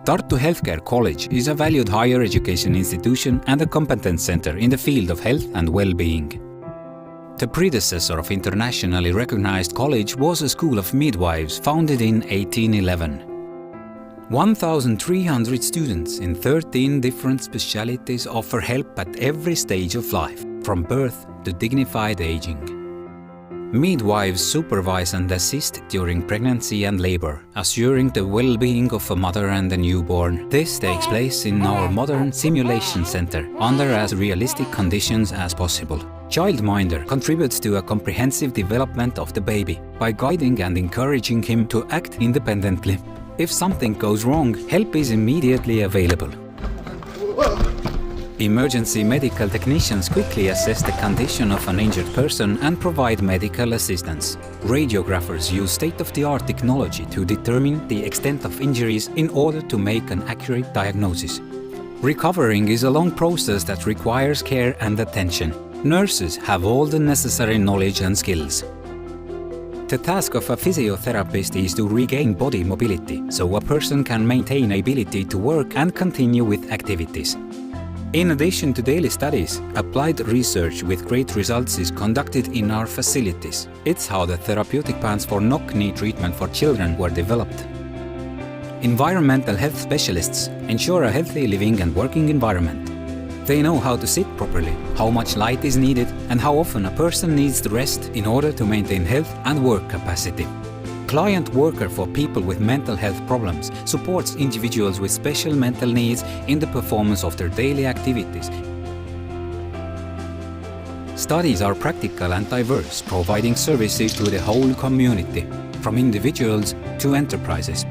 Tartu Healthcare College is a valued higher education institution and a competence center in the field of health and well-being. The predecessor of internationally recognized college was a school of midwives founded in 1811. 1,300 students in 13 different specialties offer help at every stage of life, from birth to dignified aging. Midwives supervise and assist during pregnancy and labor, assuring the well-being of a mother and a newborn. This takes place in our modern simulation center, under as realistic conditions as possible. Childminder contributes to a comprehensive development of the baby by guiding and encouraging him to act independently. If something goes wrong, help is immediately available. Emergency medical technicians quickly assess the condition of an injured person and provide medical assistance. Radiographers use state-of-the-art technology to determine the extent of injuries in order to make an accurate diagnosis. Recovering is a long process that requires care and attention. Nurses have all the necessary knowledge and skills. The task of a physiotherapist is to regain body mobility, so a person can maintain ability to work and continue with activities. In addition to daily studies, applied research with great results is conducted in our facilities. It's how the therapeutic plans for knock-knee treatment for children were developed. Environmental health specialists ensure a healthy living and working environment. They know how to sit properly, how much light is needed, and how often a person needs to rest in order to maintain health and work capacity. Client worker for people with mental health problems supports individuals with special mental needs in the performance of their daily activities. Studies are practical and diverse, providing services to the whole community, from individuals to enterprises.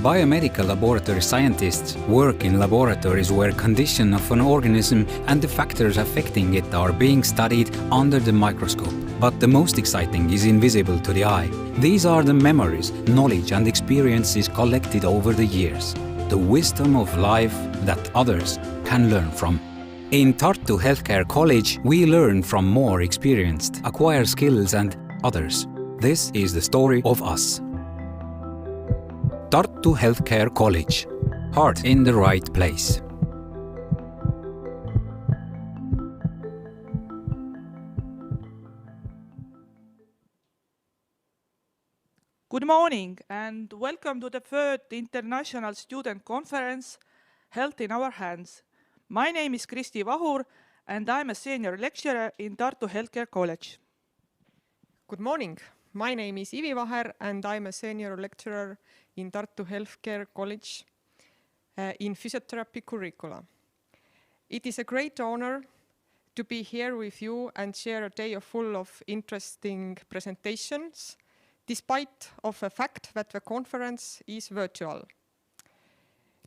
Biomedical laboratory scientists work in laboratories where condition of an organism and the factors affecting it are being studied under the microscope. But the most exciting is invisible to the eye. These are the memories, knowledge and experiences collected over the years. The wisdom of life that others can learn from. In Tartu Healthcare College, we learn from more experienced, acquire skills and others. This is the story of us. Tartu Healthcare College. Heart in the right place. Good morning and welcome to the third International Student Conference, Health in Our Hands. My name is Kristi Vahur and I'm a senior lecturer in Tartu Healthcare College. Good morning. My name is Ivi Vaher and I'm a senior lecturer in Tartu Healthcare College in Physiotherapy curricula. It is a great honor to be here with you and share a day full of interesting presentations, despite of the fact that the conference is virtual.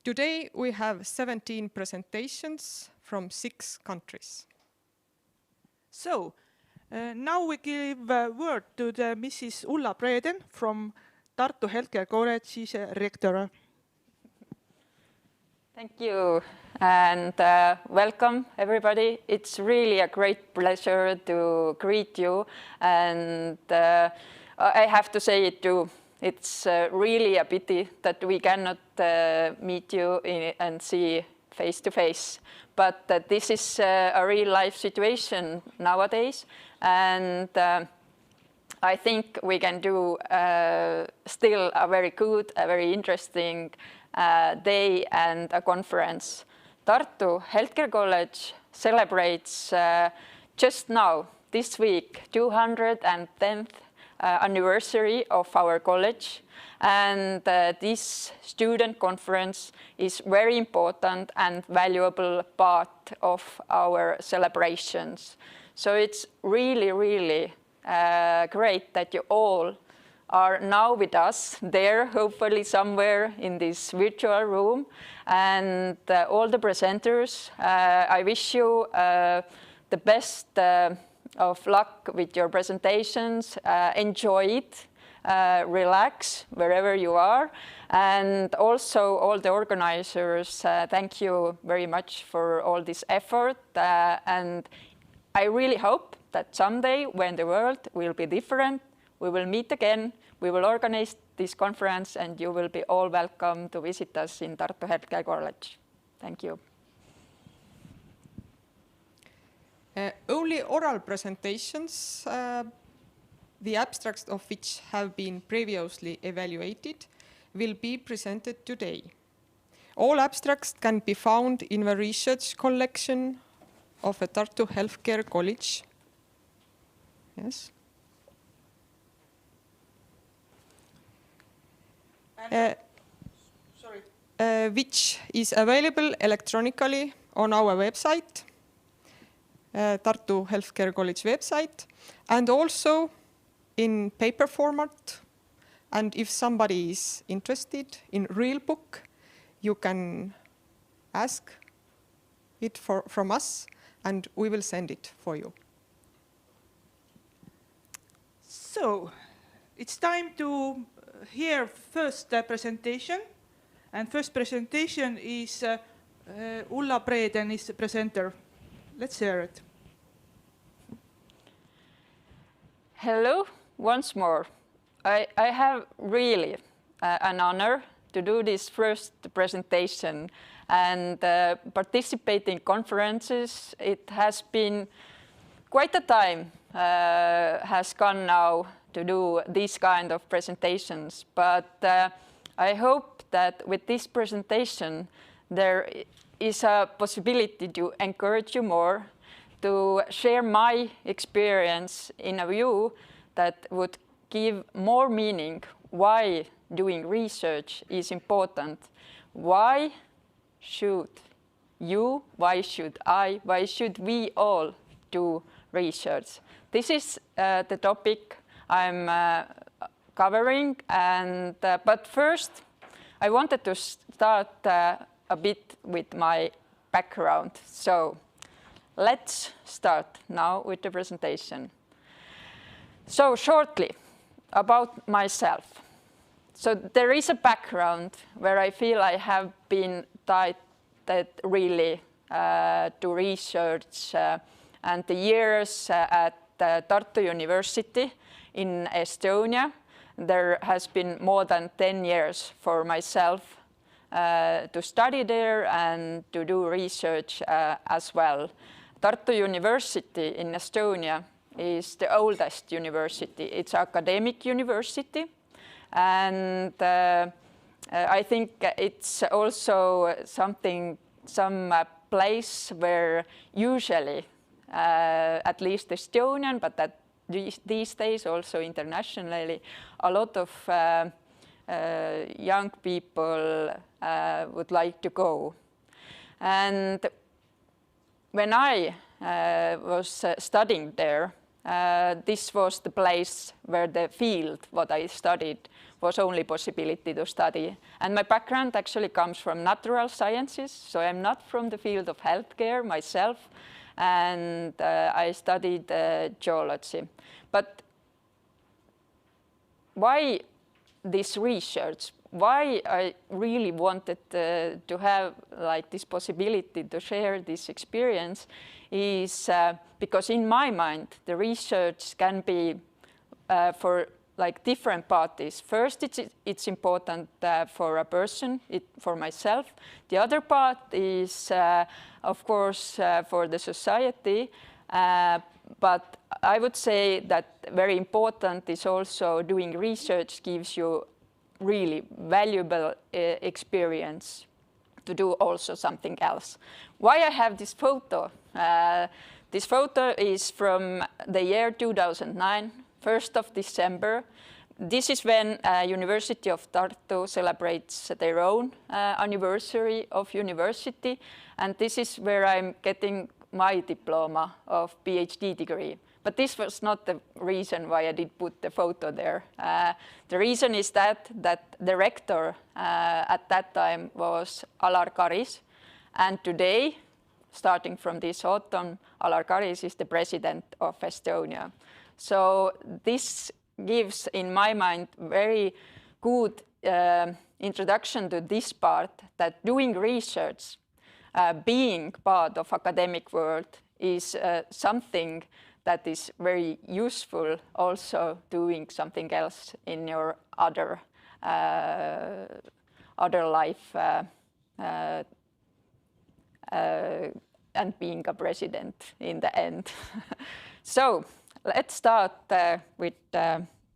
Today we have 17 presentations from 6 countries. So, now we give the word to the Mrs. Ulla Breden from Tartu Healthcare College. She's a rector. Thank you and welcome everybody. It's really a great pleasure to greet you, and I have to say it too. It's really a pity that we cannot meet you and see face to face. But this is a real life situation nowadays, and I think we can do still a very good, a very interesting day and a conference. Tartu Healthcare College celebrates just now, this week, 210th anniversary of our college, and this student conference is very important and valuable part of our celebrations. So it's really, really great that you all are now with us there, hopefully somewhere in this virtual room, and all the presenters. I wish you the best of luck with your presentations. Enjoy it, relax wherever you are, and also all the organizers, thank you very much for all this effort, and I really hope that someday when the world will be different, we will meet again, we will organize this conference, and you will be all welcome to visit us in Tartu Healthcare College. Thank you. Only oral presentations, the abstracts of which have been previously evaluated, will be presented today. All abstracts can be found in the research collection of the Tartu Healthcare College. Yes. Which is available electronically on our website, Tartu Healthcare College website, and also in paper format. And if somebody is interested in real book, you can ask it from us, and we will send it for you. So, it's time to hear first presentation. And first presentation is Ulla Breden is the presenter. Let's hear it. Hello, once more. I have really an honor to do this first presentation and participate in conferences. It has been quite a time has gone now to do these kind of presentations, but I hope that with this presentation there is a possibility to encourage you more, to share my experience in a view that would give more meaning why doing research is important. Why should you, why should I, why should we all do research? This is the topic I'm covering, and but first I wanted to start a bit with my background. So let's start now with the presentation. So shortly about myself. So there is a background where I feel I have been tied really to research and the years at Tartu University in Estonia. There has been more than 10 years for myself to study there and to do research as well. Tartu University in Estonia is the oldest university. It's an academic university, and I think it's also some place where usually, at least Estonian, but that these days also internationally, a lot of young people would like to go. And when I was studying there, this was the place where the field, what I studied, was only possibility to study. And my background actually comes from natural sciences, so I'm not from the field of healthcare myself, and I studied geology. But why this research? Why I really wanted to have like this possibility to share this experience is because in my mind the research can be for like different parties. First, it's important for a person, for myself. The other part is of course for the society, but I would say that very important is also doing research gives you really valuable experience to do also something else. Why I have this photo? This photo is from the year 2009, 1st of December. This is when University of Tartu celebrates their own anniversary of university, and this is where I'm getting my diploma of PhD degree. But this was not the reason why I did put the photo there. The reason is that the rector at that time was Alar Karis, and today, starting from this autumn, Alar Karis is the president of Estonia. So this gives, in my mind, very good introduction to this part, that doing research, being part of academic world is something that is very useful also doing something else in your other other life and being a president in the end. So let's start with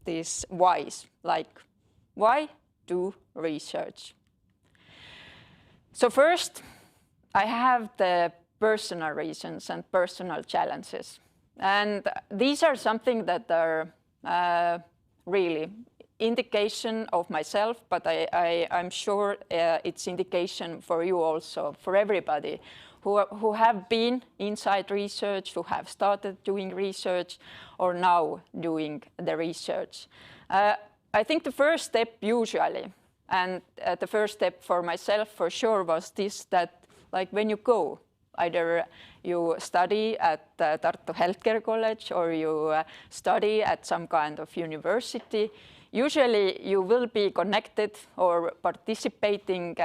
these whys, like why do research? So first, I have the personal reasons and personal challenges. And these are something that are really indication of myself, but I'm sure it's indication for you also, for everybody who have been inside research, who have started doing research, or now doing the research. I think the first step usually, and the first step for myself for sure was this, that like when you go, either you study at Tartu Healthcare College or you study at some kind of university, usually you will be connected or participating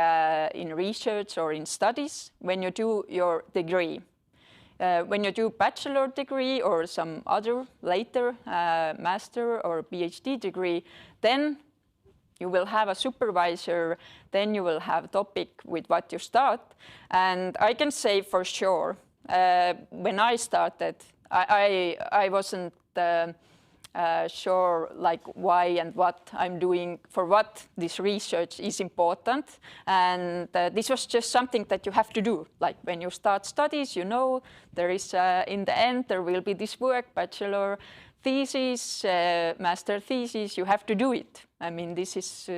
in research or in studies when you do your degree. When you do bachelor degree or some other later master or PhD degree, then you will have a supervisor, then you will have a topic with what you start. And I can say for sure, when I started, I wasn't sure like why and what I'm doing, for what this research is important. And this was just something that you have to do. Like when you start studies, you know, there is, in the end, there will be this work, bachelor thesis, master thesis, you have to do it. I mean, this is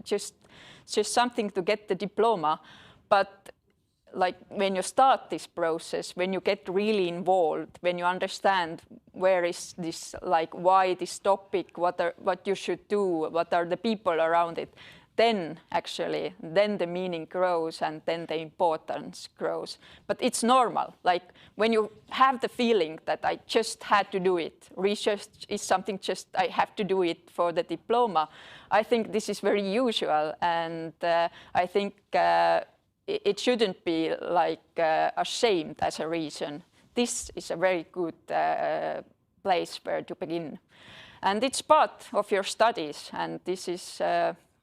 just something to get the diploma. But like when you start this process, when you get really involved, when you understand where is this, like why this topic, what you should do, what are the people around it, then actually, then the meaning grows and then the importance grows. But it's normal. Like when you have the feeling that I just had to do it, research is something just I have to do it for the diploma, I think this is very usual. And I think it shouldn't be like ashamed as a reason. This is a very good place where to begin. And it's part of your studies, and this is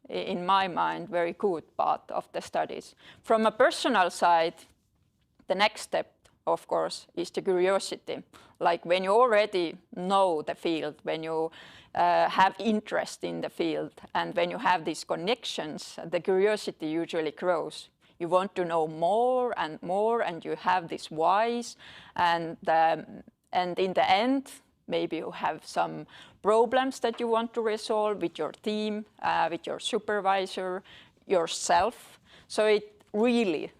in my mind, very good part of the studies. From a personal side, the next step, of course, is the curiosity. Like when you already know the field, when you have interest in the field, and when you have these connections, the curiosity usually grows. You want to know more, and you have these whys, and in the end, maybe you have some problems that you want to resolve with your team, with your supervisor, yourself. So it really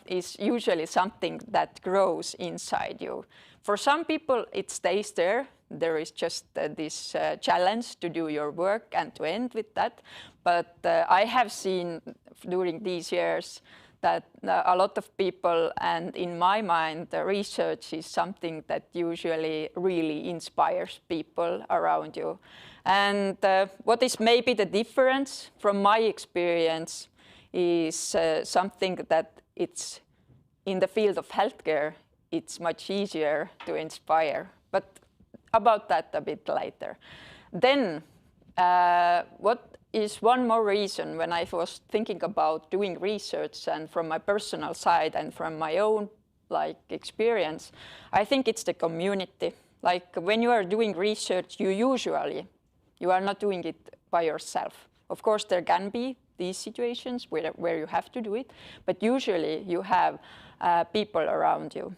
is usually something that grows inside you. For some people, it stays there. There is just this challenge to do your work and to end with that. But I have seen during these years that a lot of people, and in my mind, the research is something that usually really inspires people around you. And what is maybe the difference from my experience is something that it's in the field of healthcare, it's much easier to inspire. But about that a bit later. Then what is one more reason when I was thinking about doing research, and from my personal side and from my own experience, I think it's the community. Like when you are doing research, you are not doing it by yourself. Of course, there can be these situations where you have to do it, but usually you have people around you.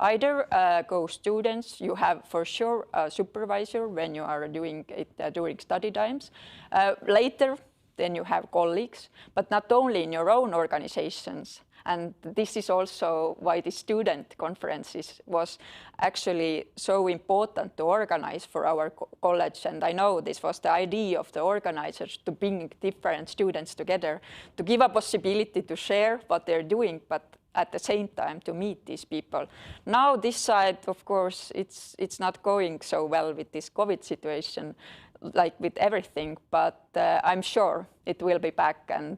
Either co-students, you have for sure a supervisor when you are doing it during study times. Later, then you have colleagues, but not only in your own organizations. And this is also why the student conferences was actually so important to organize for our college. And I know this was the idea of the organizers, to bring different students together, to give a possibility to share what they're doing, but at the same time to meet these people. Now this side, of course, it's not going so well with this COVID situation, like with everything, but I'm sure it will be back, and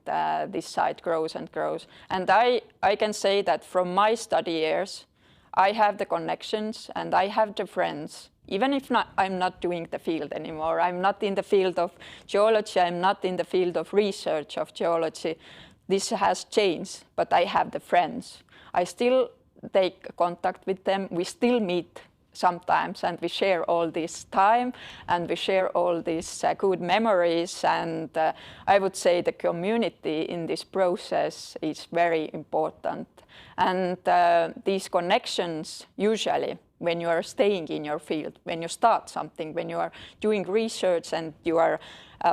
this side grows and grows. And I can say that from my study years, I have the connections and I have the friends even if I'm not doing the field anymore. I'm not in the field of geology, I'm not in the field of research of geology. This has changed, but I have the friends. I still take contact with them. We still meet sometimes, and we share all this time, and we share all these good memories. And I would say the community in this process is very important. And these connections, usually, when you are staying in your field, when you start something, when you are doing research and you are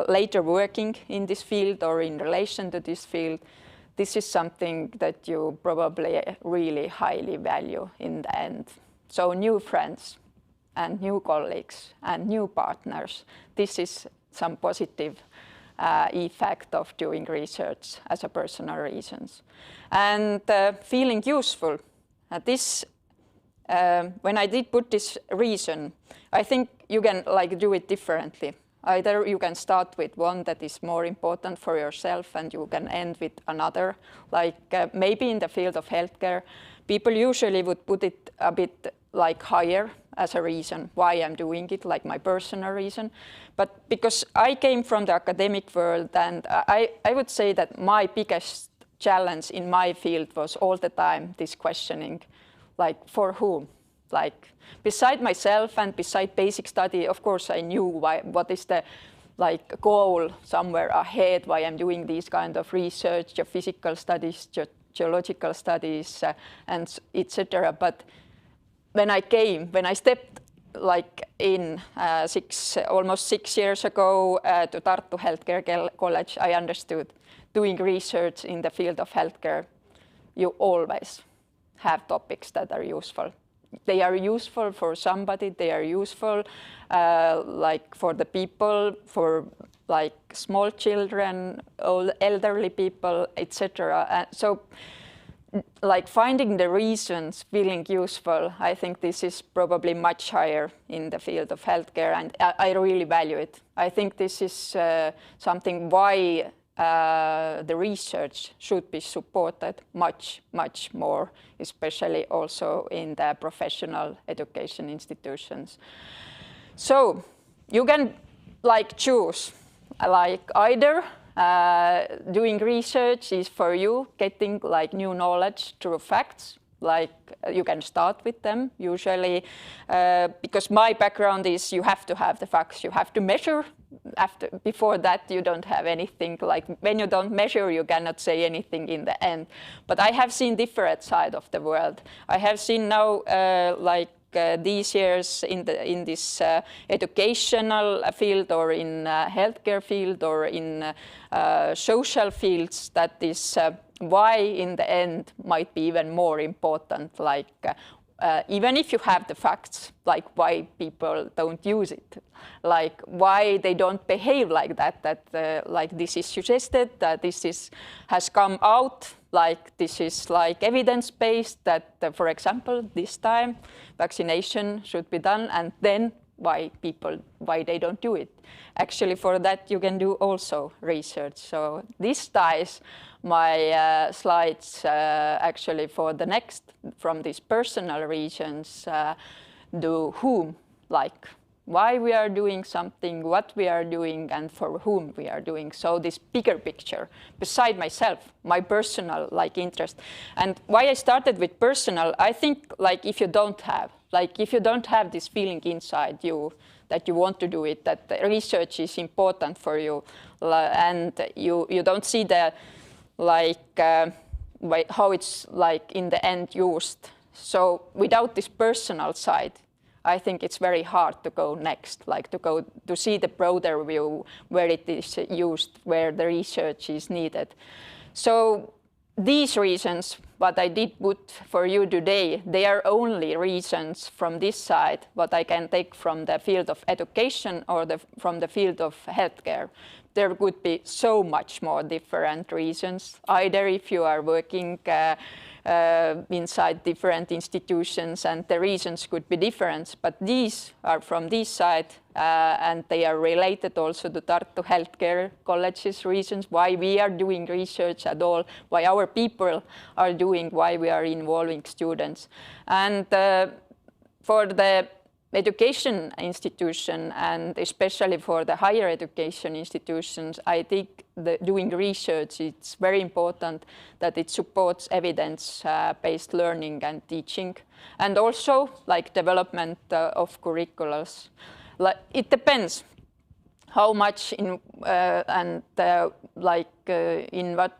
later working in this field or in relation to this field, this is something that you probably really highly value in the end. So new friends and new colleagues and new partners, this is some positive effect of doing research as a personal reasons. And feeling useful. When I did put this reason, I think you can do it differently. Either you can start with one that is more important for yourself and you can end with another. Maybe in the field of healthcare, people usually would put it a bit higher as a reason why I'm doing it, like my personal reason. But because I came from the academic world, and I would say that my biggest challenge in my field was all the time this questioning, for whom? Beside myself and beside basic study, of course, I knew what is the goal somewhere ahead, why I'm doing these kind of research, geophysical studies, geological studies, and etc. But when I stepped in almost 6 years ago to Tartu Healthcare College, I understood doing research in the field of healthcare, you always have topics that are useful. They are useful for somebody, they are useful for the people, for small children, old elderly people, etc. So finding the reasons, feeling useful, I think this is probably much higher in the field of healthcare, and I really value it. I think this is something why the research should be supported much, much more, especially also in the professional education institutions. So you can choose, either doing research is for you, getting new knowledge through facts, you can start with them usually, because my background is you have to have the facts, you have to measure. Before that, you don't have anything. When you don't measure, you cannot say anything in the end. But I have seen different side of the world. I have seen now, these years in this educational field or in healthcare field or in social fields, that is why in the end might be even more important. Even if you have the facts, why people don't use it, why they don't behave like that, this is suggested, that this has come out, this is evidence-based, that, for example, this time vaccination should be done, and then why they don't do it. Actually, for that, you can do also research. So this ties my slides actually for the next, from these personal reasons, do whom, why we are doing something, what we are doing, and for whom we are doing. So this bigger picture, beside myself, my personal interest. And why I started with personal, I think if you don't have this feeling inside you that you want to do it, that the research is important for you, and you don't see the how it's in the end used. So without this personal side, I think it's very hard to go next, to see the broader view where it is used, where the research is needed. So these reasons, what I did put for you today, they are only reasons from this side, what I can take from the field of education or from the field of healthcare. There could be so much more different reasons, either if you are working inside different institutions, and the reasons could be different, but these are from this side, and they are related also to Tartu Healthcare College's reasons, why we are doing research at all, why our people are doing, why we are involving students. And for the education institution, and especially for the higher education institutions, I think doing research, it's very important that it supports evidence-based learning and teaching, and also like development of curriculums. Like, it depends how much in in what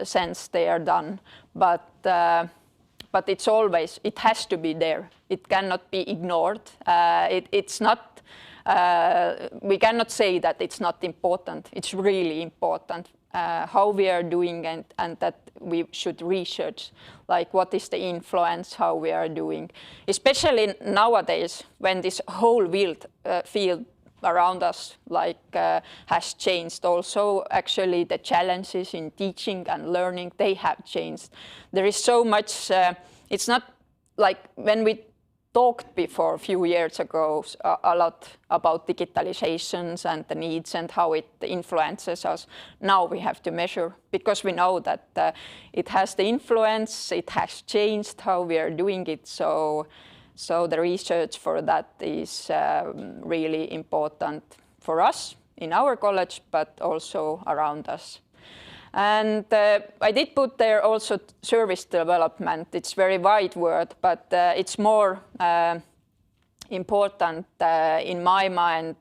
sense they are done, but it's always, it has to be there. It cannot be ignored. It's not, we cannot say that it's not important. It's really important how we are doing, and that we should research, like what is the influence, how we are doing. Especially nowadays, when this whole field around us has changed. Also, actually, the challenges in teaching and learning, they have changed. There is so much, it's not like when we talked before a few years ago a lot about digitalizations and the needs and how it influences us. Now we have to measure, because we know that it has the influence, it has changed how we are doing it. So the research for that is really important for us in our college, but also around us. And I did put there also service development. It's a very wide word, but it's more important in my mind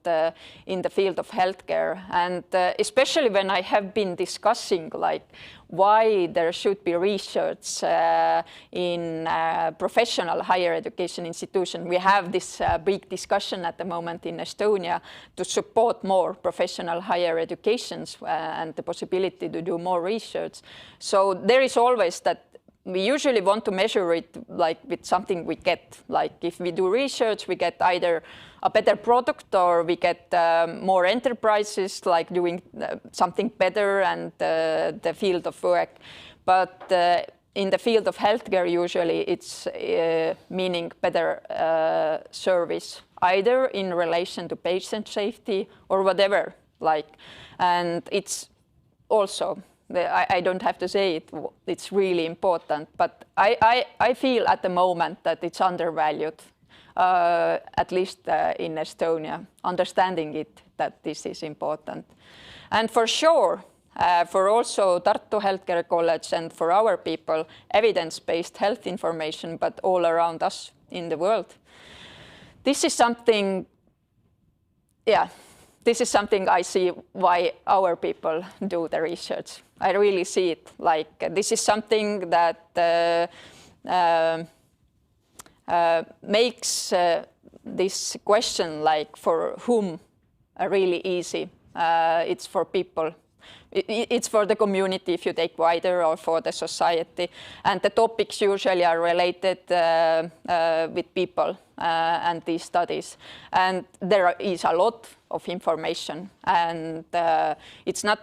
in the field of healthcare. And especially when I have been discussing like why there should be research in professional higher education institution. We have this big discussion at the moment in Estonia to support more professional higher educations and the possibility to do more research. So there is always that we usually want to measure it like with something we get. Like if we do research, we get either a better product or we get more enterprises like doing something better and the field of work. But in the field of healthcare, usually it's meaning better service, either in relation to patient safety or whatever. And it's also, I don't have to say it, it's really important, but I feel at the moment that it's undervalued, at least in Estonia, understanding it, that this is important. And for sure, for also Tartu Healthcare College and for our people, evidence-based health information, but all around us in the world. This is something, this is something I see why our people do the research. I really see it like this is something that makes this question like for whom really easy. It's for people. It's for the community if you take wider, or for the society. And the topics usually are related with people and these studies. And there is a lot of information. And it's not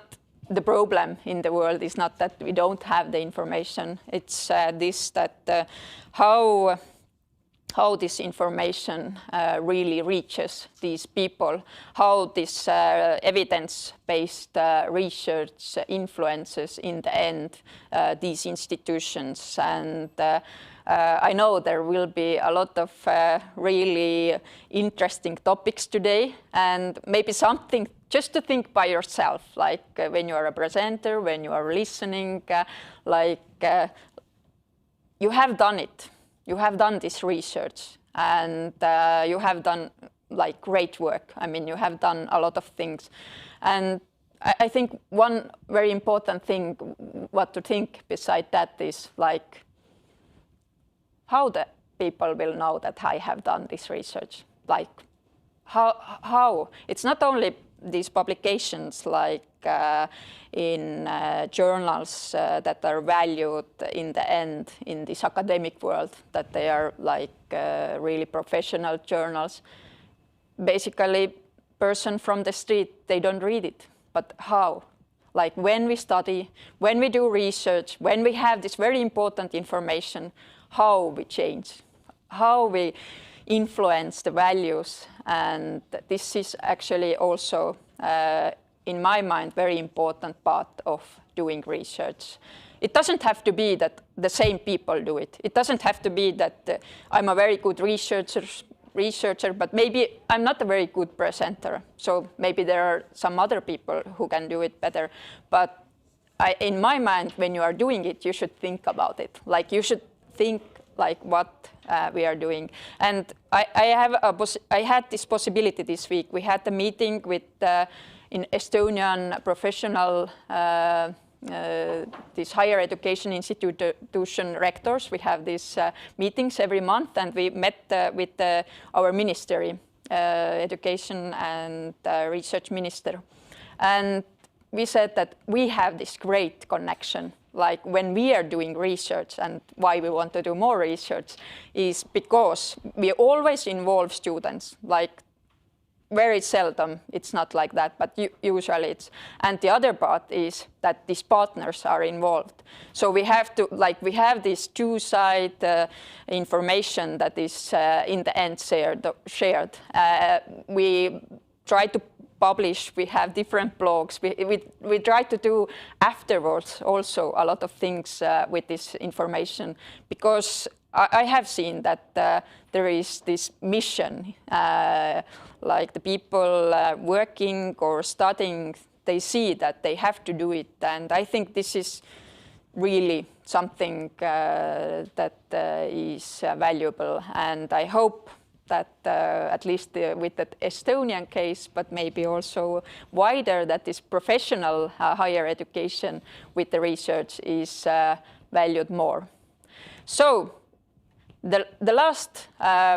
the problem in the world is not that we don't have the information. It's this that how this information really reaches these people, how this evidence-based research influences in the end these institutions. And I know there will be a lot of really interesting topics today, and maybe something just to think by yourself, like when you are a presenter, when you are listening, you have done it. You have done this research, and you have done like great work. I mean, you have done a lot of things. And I think one very important thing, what to think beside that is like how the people will know that I have done this research. Like how? It's not only these publications like in journals that are valued in the end in this academic world, that they are like really professional journals. Basically, person from the street, they don't read it. But how? Like when we study, when we do research, when we have this very important information, how we change, how we influence the values. And this is actually also, in my mind, very important part of doing research. It doesn't have to be that the same people do it. It doesn't have to be that I'm a very good researcher, researcher, but maybe I'm not a very good presenter. So maybe there are some other people who can do it better. But in my mind, when you are doing it, you should think about it. Like you should think like what we are doing. And I had this possibility this week. We had a meeting with in Estonian professional these higher education institution rectors. We have these meetings every month, and we met with our ministry, education and research minister. And we said that we have this great connection. Like when we are doing research, and why we want to do more research is because we always involve students. Like very seldom it's not like that, but usually it's. And the other part is that these partners are involved. So we have to, like, we have this two-side information that is in the end shared. We try to publish, we have different blogs. We try to do afterwards also a lot of things with this information, because I have seen that there is this mission, like the people working or studying, they see that they have to do it. And I think this is really something that is valuable. And I hope that at least with the Estonian case, but maybe also wider, that this professional higher education with the research is valued more. So the last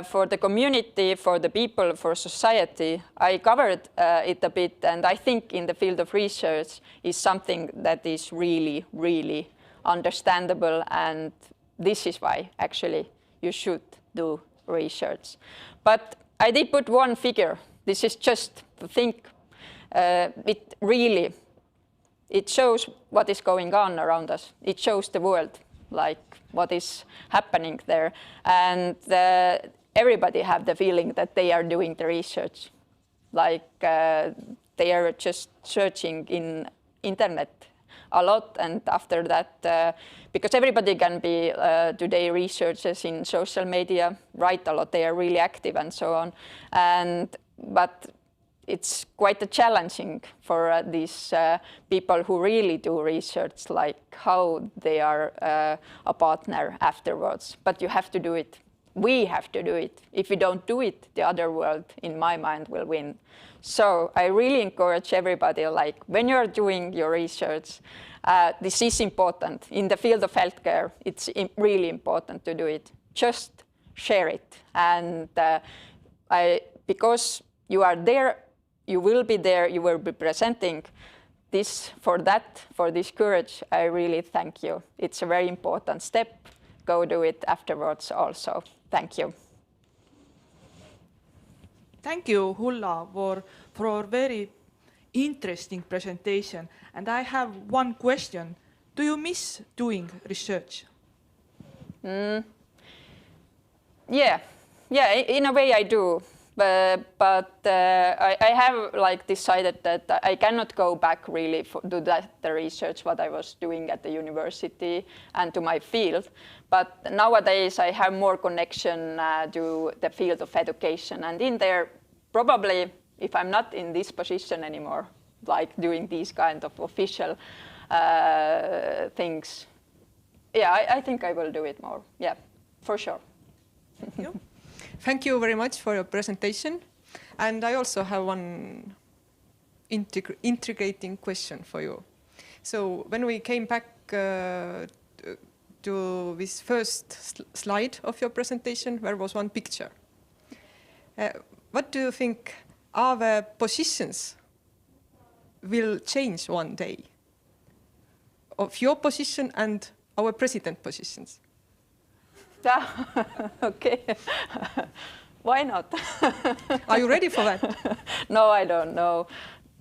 for the community, for the people, for society, I covered it a bit, and I think in the field of research is something that is really, really understandable, and this is why actually you should do research. But I did put one figure. This is just to think. It shows what is going on around us. It shows the world, like what is happening there. And everybody have the feeling that they are doing the research. Like they are just searching in internet a lot, and after that, because everybody can be today researchers in social media, write a lot, they are really active and so on. But it's quite challenging for these people who really do research, like how they are a partner afterwards. But you have to do it. We have to do it. If we don't do it, the other world, in my mind, will win. So I really encourage everybody, like when you're doing your research, this is important. In the field of healthcare, it's really important to do it. Just share it. And because you are there, you will be there, you will be presenting this, for this courage, I really thank you. It's a very important step. Go do it afterwards also. Thank you. Thank you, Hulla, for a very interesting presentation. And I have one question. Do you miss doing research? Yeah, in a way I do. But I have like decided that I cannot go back really to the research what I was doing at the university and to my field. But nowadays I have more connection to the field of education, and in there probably, if I'm not in this position anymore, like doing these kind of official things, yeah, I think I will do it more. Yeah, for sure. Thank you. Thank you very much for your presentation. And I also have one integrating question for you. So when we came back to this first slide of your presentation, there was one picture. What do you think are the positions will change one day of your position and our president positions? Okay. Why not? Are you ready for that? No, I don't know.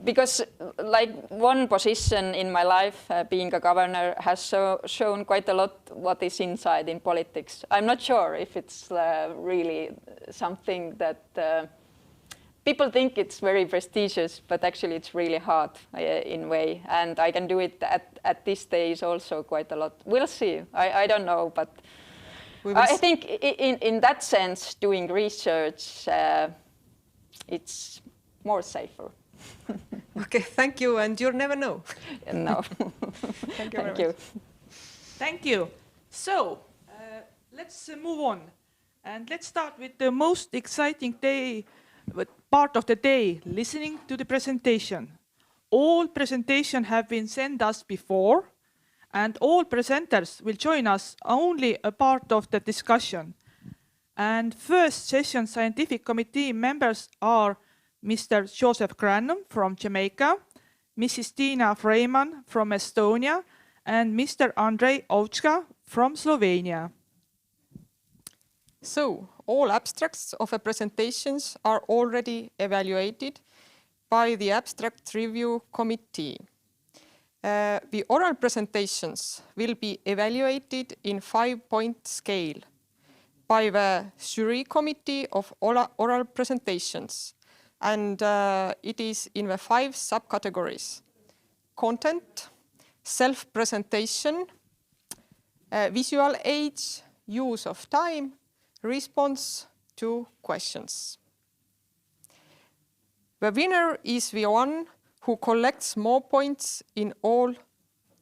Because like one position in my life, being a governor, has shown quite a lot what is inside in politics. I'm not sure if it's really something that people think it's very prestigious, but actually it's really hard in a way. And I can do it at this stage also quite a lot. We'll see. I don't know, but I think in that sense, doing research, it's more safer. Okay, thank you, and you'll never know. No. Thank you very much. Thank you. So, let's move on. And let's start with the most exciting part of the day, listening to the presentation. All presentations have been sent us before, and all presenters will join us only a part of the discussion. And first session scientific committee members are Mr. Joseph Granum from Jamaica, Mrs. Tina Freiman from Estonia, and Mr. Andrei Ovchka from Slovenia. So, all abstracts of the presentations are already evaluated by the abstract review committee. The oral presentations will be evaluated in 5-point scale by the jury committee of oral presentations, and it is in the 5 subcategories: content, self-presentation, visual aids, use of time, response to questions. The winner is the one who collects more points in all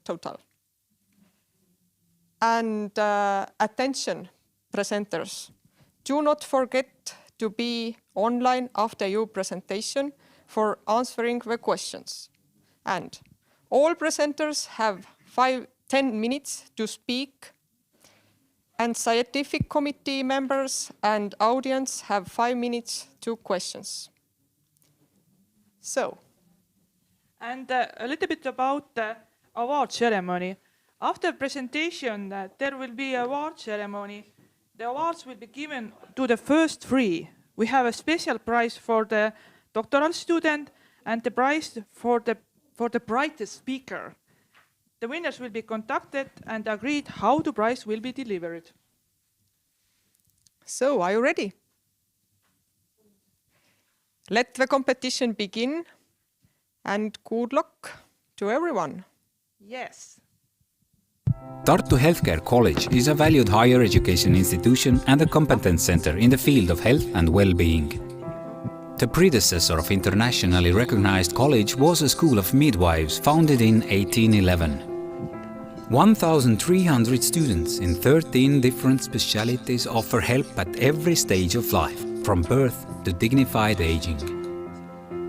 total. And attention, presenters, do not forget to be online after your presentation for answering the questions. And all presenters have 10 minutes to speak, and scientific committee members and audience have 5 minutes to questions. So. And a little bit about the award ceremony. After presentation, there will be an award ceremony. The awards will be given to the first 3. We have a special prize for the doctoral student and the prize for the brightest speaker. The winners will be contacted and agreed how the prize will be delivered. So, are you ready? Let the competition begin, and good luck to everyone. Yes. Tartu Healthcare College is a valued higher education institution and a competence center in the field of health and well-being. The predecessor of internationally recognized college was a school of midwives founded in 1811. 1,300 students in 13 different specialties offer help at every stage of life, from birth to dignified aging.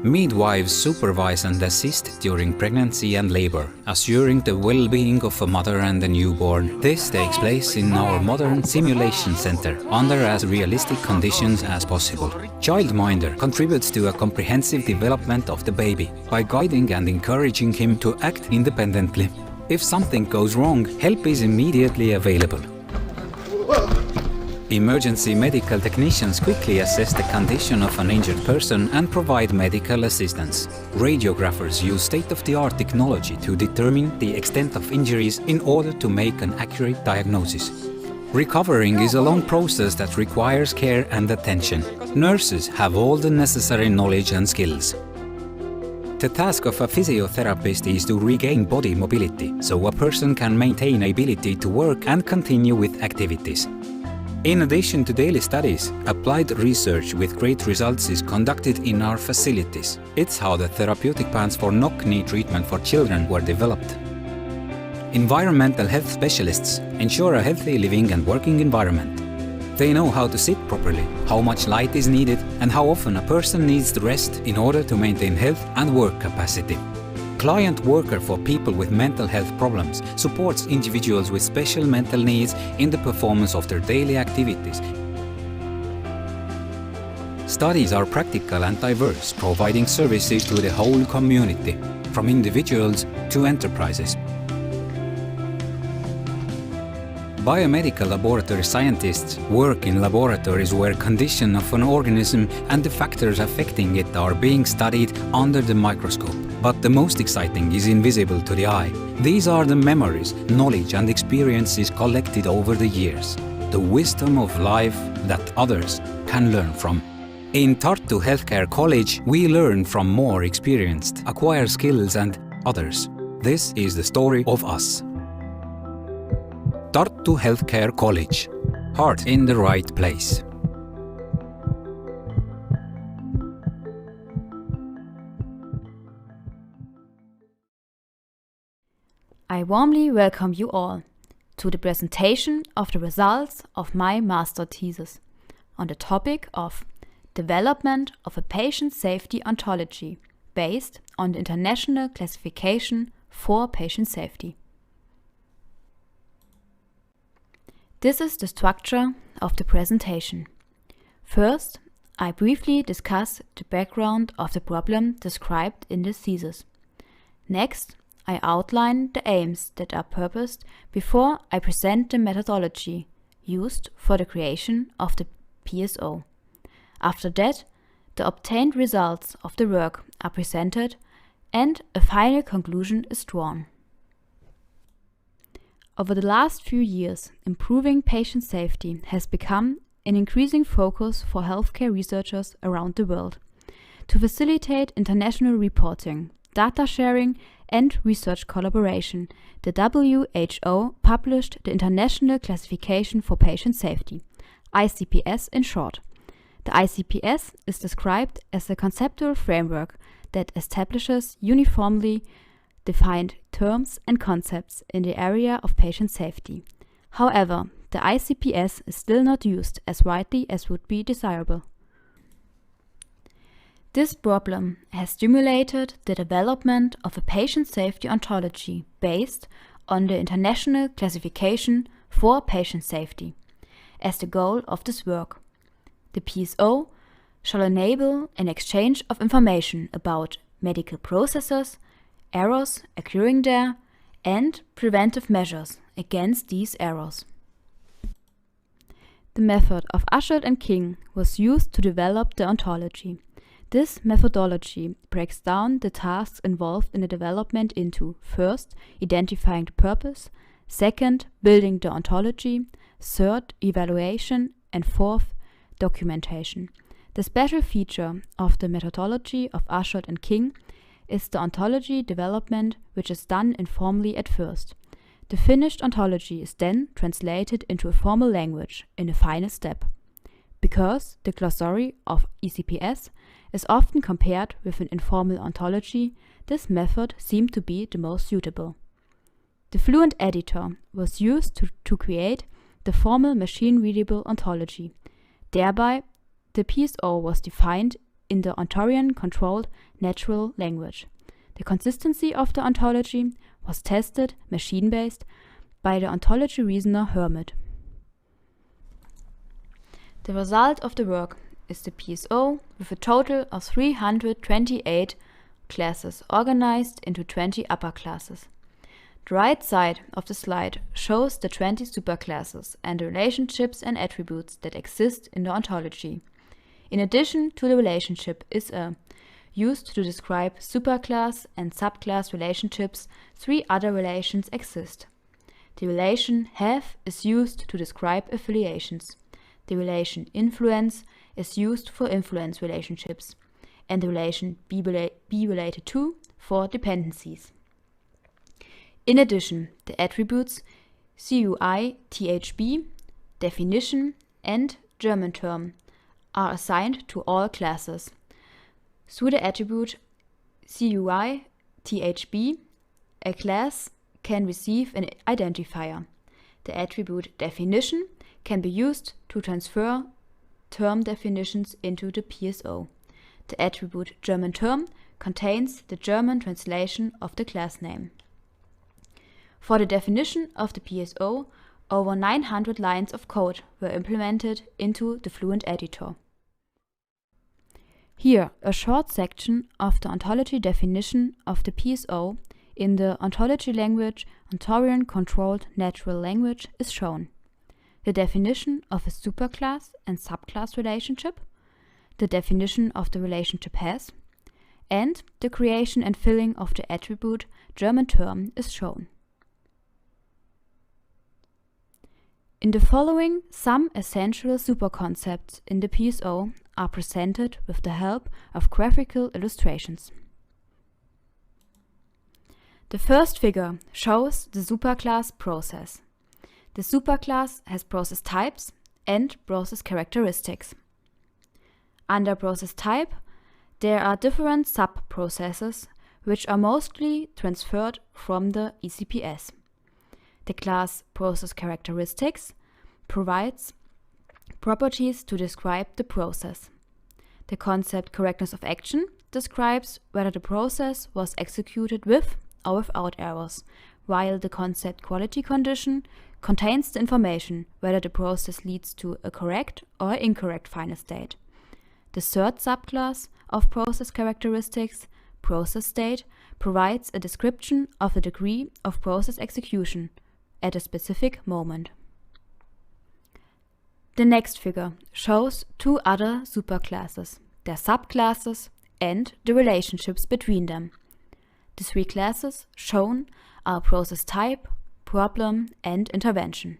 Midwives supervise and assist during pregnancy and labor, assuring the well-being of a mother and a newborn. This takes place in our modern simulation center, under as realistic conditions as possible. Childminder contributes to a comprehensive development of the baby by guiding and encouraging him to act independently. If something goes wrong, help is immediately available. Emergency medical technicians quickly assess the condition of an injured person and provide medical assistance. Radiographers use state-of-the-art technology to determine the extent of injuries in order to make an accurate diagnosis. Recovering is a long process that requires care and attention. Nurses have all the necessary knowledge and skills. The task of a physiotherapist is to regain body mobility, so a person can maintain ability to work and continue with activities. In addition to daily studies, applied research with great results is conducted in our facilities. It's how the therapeutic plans for knock-knee treatment for children were developed. Environmental health specialists ensure a healthy living and working environment. They know how to sit properly, how much light is needed, and how often a person needs to rest in order to maintain health and work capacity. Client worker for people with mental health problems supports individuals with special mental needs in the performance of their daily activities. Studies are practical and diverse, providing services to the whole community, from individuals to enterprises. Biomedical laboratory scientists work in laboratories where condition of an organism and the factors affecting it are being studied under the microscope. But the most exciting is invisible to the eye. These are the memories, knowledge and experiences collected over the years. The wisdom of life that others can learn from. In Tartu Healthcare College, we learn from more experienced, acquire skills and others. This is the story of us. Tartu Healthcare College. Heart in the right place. I warmly welcome you all to the presentation of the results of my master thesis on the topic of development of a patient safety ontology based on the International Classification for Patient Safety. This is the structure of the presentation. First, I briefly discuss the background of the problem described in the thesis. Next, I outline the aims that are purposed before I present the methodology used for the creation of the PSO. After that, the obtained results of the work are presented and a final conclusion is drawn. Over the last few years, improving patient safety has become an increasing focus for healthcare researchers around the world. To facilitate international reporting, data sharing, and research collaboration, the WHO published the International Classification for Patient Safety, ICPS in short. The ICPS is described as a conceptual framework that establishes uniformly defined terms and concepts in the area of patient safety. However, the ICPS is still not used as widely as would be desirable. This problem has stimulated the development of a patient safety ontology based on the International Classification for Patient Safety as the goal of this work. The PSO shall enable an exchange of information about medical processes, errors occurring there, and preventive measures against these errors. The method of Ashford and King was used to develop the ontology. This methodology breaks down the tasks involved in the development into first, identifying the purpose, second, building the ontology, third, evaluation, and fourth, documentation. The special feature of the methodology of Ashford and King is the ontology development, which is done informally at first. The finished ontology is then translated into a formal language in the final step. Because the glossary of ICPS is often compared with an informal ontology, this method seemed to be the most suitable. The Fluent editor was used to create the formal machine-readable ontology. Thereby, the PSO was defined in the Ontarian-controlled natural language. The consistency of the ontology was tested machine-based by the ontology reasoner Hermit. The result of the work is the PSO with a total of 328 classes organized into 20 upper classes. The right side of the slide shows the 20 superclasses and the relationships and attributes that exist in the ontology. In addition to the relationship is a used to describe superclass and subclass relationships, 3 other relations exist. The relation have is used to describe affiliations. The relation influence is used for influence relationships, and the relation be related to for dependencies. In addition, the attributes CUI, THB, definition, and German term are assigned to all classes. Through the attribute CUI, THB, a class can receive an identifier. The attribute definition can be used to transfer term definitions into the PSO. The attribute German term contains the German translation of the class name. For the definition of the PSO, over 900 lines of code were implemented into the Fluent editor. Here, a short section of the ontology definition of the PSO in the ontology language Ontarian-controlled natural language is shown. The definition of a superclass and subclass relationship, the definition of the relationship has, and the creation and filling of the attribute German term is shown. In the following, some essential superconcepts in the PSO are presented with the help of graphical illustrations. The first figure shows the superclass process. The superclass has process types and process characteristics. Under process type, there are different sub-processes which are mostly transferred from the ECPS. The class process characteristics provides properties to describe the process. The concept correctness of action describes whether the process was executed with or without errors, while the concept quality condition contains the information whether the process leads to a correct or incorrect final state. The third subclass of process characteristics, process state, provides a description of the degree of process execution at a specific moment. The next figure shows two other superclasses, their subclasses, and the relationships between them. The three classes shown are process type, problem, and intervention.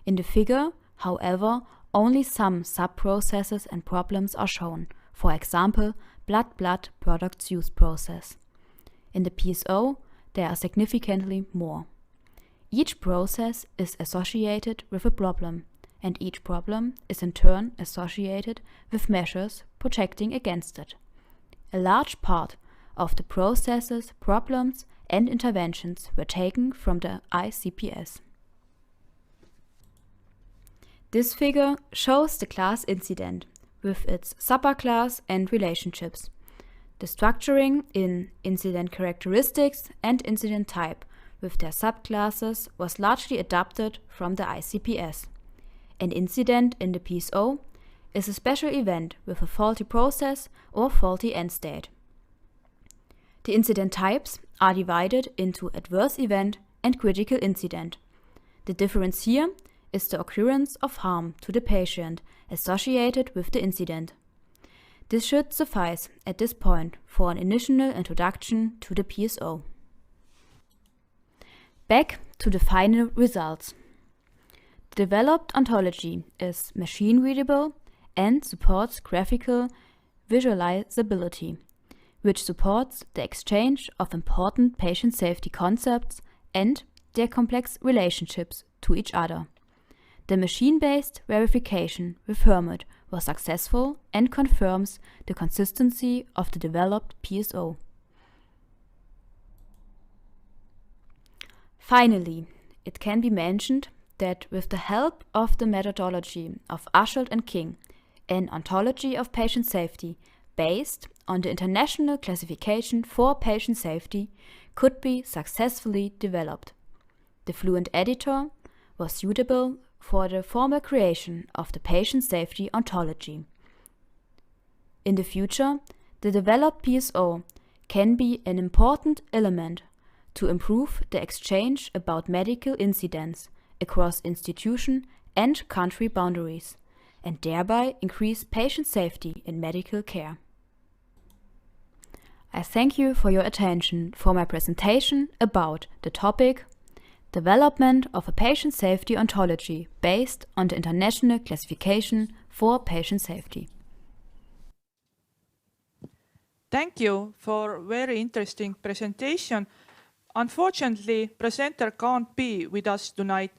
In the figure, however, only some sub-processes and problems are shown, for example, blood-blood products use process. In the PSO, there are significantly more. Each process is associated with a problem, and each problem is in turn associated with measures protecting against it. A large part of the processes, problems, and interventions were taken from the ICPS. This figure shows the class incident with its superclass and relationships. The structuring in incident characteristics and incident type with their subclasses was largely adapted from the ICPS. An incident in the PSO is a special event with a faulty process or faulty end state. The incident types are divided into adverse event and critical incident. The difference here is the occurrence of harm to the patient associated with the incident. This should suffice at this point for an initial introduction to the PSO. Back to the final results. The developed ontology is machine-readable and supports graphical visualizability, which supports the exchange of important patient safety concepts and their complex relationships to each other. The machine-based verification with Herbal was successful and confirms the consistency of the developed PSO. Finally, it can be mentioned that with the help of the methodology of Asheld and King, an ontology of patient safety based on the International Classification for Patient Safety could be successfully developed. The Fluent editor was suitable for the formal creation of the patient safety ontology. In the future, the developed PSO can be an important element to improve the exchange about medical incidents across institution and country boundaries, and thereby increase patient safety in medical care. I thank you for your attention for my presentation about the topic Development of a Patient Safety Ontology based on the International Classification for Patient Safety. Thank you for a very interesting presentation. Unfortunately, presenter can't be with us tonight,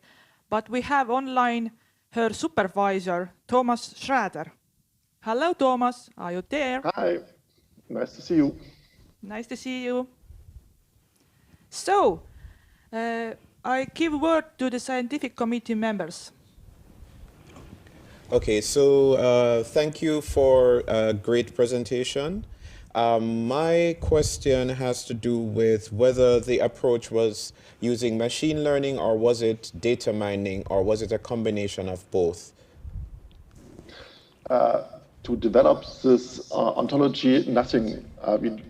but we have online her supervisor, Thomas Schrader. Hello, Thomas. Are you there? Hi. Nice to see you. Nice to see you. So, I give word to the scientific committee members. Okay, so thank you for a great presentation. My question has to do with whether the approach was using machine learning or was it data mining or was it a combination of both? To develop this ontology, nothing. We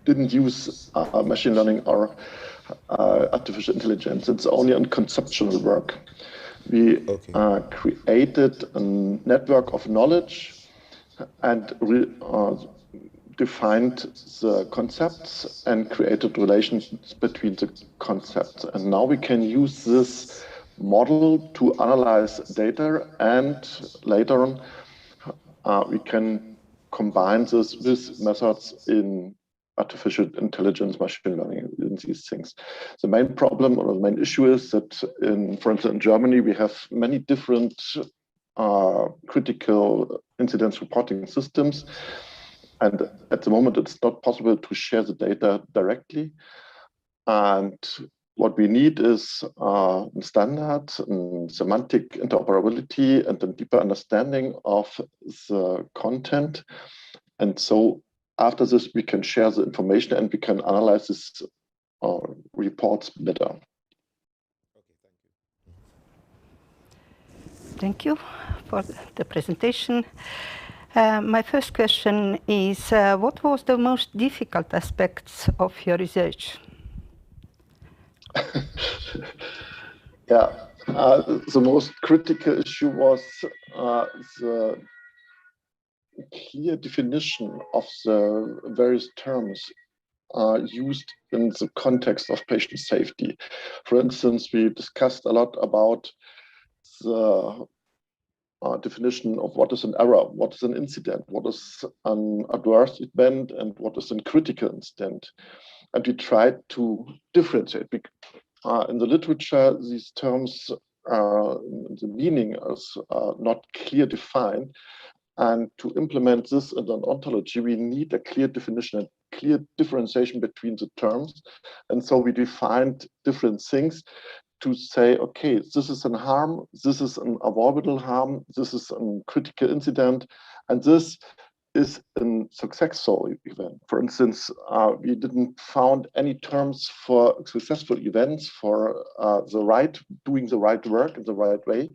didn't use machine learning or artificial intelligence. It's only on conceptual work. We created a network of knowledge and defined the concepts and created relations between the concepts. And now we can use this model to analyze data, and later on we can combine this with methods in artificial intelligence, machine learning, in these things. The main problem or the main issue is that, for instance, in Germany, we have many different critical incidence reporting systems. And at the moment, it's not possible to share the data directly. And what we need is standards and semantic interoperability and a deeper understanding of the content. And so after this, we can share the information and we can analyze this reports better. Thank you for the presentation. My first question is, what was the most difficult aspects of your research? Yeah, the most critical issue was the clear definition of the various terms used in the context of patient safety. For instance, we discussed a lot about the definition of what is an error, what is an incident, what is an adverse event, and what is a critical incident. And we tried to differentiate. In the literature, these terms, the meaning is not clear defined. And to implement this in an ontology, we need a clear definition, a clear differentiation between the terms. And so we defined different things to say, okay, this is a harm, this is an avoidable harm, this is a critical incident, and this is a successful event. For instance, we didn't found any terms for successful events, for doing the right work in the right way.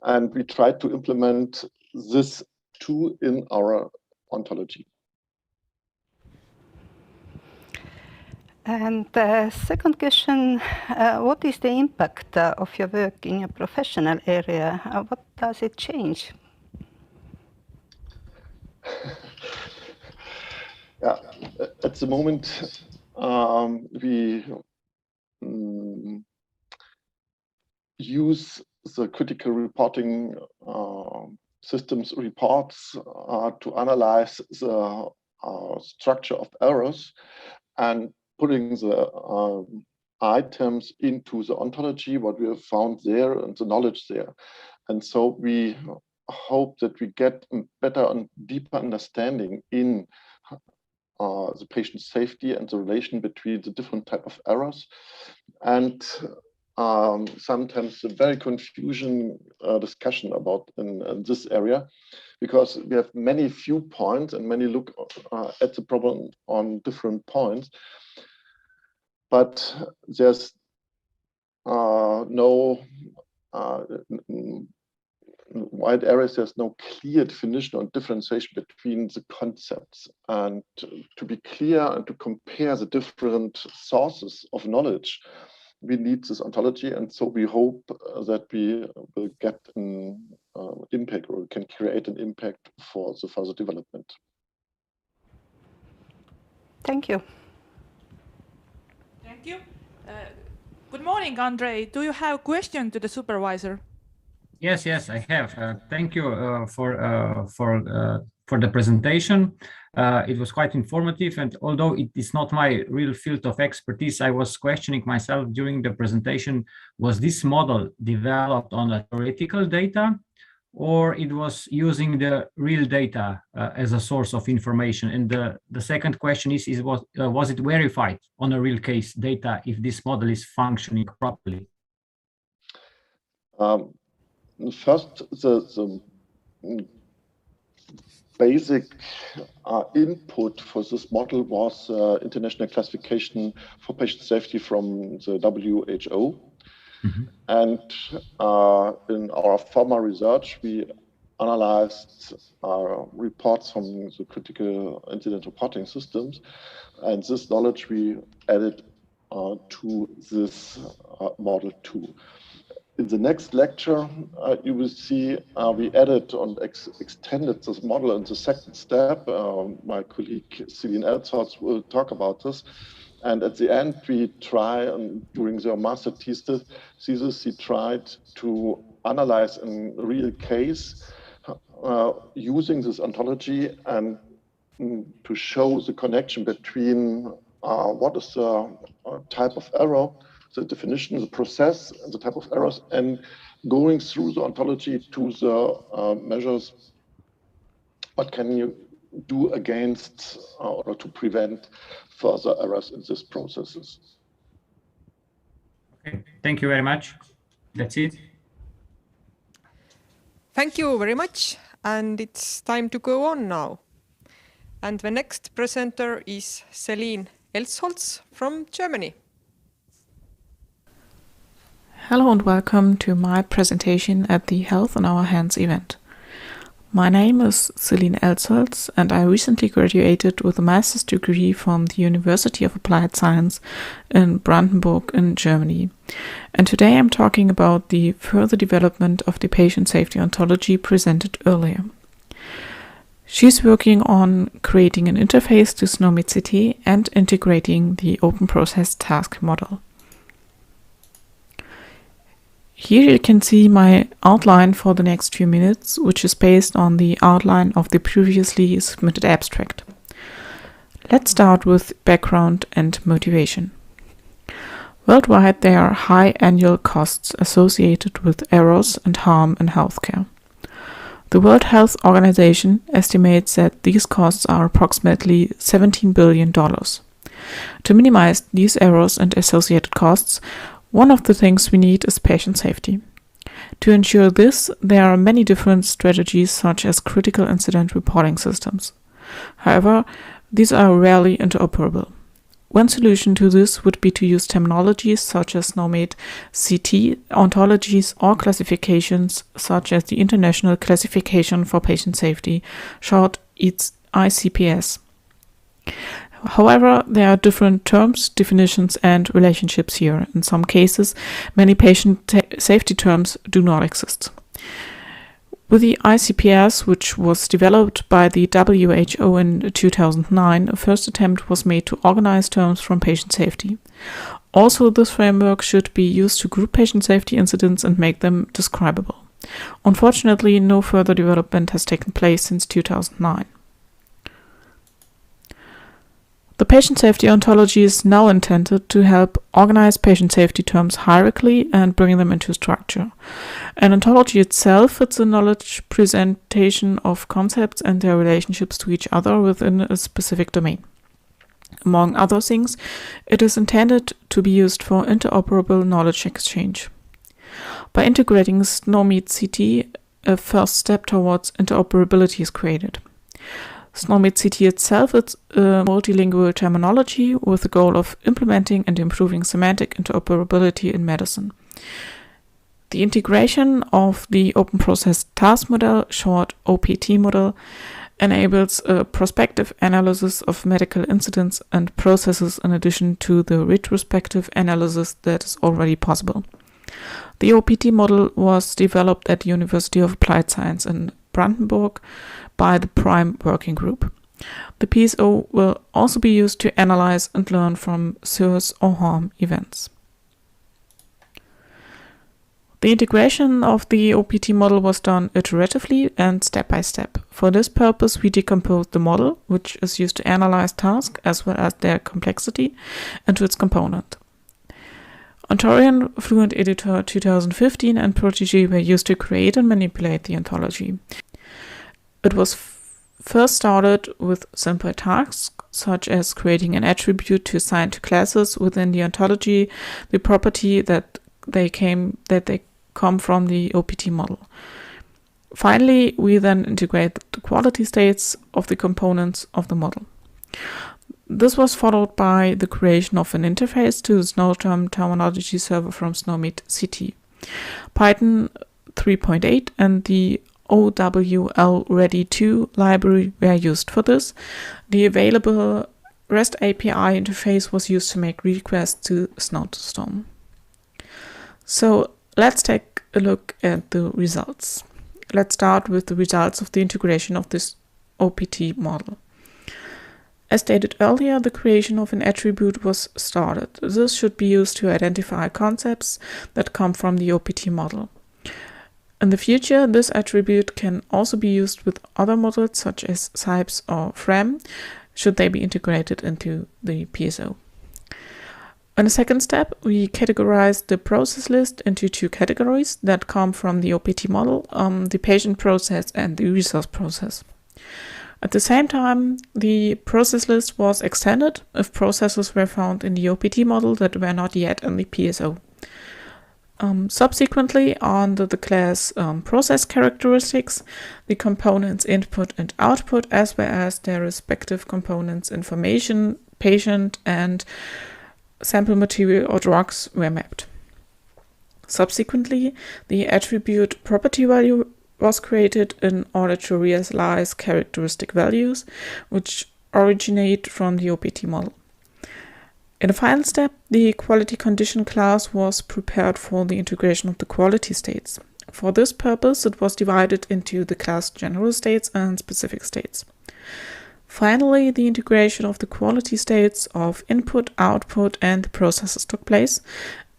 And we tried to implement this too in our ontology. And the second question, what is the impact of your work in your professional area? What does it change? Yeah, at the moment, we use the critical reporting systems reports to analyze the structure of errors and putting the items into the ontology, what we have found there and the knowledge there. And so we hope that we get a better and deeper understanding in the patient safety and the relation between the different type of errors. And sometimes a very confusion discussion about in this area, because we have many viewpoints and many look at the problem on different points. But there's no wide areas, there's no clear definition or differentiation between the concepts. And to be clear and to compare the different sources of knowledge, we need this ontology. And so we hope that we will get an impact, or we can create an impact for the further development. Thank you. Thank you. Good morning, Andre. Do you have a question to the supervisor? Yes, I have. Thank you for the presentation. It was quite informative, and although it is not my real field of expertise, I was questioning myself during the presentation, was this model developed on a theoretical data, or it was using the real data as a source of information? And the second question is was it verified on a real case data if this model is functioning properly? First, the basic input for this model was international classification for patient safety from the WHO. Mm-hmm. And in our former research, we analyzed reports from the critical incident reporting systems, and this knowledge we added to this model too. In the next lecture, you will see we added and extended this model in the second step. My colleague Celine Elzorts will talk about this. And at the end, we try, and during the master thesis, we tried to analyze in a real case using this ontology and to show the connection between what is the type of error, the definition, the process, and the type of errors, and going through the ontology to the measures. What can you do against or to prevent further errors in these processes? Okay, thank you very much. That's it. Thank you very much. And it's time to go on now. And the next presenter is Celine Elsholz from Germany. Hello and welcome to my presentation at the Health on Our Hands event. My name is Celine Elsholz and I recently graduated with a master's degree from the University of Applied Science in Brandenburg in Germany. And today I'm talking about the further development of the patient safety ontology presented earlier. She's working on creating an interface to SNOMED-CT and integrating the open process task model. Here you can see my outline for the next few minutes, which is based on the outline of the previously submitted abstract. Let's start with background and motivation. Worldwide, there are high annual costs associated with errors and harm in healthcare. The World Health Organization estimates that these costs are approximately $17 billion. To minimize these errors and associated costs, one of the things we need is patient safety. To ensure this, there are many different strategies such as critical incident reporting systems. However, these are rarely interoperable. One solution to this would be to use terminologies such as SNOMED-CT, ontologies, or classifications such as the International Classification for Patient Safety, short ICPS. However, there are different terms, definitions, and relationships here. In some cases, many patient safety terms do not exist. With the ICPS, which was developed by the WHO in 2009, a first attempt was made to organize terms from patient safety. Also, this framework should be used to group patient safety incidents and make them describable. Unfortunately, no further development has taken place since 2009. The patient safety ontology is now intended to help organize patient safety terms hierarchically and bring them into structure. An ontology itself is a knowledge presentation of concepts and their relationships to each other within a specific domain. Among other things, it is intended to be used for interoperable knowledge exchange. By integrating SNOMED-CT, a first step towards interoperability is created. SNOMED-CT itself is a multilingual terminology with the goal of implementing and improving semantic interoperability in medicine. The integration of the open process task model, short OPT model, enables a prospective analysis of medical incidents and processes in addition to the retrospective analysis that is already possible. The OPT model was developed at the University of Applied Science in Brandenburg by the PRIME working group. The PSO will also be used to analyze and learn from SIRS or harm events. The integration of the OPT model was done iteratively and step by step. For this purpose, we decomposed the model, which is used to analyze tasks as well as their complexity, into its component. Ontorian, Fluent Editor 2015, and Protégé were used to create and manipulate the ontology. It was first started with simple tasks, such as creating an attribute to assign to classes within the ontology, the property that they come from the OPT model. Finally, we then integrate the quality states of the components of the model. This was followed by the creation of an interface to the SNOTERM terminology server from SNOMED-CT. Python 3.8 and the OWL-Ready2 library were used for this. The available REST API interface was used to make requests to SNOTERM. So let's take a look at the results. Let's start with the results of the integration of this OPT model. As stated earlier, the creation of an attribute was started. This should be used to identify concepts that come from the OPT model. In the future, this attribute can also be used with other models such as SIPES or FRAM, should they be integrated into the PSO. In the second step, we categorized the process list into two categories that come from the OPT model, the patient process and the resource process. At the same time, the process list was extended if processes were found in the OPT model that were not yet in the PSO. Subsequently, under the class process characteristics, the components input and output, as well as their respective components information, patient, and sample material or drugs were mapped. Subsequently, the attribute property value was created in order to realize characteristic values which originate from the OPT model. In the final step, the quality condition class was prepared for the integration of the quality states. For this purpose, it was divided into the class general states and specific states. Finally, the integration of the quality states of input, output, and processes took place,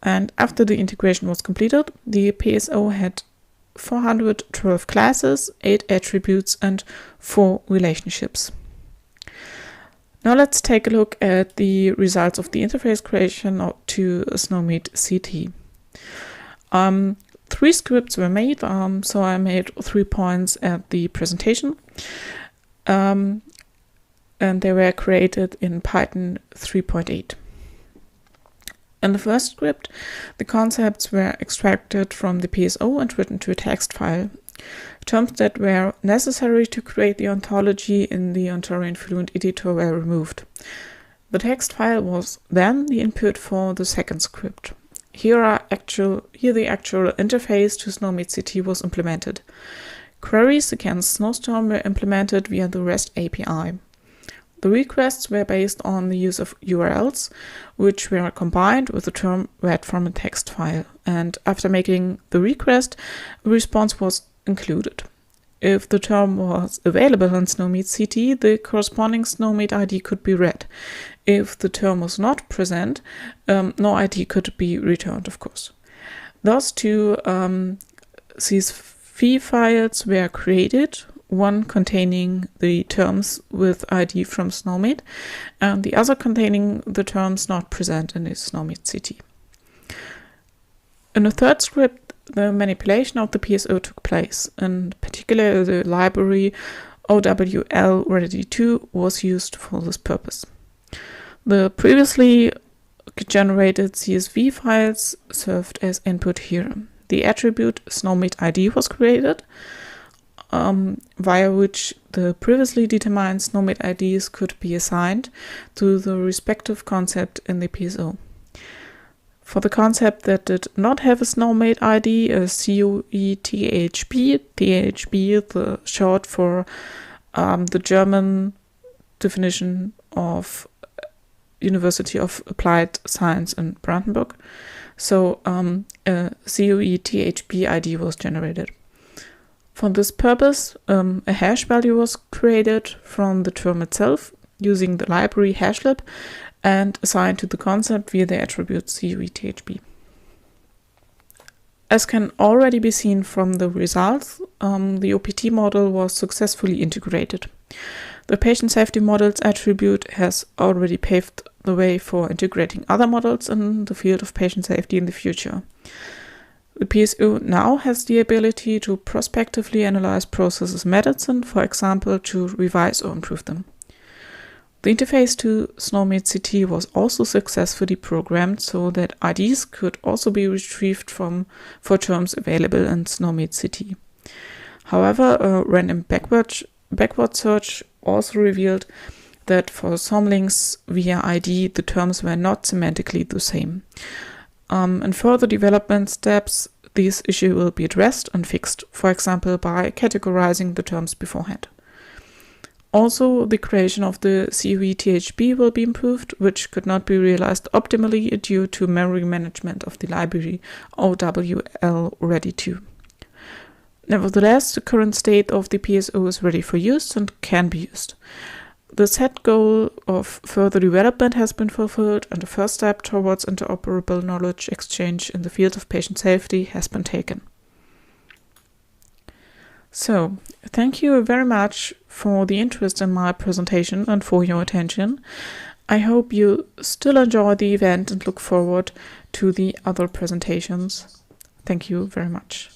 and after the integration was completed, the PSO had 412 classes, 8 attributes, and 4 relationships. Now let's take a look at the results of the interface creation to SNOMED CT. 3 scripts were made, so I made 3 points at the presentation. And they were created in Python 3.8. In the first script, the concepts were extracted from the PSO and written to a text file. Terms that were necessary to create the ontology in the Ontarian Fluent editor were removed. The text file was then the input for the second script. Here the actual interface to SNOMED CT was implemented. Queries against Snowstorm were implemented via the REST API. The requests were based on the use of URLs, which were combined with the term read from a text file, and after making the request, a response was included. If the term was available in SNOMED CT, the corresponding SNOMED ID could be read. If the term was not present, no ID could be returned, of course. Thus, two CSV files were created, one containing the terms with ID from SNOMED, and the other containing the terms not present in the SNOMED CT. In the third script, the manipulation of the PSO took place. In particular, the library OWL-ready2 was used for this purpose. The previously generated CSV files served as input here. The attribute SNOMED ID was created, via which the previously determined SNOMED IDs could be assigned to the respective concept in the PSO. For the concept that did not have a SNOMED ID, a COETHB, THB, the short for the German definition of University of Applied Science in Brandenburg. So a COETHB ID was generated. For this purpose, a hash value was created from the term itself using the library hashlib and assigned to the concept via the attribute COETHB. As can already be seen from the results, the OPT model was successfully integrated. The patient safety models attribute has already paved the way for integrating other models in the field of patient safety in the future. The PSO now has the ability to prospectively analyze processes in medicine, for example, to revise or improve them. The interface to SNOMED CT was also successfully programmed so that IDs could also be retrieved for terms available in SNOMED CT. However, a random backward search also revealed that for some links via ID, the terms were not semantically the same. In further development steps, this issue will be addressed and fixed, for example, by categorizing the terms beforehand. Also, the creation of the COETHB will be improved, which could not be realized optimally due to memory management of the library OWL-ready2. Nevertheless, the current state of the PSO is ready for use and can be used. The set goal of further development has been fulfilled, and the first step towards interoperable knowledge exchange in the field of patient safety has been taken. So, thank you very much for the interest in my presentation and for your attention. I hope you still enjoy the event and look forward to the other presentations. Thank you very much.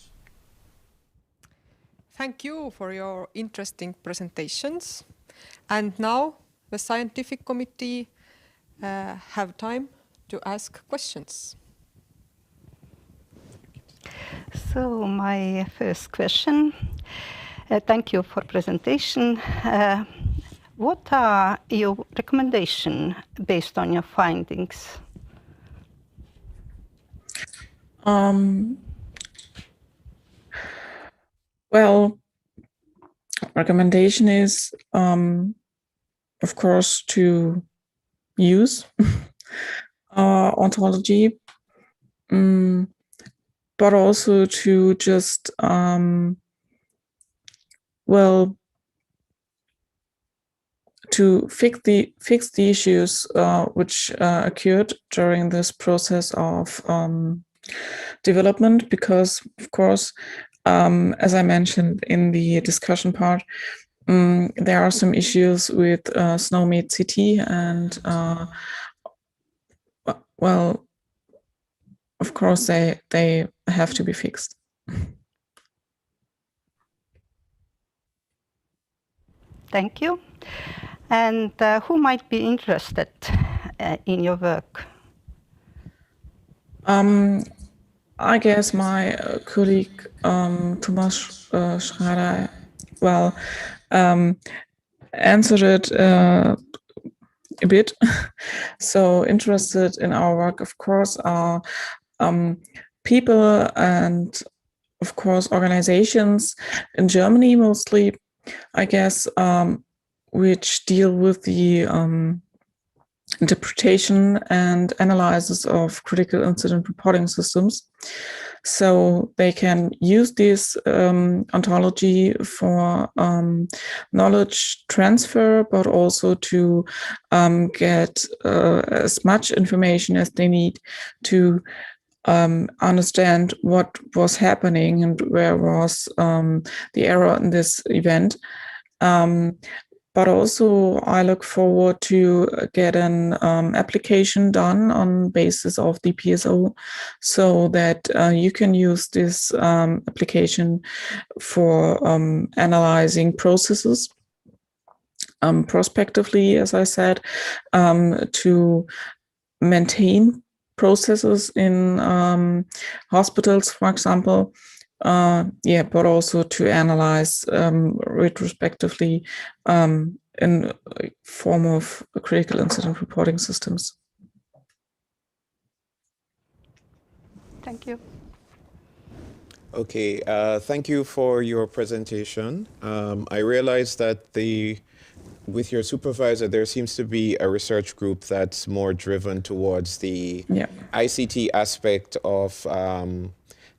Thank you for your interesting presentations. And now the scientific committee have time to ask questions. So my first question, thank you for presentation. What are your recommendations based on your findings? Well, recommendation is, of course, to use Ontology, but also to just, to fix the issues which occurred during this process of development, because, of course, as I mentioned in the discussion part, there are some issues with SNOMED CT, and well, of course, they have to be fixed. Thank you. And who might be interested in your work? I guess my colleague Thomas Schrader, well, answered it a bit. So interested in our work, of course, are people and, of course, organizations in Germany mostly, I guess, which deal with the interpretation and analysis of critical incident reporting systems. So they can use this ontology for knowledge transfer, but also to get as much information as they need to understand what was happening and where was the error in this event. But also I look forward to get an application done on basis of the PSO, so that you can use this application for analyzing processes prospectively, as I said, to maintain processes in hospitals, for example, but also to analyze retrospectively in form of critical incident reporting systems. Thank you. Okay, thank you for your presentation. I realize that with your supervisor, there seems to be a research group that's more driven towards the ICT aspect of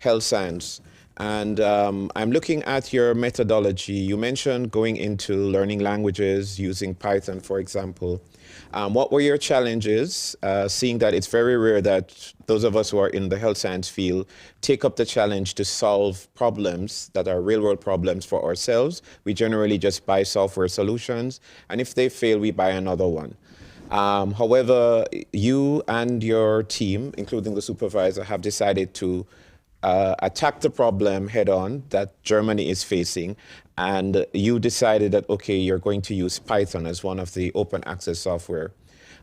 health science. And I'm looking at your methodology. You mentioned going into learning languages, using Python, for example. What were your challenges, seeing that it's very rare that those of us who are in the health science field take up the challenge to solve problems that are real-world problems for ourselves? We generally just buy software solutions, and if they fail, we buy another one. However, you and your team, including the supervisor, have decided to attack the problem head-on that Germany is facing, and you decided that, okay, you're going to use Python as one of the open access software.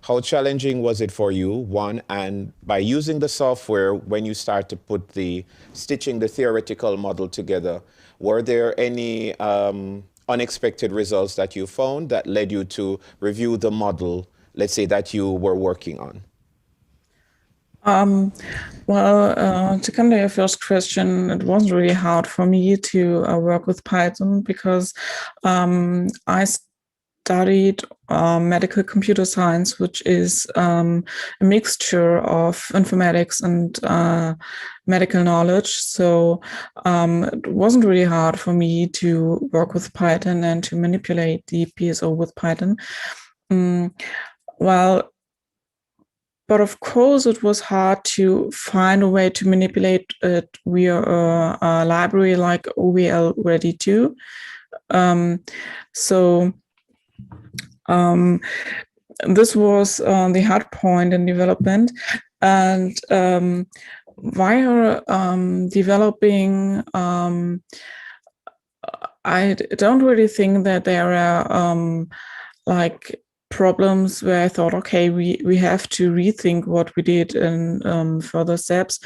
How challenging was it for you, one, and by using the software, when you start to stitching the theoretical model together, were there any unexpected results that you found that led you to review the model, let's say, that you were working on? To come to your first question, it wasn't really hard for me to work with Python, because I studied medical computer science, which is a mixture of informatics and medical knowledge. So it wasn't really hard for me to work with Python and to manipulate the PSO with Python. But of course, it was hard to find a way to manipulate it via a library like OVL Ready 2. this was the hard point in development, and while developing, I don't really think that there are like problems where I thought, okay, we have to rethink what we did in further steps.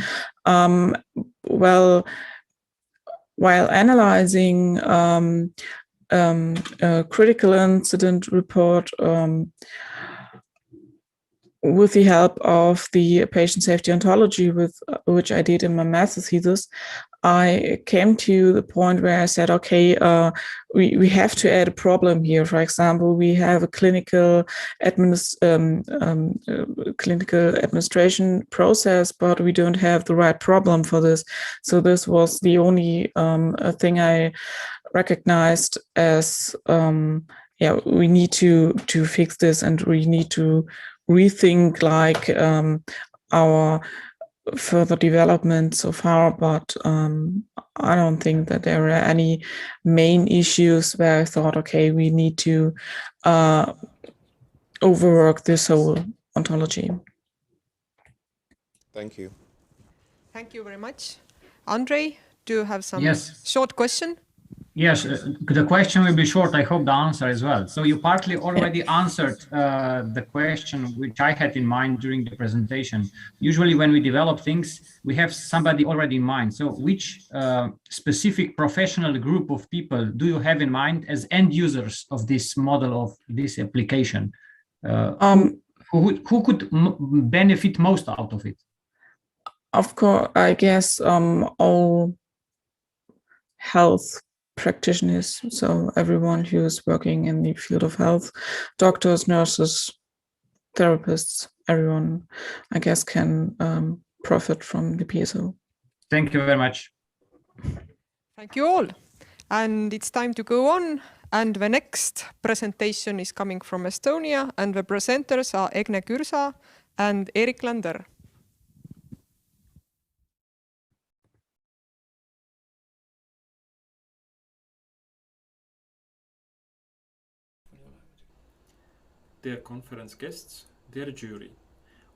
Well, while analyzing a critical incident report with the help of the patient safety ontology, with which I did in my master's thesis, I came to the point where I said, okay, we have to add a problem here. For example, we have a clinical administration process, but we don't have the right problem for this. So this was the only thing I recognized as, we need to fix this, and we need to rethink like our further development so far, but I don't think that there are any main issues where I thought, okay, we need to overwork this whole ontology. Thank you. Thank you very much. Andre, do you have some Yes. short question? Yes, the question will be short. I hope the answer as well. So you partly already answered the question which I had in mind during the presentation. Usually when we develop things, we have somebody already in mind. So which specific professional group of people do you have in mind as end users of this model, of this application? Who could benefit most out of it? Of course, I guess all health practitioners, so everyone who is working in the field of health, doctors, nurses, therapists, everyone, I guess, can profit from the PSO. Thank you very much. Thank you all. And it's time to go on. And the next presentation is coming from Estonia, and the presenters are Egne Kürsa and Erik Lander. Dear conference guests, dear jury,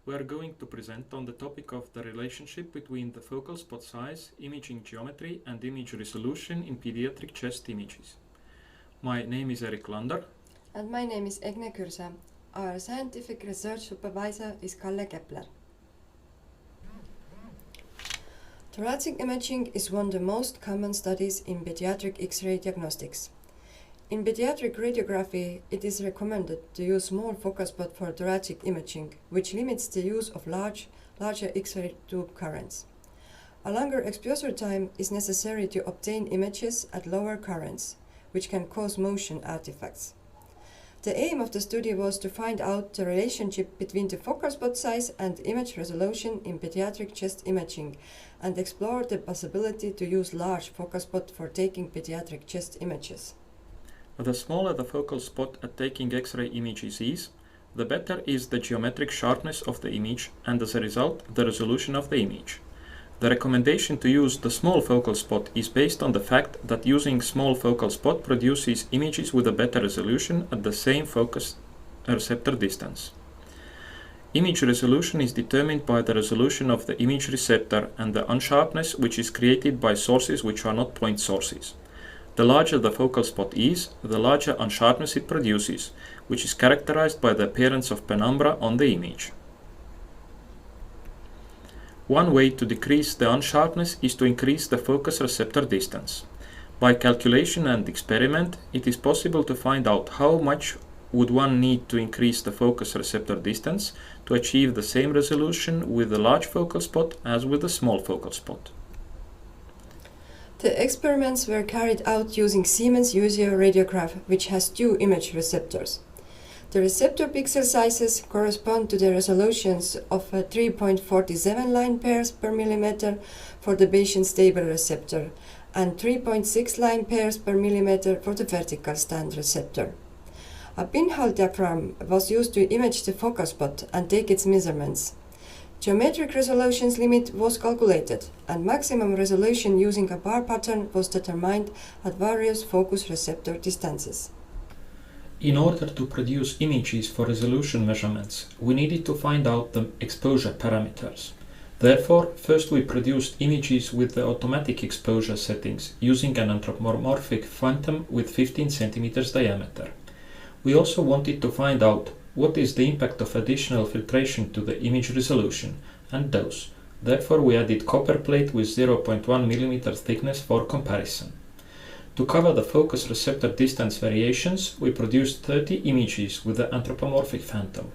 we are going to present on the topic of the relationship between the focal spot size, imaging geometry and image resolution in pediatric chest images. My name is Erik Lander. And my name is Egne Kürsa. Our scientific research supervisor is Kalle Kepler. Thoracic imaging is one of the most common studies in pediatric X-ray diagnostics. In pediatric radiography, it is recommended to use small focus spot for thoracic imaging, which limits the use of larger X-ray tube currents. A longer exposure time is necessary to obtain images at lower currents, which can cause motion artifacts. The aim of the study was to find out the relationship between the focal spot size and image resolution in pediatric chest imaging, and explore the possibility to use large focal spot for taking pediatric chest images. The smaller the focal spot at taking X-ray images is, the better is the geometric sharpness of the image and as a result the resolution of the image. The recommendation to use the small focal spot is based on the fact that using small focal spot produces images with a better resolution at the same focus receptor distance. Image resolution is determined by the resolution of the image receptor and the unsharpness which is created by sources which are not point sources. The larger the focal spot is, the larger unsharpness it produces, which is characterized by the appearance of penumbra on the image. One way to decrease the unsharpness is to increase the focus receptor distance. By calculation and experiment, it is possible to find out how much would one need to increase the focus receptor distance to achieve the same resolution with the large focal spot as with the small focal spot. The experiments were carried out using Siemens Usio radiograph, which has two image receptors. The receptor pixel sizes correspond to the resolutions of 3.47 line pairs per millimeter for the patient stable receptor and 3.6 line pairs per millimeter for the vertical stand receptor. A pinhole diaphragm was used to image the focal spot and take its measurements. Geometric resolutions limit was calculated, and maximum resolution using a bar pattern was determined at various focus receptor distances. In order to produce images for resolution measurements, we needed to find out the exposure parameters. Therefore, first we produced images with the automatic exposure settings using an anthropomorphic phantom with 15 centimeters diameter. We also wanted to find out what is the impact of additional filtration to the image resolution and dose. Therefore, we added copper plate with 0.1 mm thickness for comparison. To cover the focus receptor distance variations, we produced 30 images with the anthropomorphic phantom.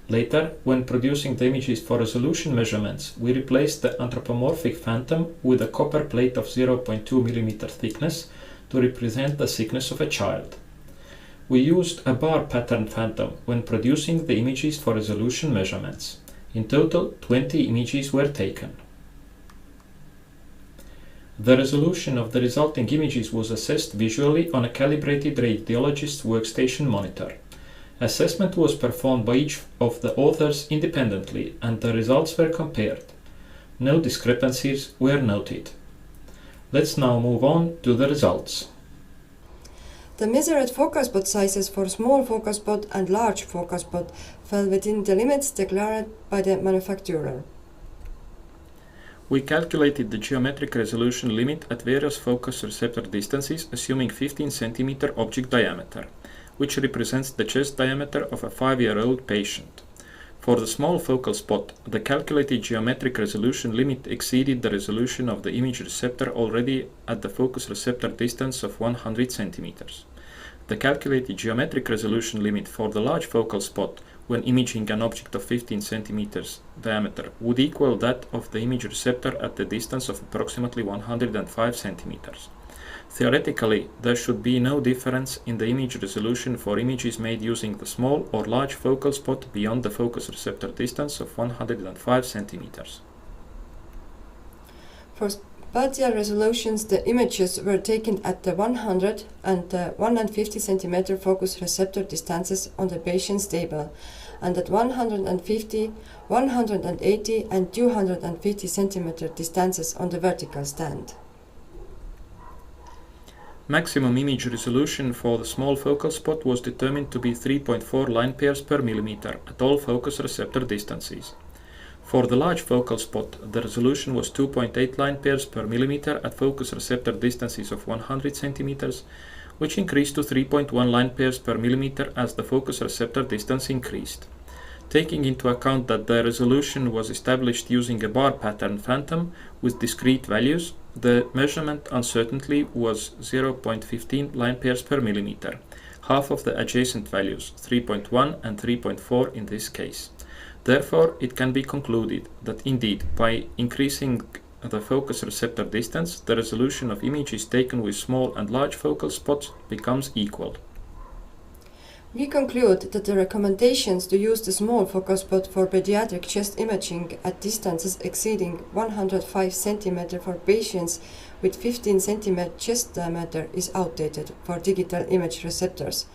Later, when producing the images for resolution measurements, we replaced the anthropomorphic phantom with a copper plate of 0.2 mm thickness to represent the thickness of a child. We used a bar pattern phantom when producing the images for resolution measurements. In total, 20 images were taken. The resolution of the resulting images was assessed visually on a calibrated radiologist's workstation monitor. Assessment was performed by each of the authors independently, and the results were compared. No discrepancies were noted. Let's now move on to the results. The measured focus spot sizes for small focus spot and large focus spot fell within the limits declared by the manufacturer. We calculated the geometric resolution limit at various focus receptor distances, assuming 15 cm object diameter, which represents the chest diameter of a 5-year-old patient. For the small focal spot, the calculated geometric resolution limit exceeded the resolution of the image receptor already at the focus receptor distance of 100 cm. The calculated geometric resolution limit for the large focal spot when imaging an object of 15 cm diameter would equal that of the image receptor at the distance of approximately 105 cm. Theoretically, there should be no difference in the image resolution for images made using the small or large focal spot beyond the focus receptor distance of 105 cm. For spatial resolutions, the images were taken at the 100 and 150 cm focus receptor distances on the patient's table, and at 150, 180 and 250 cm distances on the vertical stand. Maximum image resolution for the small focal spot was determined to be 3.4 line pairs per millimeter at all focus receptor distances. For the large focal spot, the resolution was 2.8 line pairs per millimeter at focus receptor distances of 100 cm, which increased to 3.1 line pairs per millimeter as the focus receptor distance increased. Taking into account that the resolution was established using a bar pattern phantom with discrete values, the measurement uncertainty was 0.15 line pairs per millimeter, half of the adjacent values, 3.1 and 3.4 in this case. Therefore, it can be concluded that indeed, by increasing the focus receptor distance, the resolution of images taken with small and large focal spots becomes equal. We conclude that the recommendations to use the small focal spot for pediatric chest imaging at distances exceeding 105 cm for patients with 15 cm chest diameter is outdated for digital image receptors,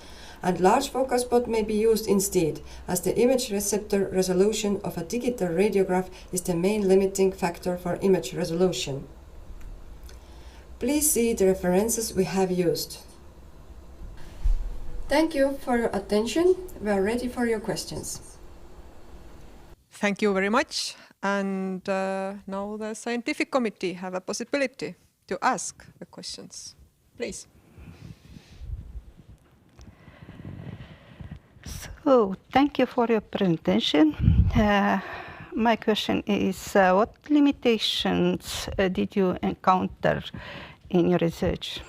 and large focal spot may be used instead, as the image receptor resolution of a digital radiograph is the main limiting factor for image resolution. Please see the references we have used. Thank you for your attention. We are ready for your questions. Thank you very much. And now the scientific committee have a possibility to ask the questions. Please. So, thank you for your presentation. My question is, what limitations did you encounter in your research?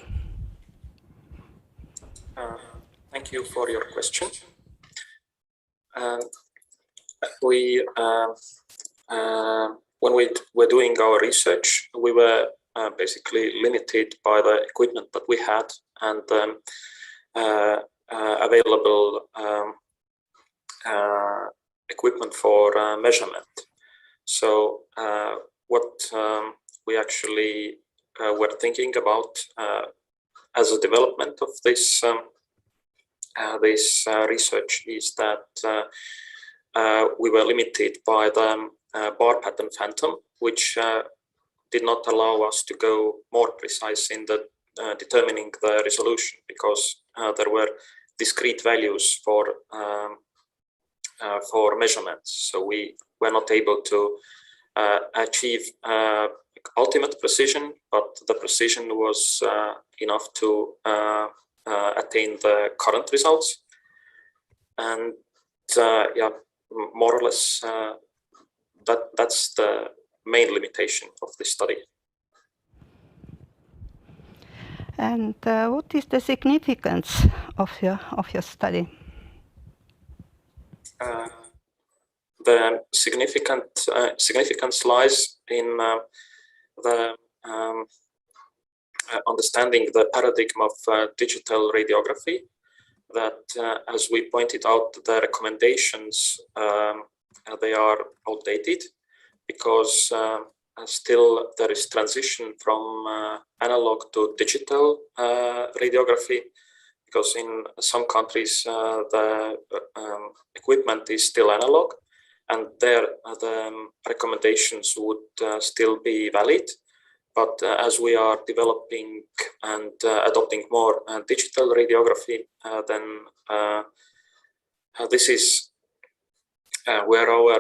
Thank you for your question. When we were doing our research, we were basically limited by the equipment that we had and available equipment for measurement. So what we actually were thinking about as a development of this research is that we were limited by the bar pattern phantom, which did not allow us to go more precise in the determining the resolution, because there were discrete values for measurements. So we were not able to achieve ultimate precision, but the precision was enough to attain the current results. And yeah, more or less, that's the main limitation of this study. And what is the significance of your study? The significance lies in the understanding the paradigm of digital radiography. That, as we pointed out, the recommendations they are outdated because still there is transition from analog to digital radiography, because in some countries the equipment is still analog, and there the recommendations would still be valid. But as we are developing and adopting more digital radiography, then this is where our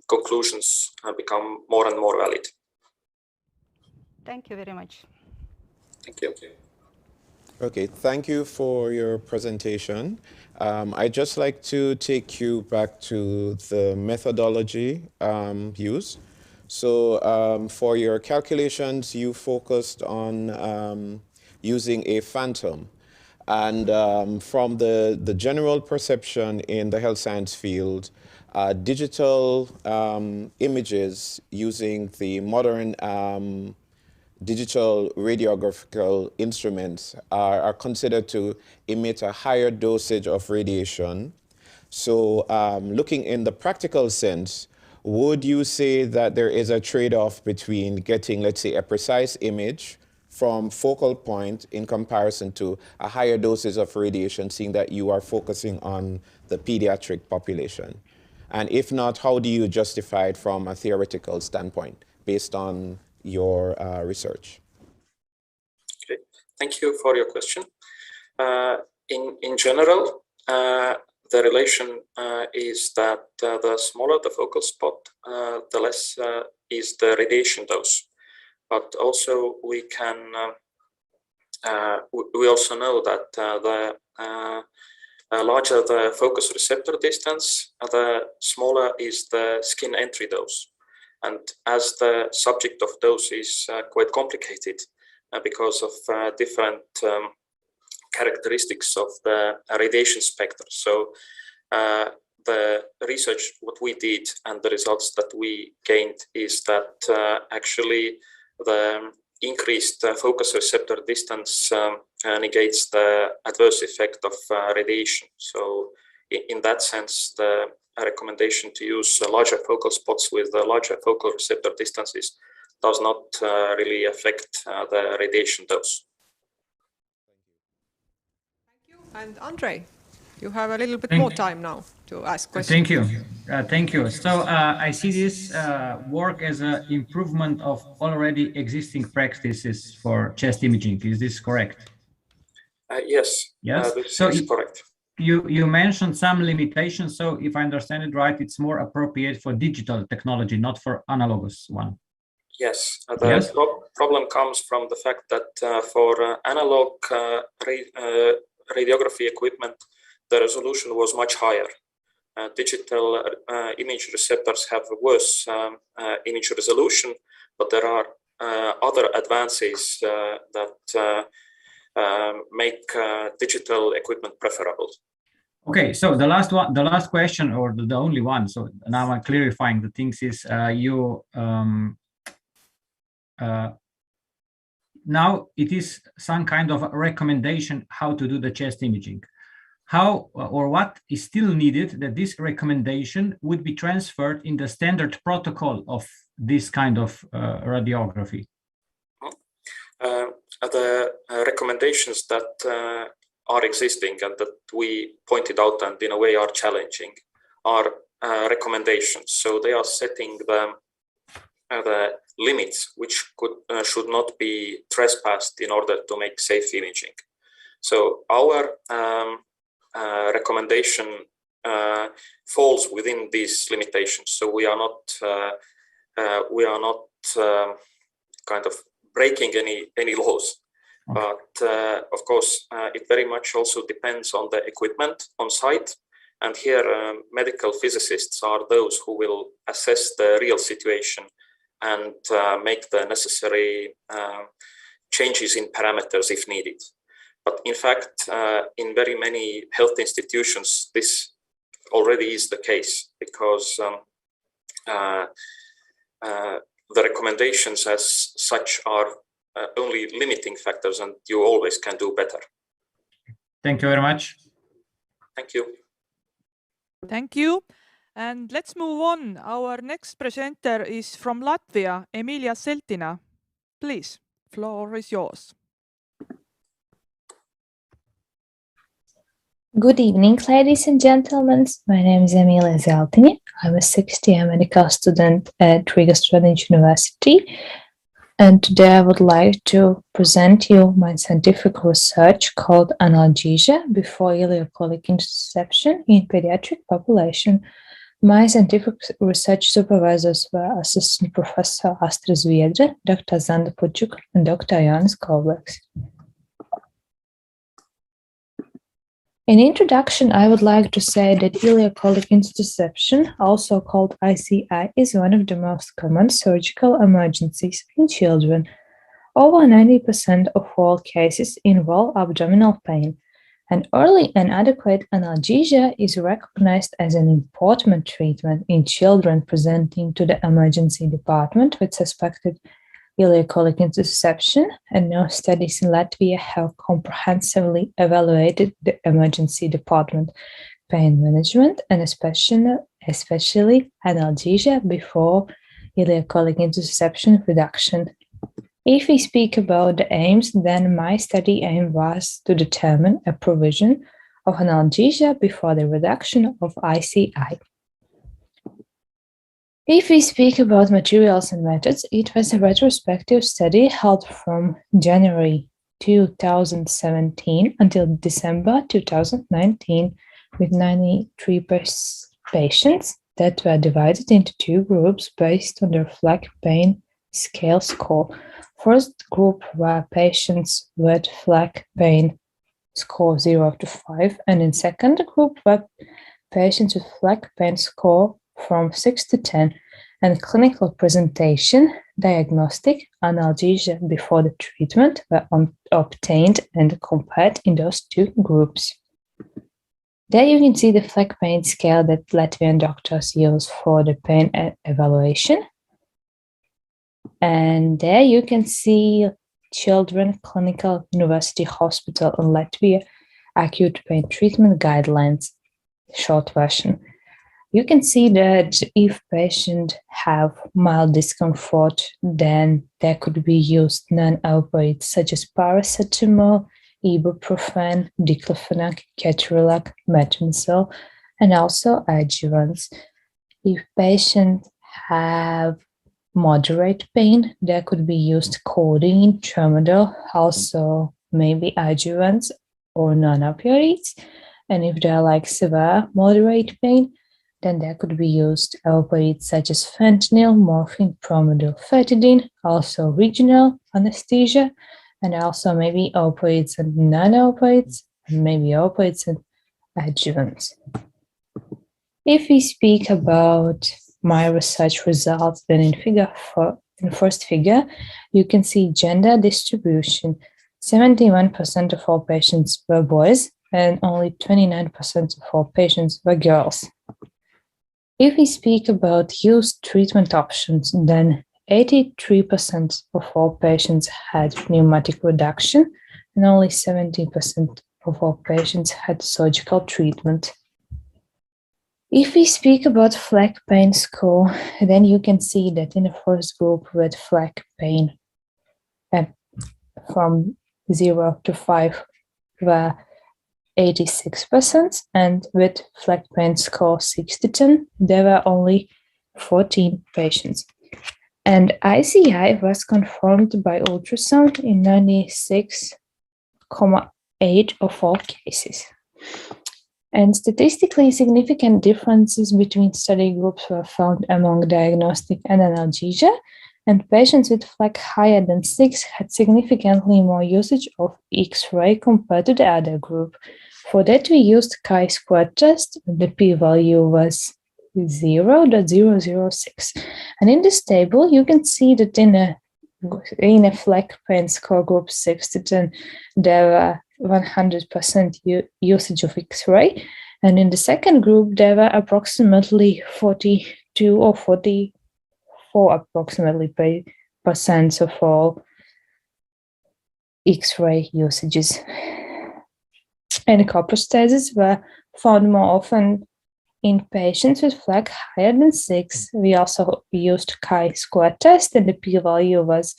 conclusions become more and more valid. Thank you very much. Thank you. Okay, thank you for your presentation. I'd just like to take you back to the methodology used. So for your calculations, you focused on using a phantom. And from the general perception in the health science field, digital images using the modern digital radiographical instruments are considered to emit a higher dosage of radiation. So looking in the practical sense, would you say that there is a trade-off between getting, let's say, a precise image from focal point in comparison to a higher dosage of radiation, seeing that you are focusing on the pediatric population? And if not, how do you justify it from a theoretical standpoint based on your research? Okay, thank you for your question. In general, the relation is that the smaller the focal spot, the less is the radiation dose. But also we can we also know that the larger the focus receptor distance, the smaller is the skin entry dose. And as the subject of dose is quite complicated because of different characteristics of the radiation spectrum. So the research, what we did and the results that we gained is that actually the increased focus receptor distance negates the adverse effect of radiation. So in that sense, the recommendation to use larger focal spots with the larger focal receptor distances does not really affect the radiation dose. And Andre, you have a little bit more time now to ask questions. Thank you. Thank you. So I see this work as an improvement of already existing practices for chest imaging. Is this correct? Yes. Yes. This is correct. You mentioned some limitations. So if I understand it right, it's more appropriate for digital technology, not for analogous one. Yes. The problem comes from the fact that for analog radiography equipment, the resolution was much higher. Digital image receptors have a worse image resolution, but there are other advances that make digital equipment preferable. Okay, so the last question, or the only one. So now I'm clarifying the things is now it is some kind of recommendation how to do the chest imaging. How or what is still needed that this recommendation would be transferred in the standard protocol of this kind of radiography? The recommendations that are existing and that we pointed out and in a way are challenging are recommendations. So they are setting the limits which should not be trespassed in order to make safe imaging. So our recommendation falls within these limitations. So we are not kind of breaking any laws. Okay. But of course, it very much also depends on the equipment on site. And here, medical physicists are those who will assess the real situation and make the necessary changes in parameters if needed. But in fact, in very many health institutions, this already is the case, because the recommendations as such are only limiting factors, and you always can do better. Thank you very much. Thank you. Thank you. And let's move on. Our next presenter is from Latvia, Emilia Seltina. Please, floor is yours. Good evening, ladies and gentlemen. My name is Emilia Zeltini. I'm a sixth-year medical student at Riga Student University. And today I would like to present you my scientific research called Analgesia before ileocholic interception in pediatric population. My scientific research supervisors were Assistant Professor Astra Zviedre, Dr. Zanda Puchuk, and Dr. Jānis Kobleks. In introduction, I would like to say that ileocholic interception, also called ICI, is one of the most common surgical emergencies in children. Over 90% of all cases involve abdominal pain, and early and adequate analgesia is recognized as an important treatment in children presenting to the emergency department with suspected ileocholic interception, and no studies in Latvia have comprehensively evaluated the emergency department pain management and especially analgesia before ileocholic interception reduction. If we speak about the aims, then my study aim was to determine a provision of analgesia before the reduction of ICI. If we speak about materials and methods, it was a retrospective study held from January 2017 until December 2019 with 93 patients that were divided into two groups based on their flag pain scale score. First group were patients with flag pain score 0 to 5, and in second group were patients with flag pain score from 6 to 10, and clinical presentation, diagnostic, analgesia before the treatment were obtained and compared in those two groups. There you can see the flag pain scale that Latvian doctors use for the pain evaluation. And there you can see Children Clinical University Hospital in Latvia acute pain treatment guidelines, short version. You can see that if patients have mild discomfort, then there could be used non-opioids such as paracetamol, ibuprofen, diclofenac, ketorolac, metronidazole, and also adjuvants. If patients have moderate pain, there could be used codeine, tramadol, also maybe adjuvants or non-opioids. And if they're like severe moderate pain, then there could be used opioids such as fentanyl, morphine, promethazine, also regional anesthesia, and also maybe opioids and non-opioids, and maybe opioids and adjuvants. If we speak about my research results, then in the first figure, you can see gender distribution. 71% of all patients were boys, and only 29% of all patients were girls. If we speak about used treatment options, then 83% of all patients had pneumatic reduction, and only 70% of all patients had surgical treatment. If we speak about flag pain score, then you can see that in the first group with flag pain from 0 to 5 were 86%, and with flag pain score 6 to 10, there were only 14 patients. And ICI was confirmed by ultrasound in 96,8% 8 of all cases. And statistically significant differences between study groups were found among diagnostic and analgesia, and patients with FLAC higher than 6 had significantly more usage of X-ray compared to the other group. For that, we used chi-square test. The p-value was 0.006. And in this table, you can see that in a FLAC pain score group 6 to 10, there were 100% usage of X-ray. And in the second group, there were approximately 42 or 44 approximately percent of all X-ray usages. And coprostasis were found more often in patients with FLAC higher than 6. We also used chi-square test, and the p-value was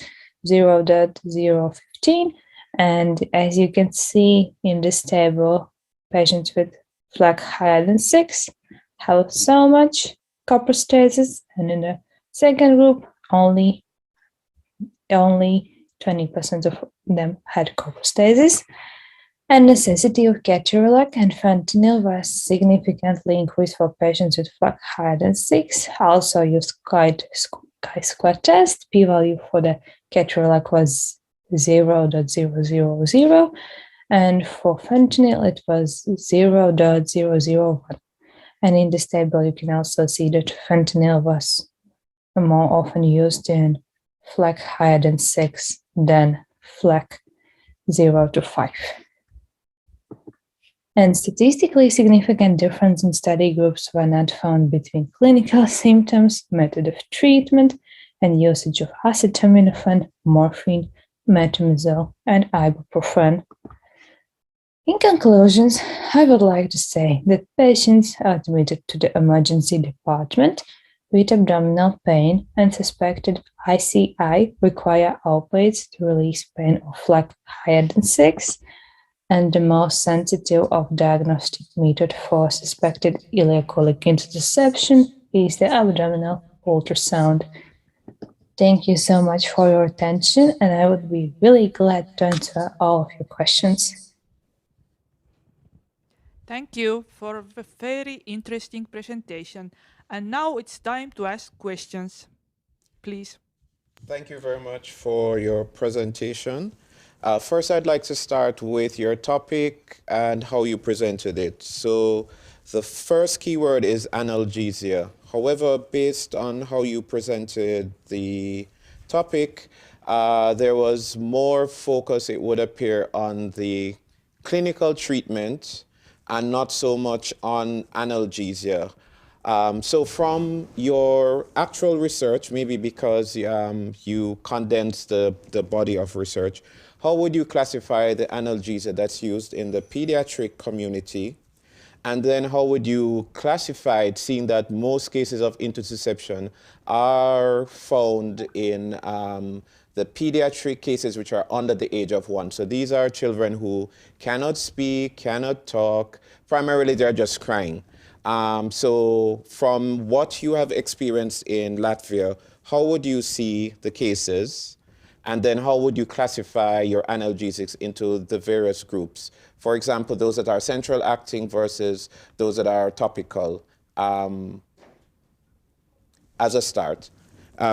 0.015. And as you can see in this table, patients with FLAC higher than 6 have so much coprostasis, and in the second group, only 20% of them had coprostasis. And necessity of ketorolac and fentanyl was significantly increased for patients with FLAC higher than 6. Also used chi-square test. P-value for the ketorolac was 0.000, and for fentanyl it was 0.001. And in this table you can also see that fentanyl was more often used in FLAC higher than 6 than FLAC 0 to 5. And statistically significant difference in study groups were not found between clinical symptoms, method of treatment, and usage of acetaminophen, morphine, metamizole, and ibuprofen. In conclusions, I would like to say that patients admitted to the emergency department with abdominal pain and suspected ICI require opiates to release pain of FLAC higher than 6, and the most sensitive of diagnostic method for suspected ileocolic intussusception is the abdominal ultrasound. Thank you so much for your attention, and I would be really glad to answer all of your questions. Thank you for a very interesting presentation. And now it's time to ask questions. Please. Thank you very much for your presentation. First, I'd like to start with your topic and how you presented it. So the first keyword is analgesia. However, based on how you presented the topic, there was more focus, it would appear, on the clinical treatment and not so much on analgesia. So from your actual research, maybe because you condensed the body of research, how would you classify the analgesia that's used in the pediatric community? And then how would you classify it, seeing that most cases of intussusception are found in the pediatric cases which are under the age of 1. So these are children who cannot speak, cannot talk, primarily they're just crying. So from what you have experienced in Latvia, how would you see the cases? And then how would you classify your analgesics into the various groups? For example, those that are central acting versus those that are topical, as a start.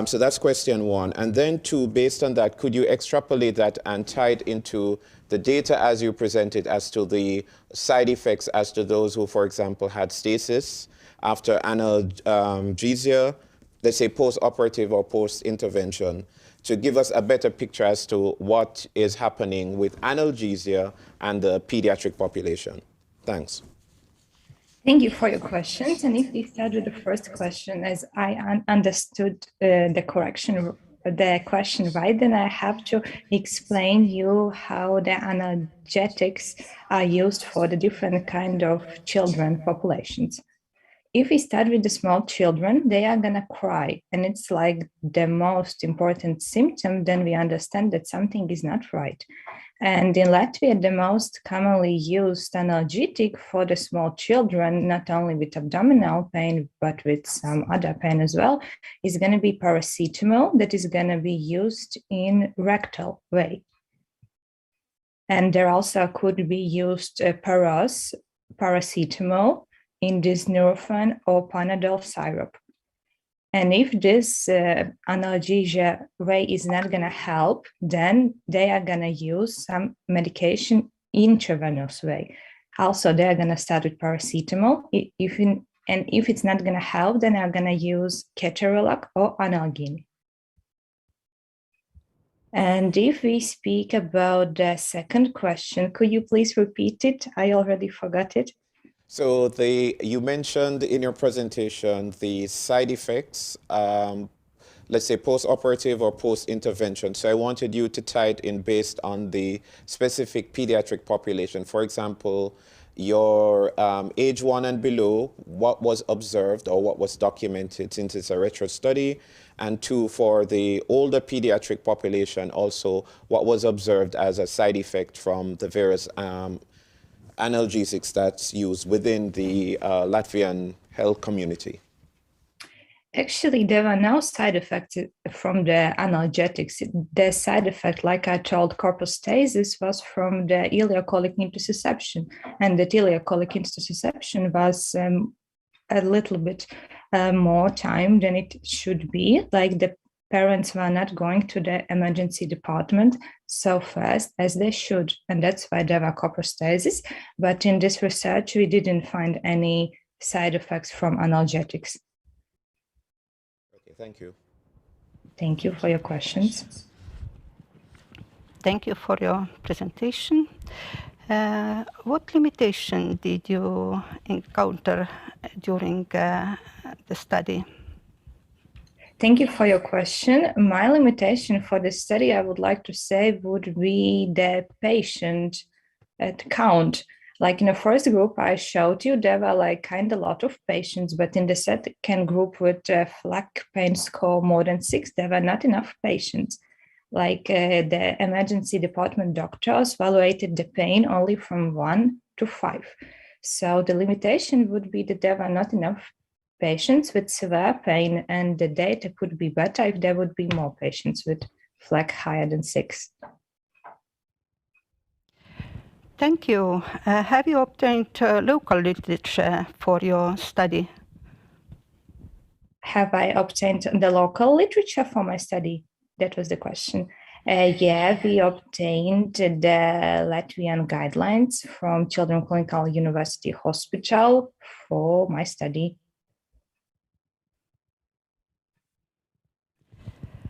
So that's question 1. And then 2, based on that, could you extrapolate that and tie it into the data as you presented as to the side effects as to those who, for example, had stasis after analgesia, let's say post-operative or post-intervention, to give us a better picture as to what is happening with analgesia and the pediatric population. Thanks. Thank you for your questions. And if we start with the first question, as I understood the question right, then I have to explain you how the analgesics are used for the different kind of children populations. If we start with the small children, they are gonna cry, and it's like the most important symptom, then we understand that something is not right. And in Latvia, the most commonly used analgesic for the small children, not only with abdominal pain, but with some other pain as well, is going to be paracetamol that is going to be used in rectal way. And there also could be used paracetamol, indisneurofen, or Panadol syrup. And if this analgesia ray is not going to help, then they are going to use some medication intravenous way. Also, they're going to start with paracetamol. If it's not going to help, then they're going to use ketorolac or analgin. And if we speak about the second question, could you please repeat it? I already forgot it. So you mentioned in your presentation the side effects, let's say post-operative or post-intervention. So I wanted you to tie it in based on the specific pediatric population. For example, your age 1 and below, what was observed or what was documented, since it's a retro study, and 2, for the older pediatric population, also what was observed as a side effect from the various analgesics that's used within the Latvian health community. Actually, there were no side effects from the analgetics. The side effect, like I told, corpostasis was from the ileocolic intussusception, and the ileocolic intussusception was a little bit more time than it should be. Like the parents were not going to the emergency department so fast as they should, and that's why there were corpostasis. But in this research, we didn't find any side effects from analgetics. Okay, thank you. Thank you for your questions. Thank you for your presentation. What limitation did you encounter during the study? Thank you for your question. My limitation for the study, I would like to say, would be the patient count. Like in the first group I showed you, there were like kind of a lot of patients, but in the second group with a FLAC pain score more than 6, there were not enough patients. Like the emergency department doctors evaluated the pain only from 1 to 5. So the limitation would be that there were not enough patients with severe pain, and the data could be better if there would be more patients with FLAC higher than 6. Thank you. Have you obtained local literature for your study? Have I obtained the local literature for my study? That was the question. Yeah, we obtained the Latvian guidelines from Children's Clinical University Hospital for my study.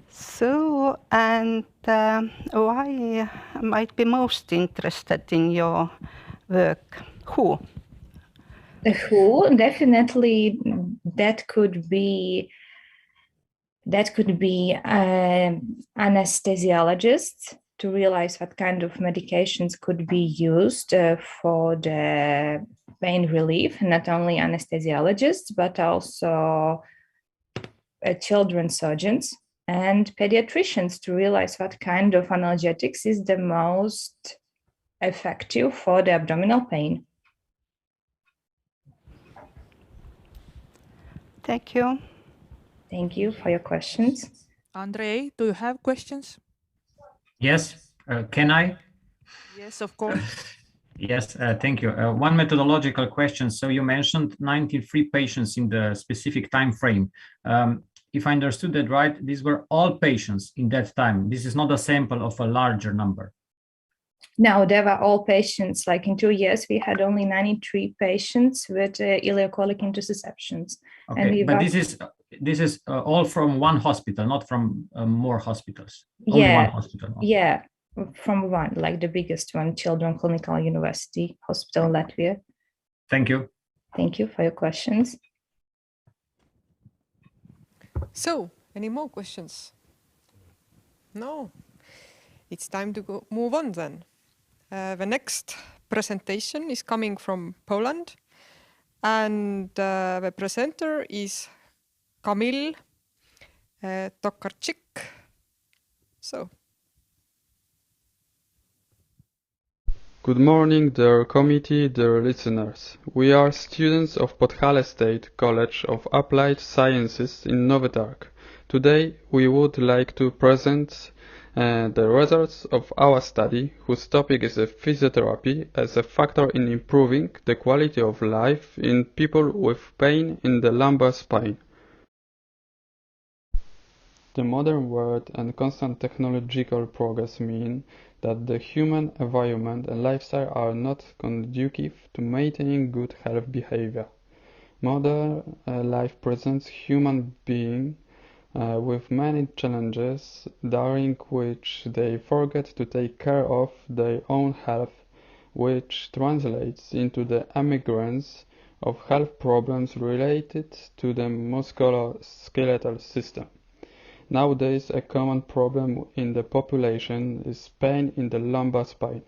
So, and why might be most interested in your work? Who? Who? Definitely, that could be anesthesiologists to realize what kind of medications could be used for the pain relief. Not only anesthesiologists, but also children's surgeons and pediatricians to realize what kind of analgesics is the most effective for the abdominal pain. Thank you. Thank you for your questions. Andrei, do you have questions? Yes, can I? Yes, of course. Yes, thank you. One methodological question. So you mentioned 93 patients in the specific time frame. If I understood that right, these were all patients in that time. This is not a sample of a larger number. No, they were all patients. Like in 2 years, we had only 93 patients with ileocolic intussusceptions. Okay, but this is all from one hospital, not from more hospitals. Only yeah, one hospital. Okay. Yeah, from one, like the biggest one, Children's Clinical University Hospital in Latvia. Thank you. Thank you for your questions. So, any more questions? No. It's time to move on then. The next presentation is coming from Poland, and the presenter is Kamil Tokarczyk. So. Good morning, dear committee, dear listeners. We are students of Podhale State College of Applied Sciences in Nowy Targ. Today we would like to present the results of our study, whose topic is physiotherapy as a factor in improving the quality of life in people with pain in the lumbar spine. The modern world and constant technological progress mean that the human environment and lifestyle are not conducive to maintaining good health behavior. Modern life presents human beings with many challenges, during which they forget to take care of their own health, which translates into the emergence of health problems related to the musculoskeletal system. Nowadays, a common problem in the population is pain in the lumbar spine.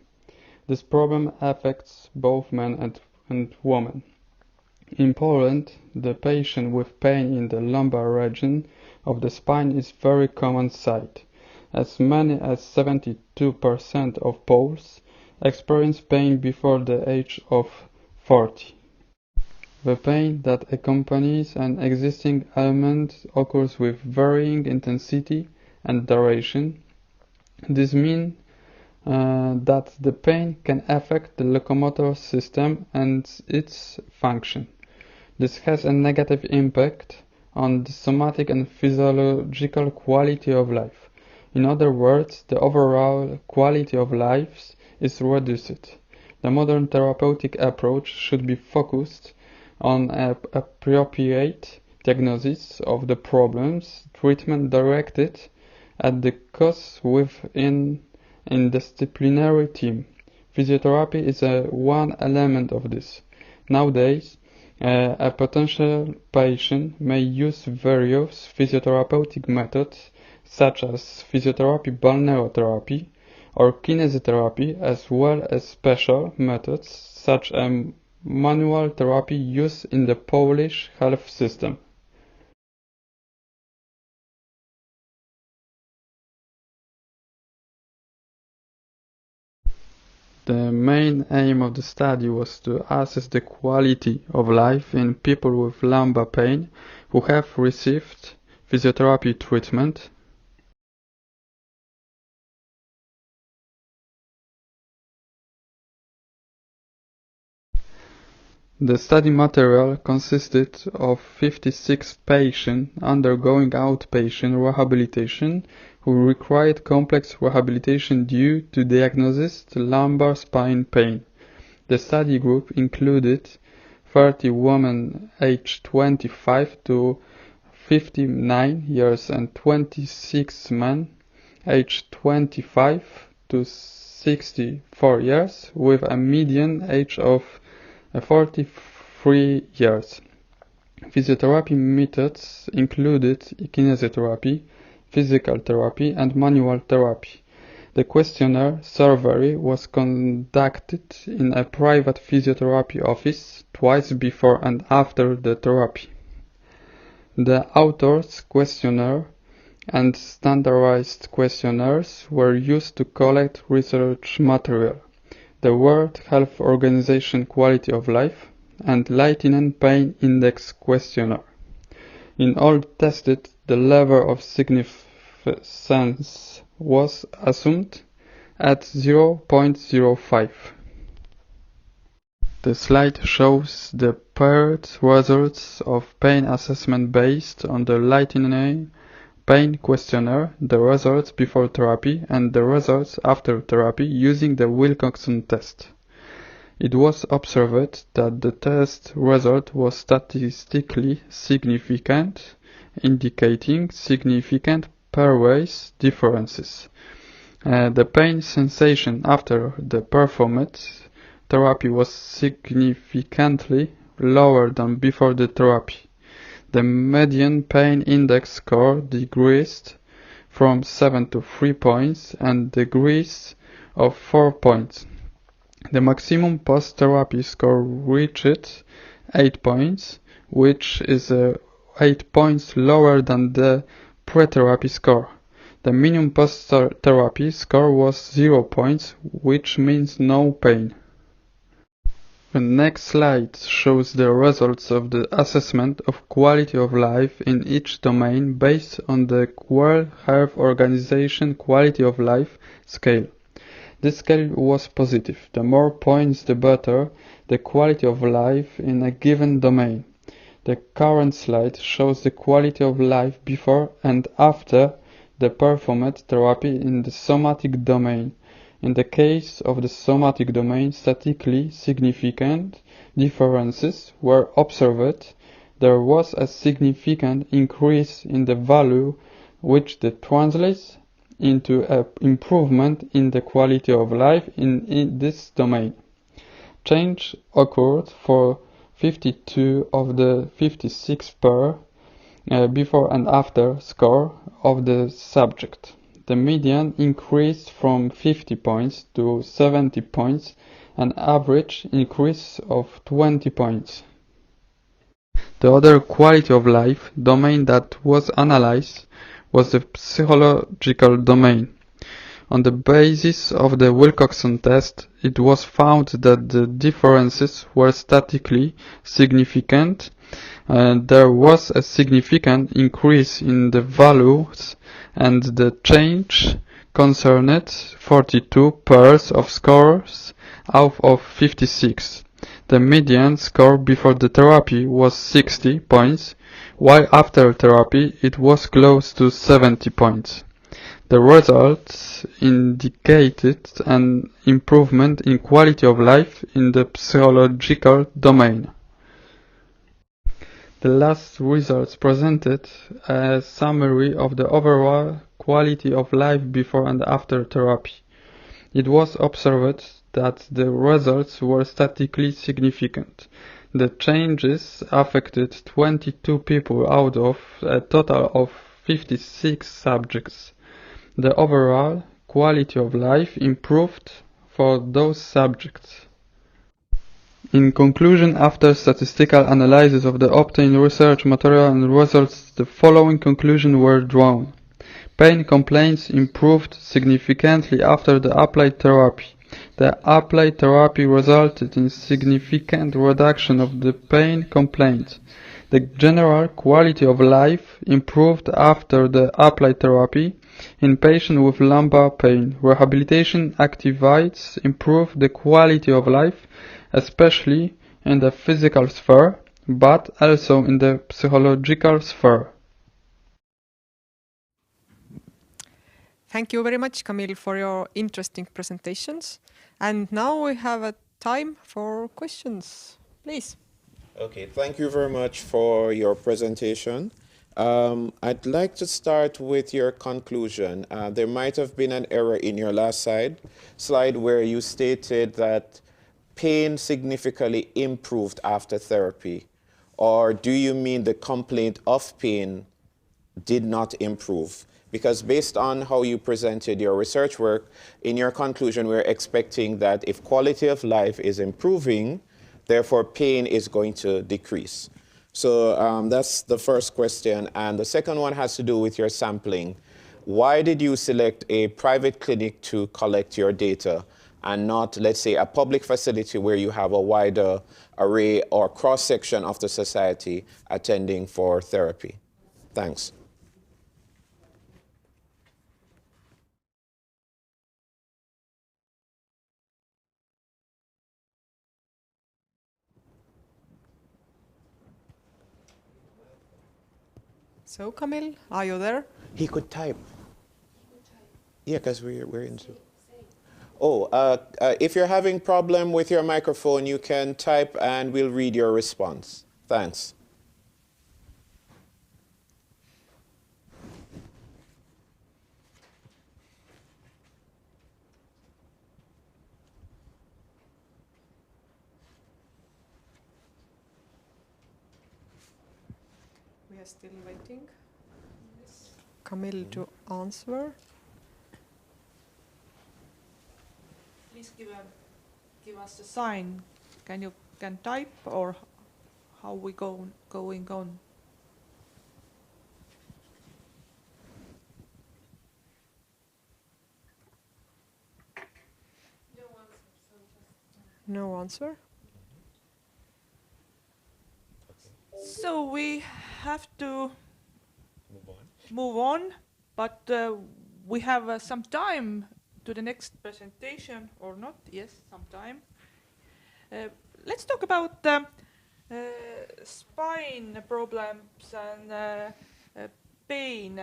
This problem affects both men and women. In Poland, the patient with pain in the lumbar region of the spine is very common sight. As many as 72% of Poles experience pain before the age of 40. The pain that accompanies an existing ailment occurs with varying intensity and duration. This means that the pain can affect the locomotor system and its function. This has a negative impact on the somatic and physiological quality of life. In other words, the overall quality of life is reduced. The modern therapeutic approach should be focused on appropriate diagnosis of the problems, treatment directed at the cause within a disciplinary team. Physiotherapy is one element of this. Nowadays, a potential patient may use various physiotherapeutic methods such as physiotherapy, balneotherapy, or kinesiotherapy, as well as special methods such as manual therapy used in the Polish health system. The main aim of the study was to assess the quality of life in people with lumbar pain who have received physiotherapy treatment. The study material consisted of 56 patients undergoing outpatient rehabilitation who required complex rehabilitation due to diagnosed lumbar spine pain. The study group included 30 women aged 25 to 59 years and 26 men aged 25 to 64 years with a median age of 43 years. Physiotherapy methods included kinesiotherapy, physical therapy, and manual therapy. The questionnaire survey was conducted in a private physiotherapy office twice before and after the therapy. The author's questionnaire and standardized questionnaires were used to collect research material. The World Health Organization Quality of Life and Lightning Pain Index questionnaire. In all tested, the level of significance was assumed at 0.05. The slide shows the paired results of pain assessment based on the Lightning Pain questionnaire, the results before therapy, and the results after therapy using the Wilcoxon test. It was observed that the test result was statistically significant, indicating significant pairwise differences. The pain sensation after the performed therapy was significantly lower than before the therapy. The median pain index score decreased from 7 to 3 points and decreased of 4 points. The maximum post-therapy score reached 8 points, which is 8 points lower than the pre-therapy score. The minimum post-therapy score was 0 points, which means no pain. The next slide shows the results of the assessment of quality of life in each domain based on the World Health Organization Quality of Life scale. This scale was positive. The more points, the better the quality of life in a given domain. The current slide shows the quality of life before and after the performed therapy in the somatic domain. In the case of the somatic domain, statistically significant differences were observed. There was a significant increase in the value which translates into an improvement in the quality of life in this domain. Change occurred for 52 of the 56 before and after score of the subject. The median increased from 50 points to 70 points, an average increase of 20 points. The other quality of life domain that was analyzed was the psychological domain. On the basis of the Wilcoxon test, it was found that the differences were statistically significant. There was a significant increase in the values, and the change concerned 42 pairs of scores out of 56. The median score before the therapy was 60 points, while after therapy it was close to 70 points. The results indicated an improvement in quality of life in the psychological domain. The last results presented a summary of the overall quality of life before and after therapy. It was observed that the results were statistically significant. The changes affected 22 people out of a total of 56 subjects. The overall quality of life improved for those subjects. In conclusion, after statistical analysis of the obtained research material and results, the following conclusions were drawn. Pain complaints improved significantly after the applied therapy. The applied therapy resulted in significant reduction of the pain complaints. The general quality of life improved after the applied therapy. In patients with lumbar pain, rehabilitation activities improve the quality of life, especially in the physical sphere, but also in the psychological sphere. Thank you very much, Camille, for your interesting presentations. And now we have a time for questions. Please. Okay, thank you very much for your presentation. I'd like to start with your conclusion. There might have been an error in your last slide where you stated that pain significantly improved after therapy. Or do you mean the complaint of pain did not improve? Because based on how you presented your research work, in your conclusion, we're expecting that if quality of life is improving, therefore pain is going to decrease. So that's the first question. And the second one has to do with your sampling. Why did you select a private clinic to collect your data and not, let's say, a public facility where you have a wider array or cross-section of the society attending for therapy? Thanks. So, Camille, are you there? He could type. Yeah, because we're in Zoom. Oh, if you're having problem with your microphone, you can type and we'll read your response. Thanks. We are still waiting. Camille to answer. Please give us a sign. Can type or how we going on? No answer. So we have to move on, but we have some time to the next presentation or not. Yes, some time. Let's talk about spine problems and pain.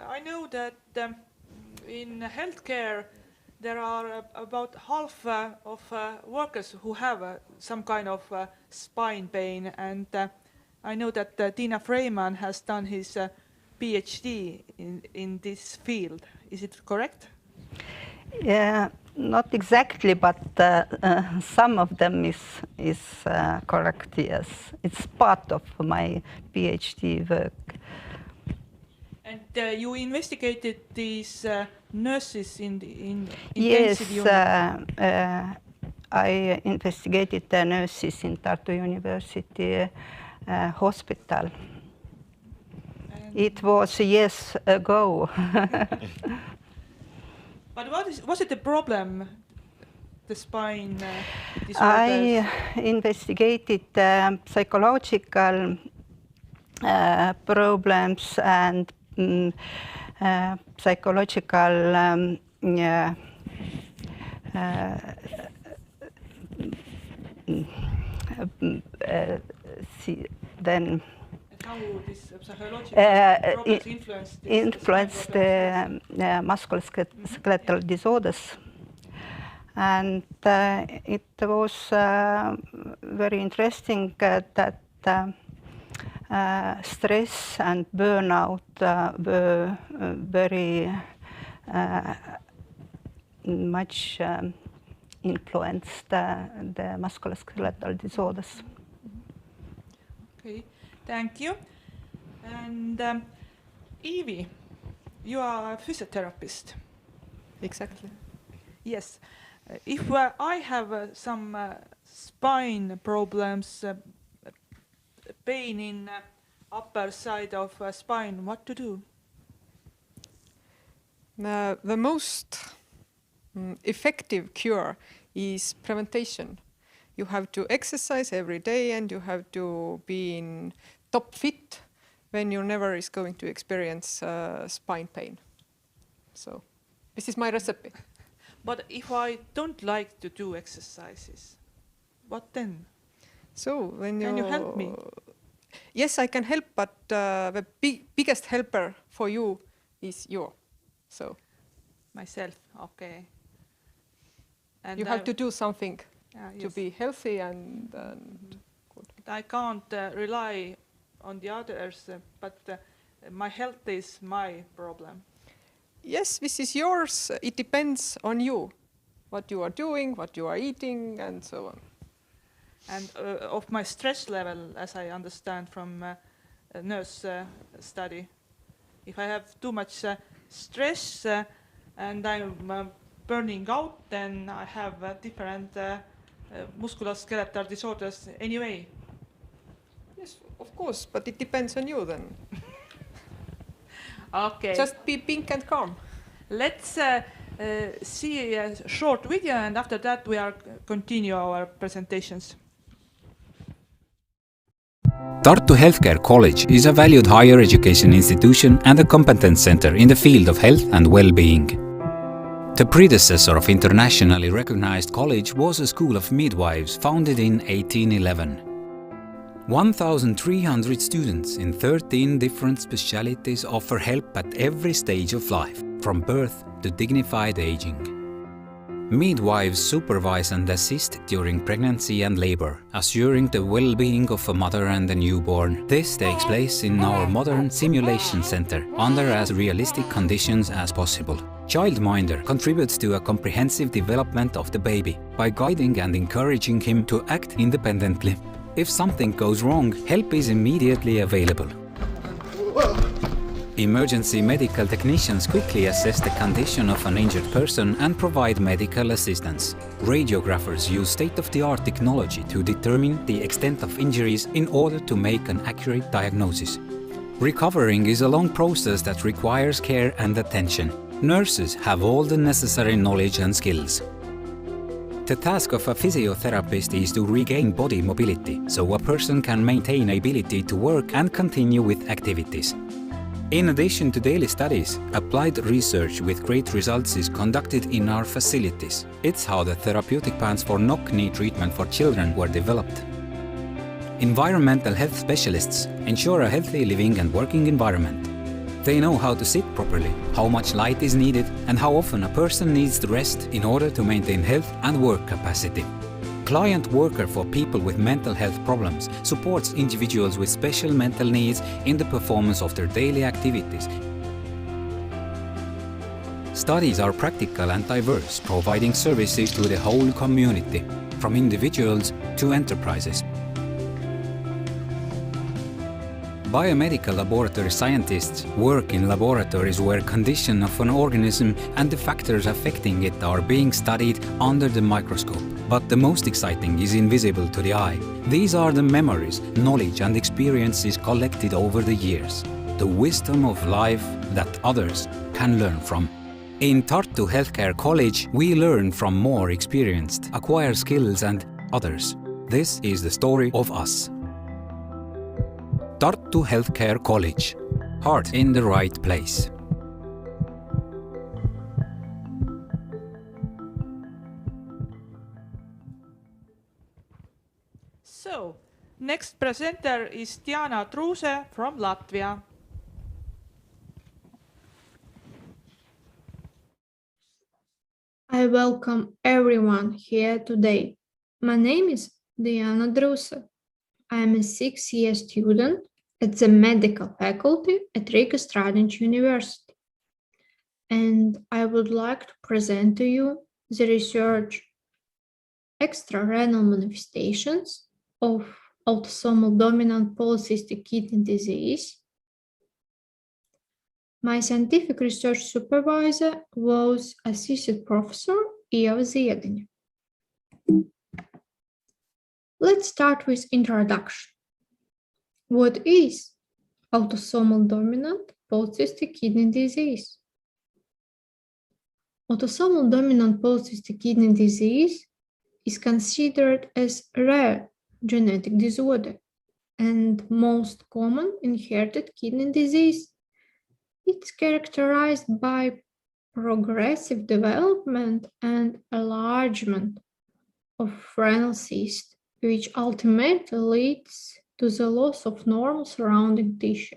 I know that in healthcare there are about half of workers who have some kind of spine pain, and I know that Tina Freeman has done his PhD in this field. Is it correct? Yeah, not exactly, but some of them is correct. Yes, it's part of my PhD work. And you investigated these nurses in Yes, intensive unit. I investigated the nurses in Tartu University Hospital. And it was years ago. But was it a problem, the spine disorders? I investigated psychological problems and psychological then how this psychological problems influenced the musculoskeletal disorders. And it was very interesting that stress and burnout were very much influenced the musculoskeletal disorders. Okay, thank you. And Evie, you are a physiotherapist. Exactly. Yes. If I have some spine problems, pain in upper side of spine, what to do? The most effective cure is prevention. You have to exercise every day and you have to be in top fit when you never is going to experience spine pain. So this is my recipe. But if I don't like to do exercises, what then? So when can you help me? Yes, I can help, but the biggest helper for you is you. So myself, okay. And you have to do something to yes. be healthy and good. I can't rely on the others, but my health is my problem. Yes, this is yours. It depends on you, what you are doing, what you are eating, and so on. And of my stress level, as I understand from a nurse study, if I have too much stress and I'm burning out, then I have different musculoskeletal disorders anyway. Yes, of course, but it depends on you then. Okay. Just be pink and calm. Let's see a short video, and after that we are continue our presentations. Tartu Healthcare College is a valued higher education institution and a competence center in the field of health and well-being. The predecessor of internationally recognized college was a school of midwives founded in 1811. 1,300 students in 13 different specialties offer help at every stage of life, from birth to dignified aging. Midwives supervise and assist during pregnancy and labor, assuring the well-being of a mother and a newborn. This takes place in our modern simulation center, under as realistic conditions as possible. Childminder contributes to a comprehensive development of the baby by guiding and encouraging him to act independently. If something goes wrong, help is immediately available. Emergency medical technicians quickly assess the condition of an injured person and provide medical assistance. Radiographers use state-of-the-art technology to determine the extent of injuries in order to make an accurate diagnosis. Recovering is a long process that requires care and attention. Nurses have all the necessary knowledge and skills. The task of a physiotherapist is to regain body mobility, so a person can maintain ability to work and continue with activities. In addition to daily studies, applied research with great results is conducted in our facilities. It's how the therapeutic plans for knock-knee treatment for children were developed. Environmental health specialists ensure a healthy living and working environment. They know how to sit properly, how much light is needed, and how often a person needs to rest in order to maintain health and work capacity. Client worker for people with mental health problems supports individuals with special mental needs in the performance of their daily activities. Studies are practical and diverse, providing services to the whole community, from individuals to enterprises. Biomedical laboratory scientists work in laboratories where condition of an organism and the factors affecting it are being studied under the microscope. But the most exciting is invisible to the eye. These are the memories, knowledge and experiences collected over the years. The wisdom of life that others can learn from. In Tartu Healthcare College, we learn from more experienced, acquire skills and others. This is the story of us. Tartu Healthcare College. Heart in the right place. So, next presenter is Diana Truuse from Latvia. I welcome everyone here today. My name is Diana Truuse. I am a 6-year student at the medical faculty at Riga Stradiņš University. And I would like to present to you the research extrarenal manifestations of autosomal dominant polycystic kidney disease. My scientific research supervisor was Associate Professor Ieva Ziediņa. Let's start with introduction. What is autosomal dominant polycystic kidney disease? Autosomal dominant polycystic kidney disease is considered as a rare genetic disorder and most common inherited kidney disease. It's characterized by progressive development and enlargement of renal cyst, which ultimately leads to the loss of normal surrounding tissue.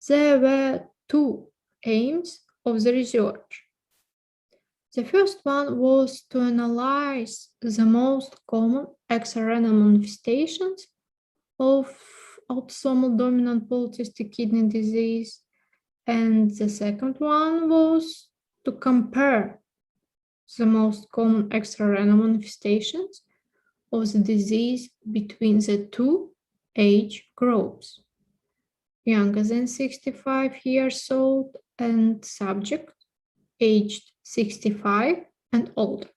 There were two aims of the research. The first one was to analyze the most common extrarenal manifestations of autosomal dominant polycystic kidney disease, and the second one was to compare the most common extrarenal manifestations of the disease between the two age groups, younger than 65 years old and subject aged 65 and older.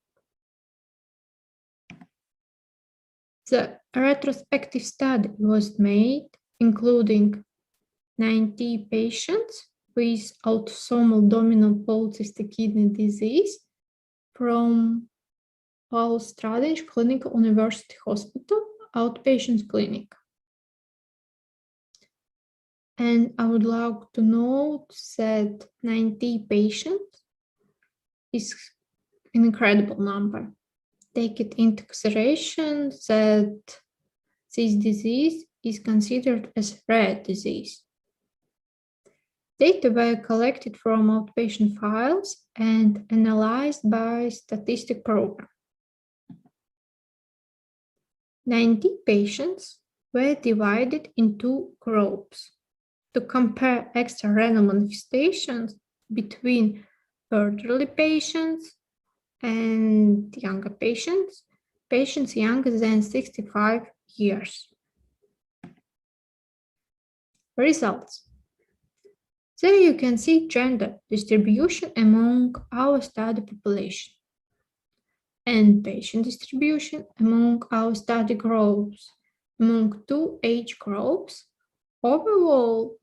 The retrospective study was made including 90 patients with autosomal dominant polycystic kidney disease from Paul Stradiņš Clinical University Hospital outpatient clinic. And I would like to note that 90 patients is an incredible number. Take it into consideration that this disease is considered as rare disease. Data were collected from outpatient files and analyzed by statistics program. 90 patients were divided in two groups to compare extrarenal manifestations between elderly patients and younger patients, patients younger than 65 years. Results. There you can see gender distribution among our study population and patient distribution among our study groups. Among two age groups, overall,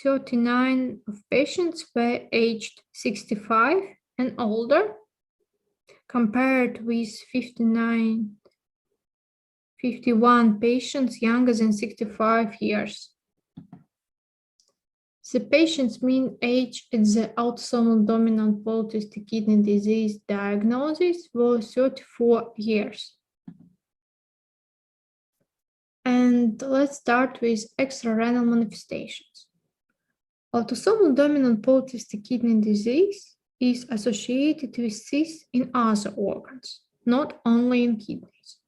39 of patients were aged 65 and older, compared with 51 patients younger than 65 years. The patient's mean age at the autosomal dominant polycystic kidney disease diagnosis was 34 years. And let's start with extrarenal manifestations. Autosomal dominant polycystic kidney disease is associated with cysts in other organs, not only in kidneys.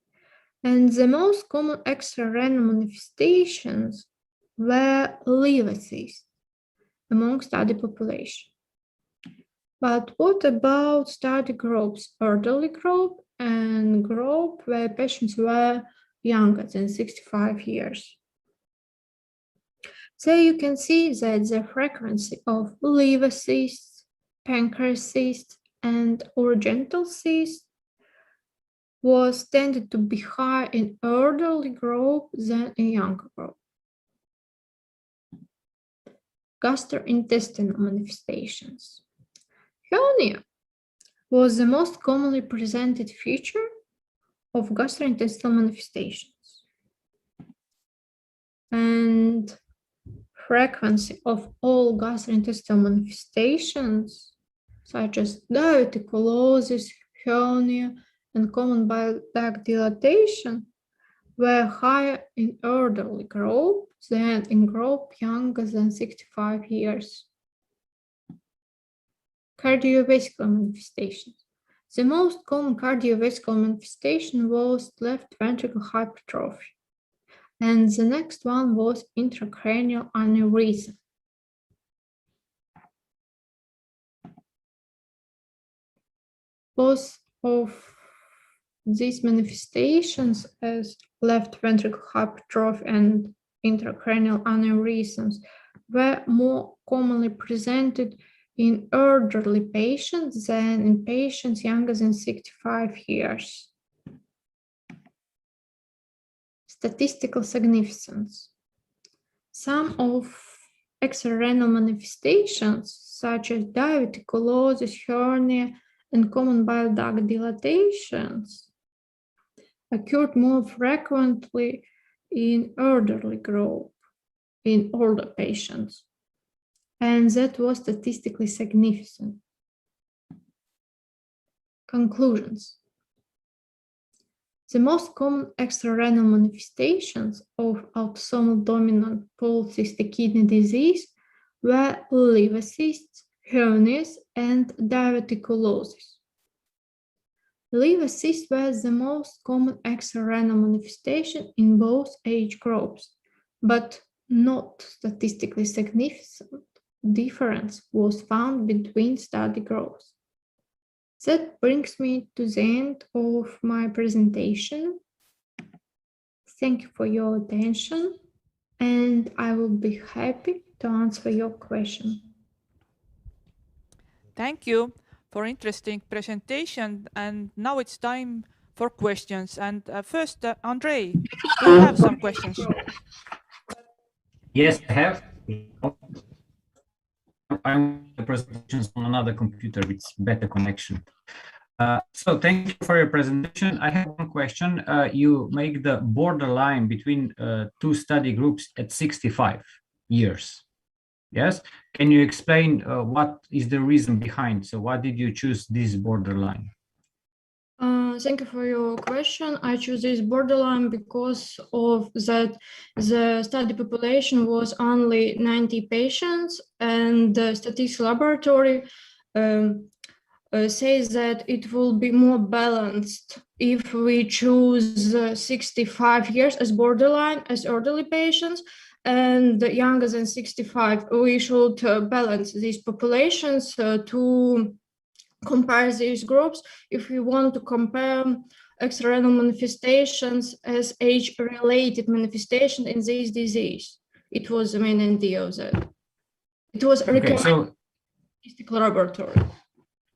And the most common extrarenal manifestations were liver cysts among study population. But what about study groups, elderly group and group where patients were younger than 65 years? So you can see that the frequency of liver cysts, pancreas cysts, and urogenital cysts was tended to be higher in elderly group than in younger group. Gastrointestinal manifestations. Hernia was the most commonly presented feature of gastrointestinal manifestations. And frequency of all gastrointestinal manifestations, such as diverticulosis, hernia, and common bile duct dilatation, were higher in elderly group than in group younger than 65 years. Cardiovascular manifestations. The most common cardiovascular manifestation was left ventricle hypertrophy, and the next one was intracranial aneurysm. Both of these manifestations, as left ventricle hypertrophy and intracranial aneurysms, were more commonly presented in elderly patients than in patients younger than 65 years. Statistical significance. Some of extrarenal manifestations, such as diverticulosis, hernia, and common bile duct dilatations, occurred more frequently in elderly group, in older patients, and that was statistically significant. Conclusions. The most common extrarenal manifestations of autosomal dominant polycystic kidney disease were liver cysts, hernias, and diverticulosis. Liver cysts were the most common extrarenal manifestation in both age groups, but not statistically significant difference was found between study groups. That brings me to the end of my presentation. Thank you for your attention, and I will be happy to answer your question. Thank you for interesting presentation, and now it's time for questions. And first, Andrei, do you have some questions? Yes, I have. I'm the presentations on another computer with better connection. So thank you for your presentation. I have one question. You make the borderline between two study groups at 65 years. Yes, can you explain what is the reason behind? So why did you choose this borderline? Thank you for your question. I choose this borderline because of that the study population was only 90 patients, and the statistical laboratory says that it will be more balanced if we choose 65 years as borderline as elderly patients, and younger than 65, we should balance these populations to compare these groups if we want to compare extrarenal manifestations as age-related manifestation in this disease. It was the main idea of that. It was a statistical laboratory.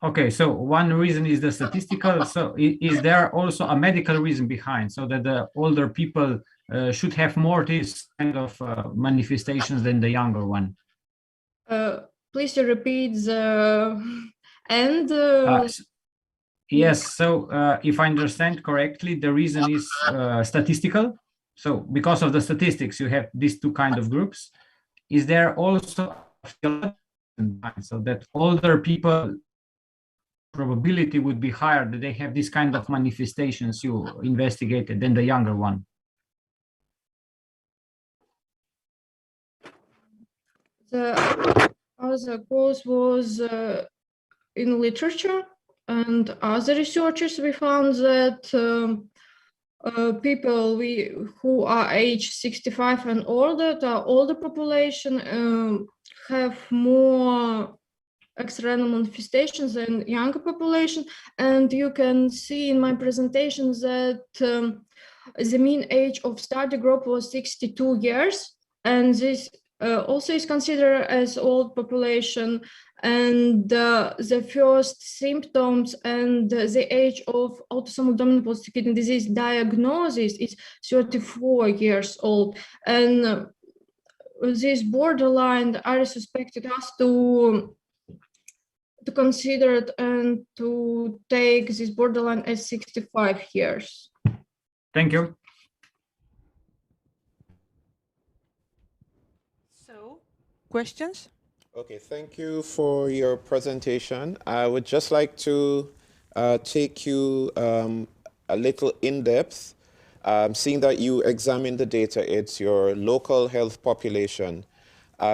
Okay, so one reason is the statistical. So is there also a medical reason behind, so that the older people should have more this kind of manifestations than the younger one? Please repeat the And yes, so if I understand correctly, the reason is statistical. So because of the statistics, you have these two kind of groups. Is there also so that older people probability would be higher that they have this kind of manifestations you investigated than the younger one? The other cause was in literature, and other researchers we found that people who are age 65 and older, the older population, have more external manifestations than younger population. And you can see in my presentation that the mean age of study group was 62 years, and this also is considered as old population. And the first symptoms and the age of autosomal dominant polycystic kidney disease diagnosis is 34 years old. And this borderline are suspected us to consider it and to take this borderline as 65 years. Thank you. So, questions? Okay, thank you for your presentation. I would just like to take you a little in depth. Seeing that you examined the data, it's your local health population.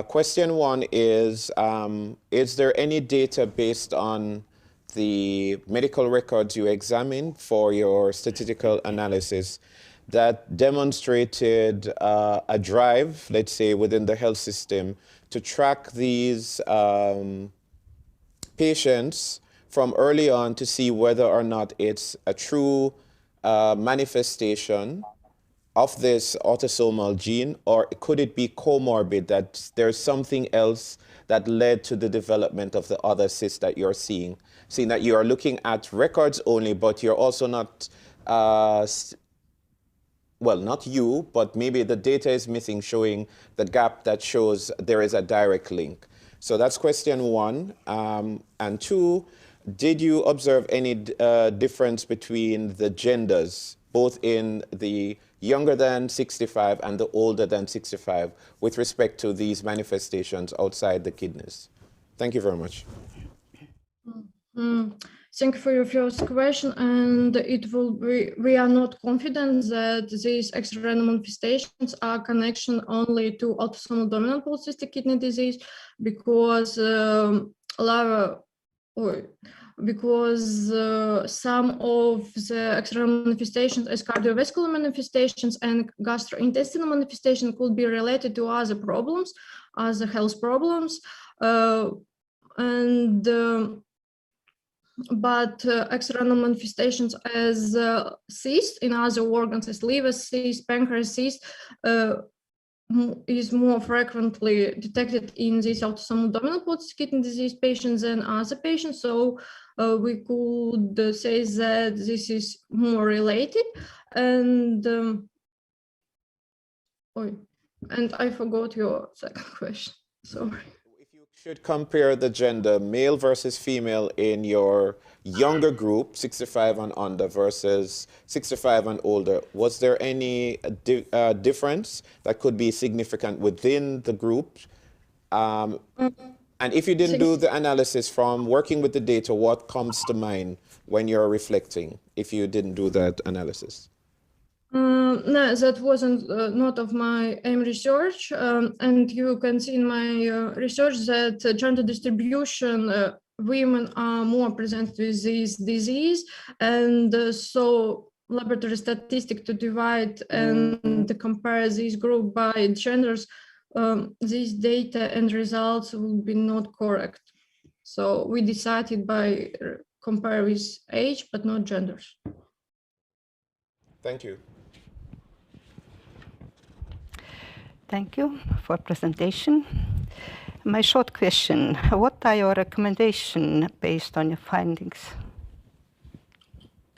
Question one is there any data based on the medical records you examined for your statistical analysis that demonstrated a drive, let's say, within the health system to track these patients from early on to see whether or not it's a true manifestation of this autosomal gene, or could it be comorbid, that there's something else that led to the development of the other cysts that you're seeing that you are looking at records only, but you're also not, well, not you, but maybe the data is missing, showing the gap that shows there is a direct link. So that's question one. And two, did you observe any difference between the genders, both in the younger than 65 and the older than 65, with respect to these manifestations outside the kidneys? Thank you very much. Thank you for your first question, and we are not confident that these extrarenal manifestations are connection only to autosomal dominant polycystic kidney disease, because some of the external manifestations as cardiovascular manifestations and gastrointestinal manifestations could be related to other problems, other health problems, but external manifestations as cysts in other organs, as liver cysts, pancreas cysts, is more frequently detected in these autosomal dominant polycystic kidney disease patients than other patients. So we could say that this is more related. And I forgot your second question. Sorry. Should compare the gender, male versus female, in your younger group, 65 and under versus 65 and older, was there any difference that could be significant within the group? And if you didn't do the analysis from working with the data, what comes to mind when you're reflecting, if you didn't do that analysis? No, that wasn't not of my aim research, and you can see in my research that gender distribution, women are more present with this disease, and so laboratory statistic to divide and compare this group by genders, these data and results will be not correct. So we decided by compare with age, but not genders. Thank you. Thank you for presentation. My short question, what are your recommendations based on your findings?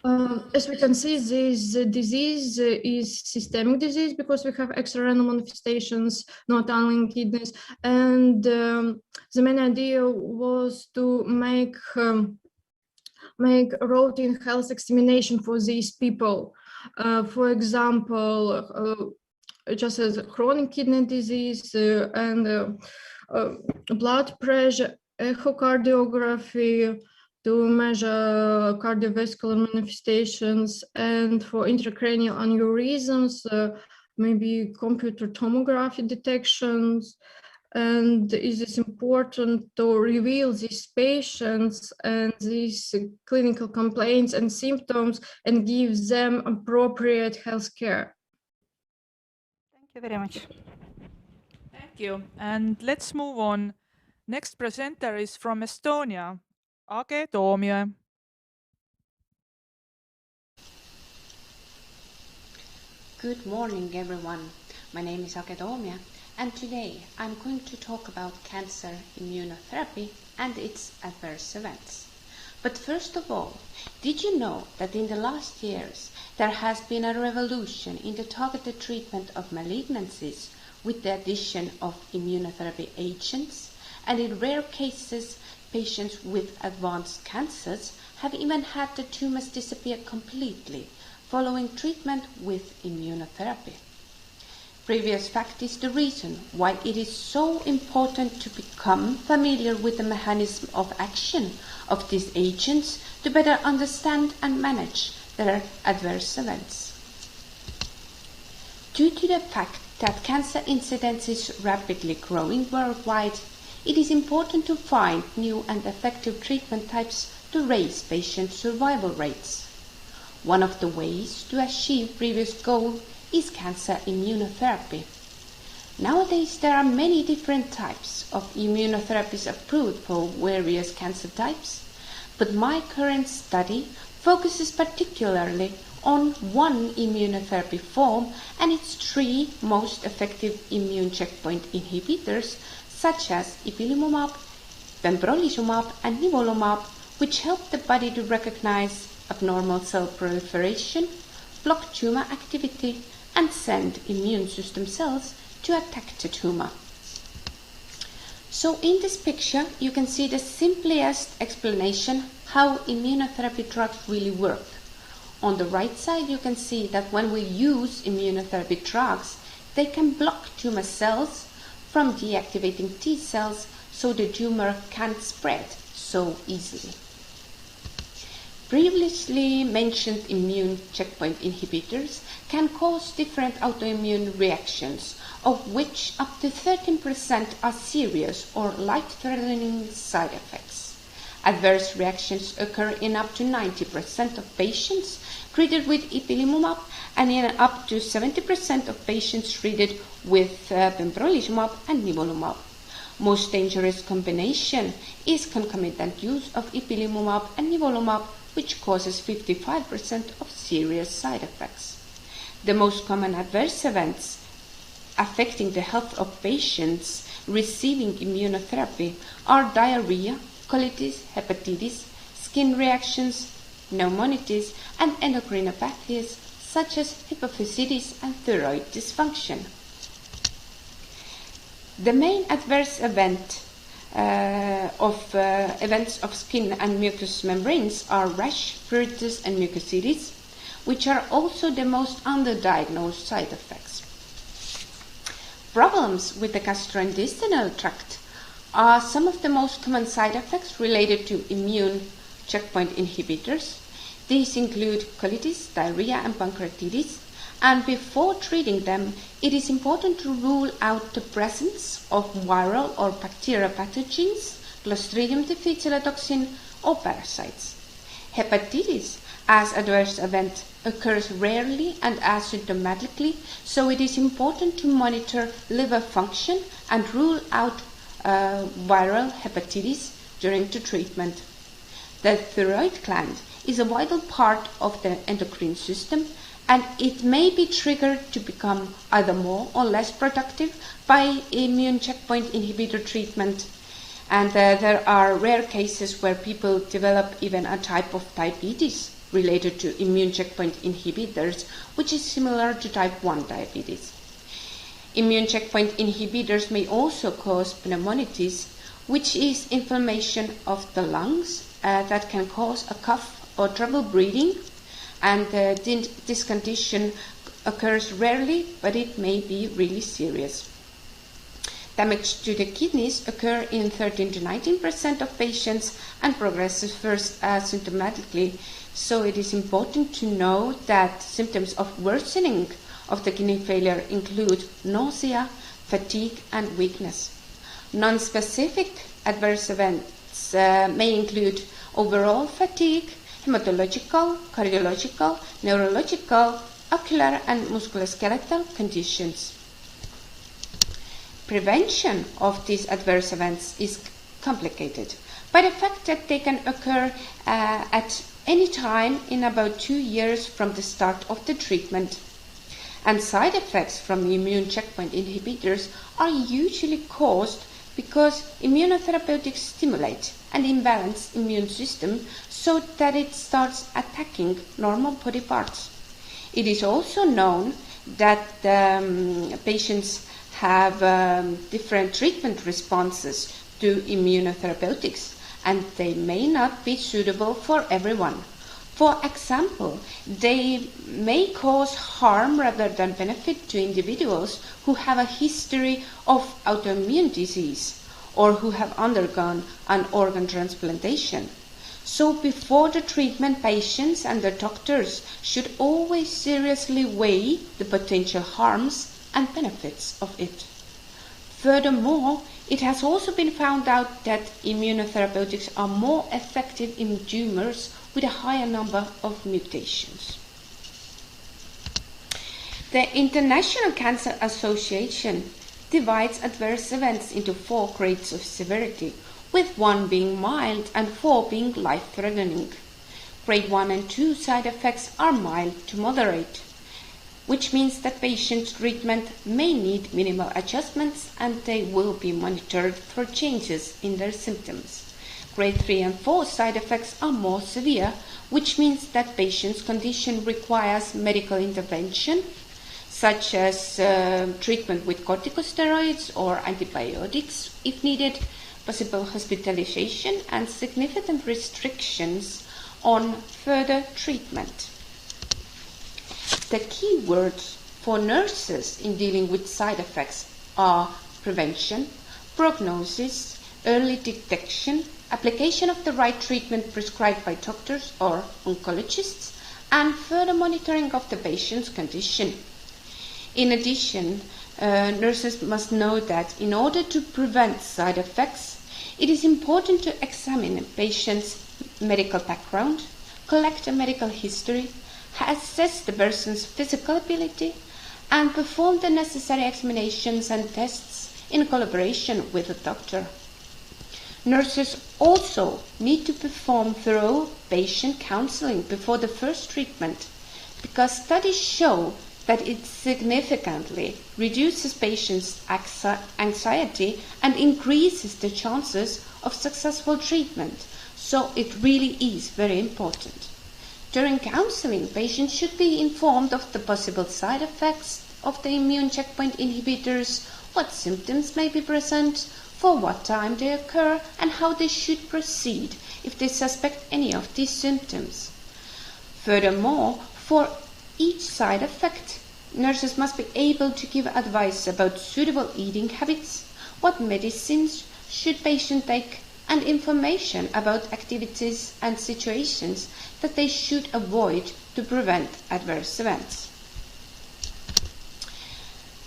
As we can see, this disease is systemic disease because we have extrarenal manifestations, not only in kidneys. And the main idea was to make routine health examination for these people. For example, just as chronic kidney disease and blood pressure, echocardiography, to measure cardiovascular manifestations, and for intracranial aneurysms, maybe computer tomography detections. And it is important to reveal these patients and these clinical complaints and symptoms and give them appropriate health care. Thank you very much. Thank you. And let's move on. Next presenter is from Estonia, Age Toomjõe. Good morning, everyone. My name is Age Toomjõe, and today I'm going to talk about cancer immunotherapy and its adverse events. But first of all, did you know that in the last years there has been a revolution in the targeted treatment of malignancies with the addition of immunotherapy agents, and in rare cases, patients with advanced cancers have even had the tumors disappear completely following treatment with immunotherapy. Previous fact is the reason why it is so important to become familiar with the mechanism of action of these agents to better understand and manage their adverse events. Due to the fact that cancer incidence is rapidly growing worldwide, it is important to find new and effective treatment types to raise patient survival rates. One of the ways to achieve previous goal is cancer immunotherapy. Nowadays, there are many different types of immunotherapies approved for various cancer types, but my current study focuses particularly on one immunotherapy form and its 3 most effective immune checkpoint inhibitors, such as ipilimumab, pembrolizumab, and nivolumab, which help the body to recognize abnormal cell proliferation, block tumor activity, and send immune system cells to attack the tumor. So in this picture, you can see the simplest explanation how immunotherapy drugs really work. On the right side, you can see that when we use immunotherapy drugs, they can block tumor cells from deactivating T cells so the tumor can't spread so easily. Previously mentioned immune checkpoint inhibitors can cause different autoimmune reactions, of which up to 13% are serious or life-threatening side effects. Adverse reactions occur in up to 90% of patients treated with ipilimumab and in up to 70% of patients treated with pembrolizumab and nivolumab. Most dangerous combination is concomitant use of ipilimumab and nivolumab, which causes 55% of serious side effects. The most common adverse events affecting the health of patients receiving immunotherapy are diarrhea, colitis, hepatitis, skin reactions, pneumonitis, and endocrinopathies such as hypophysitis and thyroid dysfunction. The main adverse events of skin and mucous membranes are rash, pruritus, and mucositis, which are also the most underdiagnosed side effects. Problems with the gastrointestinal tract are some of the most common side effects related to immune checkpoint inhibitors. These include colitis, diarrhea, and pancreatitis. And before treating them, it is important to rule out the presence of viral or bacterial pathogens, Clostridium difficile toxin, or parasites. Hepatitis as adverse event occurs rarely and asymptomatically, so it is important to monitor liver function and rule out viral hepatitis during the treatment. The thyroid gland is a vital part of the endocrine system, and it may be triggered to become either more or less productive by immune checkpoint inhibitor treatment. And there are rare cases where people develop even a type of diabetes related to immune checkpoint inhibitors, which is similar to type 1 diabetes. Immune checkpoint inhibitors may also cause pneumonitis, which is inflammation of the lungs that can cause a cough or trouble breathing, and this condition occurs rarely, but it may be really serious. Damage to the kidneys occur in 13 to 19% of patients and progresses first asymptomatically. So it is important to know that symptoms of worsening of the kidney failure include nausea, fatigue, and weakness. Non-specific adverse events may include overall fatigue, hematological, cardiological, neurological, ocular, and musculoskeletal conditions. Prevention of these adverse events is complicated by the fact that they can occur at any time in about 2 years from the start of the treatment. And side effects from immune checkpoint inhibitors are usually caused because immunotherapeutics stimulate and imbalance immune system so that it starts attacking normal body parts. It is also known that patients have different treatment responses to immunotherapeutics, and they may not be suitable for everyone. For example, they may cause harm rather than benefit to individuals who have a history of autoimmune disease or who have undergone an organ transplantation. So before the treatment, patients and their doctors should always seriously weigh the potential harms and benefits of it. Furthermore, it has also been found out that immunotherapeutics are more effective in tumors with a higher number of mutations. The International Cancer Association divides adverse events into 4 grades of severity, with 1 being mild and 4 being life-threatening. Grade 1 and 2 side effects are mild to moderate, which means that patient treatment may need minimal adjustments and they will be monitored for changes in their symptoms. Grade 3 and 4 side effects are more severe, which means that patient's condition requires medical intervention, such as treatment with corticosteroids or antibiotics if needed, possible hospitalization, and significant restrictions on further treatment. The key words for nurses in dealing with side effects are prevention, prognosis, early detection, application of the right treatment prescribed by doctors or oncologists, and further monitoring of the patient's condition. In addition, nurses must know that in order to prevent side effects, it is important to examine a patient's medical background, collect a medical history, assess the person's physical ability, and perform the necessary examinations and tests in collaboration with a doctor. Nurses also need to perform thorough patient counseling before the first treatment, because studies show that it significantly reduces patients' anxiety and increases the chances of successful treatment. So it really is very important. During counseling, patients should be informed of the possible side effects of the immune checkpoint inhibitors, what symptoms may be present, for what time they occur, and how they should proceed if they suspect any of these symptoms. Furthermore, for each side effect, nurses must be able to give advice about suitable eating habits, what medicines should patients take, and information about activities and situations that they should avoid to prevent adverse events.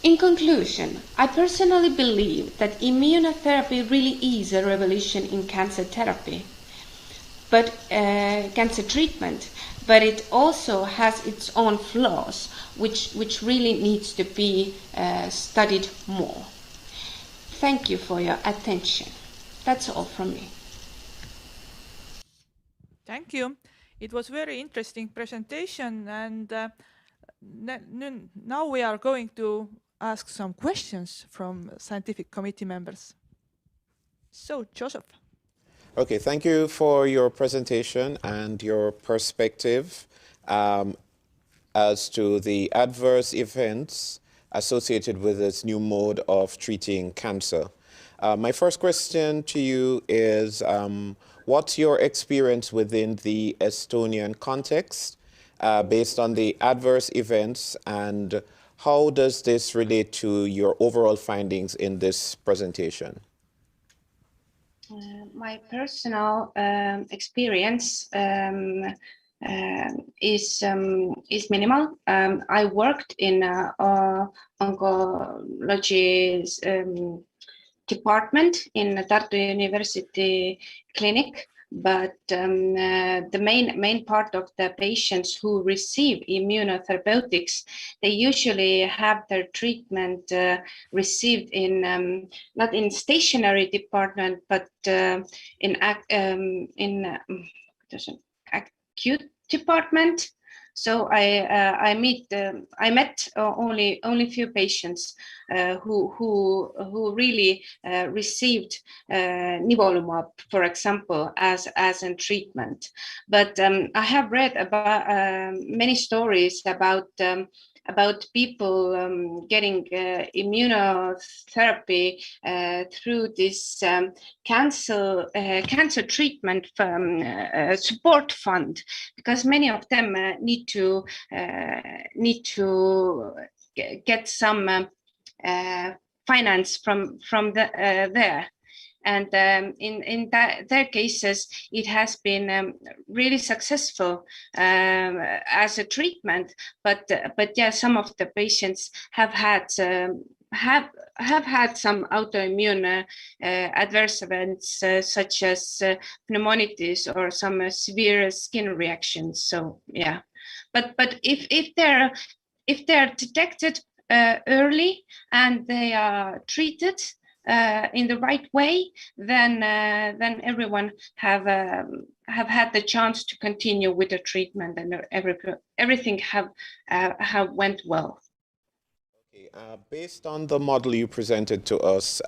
In conclusion, I personally believe that immunotherapy really is a revolution in cancer therapy, but cancer treatment, but it also has its own flaws, which really needs to be studied more. Thank you for your attention. That's all from me. Thank you. It was very interesting presentation, and now we are going to ask some questions from scientific committee members. So, Joseph. Okay, thank you for your presentation and your perspective as to the adverse events associated with this new mode of treating cancer. My first question to you is, what's your experience within the Estonian context based on the adverse events, and how does this relate to your overall findings in this presentation? My personal experience is minimal. I worked in oncology department in Tartu University Clinic, but the main part of the patients who receive immunotherapeutics, they usually have their treatment received in not in stationary department, but in acute department. So I met only few patients who really received nivolumab, for example, as a treatment. But I have read about many stories about people getting immunotherapy through this cancer treatment support fund, because many of them need to get some finance from there. And in their cases, it has been really successful as a treatment. But yeah, some of the patients have had some autoimmune adverse events, such as pneumonitis or some severe skin reactions. So yeah, but if they're detected early and they are treated in the right way, then everyone have had the chance to continue with the treatment, and everything have went well. Okay, based on the model you presented to us,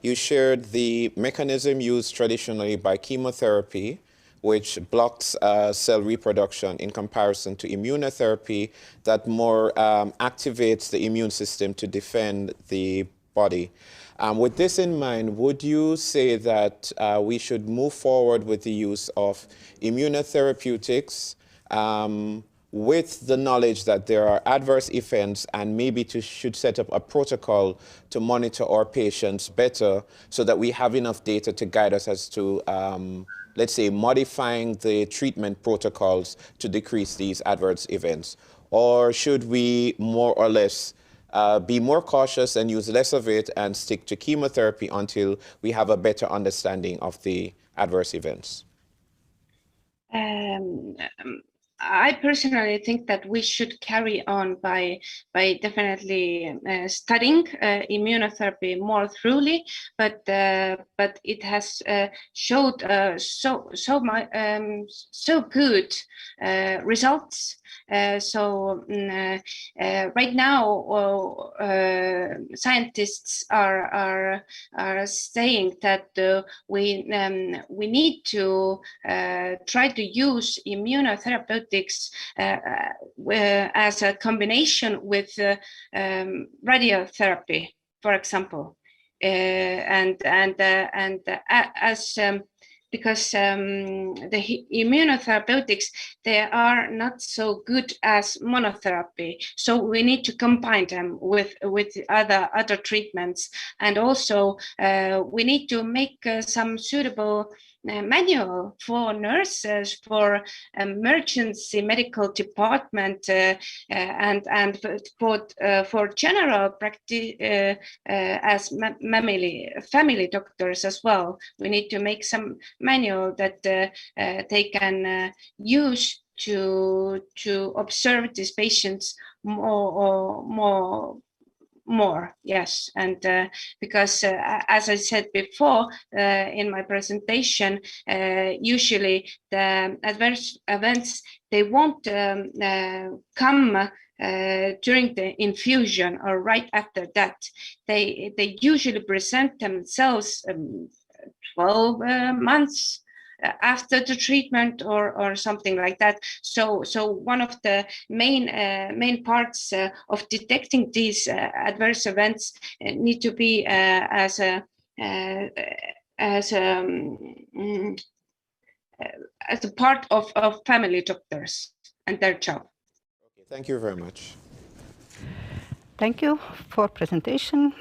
you shared the mechanism used traditionally by chemotherapy, which blocks cell reproduction, in comparison to immunotherapy that more activates the immune system to defend the body. With this in mind, would you say that we should move forward with the use of immunotherapeutics with the knowledge that there are adverse events, and maybe should set up a protocol to monitor our patients better so that we have enough data to guide us as to, let's say, modifying the treatment protocols to decrease these adverse events? Or should we more or less be more cautious and use less of it and stick to chemotherapy until we have a better understanding of the adverse events? I personally think that we should carry on by definitely studying immunotherapy more thoroughly, but it has showed so good results. So right now, scientists are saying that we need to try to use immunotherapeutics as a combination with radiotherapy, for example, because the immunotherapeutics, they are not so good as monotherapy, so we need to combine them with other treatments, and also we need to make some suitable manual for nurses, for emergency medical department, and for general practice as family doctors as well. We need to make some manual that they can use to observe these patients more. Yes, and because as I said before in my presentation, usually the adverse events, they won't come during the infusion or right after that. They usually present themselves 12 months after the treatment or something like that. So one of the main parts of detecting these adverse events need to be as a part of family doctors and their job. Okay, thank you very much. Thank you for presentation.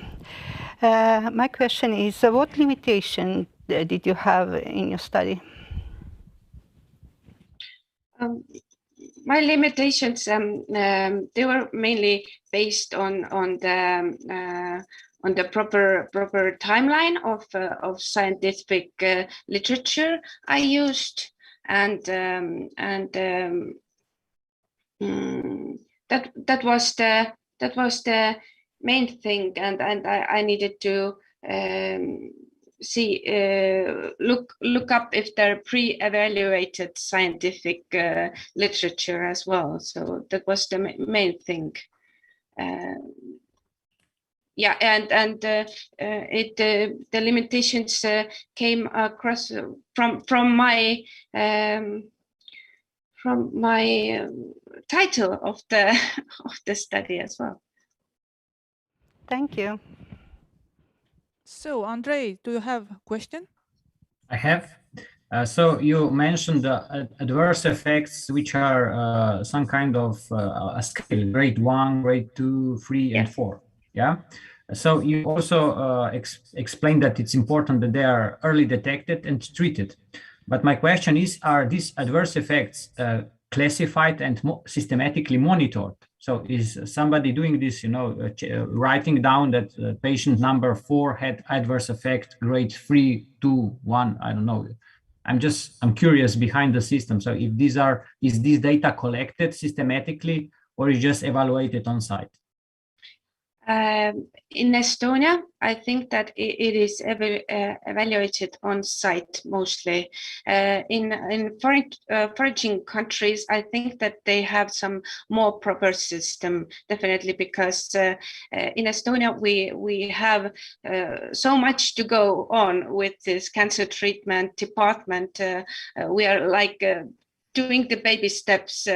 My question is, what limitation did you have in your study? My limitations, they were mainly based on the proper timeline of scientific literature I used, and that was the main thing, and I needed to look up if there are pre-evaluated scientific literature as well. So that was the main thing. Yeah, and the limitations came across from my title of the study as well. Thank you. So, Andrei, do you have a question? I have. So you mentioned the adverse effects, which are some kind of a scale, grade 1, grade 2, 3, and 4. Yeah. So you also explained that it's important that they are early detected and treated. But my question is, are these adverse effects classified and systematically monitored? So is somebody doing this, writing down that patient number 4 had adverse effect, grade 3, 2, 1, I don't know. I'm curious behind the system. So if is this data collected systematically or is just evaluated on site? In Estonia, I think that it is evaluated on site mostly. In foreign countries, I think that they have some more proper system, definitely, because in Estonia we have so much to go on with this cancer treatment department. We are like doing the baby steps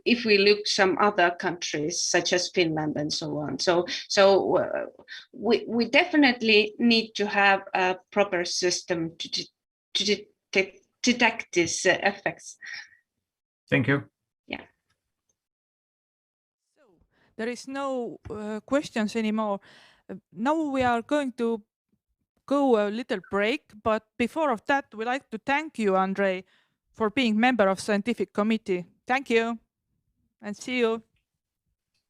if we look some other countries such as Finland and so on. So we definitely need to have a proper system to detect these effects. Thank you. Yeah. So there is no questions anymore. Now we are going to go a little break, but before of that, we'd like to thank you, Andrei, for being member of scientific committee. Thank you, and see you.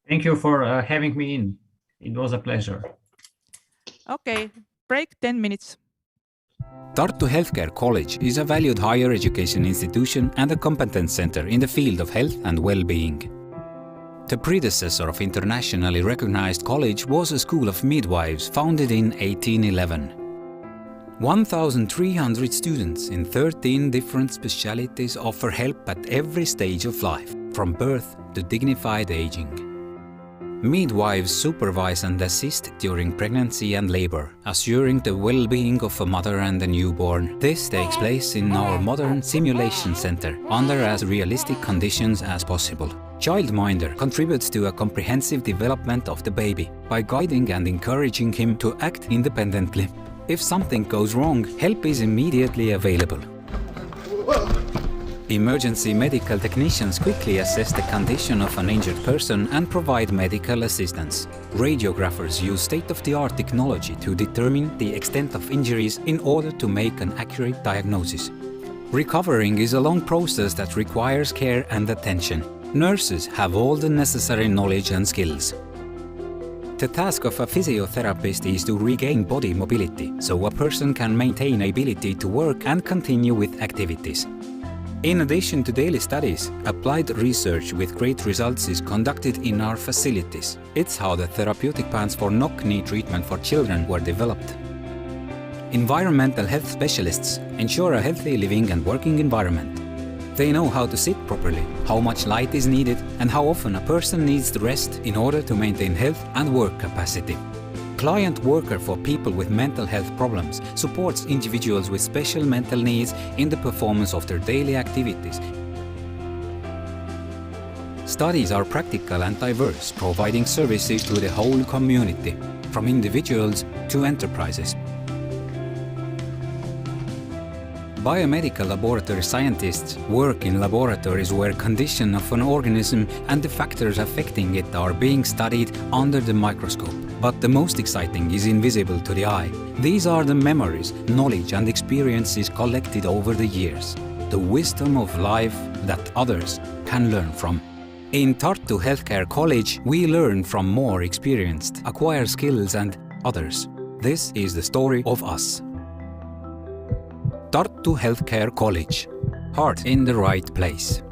Thank you for having me in. It was a pleasure. Okay, break 10 minutes. Tartu Healthcare College is a valued higher education institution and a competence center in the field of health and well-being. The predecessor of internationally recognized college was a school of midwives founded in 1811. 1,300 students in 13 different specialties offer help at every stage of life, from birth to dignified aging. Midwives supervise and assist during pregnancy and labor, assuring the well-being of a mother and a newborn. This takes place in our modern simulation center, under as realistic conditions as possible. Childminder contributes to a comprehensive development of the baby by guiding and encouraging him to act independently. If something goes wrong, help is immediately available. Emergency medical technicians quickly assess the condition of an injured person and provide medical assistance. Radiographers use state-of-the-art technology to determine the extent of injuries in order to make an accurate diagnosis. Recovering is a long process that requires care and attention. Nurses have all the necessary knowledge and skills. The task of a physiotherapist is to regain body mobility, so a person can maintain ability to work and continue with activities. In addition to daily studies, applied research with great results is conducted in our facilities. It's how the therapeutic plans for knock-knee treatment for children were developed. Environmental health specialists ensure a healthy living and working environment. They know how to sit properly, how much light is needed, and how often a person needs to rest in order to maintain health and work capacity. Client Worker for people with mental health problems supports individuals with special mental needs in the performance of their daily activities. Studies are practical and diverse, providing services to the whole community, from individuals to enterprises. Biomedical laboratory scientists work in laboratories where condition of an organism and the factors affecting it are being studied under the microscope. But the most exciting is invisible to the eye. These are the memories, knowledge and experiences collected over the years. The wisdom of life that others can learn from. In Tartu Healthcare College, we learn from more experienced, acquire skills and others. This is the story of us. Tartu Healthcare College. Heart in the right place.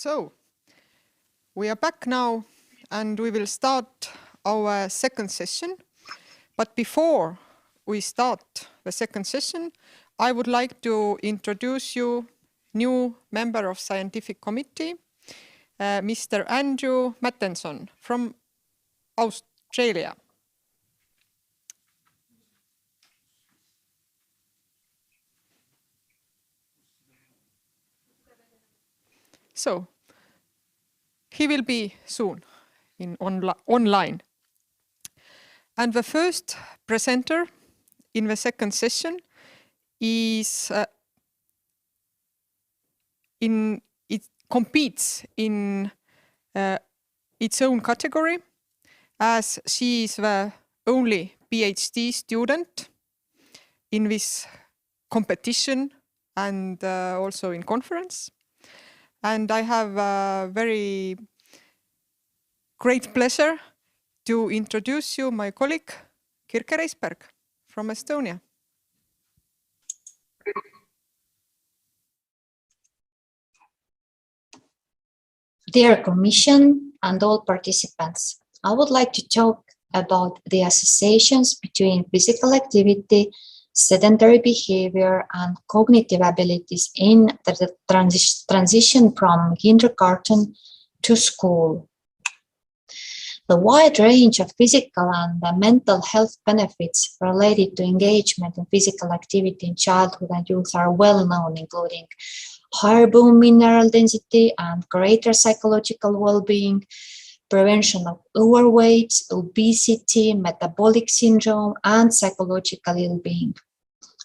So, we are back now and we will start our second session. But before we start the second session, I would like to introduce you new member of scientific committee, Mr. Andrew Mattenson from Australia. So, he will be soon in online. And the first presenter in the second session is it competes in its own category, as she is the only PhD student in this competition and also in conference. And I have a very great pleasure to introduce you my colleague, Kirke Reisberg from Estonia. Dear Commission and all participants, I would like to talk about the associations between physical activity, sedentary behavior, and cognitive abilities in the transition from kindergarten to school. The wide range of physical and mental health benefits related to engagement in physical activity in childhood and youth are well known, including higher bone mineral density and greater psychological well-being, prevention of overweight, obesity, metabolic syndrome, and psychological ill-being.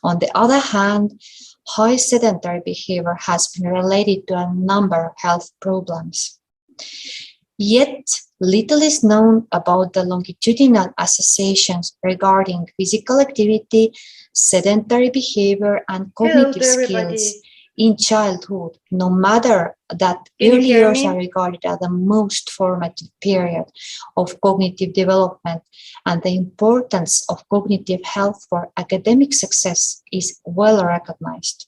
On the other hand, high sedentary behavior has been related to a number of health problems. Yet, little is known about the longitudinal associations regarding physical activity, sedentary behavior, and cognitive skills in childhood, no matter that early years are regarded as the most formative period of cognitive development, and the importance of cognitive health for academic success is well recognized.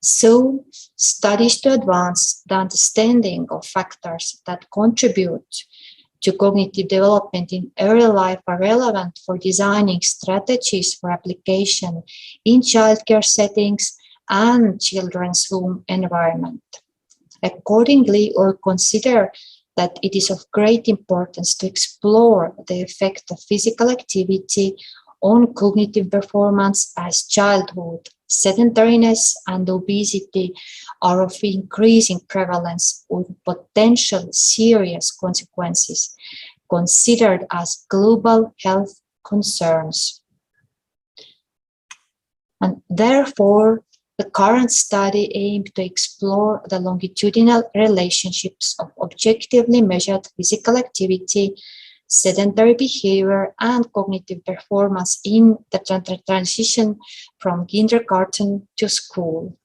So, studies to advance the understanding of factors that contribute to cognitive development in early life are relevant for designing strategies for application in childcare settings and children's home environment. Accordingly, we consider that it is of great importance to explore the effect of physical activity on cognitive performance, as childhood, sedentariness, and obesity are of increasing prevalence with potential serious consequences considered as global health concerns. And therefore, the current study aimed to explore the longitudinal relationships of objectively measured physical activity, sedentary behavior, and cognitive performance in the transition from kindergarten to school.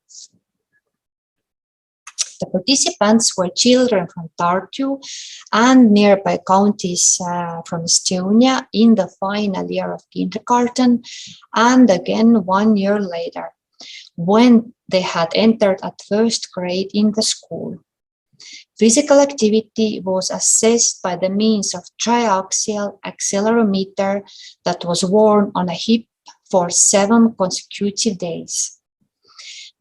The participants were children from Tartu and nearby counties from Estonia in the final year of kindergarten, and again 1 year later, when they had entered at first grade in the school. Physical activity was assessed by the means of triaxial accelerometer that was worn on a hip for 7 consecutive days.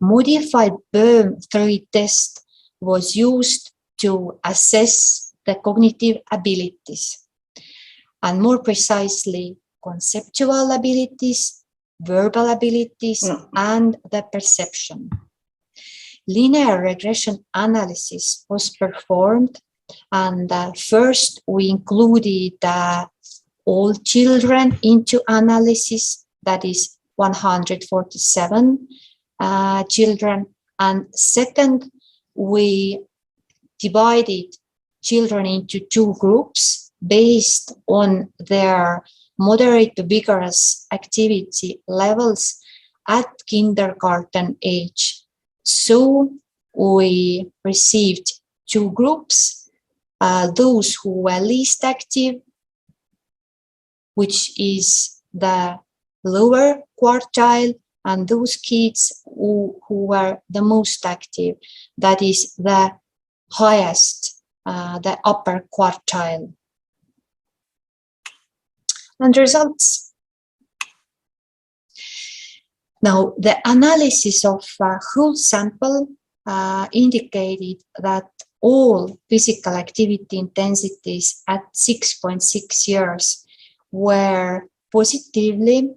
Modified Böhm 3 test was used to assess the cognitive abilities, and more precisely, conceptual abilities, verbal abilities, and the perception. Linear regression analysis was performed, and first we included all children into analysis, that is 147 children, and second we divided children into 2 groups based on their moderate to vigorous activity levels at kindergarten age. So we received 2 groups, those who were least active, which is the lower quartile, and those kids who were the most active, that is the highest, the upper quartile. And results. Now, the analysis of whole sample indicated that all physical activity intensities at 6.6 years were positively,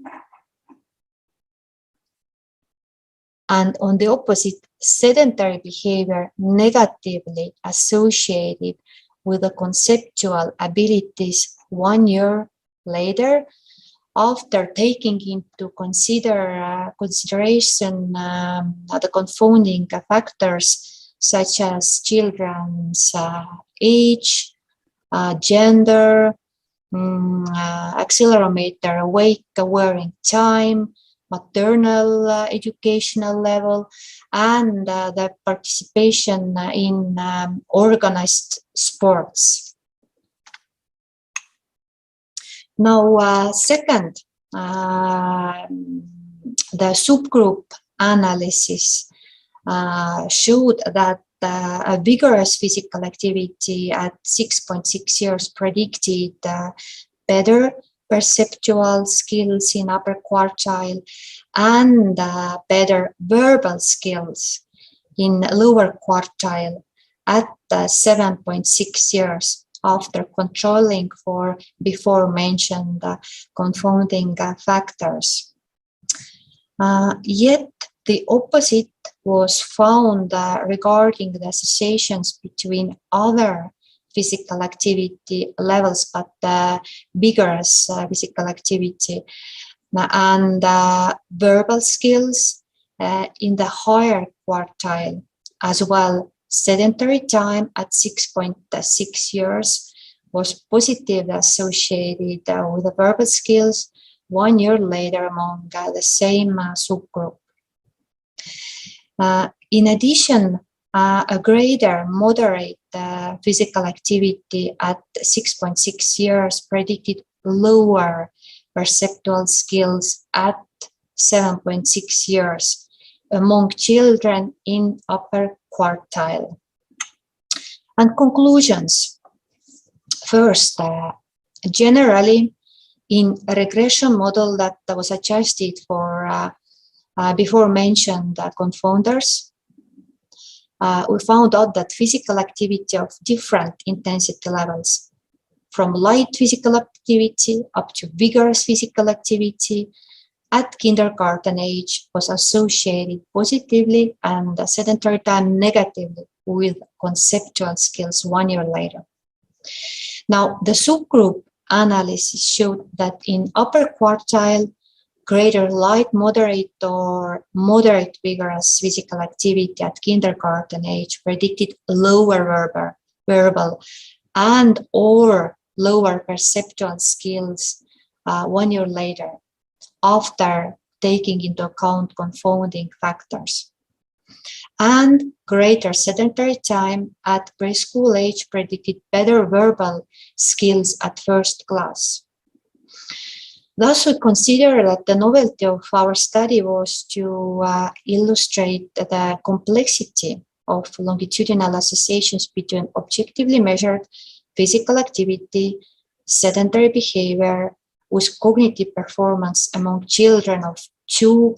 and on the opposite, sedentary behavior negatively associated with the conceptual abilities 1 year later, after taking into consideration the confounding factors such as children's age, gender, accelerometer awake wearing time, maternal educational level, and the participation in organized sports. Now, second, the subgroup analysis showed that a vigorous physical activity at 6.6 years predicted better perceptual skills in upper quartile and better verbal skills in lower quartile at 7.6 years after controlling for before mentioned confounding factors. Yet the opposite was found regarding the associations between other physical activity levels, but vigorous physical activity and verbal skills in the higher quartile as well. Sedentary time at 6.6 years was positively associated with the verbal skills 1 year later among the same subgroup. In addition, a greater moderate physical activity at 6.6 years predicted lower perceptual skills at 7.6 years among children in upper quartile. And conclusions. First, generally, in a regression model that was adjusted for before mentioned confounders, we found out that physical activity of different intensity levels, from light physical activity up to vigorous physical activity at kindergarten age, was associated positively and sedentary time negatively with conceptual skills 1 year later. Now, the subgroup analysis showed that in upper quartile, greater light, moderate, or moderate vigorous physical activity at kindergarten age predicted lower verbal and or lower perceptual skills 1 year later, after taking into account confounding factors. And greater sedentary time at preschool age predicted better verbal skills at first class. Thus, we consider that the novelty of our study was to illustrate the complexity of longitudinal associations between objectively measured physical activity, sedentary behavior, with cognitive performance among children of two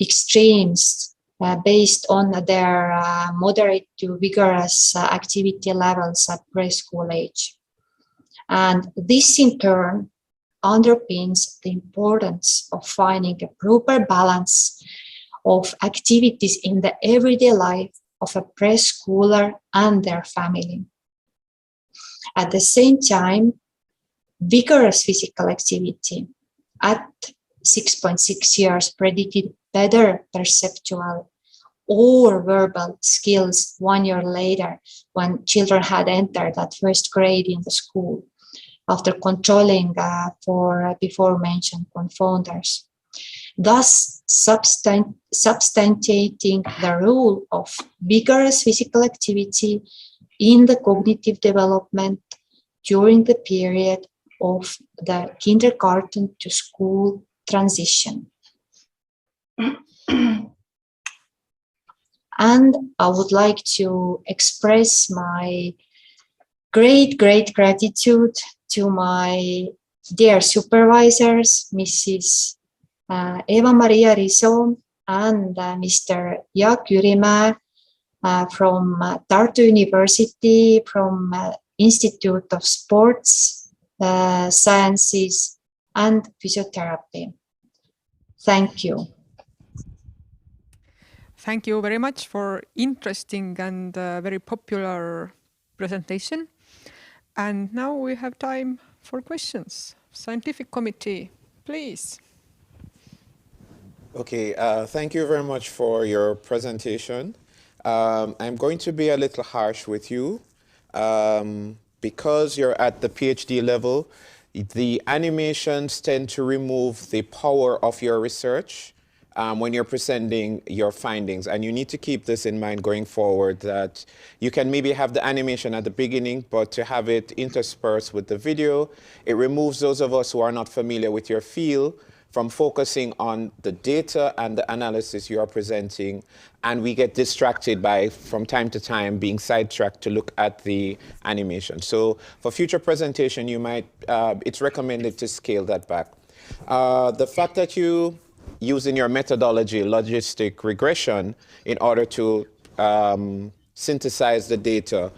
extremes based on their moderate to vigorous activity levels at preschool age. And this in turn underpins the importance of finding a proper balance of activities in the everyday life of a preschooler and their family. At the same time, vigorous physical activity at 6.6 years predicted better perceptual or verbal skills 1 year later, when children had entered that first grade in the school, after controlling for before mentioned confounders, thus substantiating the role of vigorous physical activity in the cognitive development during the period of the kindergarten to school transition. And I would like to express my great gratitude to my dear supervisors, Mrs. Eva Maria Riso and Mr. Jaak Jürimäe from Tartu University, from Institute of Sports Sciences and Physiotherapy. Thank you. Thank you very much for interesting and very popular presentation. And now we have time for questions. Scientific committee, please. Okay, thank you very much for your presentation. I'm going to be a little harsh with you. Because you're at the PhD level, the animations tend to remove the power of your research when you're presenting your findings. And you need to keep this in mind going forward, that you can maybe have the animation at the beginning, but to have it interspersed with the video, it removes those of us who are not familiar with your field from focusing on the data and the analysis you are presenting, and we get distracted by, from time to time, being sidetracked to look at the animation. So for future presentation, you might, it's recommended to scale that back. The fact that you use in your methodology logistic regression in order to synthesize the data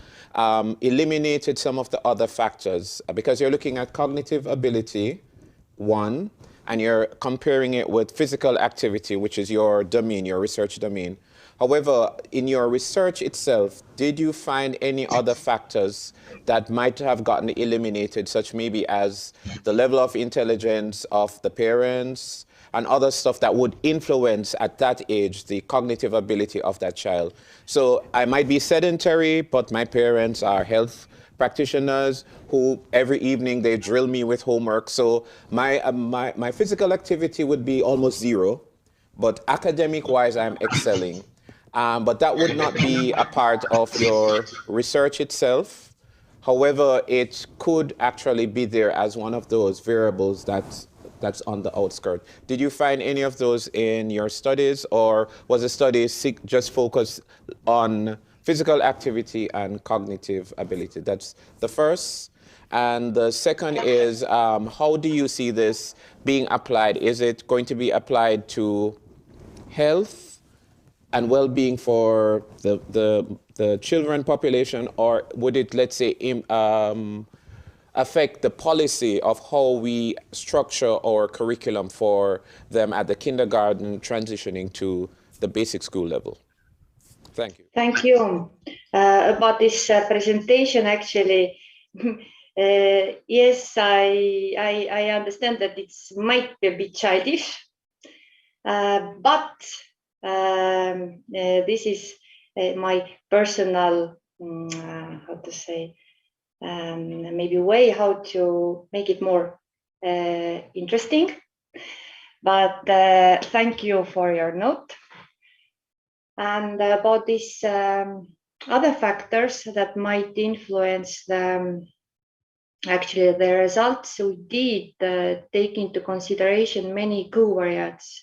eliminated some of the other factors, because you're looking at cognitive ability, one, and you're comparing it with physical activity, which is your domain, your research domain. However, in your research itself, did you find any other factors that might have gotten eliminated, such maybe as the level of intelligence of the parents and other stuff that would influence at that age the cognitive ability of that child? So I might be sedentary, but my parents are health practitioners who every evening they drill me with homework. So my physical activity would be almost zero, but academic-wise, I'm excelling. But that would not be a part of your research itself. However, it could actually be there as one of those variables that's on the outskirt. Did you find any of those in your studies, or was the study just focused on physical activity and cognitive ability? That's the first. And the second is, how do you see this being applied? Is it going to be applied to health and well-being for the children population, or would it, let's say, affect the policy of how we structure our curriculum for them at the kindergarten transitioning to the basic school level? Thank you. Thank you. About this presentation, actually, yes, I understand that it might be a bit childish, but this is my personal, how to say, maybe way how to make it more interesting. But thank you for your note. And about these other factors that might influence actually the results, we did take into consideration many covariates.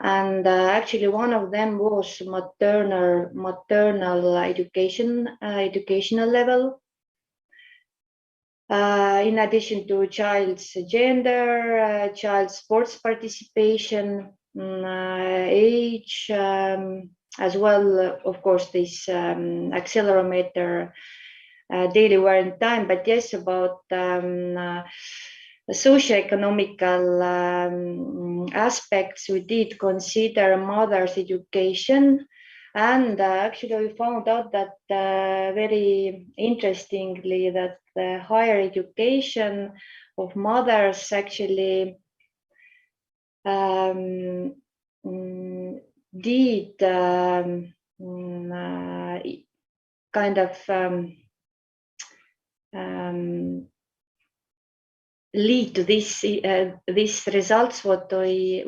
And actually one of them was maternal educational level. In addition to child's gender, child's sports participation, age, as well, of course, this accelerometer daily wearing time. But yes, about socioeconomical aspects, we did consider mother's education. And actually, we found out that very interestingly that the higher education of mothers actually did kind of lead to this these results what we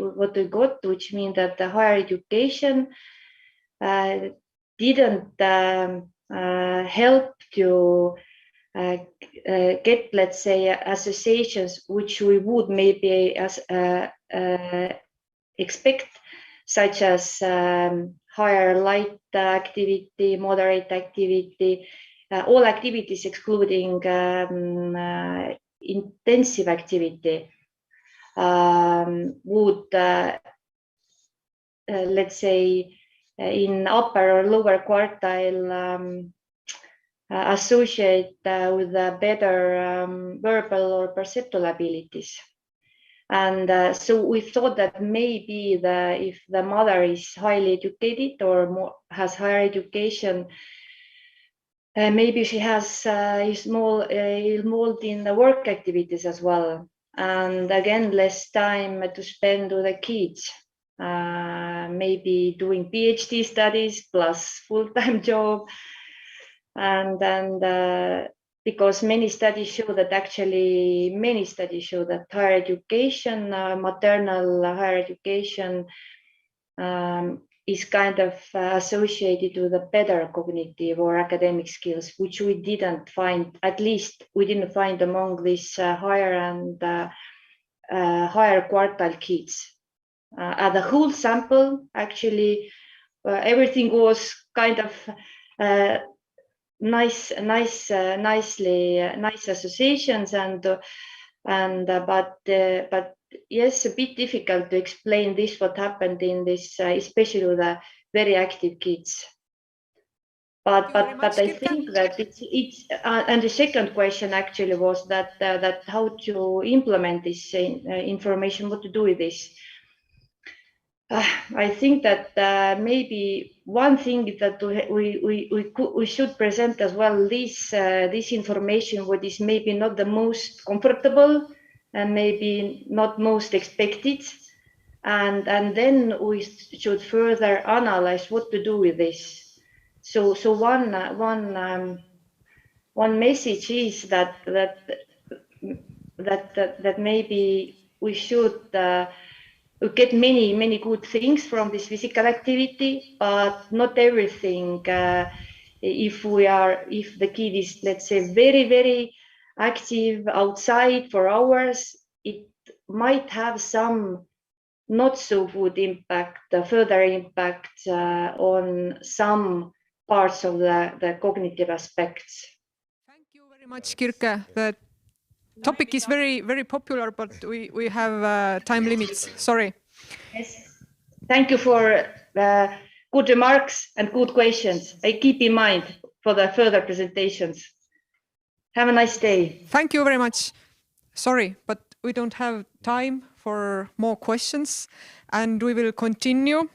got, which means that the higher education didn't help to get, let's say, associations which we would maybe expect, such as higher light activity, moderate activity, all activities excluding intensive activity would, let's say, in upper or lower quartile associate with better verbal or perceptual abilities. And so we thought that maybe if the mother is highly educated or has higher education, maybe she has involved in the work activities as well. And again, less time to spend with the kids, maybe doing PhD studies plus full-time job. And because many studies show that higher education, maternal higher education is kind of associated with a better cognitive or academic skills, which we didn't find, at least we didn't find among these higher and higher quartile kids. At the whole sample, actually, everything was kind of nice associations, but yes, a bit difficult to explain this, what happened in this, especially with the very active kids. But I think that it's and the second question actually was that how to implement this information, what to do with this. I think that maybe one thing that we should present as well, this information, what is maybe not the most comfortable and maybe not most expected, and then we should further analyze what to do with this. So one message is that maybe we should get many good things from this physical activity, but not everything. If the kid is, let's say, very active outside for hours, it might have some not so good impact, further impact on some parts of the cognitive aspects. Thank you very much, Kirke. The topic is very popular, but we have time limits. Sorry. Yes. Thank you for good remarks and good questions. I keep in mind for the further presentations. Have a nice day. Thank you very much. Sorry, but we don't have time for more questions, and we will continue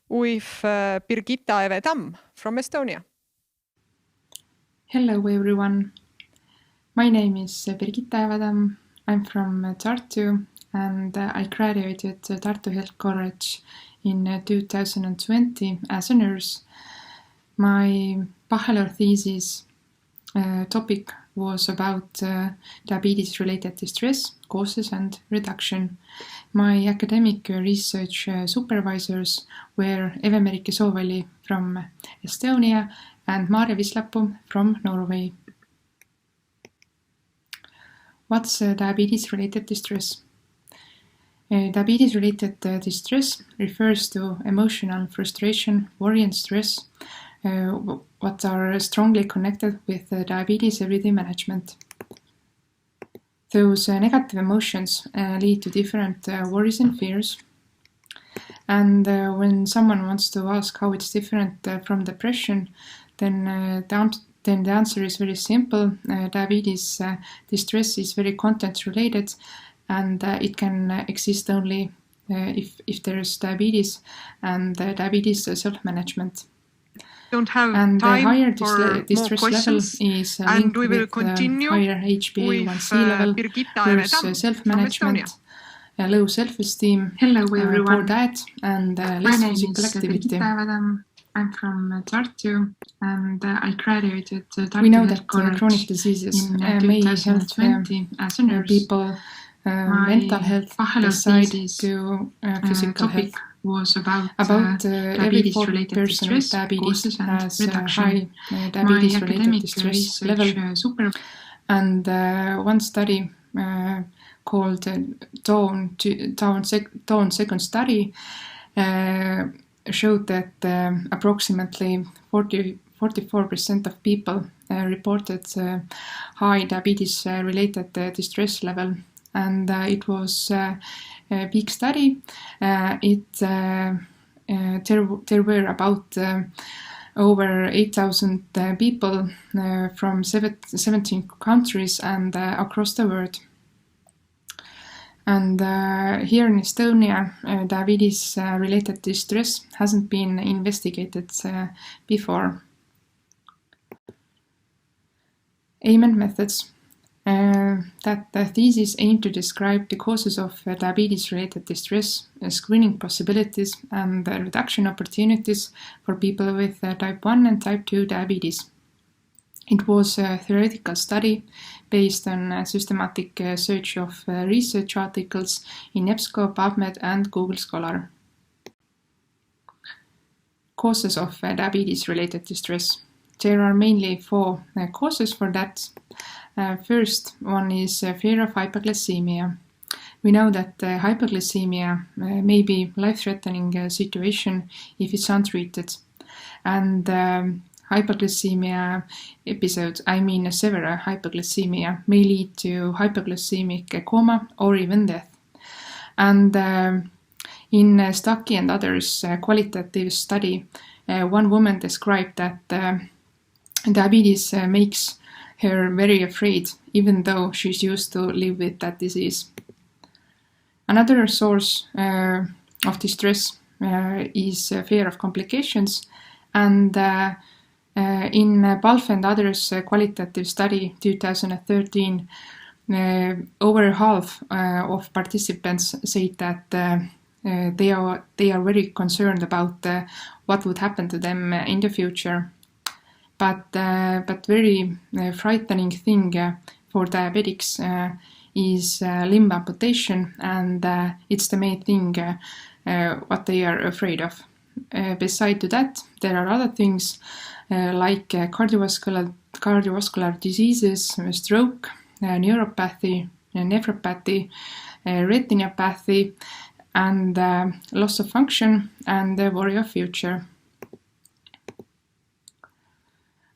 with Birgitta Eve-Tamm from Estonia. Hello, everyone. My name is Birgitta Eve-Tamm. I'm from Tartu, and I graduated Tartu Health College in 2020 as a nurse. My bachelor thesis topic was about diabetes-related distress, causes and reduction. My academic research supervisors were Eve-Merike Sooväli from Estonia and Maarja Vislapuu from Norway. What's diabetes-related distress? Diabetes-related distress refers to emotional frustration, worry and stress, what are strongly connected with diabetes everyday management. Those negative emotions lead to different worries and fears. And when someone wants to ask how it's different from depression, then the answer is very simple. Diabetes distress is very content-related, and it can exist only if there is diabetes and diabetes self-management. Don't have and time higher for distress more level questions, is and we will with continue higher HbA1c level, Birgitta worse Eve-Tamm from self-management, low self-esteem, Hello, poor everyone. diet, and My less name physical is activity. Birgitta Eve-Tamm. I'm from Tartu, and I graduated Tartu We know Health that College chronic diseases in may help 2020 as a nurse. people mental health bachelor beside thesis, to physical topic health. was about Every fourth diabetes-related person with distress, diabetes causes and has a reduction. high My diabetes-related academic distress research level. And one study called Dawn Second Study showed that approximately 44% of people reported high diabetes-related distress level, and it was a big study. There were about over 8,000 people from 17 countries and across the world. And here in Estonia, diabetes-related distress hasn't been investigated before. AMEN methods. That the thesis aimed to describe the causes of diabetes-related distress, screening possibilities, and reduction opportunities for people with type 1 and type 2 diabetes. It was a theoretical study based on a systematic search of research articles in EBSCO, PubMed, and Google Scholar. Causes of diabetes-related distress. There are mainly 4 causes for that. First one is fear of hypoglycemia. We know that hypoglycemia may be a life-threatening situation if it's untreated. And hypoglycemia episodes, I mean severe hypoglycemia, may lead to hypoglycemic coma or even death. And in Stuckey and others' qualitative study, one woman described that diabetes makes her very afraid, even though she's used to live with that disease. Another source of distress is fear of complications, and in Balfe and others' qualitative study 2013, over half of participants said that they are very concerned about what would happen to them in the future. But very frightening thing for diabetics is limb amputation, and it's the main thing what they are afraid of. Beside to that, there are other things like cardiovascular diseases, stroke, neuropathy, nephropathy, retinopathy, and loss of function and worry of future.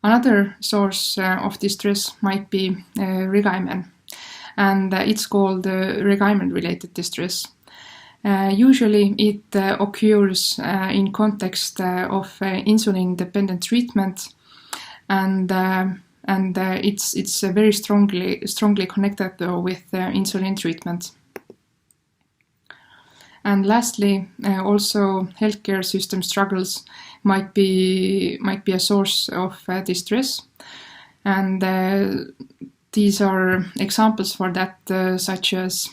Another source of distress might be regimen, and it's called regimen-related distress. Usually it occurs in context of insulin-dependent treatment, and it's very strongly connected with insulin treatment. And lastly, also healthcare system struggles might be a source of distress, and these are examples for that, such as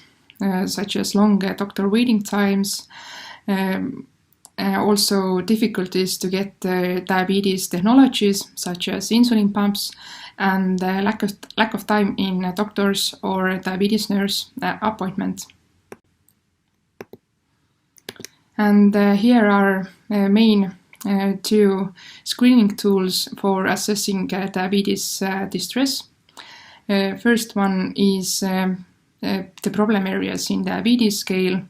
long doctor waiting times, also difficulties to get diabetes technologies such as insulin pumps, and lack of time in a doctor's or diabetes nurse appointment. And here are main 2 screening tools for assessing diabetes distress. First one is the problem areas in diabetes scale,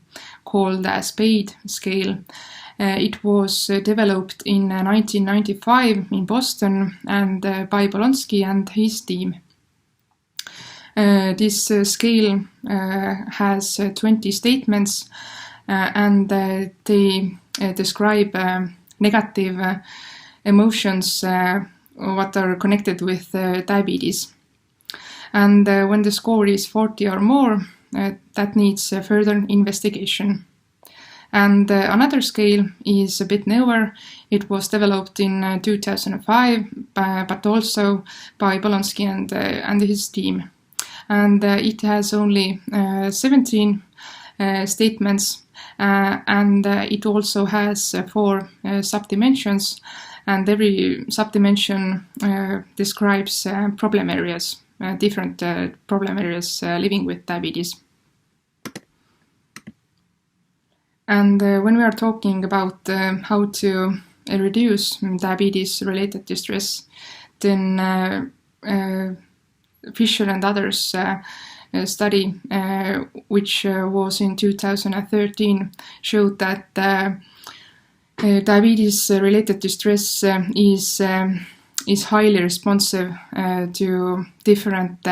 called the SPADE scale. It was developed in 1995 in Boston and by Bolonsky and his team. This scale has 20 statements, and they describe negative emotions what are connected with diabetes. And when the score is 40 or more, that needs further investigation. And another scale is a bit newer. It was developed in 2005, but also by Bolonsky and his team. And it has only 17 statements, and it also has 4 subdimensions, and every subdimension describes problem areas, different problem areas living with diabetes. And when we are talking about how to reduce diabetes-related distress, then Fisher and others study, which was in 2013, showed that diabetes-related distress is highly responsive to different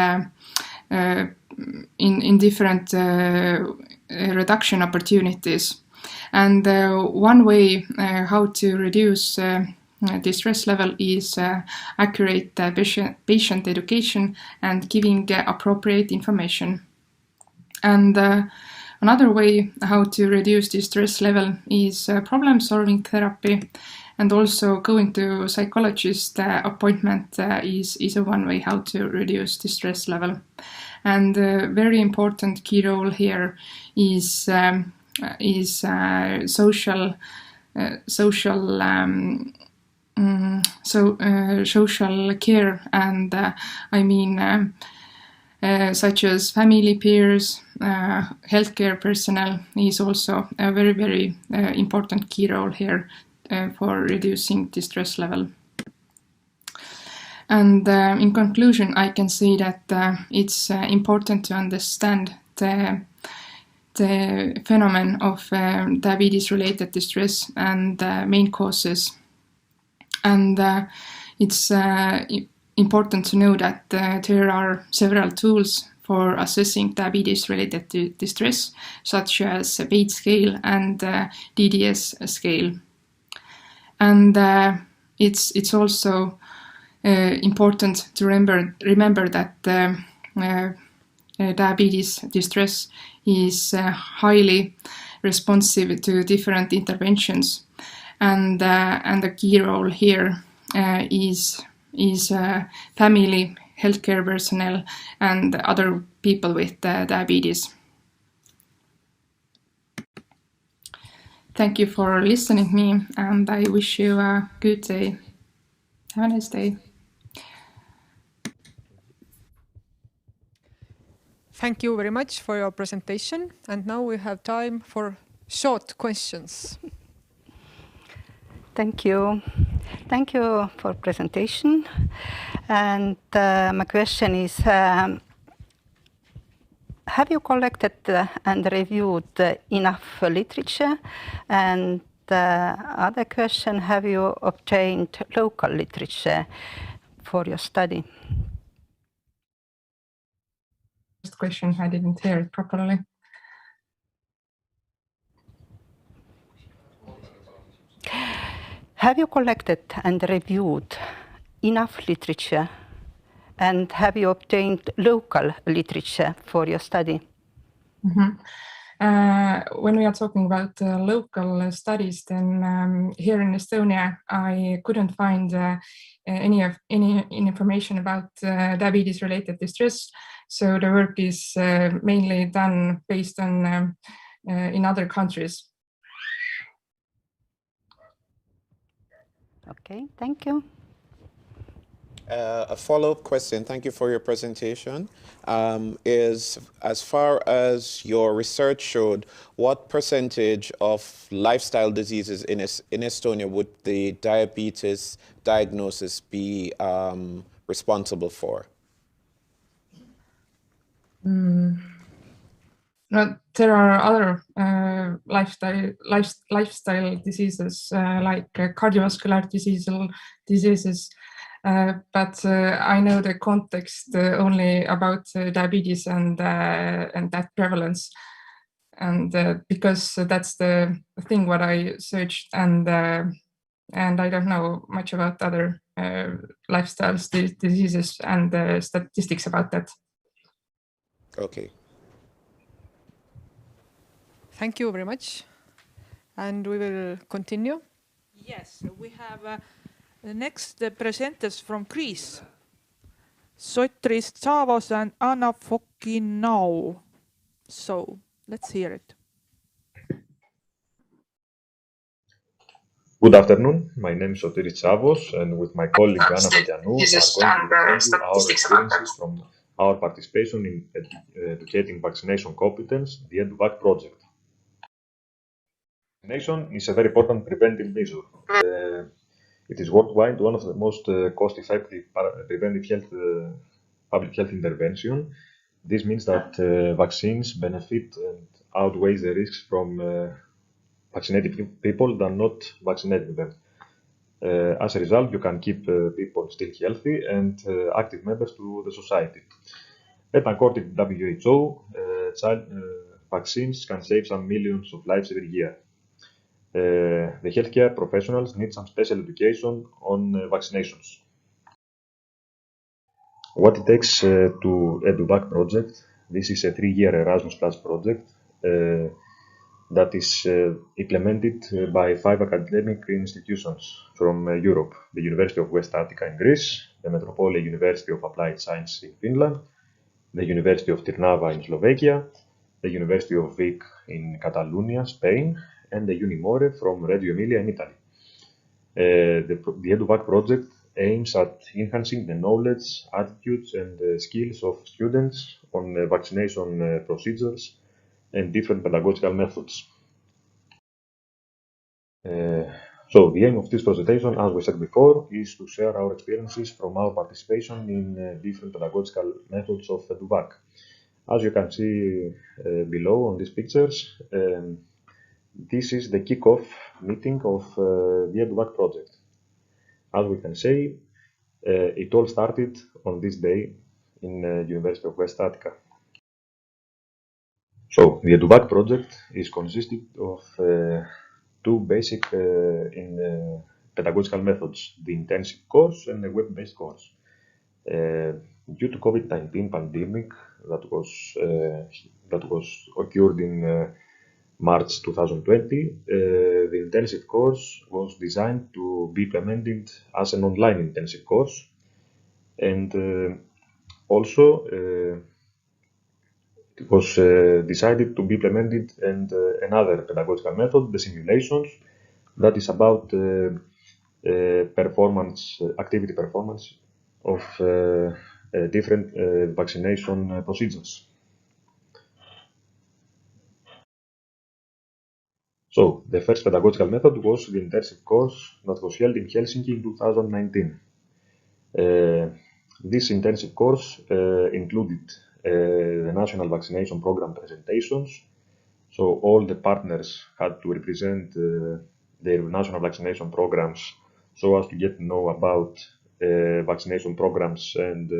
in different reduction opportunities. And one way how to reduce distress level is accurate patient education and giving appropriate information. And another way how to reduce distress level is problem-solving therapy, and also going to psychologist appointment is a one way how to reduce distress level. And very important key role here is social care, and I mean such as family, peers, healthcare personnel is also a very, very important key role here for reducing distress level. And in conclusion, I can say that it's important to understand the phenomenon of diabetes-related distress and main causes. And it's important to know that there are several tools for assessing diabetes-related distress, such as a Bates scale and DDS scale. And it's also important to remember that diabetes distress is highly responsive to different interventions, and the key role here is family, healthcare personnel, and other people with diabetes. Thank you for listening to me, and I wish you a good day. Have a nice day. Thank you very much for your presentation. And now we have time for short questions. Thank you. Thank you for presentation. And my question is, have you collected and reviewed enough literature? And other question, have you obtained local literature for your study? First question, I didn't hear it properly. Have you collected and reviewed enough literature? And have you obtained local literature for your study? Mm-hmm. When we are talking about local studies, then here in Estonia, I couldn't find any information about diabetes-related distress. So the work is mainly done based on in other countries. Okay, thank you. A follow-up question, thank you for your presentation, is as far as your research showed, what percentage of lifestyle diseases in Estonia would the diabetes diagnosis be responsible for? No, there are other lifestyle diseases like cardiovascular diseases, but I know the context only about diabetes and that prevalence, and because that's the thing what I searched, and I don't know much about other lifestyle diseases and statistics about that. Okay. Thank you very much. And we will continue. Yes, we have the next presenters from Greece. Sotris Tsavos and Anna Fokinau. So let's hear it. Good afternoon. My name is Sotris Tsavos, and with my colleague Anna Fokianou, we are going to present you our experiences from our participation in educating vaccination competence, the EduVac project. Vaccination is a very important preventive measure. It is worldwide one of the most cost-effective preventive public health intervention. This means that vaccines benefit and outweigh the risks from vaccinated people than not vaccinating them. As a result, you can keep people still healthy and active members to the society. And according to WHO, vaccines can save some millions of lives every year. The healthcare professionals need some special education on vaccinations. What it takes to EduVac project, this is a 3-year Erasmus Plus project that is implemented by 5 academic institutions from Europe: the University of West Attica in Greece, the Metropolitan University of Applied Science in Finland, the University of Trnava in Slovakia, the University of Vic in Catalonia, Spain, and the Unimore from Reggio Emilia in Italy. The EduVac project aims at enhancing the knowledge, attitudes, and skills of students on vaccination procedures and different pedagogical methods. So the aim of this presentation, as we said before, is to share our experiences from our participation in different pedagogical methods of EduVac. As you can see below on these pictures, this is the kick-off meeting of the EduVac project. As we can say, it all started on this day in University of West Attica. So the EduVac project is consisted of 2 basic pedagogical methods: the intensive course and the web-based course. Due to COVID-19 pandemic that was occurred in March 2020, the intensive course was designed to be implemented as an online intensive course, and also it was decided to be implemented and another pedagogical method, the simulations, that is about activity performance of different vaccination procedures. So the first pedagogical method was the intensive course that was held in Helsinki in 2019. This intensive course included the national vaccination program presentations. So all the partners had to represent their national vaccination programs so as to get to know about vaccination programs and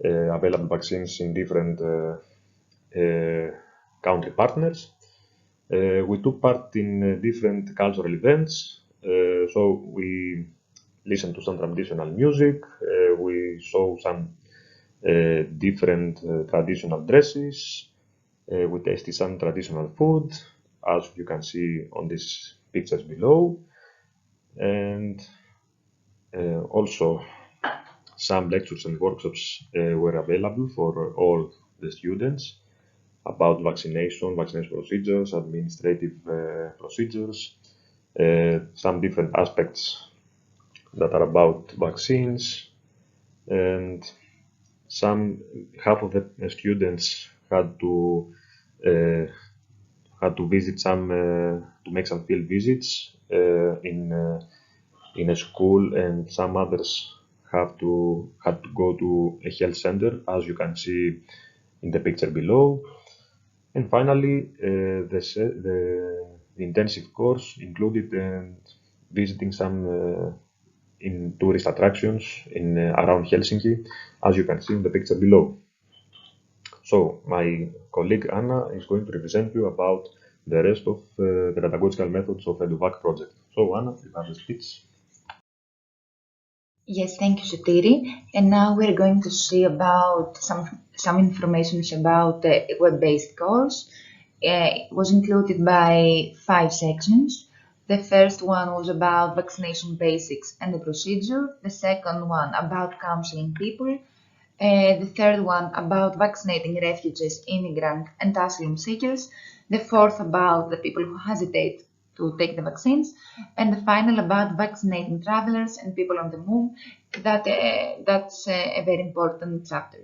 available vaccines in different country partners. We took part in different cultural events, so we listened to some traditional music, we saw some different traditional dresses, we tasted some traditional food, as you can see on these pictures below, and also some lectures and workshops were available for all the students about vaccination procedures, administrative procedures, some different aspects that are about vaccines, and half of the students had to visit to make some field visits in a school, and some others had to go to a health center, as you can see in the picture below. And finally, the intensive course included visiting some in tourist attractions around Helsinki, as you can see in the picture below. So my colleague Anna is going to represent you about the rest of the pedagogical methods of EduVac project. So Anna, you have the speech. Yes, thank you, Sotiri. And now we're going to see about some information about the web-based course. It was included by 5 sections. The first one was about vaccination basics and the procedure. The second one about counseling people. The third one about vaccinating refugees, immigrants, and asylum seekers. The fourth about the people who hesitate to take the vaccines, and the final about vaccinating travelers and people on the move. That's a very important chapter.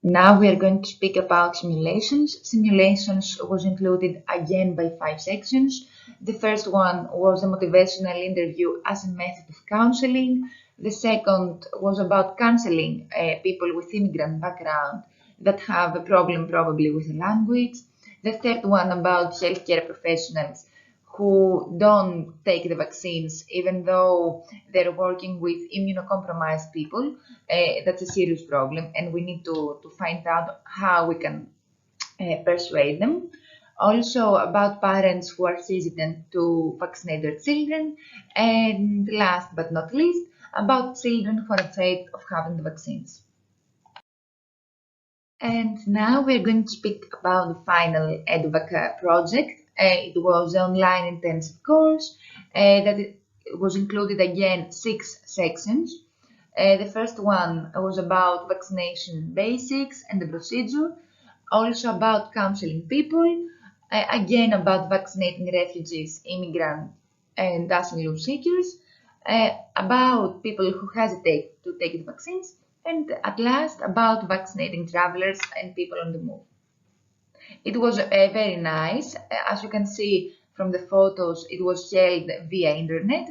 Now we are going to speak about simulations. Simulations was included again by 5 sections. The first one was a motivational interview as a method of counseling. The second was about counseling people with immigrant background that have a problem probably with the language. The third one about healthcare professionals who don't take the vaccines, even though they're working with immunocompromised people. That's a serious problem, and we need to find out how we can persuade them. Also about parents who are hesitant to vaccinate their children. And last but not least, about children who are afraid of having the vaccines. And now we're going to speak about the final EduVac project. It was an online intensive course that it was included again 6 sections. The first one was about vaccination basics and the procedure, also about counseling people, again about vaccinating refugees, immigrants, and asylum seekers, about people who hesitate to take the vaccines, and at last about vaccinating travelers and people on the move. It was very nice. As you can see from the photos, it was held via internet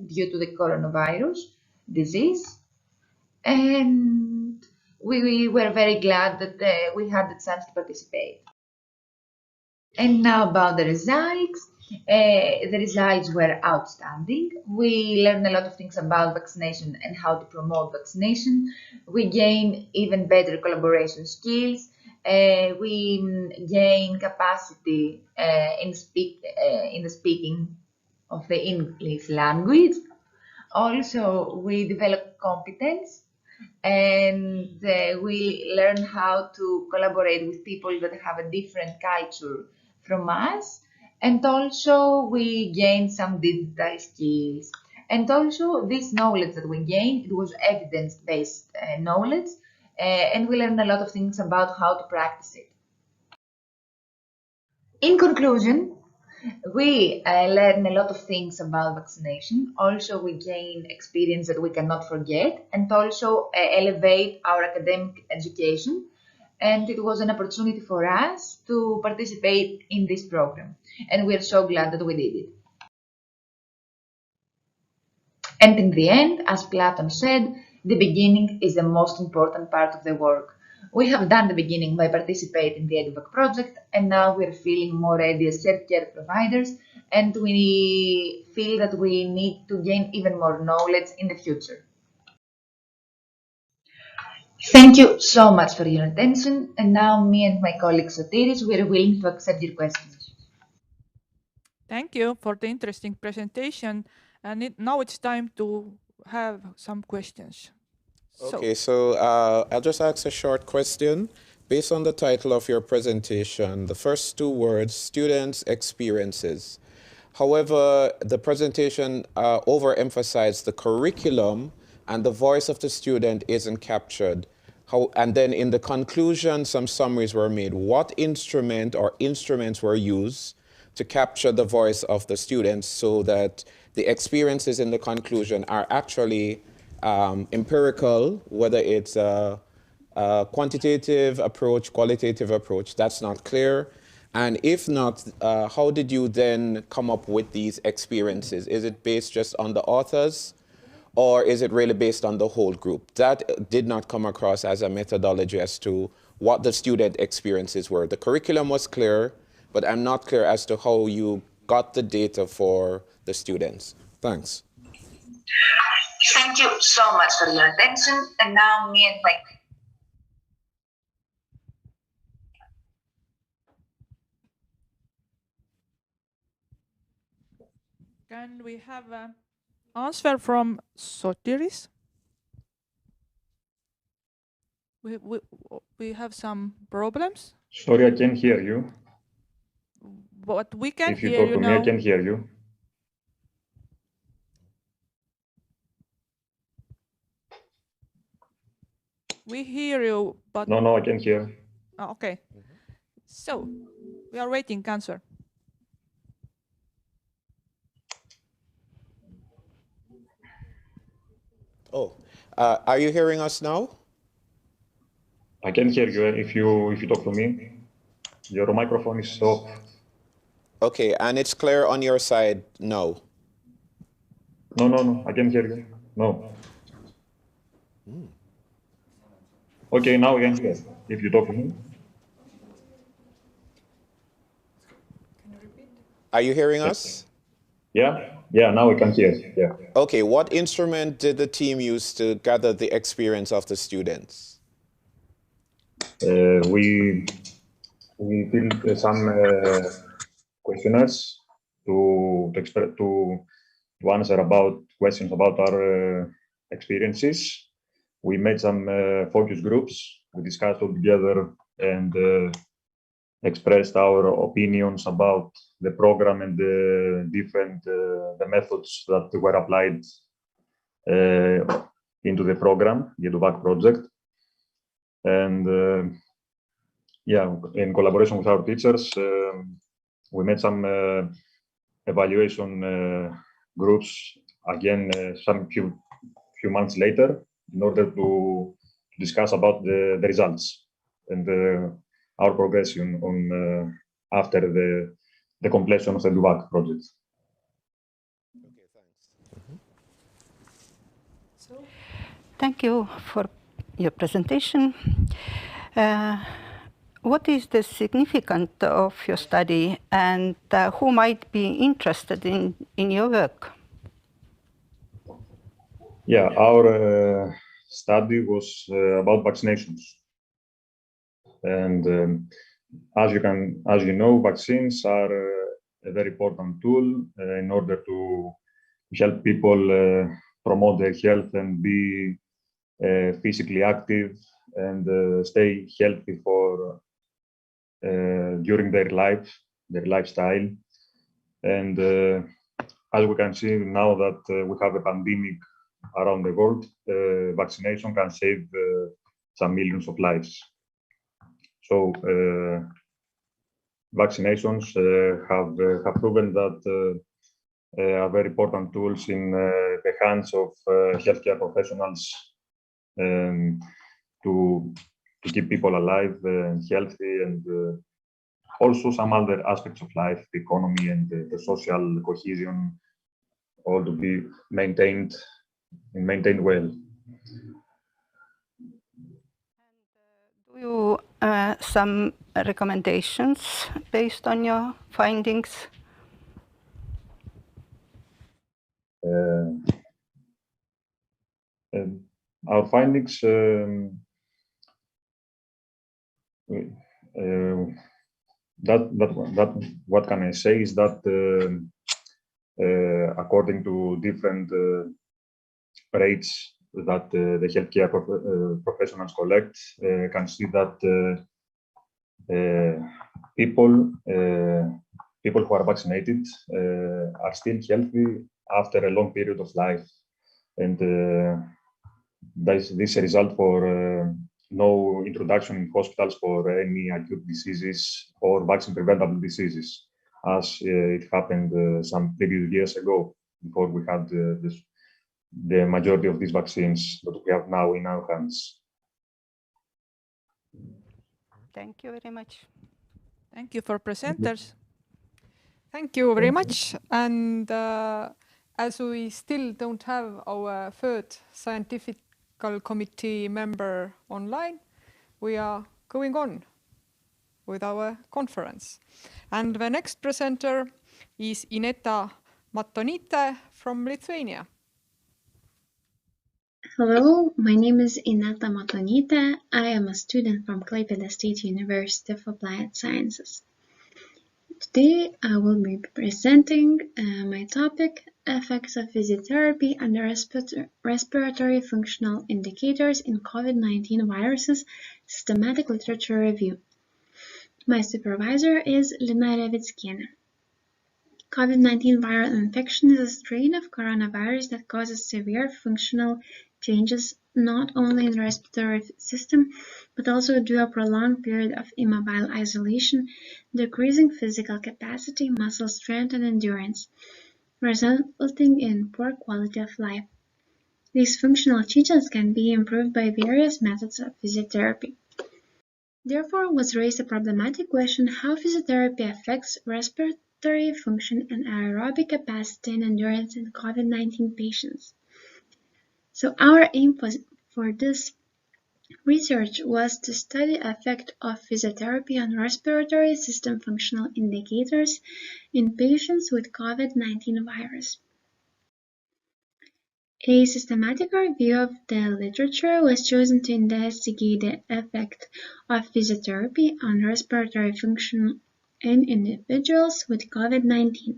due to the coronavirus disease. And we were very glad that we had the chance to participate. And now about the results. The results were outstanding. We learned a lot of things about vaccination and how to promote vaccination. We gained even better collaboration skills. We gain capacity in the speaking of the English language. Also, we develop competence, and we learn how to collaborate with people that have a different culture from us. And also, we gain some digital skills. And also, this knowledge that we gained, it was evidence-based knowledge, and we learned a lot of things about how to practice it. In conclusion, we learn a lot of things about vaccination. Also, we gain experience that we cannot forget, and also elevate our academic education. And it was an opportunity for us to participate in this program. And we are so glad that we did it. And in the end, as Platon said, the beginning is the most important part of the work. We have done the beginning by participating in the EduVac project, and now we're feeling more ready as healthcare providers, and we feel that we need to gain even more knowledge in the future. Thank you so much for your attention, and now me and my colleague Sotiris, we are willing to accept your questions. Thank you for the interesting presentation, and now it's time to have some questions. Okay, so I'll just ask a short question. Based on the title of your presentation, the first 2 words, students' experiences. However, the presentation overemphasized the curriculum and the voice of the student isn't captured. And then in the conclusion, some summaries were made. What instrument or instruments were used to capture the voice of the students so that the experiences in the conclusion are actually empirical, whether it's a quantitative approach, qualitative approach, that's not clear. And if not, how did you then come up with these experiences? Is it based just on the authors, or is it really based on the whole group? That did not come across as a methodology as to what the student experiences were. The curriculum was clear, but I'm not clear as to how you got the data for the students. Thanks. Thank you so much for your attention, and now me and my... Can we have an answer from Sotiris? We have some problems. Sorry, I can't hear you. But we can if you hear talk you to now. me, I can hear you. We hear you, but... No, I can hear. Oh, okay. So, we are waiting answer. Oh, are you hearing us now? I can hear you if you talk to me. Your microphone is off. Okay, and it's clear on your side? No. No, I can hear you. No. Okay, now I can hear if you talk to me. Are you hearing us? Yeah, now we can hear. Yeah. Okay, what instrument did the team use to gather the experience of the students? We filled some questionnaires to answer about questions about our experiences. We made some focus groups. We discussed all together and expressed our opinions about the program and the different the methods that were applied into the program, the EduVac project. And yeah, in collaboration with our teachers, we made some evaluation groups again some few months later in order to discuss about the results and our progression on after the completion of the EduVac project. Okay, thanks. Thank you for your presentation. What is the significance of your study, and who might be interested in your work? Yeah, our study was about vaccinations, and as you know, vaccines are a very important tool in order to help people promote their health and be physically active and stay healthy for during their lifestyle. And as we can see now that we have a pandemic around the world, vaccination can save some millions of lives. So vaccinations have proven that are very important tools in the hands of healthcare professionals to keep people alive and healthy, and also some other aspects of life, the economy and the social cohesion, all to be maintained well. Do you some recommendations based on your findings? Our findings, what can I say is that according to different rates that the healthcare professionals collect, can see that people who are vaccinated are still healthy after a long period of life, and this is a result for no introduction in hospitals for any acute diseases or vaccine preventable diseases, as it happened some previous years ago, before we had the majority of these vaccines that we have now in our hands. Thank you very much. Thank you for presenters. Thank you very much. And as we still don't have our third scientific committee member online, we are going on with our conference. And the next presenter is Ineta Matonyte from Lithuania. Hello, my name is Ineta Matonyte. I am a student from Klaipėda State University of Applied Sciences. Today I will be presenting my topic, effects of physiotherapy under respiratory functional indicators in COVID-19 viruses, systematic literature review. My supervisor is Lina Revickienė. COVID-19 viral infection is a strain of coronavirus that causes severe functional changes not only in the respiratory system, but also due to a prolonged period of immobile isolation, decreasing physical capacity, muscle strength, and endurance, resulting in poor quality of life. These functional changes can be improved by various methods of physiotherapy. Therefore, was raised a problematic question how physiotherapy affects respiratory function and aerobic capacity and endurance in COVID-19 patients. So our aim for this Research was to study effect of physiotherapy on respiratory system functional indicators in patients with COVID-19 virus. A systematic review of the literature was chosen to investigate the effect of physiotherapy on respiratory function in individuals with COVID-19.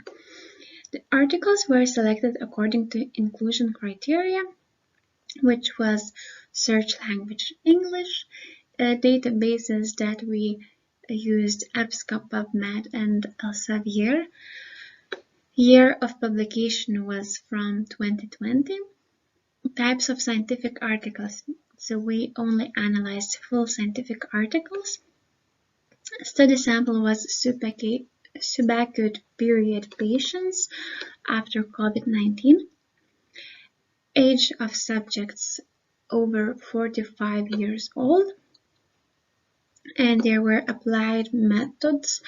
The articles were selected according to inclusion criteria, which was search language English, databases that we used EBSCO, PubMed, and Elsevier. Year of publication was from 2020. Types of scientific articles. So we only analyzed full scientific articles. Study sample was subacute period patients after COVID-19. Age of subjects over 45 years old. And there were applied methods,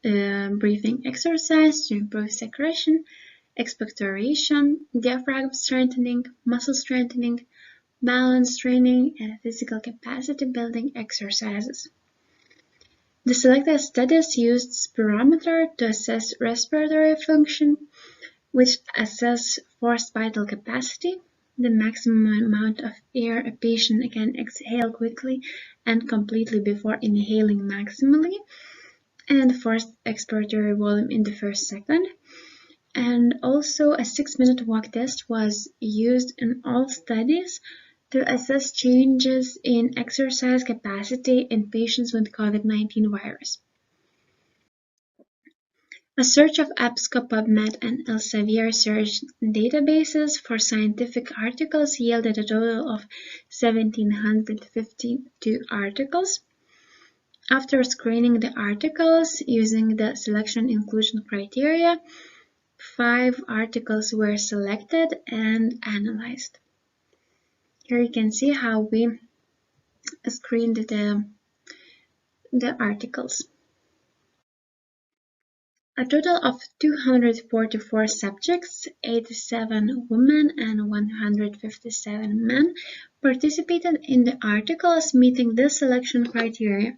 breathing exercise to improve secretion, expectoration, diaphragm strengthening, muscle strengthening, balance training, and physical capacity building exercises. The selected studies used spirometer to assess respiratory function, which assess forced vital capacity, the maximum amount of air a patient can exhale quickly and completely before inhaling maximally, and forced expiratory volume in the first second. And also a 6-minute walk test was used in all studies to assess changes in exercise capacity in patients with COVID-19 virus. A search of EBSCO, PubMed, and Elsevier search databases for scientific articles yielded a total of 1,752 articles. After screening the articles using the selection inclusion criteria, 5 articles were selected and analyzed. Here you can see how we screened the articles. A total of 244 subjects, 87 women and 157 men, participated in the articles meeting the selection criteria.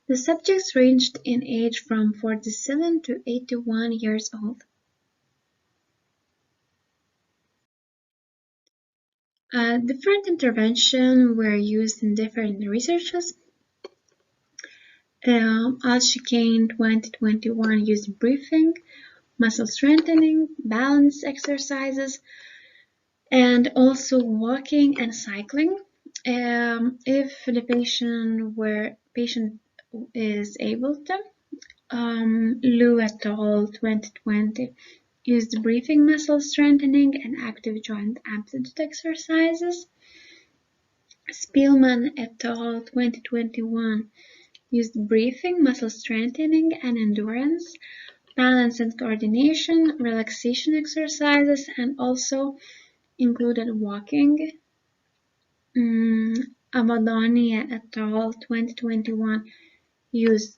The subjects ranged in age from 47 to 81 years old. Different interventions were used in different researches. Alchicane 2021 used breathing, muscle strengthening, balance exercises, and also walking and cycling. If the patient is able to. Liu et al. 2020 used breathing, muscle strengthening, and active joint amplitude exercises. Spielman et al. 2021 used breathing, muscle strengthening, and endurance, balance and coordination, relaxation exercises, and also included walking. Amadoni et al. 2021 used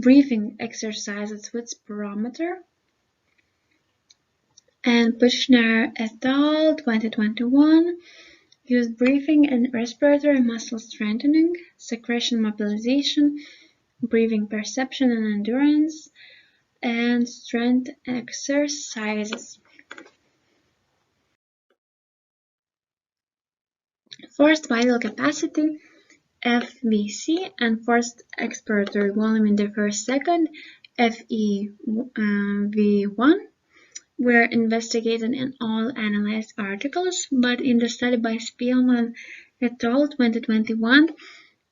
breathing exercises with spirometer. And Pushner et al. 2021 used breathing and respiratory muscle strengthening, secretion mobilization, breathing perception and endurance, and strength exercises. Forced vital capacity, FVC, and forced expiratory volume in the first second, FEV1, were investigated in all analyzed articles, but in the study by Spielman et al. 2021,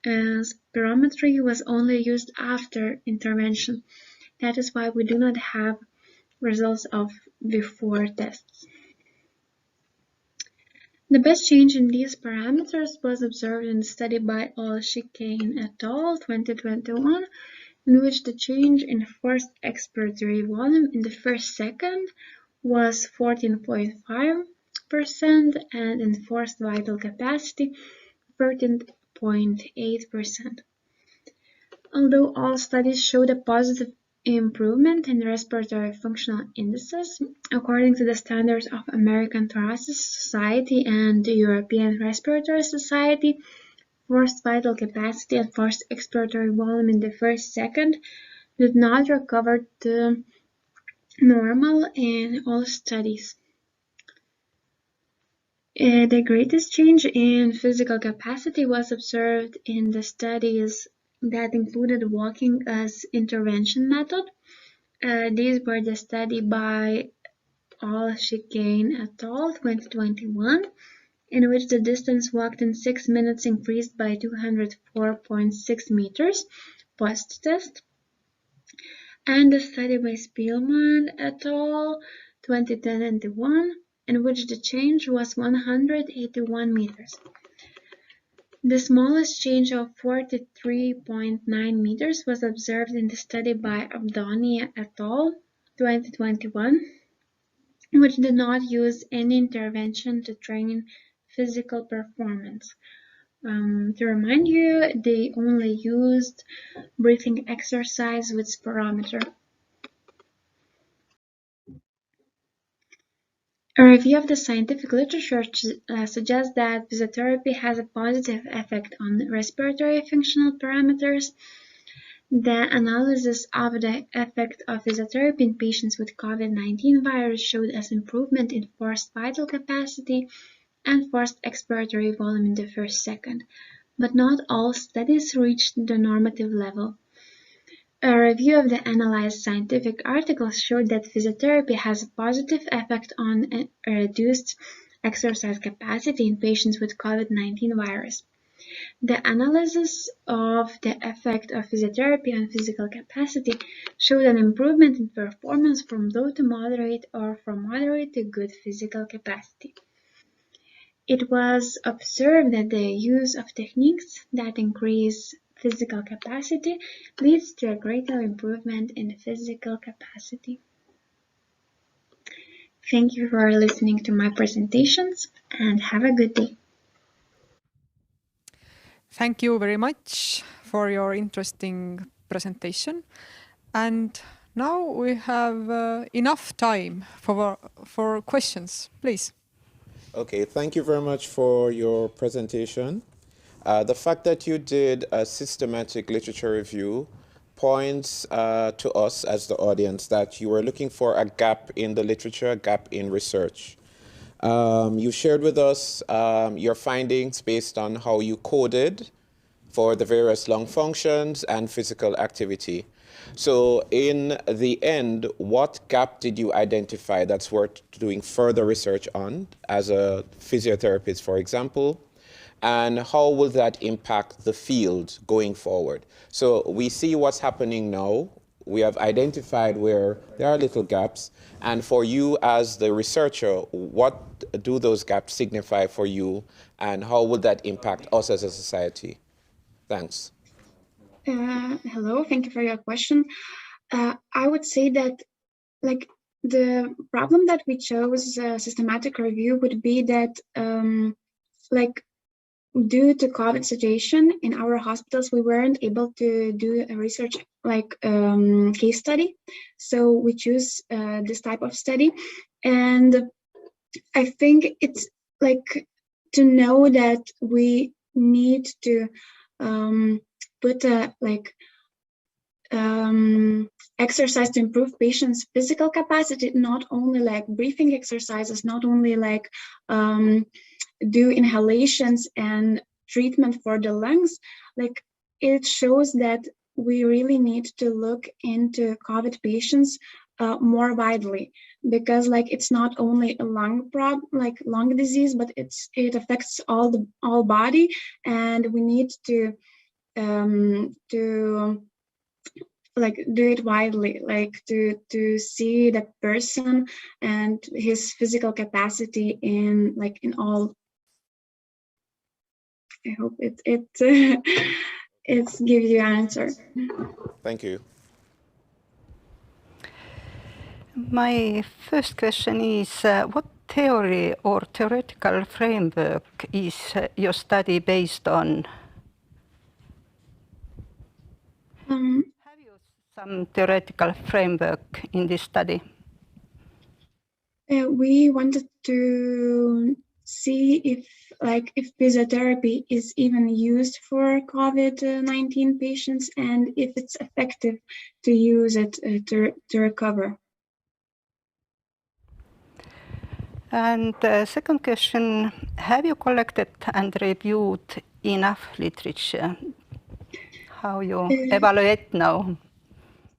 spirometry was only used after intervention. That is why we do not have results of before tests. The best change in these parameters was observed in the study by Alchicane et al. 2021, in which the change in forced expiratory volume in the first second was 14.5% and in forced vital capacity 13.8%. Although all studies showed a positive improvement in respiratory functional indices according to the standards of American Thoracic Society and the European Respiratory Society. Forced vital capacity and forced expiratory volume in the first second did not recover to normal in all studies. The greatest change in physical capacity was observed in the studies that included walking as intervention method. These were the study by Al-Shikane et al. 2021, in which the distance walked in 6 minutes increased by 204.6 meters post-test, and the study by Spielman et al. 2021, in which the change was 181 meters. The smallest change of 43.9 meters was observed in the study by Abdoni et al. 2021, which did not use any intervention to train physical performance. To remind you, they only used breathing exercise with spirometer. A review of the scientific literature suggests that physiotherapy has a positive effect on respiratory functional parameters. The analysis of the effect of physiotherapy in patients with COVID-19 virus showed us improvement in forced vital capacity and forced expiratory volume in the first second, but not all studies reached the normative level. A review of the analyzed scientific articles showed that physiotherapy has a positive effect on reduced exercise capacity in patients with COVID-19 virus. The analysis of the effect of physiotherapy on physical capacity showed an improvement in performance from low to moderate or from moderate to good physical capacity. It was observed that the use of techniques that increase physical capacity leads to a greater improvement in physical capacity. Thank you for listening to my presentations and have a good day. Thank you very much for your interesting presentation. And now we have enough time for questions, please. Okay, thank you very much for your presentation. The fact that you did a systematic literature review points to us as the audience that you were looking for a gap in the literature, a gap in research. You shared with us your findings based on how you coded for the various lung functions and physical activity. So in the end, what gap did you identify that's worth doing further research on as a physiotherapist, for example? And how will that impact the field going forward? So we see what's happening now. We have identified where there are little gaps. And for you as the researcher, what do those gaps signify for you? And how will that impact us as a society? Thanks. Hello, thank you for your question. I would say that the problem that we chose systematic review would be that due to COVID situation in our hospitals, we weren't able to do a research case study. So we choose this type of study. And I think it's to know that we need to put exercise to improve patients' physical capacity, not only breathing exercises, not only do inhalations and treatment for the lungs. It shows that we really need to look into COVID patients more widely, because it's not only a lung lung disease, but it affects all body, and we need to do it widely, to see the person and his physical capacity in all. I hope it gives you an answer. Thank you. My first question is, what theory or theoretical framework is your study based on? Have you some theoretical framework in this study? We wanted to see if physiotherapy is even used for COVID-19 patients and if it's effective to use it to recover. And second question, have you collected and reviewed enough literature? How you evaluate now?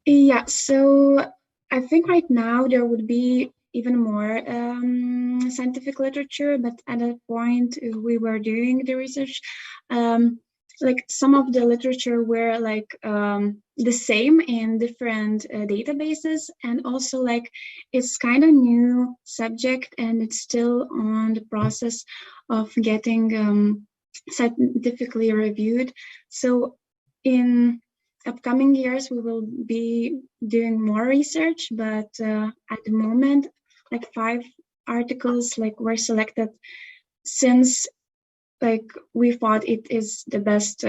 Yeah, so I think right now there would be even more scientific literature, but at that point we were doing the research, like some of the literature were like the same in different databases, and also like it's kind of new subject and it's still on the process of getting scientifically reviewed. So in upcoming years we will be doing more research, but at the moment like 5 articles like were selected since like we thought it is the best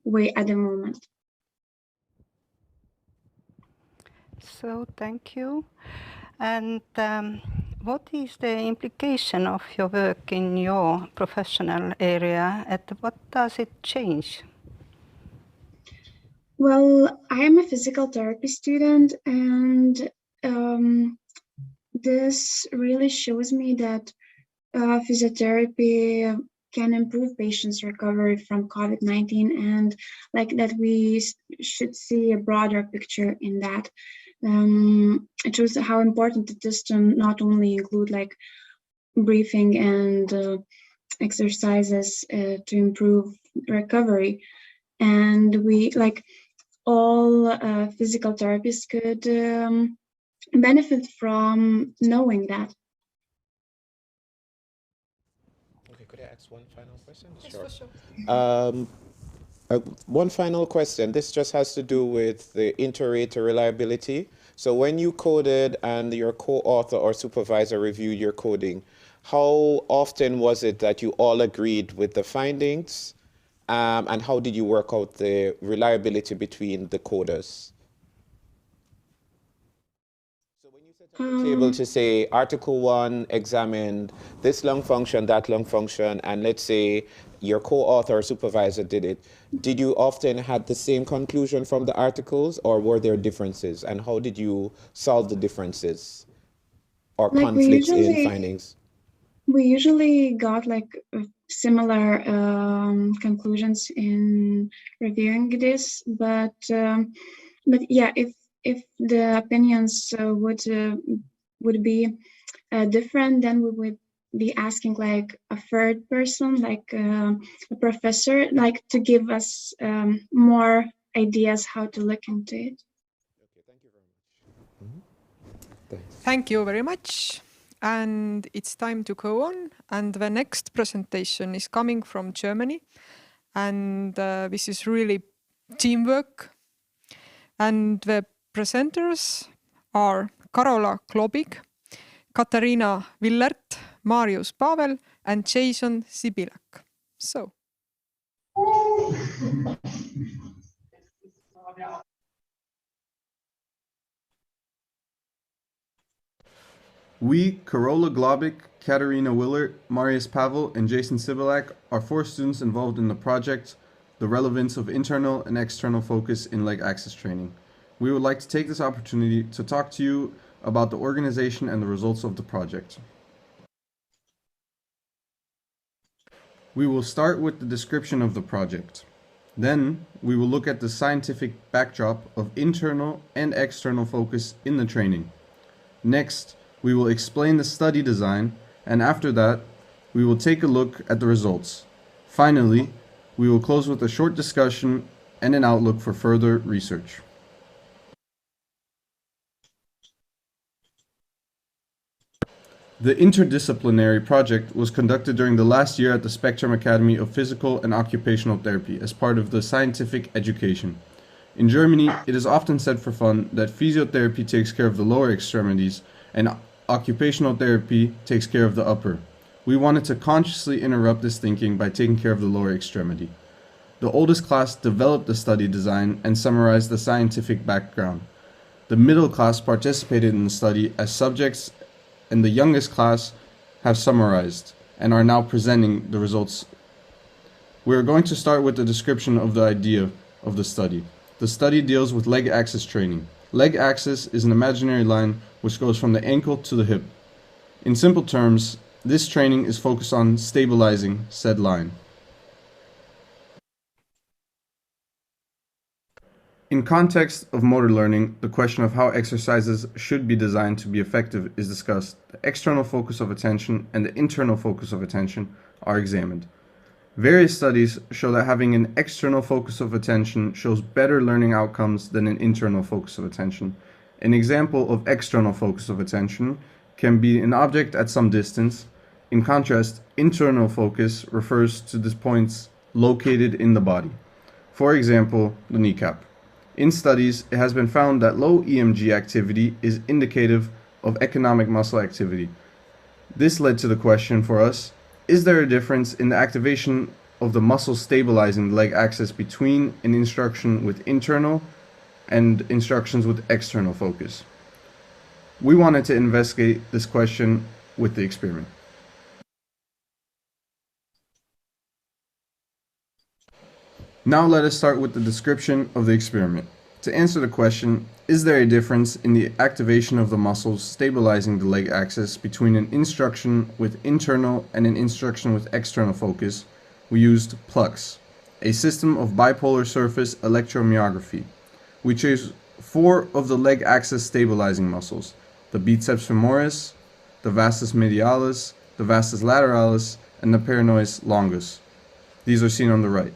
way at the moment. So thank you. And what is the implication of your work in your professional area, and what does it change? Well, I am a physical therapy student, and this really shows me that physiotherapy can improve patients' recovery from COVID-19, and like that we should see a broader picture in that. It shows how important it is to not only include like breathing and exercises to improve recovery, and we like all physical therapists could benefit from knowing that. Okay, could I ask one final question? Sure. One final question. This just has to do with the inter-rater reliability. So when you coded and your co-author or supervisor reviewed your coding, how often was it that you all agreed with the findings? And how did you work out the reliability between the coders? So when you set up a table to say Article 1 examined this lung function, that lung function, and let's say your co-author or supervisor did it, did you often have the same conclusion from the articles, or were there differences? And how did you solve the differences or like conflicts in findings? We usually got like similar conclusions in reviewing this, but yeah, if the opinions would be different, then we would be asking like a third person, like a professor, like to give us more ideas how to look into it. Okay, Thank you very much. And it's time to go on. And the next presentation is coming from Germany. And this is really teamwork. And the presenters are Karola Klobig, Katariina Villert, Marius Pavel, and Jason Sibilak. So. We, Karola Globik, Katarina Willert, Marius Pavel, and Jason Sibilak are 4 students involved in the project, The Relevance of Internal and External Focus in Leg Access Training. We would like to take this opportunity to talk to you about the organization and the results of the project. We will start with the description of the project. Then, we will look at the scientific backdrop of internal and external focus in the training. Next, we will explain the study design, and after that, we will take a look at the results. Finally, we will close with a short discussion and an outlook for further research. The interdisciplinary project was conducted during the last year at the Spectrum Academy of Physical and Occupational Therapy as part of the scientific education. In Germany, it is often said for fun that physiotherapy takes care of the lower extremities and occupational therapy takes care of the upper. We wanted to consciously interrupt this thinking by taking care of the lower extremity. The oldest class developed the study design and summarized the scientific background. The middle class participated in the study as subjects, and the youngest class have summarized and are now presenting the results. We are going to start with the description of the idea of the study. The study deals with leg axis training. Leg axis is an imaginary line which goes from the ankle to the hip. In simple terms, this training is focused on stabilizing said line. In context of motor learning, the question of how exercises should be designed to be effective is discussed. The external focus of attention and the internal focus of attention are examined. Various studies show that having an external focus of attention shows better learning outcomes than an internal focus of attention. An example of external focus of attention can be an object at some distance. In contrast, internal focus refers to the points located in the body. For example, the kneecap. In studies, it has been found that low EMG activity is indicative of economic muscle activity. This led to the question for us, is there a difference in the activation of the muscle stabilizing the leg axis between an instruction with internal and instructions with external focus? We wanted to investigate this question with the experiment. Now let us start with the description of the experiment. To answer the question, is there a difference in the activation of the muscles stabilizing the leg axis between an instruction with internal and an instruction with external focus, we used PLUX, a system of bipolar surface electromyography. We chose 4 of the leg axis stabilizing muscles, the biceps femoris, the vastus medialis, the vastus lateralis, and the peroneus longus. These are seen on the right.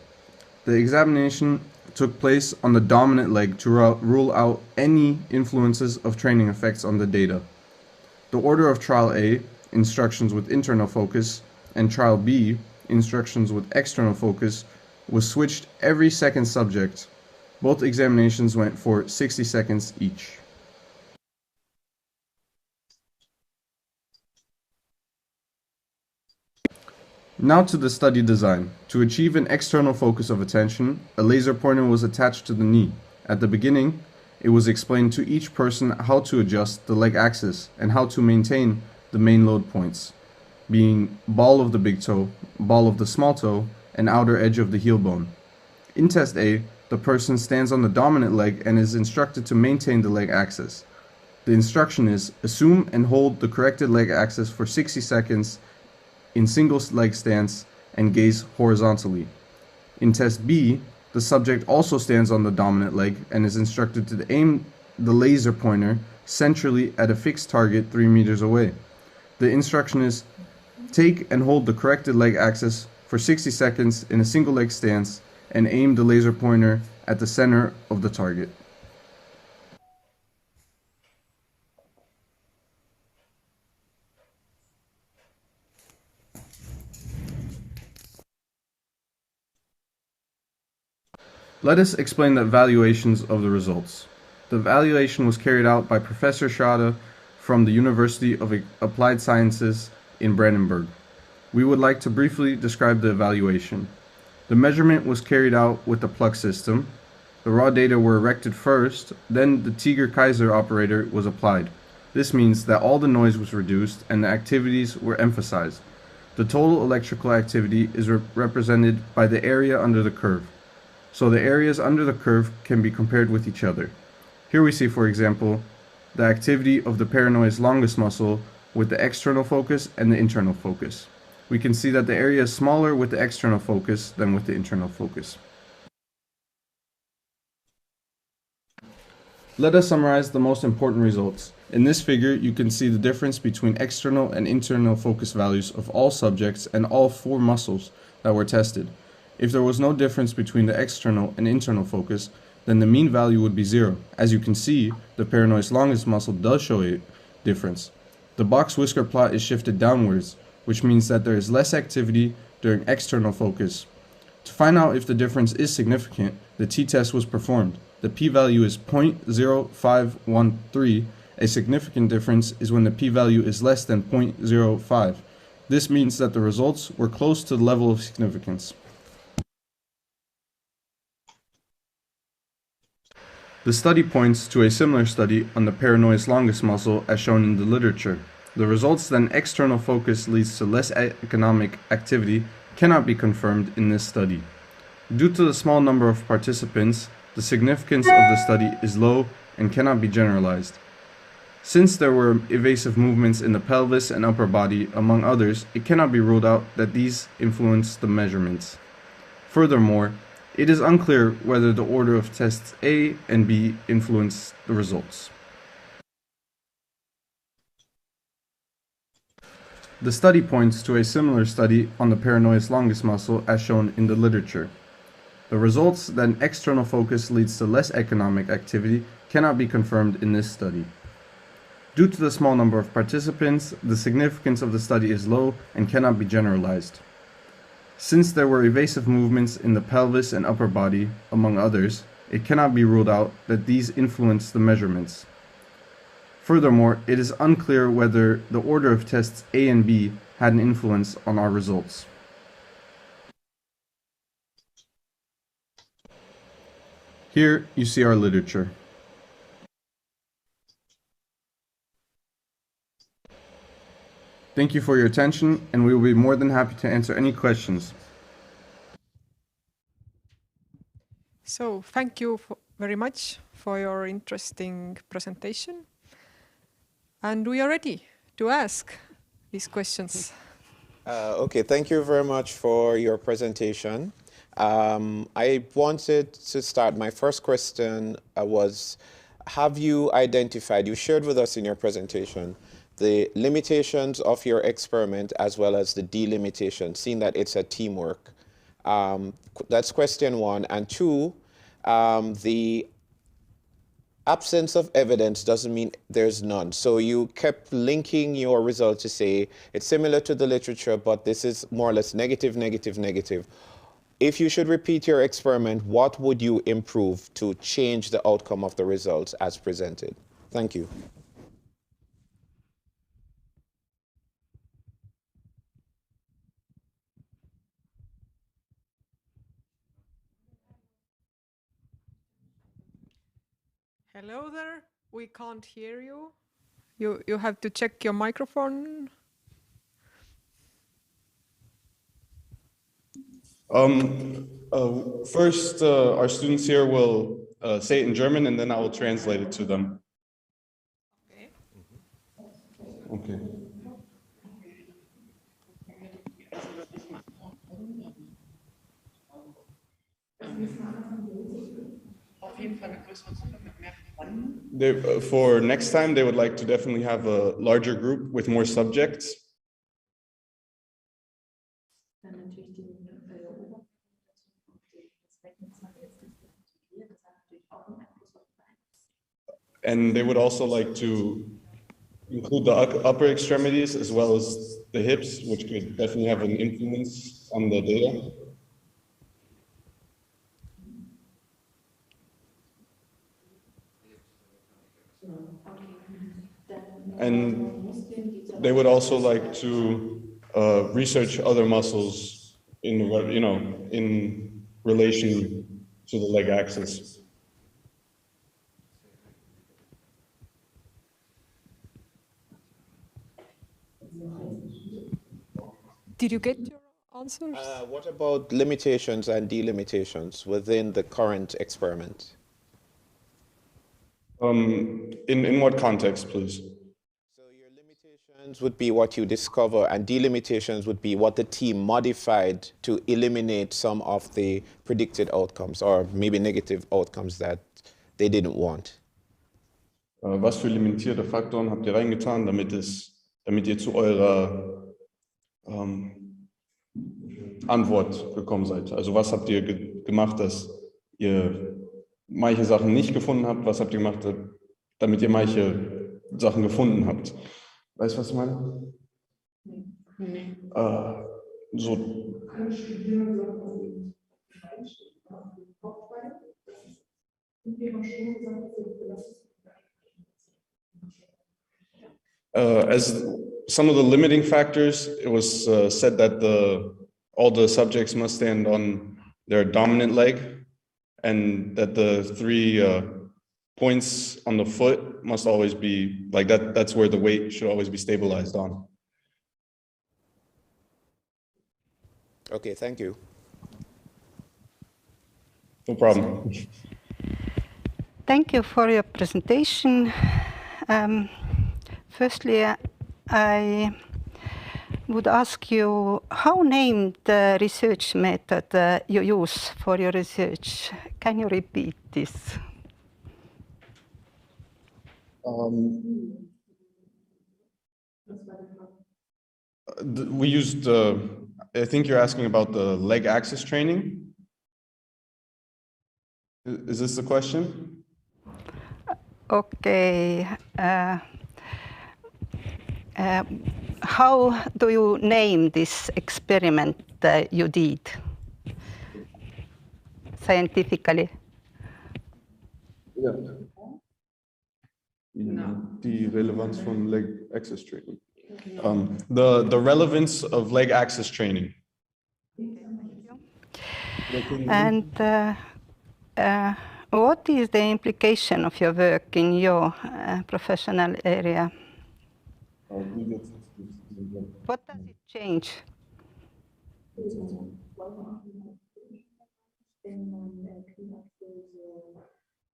The examination took place on the dominant leg to rule out any influences of training effects on the data. The order of trial A, instructions with internal focus, and trial B, instructions with external focus, was switched every second subject. Both examinations went for 60 seconds each. Now to the study design. To achieve an external focus of attention, a laser pointer was attached to the knee. At the beginning, it was explained to each person how to adjust the leg axis and how to maintain the main load points, being ball of the big toe, ball of the small toe, and outer edge of the heel bone. In test A, the person stands on the dominant leg and is instructed to maintain the leg axis. The instruction is assume and hold the corrected leg axis for 60 seconds in single leg stance and gaze horizontally. In test B, the subject also stands on the dominant leg and is instructed to aim the laser pointer centrally at a fixed target 3 meters away. The instruction is take and hold the corrected leg axis for 60 seconds in a single leg stance and aim the laser pointer at the center of the target. Let us explain the evaluations of the results. The evaluation was carried out by Professor Schade from the University of Applied Sciences in Brandenburg. We would like to briefly describe the evaluation. The measurement was carried out with the PLUX system. The raw data were erected first, then the Tiger-Kaiser operator was applied. This means that all the noise was reduced and the activities were emphasized. The total electrical activity is represented by the area under the curve. So the areas under the curve can be compared with each other. Here we see, for example, the activity of the peroneus longus muscle with the external focus and the internal focus. We can see that the area is smaller with the external focus than with the internal focus. Let us summarize the most important results. In this figure, you can see the difference between external and internal focus values of all subjects and all 4 muscles that were tested. If there was no difference between the external and internal focus, then the mean value would be 0. As you can see, the peroneus longus muscle does show a difference. The box whisker plot is shifted downwards, which means that there is less activity during external focus. To find out if the difference is significant, the t-test was performed. The p-value is 0.0513. A significant difference is when the p-value is less than 0.05. This means that the results were close to the level of significance. The study points to a similar study on the peroneus longus muscle as shown in the literature. The results that an external focus leads to less economic activity cannot be confirmed in this study. Due to the small number of participants, the significance of the study is low and cannot be generalized. Since there were evasive movements in the pelvis and upper body, among others, it cannot be ruled out that these influence the measurements. Furthermore, it is unclear whether the order of tests A and B influence the results. The study points to a similar study on the peroneus longus muscle as shown in the literature. The results that an external focus leads to less economic activity cannot be confirmed in this study. Due to the small number of participants, the significance of the study is low and cannot be generalized. Since there were evasive movements in the pelvis and upper body, among others, it cannot be ruled out that these influence the measurements. Furthermore, it is unclear whether the order of tests A and B had an influence on our results. Here you see our literature. Thank you for your attention, and we will be more than happy to answer any questions. So, thank you very much for your interesting presentation. And we are ready to ask these questions. Okay, thank you very much for your presentation. I wanted to start, my first question was, have you identified, you shared with us in your presentation, the limitations of your experiment as well as the delimitations, seeing that it's a teamwork. That's question one. And two, the absence of evidence doesn't mean there's none. So you kept linking your results to say it's similar to the literature, but this is more or less negative, negative, negative. If you should repeat your experiment, what would you improve to change the outcome of the results as presented? Thank you. Hello there, we can't hear you. You have to check your microphone. First, our students here will say it in German, and then I will translate it to them. Okay. For next time, they would like to definitely have a larger group with more subjects. And they would also like to include the upper extremities as well as the hips, which could definitely have an influence on the data. And they would also like to research other muscles in, in relation to the leg axis. Did you get your answers? What about limitations and delimitations within the current experiment? In what context, please? So your limitations would be what you discover, and delimitations would be what the team modified to eliminate some of the predicted outcomes or maybe negative outcomes that they didn't want. Was für limitierte Faktoren habt ihr reingetan, damit ihr zu eurer Antwort gekommen seid? Also was habt ihr gemacht, dass ihr manche Sachen nicht gefunden habt? Was habt ihr gemacht, damit ihr manche Sachen gefunden habt? Weißt du, was ich meine? Nee. So. As some of the limiting factors, it was said that all the subjects must stand on their dominant leg, and that the three points on the foot must always be like that. That's where the weight should always be stabilized on. Okay, thank you. No problem. Thank you for your presentation. Firstly, I would ask you, how named the research method you use for your research? Can you repeat this? We used, I think you're asking about the leg axis training. Is this the question? Okay. How do you name this experiment that you did scientifically? Yeah. The relevance from leg axis training. The relevance of leg axis training. And what is the implication of your work in your professional area? What does it change?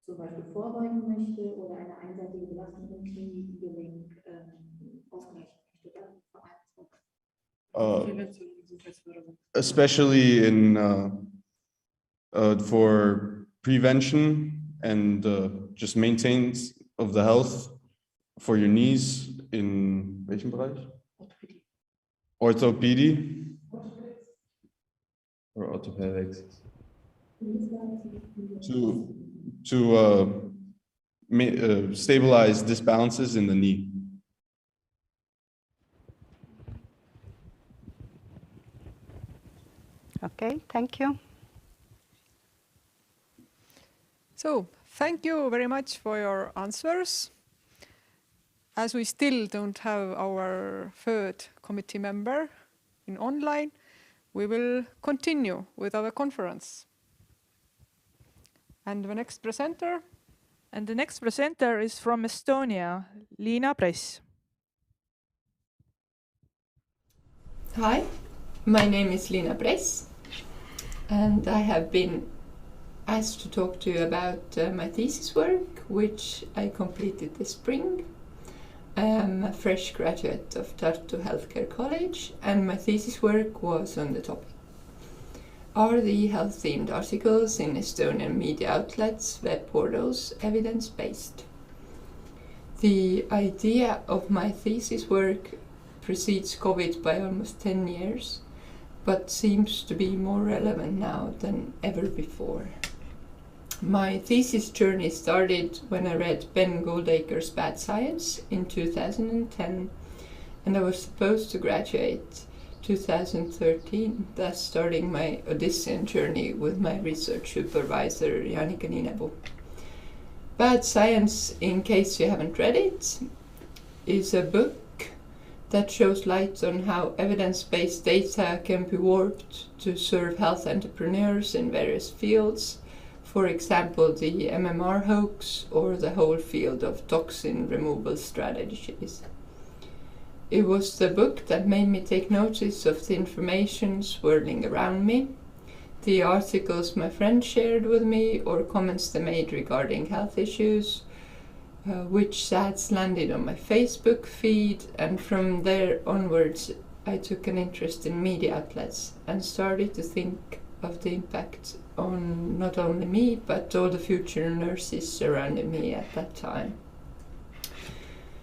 Zum Beispiel vorbeugen möchte oder eine einseitige Belastung im Knie, Gelenk ausgleichen möchte. Especially in for prevention and just maintenance of the health for your knees in welchem Bereich? Orthopädie or orthopedics. To stabilize disbalances in the knee. Okay, thank you. So, thank you very much for your answers. As we still don't have our third committee member in online, we will continue with our conference. And the next presenter? And the next presenter is from Estonia, Liina Press. Hi, my name is Liina Press, and I have been asked to talk to you about my thesis work, which I completed this spring. I am a fresh graduate of Tartu Healthcare College, and my thesis work was on the topic: are the health-themed articles in Estonian media outlets, web portals, evidence-based? The idea of my thesis work precedes COVID by almost 10 years, but seems to be more relevant now than ever before. My thesis journey started when I read Ben Goldacre's Bad Science in 2010, and I was supposed to graduate 2013, thus starting my Odyssean journey with my research supervisor, Janika Niinepuu. Bad Science, in case you haven't read it, is a book that shows light on how evidence-based data can be warped to serve health entrepreneurs in various fields, for example, the MMR hoax or the whole field of toxin removal strategies. It was the book that made me take notice of the information swirling around me, the articles my friends shared with me or comments they made regarding health issues, which ads landed on my Facebook feed, and from there onwards I took an interest in media outlets and started to think of the impact on not only me but all the future nurses surrounding me at that time.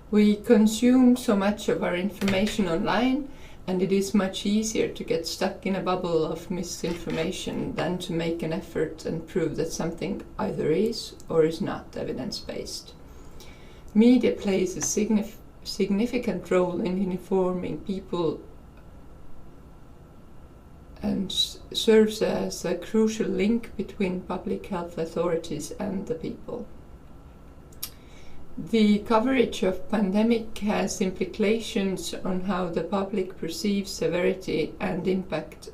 We consume so much of our information online, and it is much easier to get stuck in a bubble of misinformation than to make an effort and prove that something either is or is not evidence-based. Media plays a significant role in informing people and serves as a crucial link between public health authorities and the people. The coverage of pandemic has implications on how the public perceives severity and impact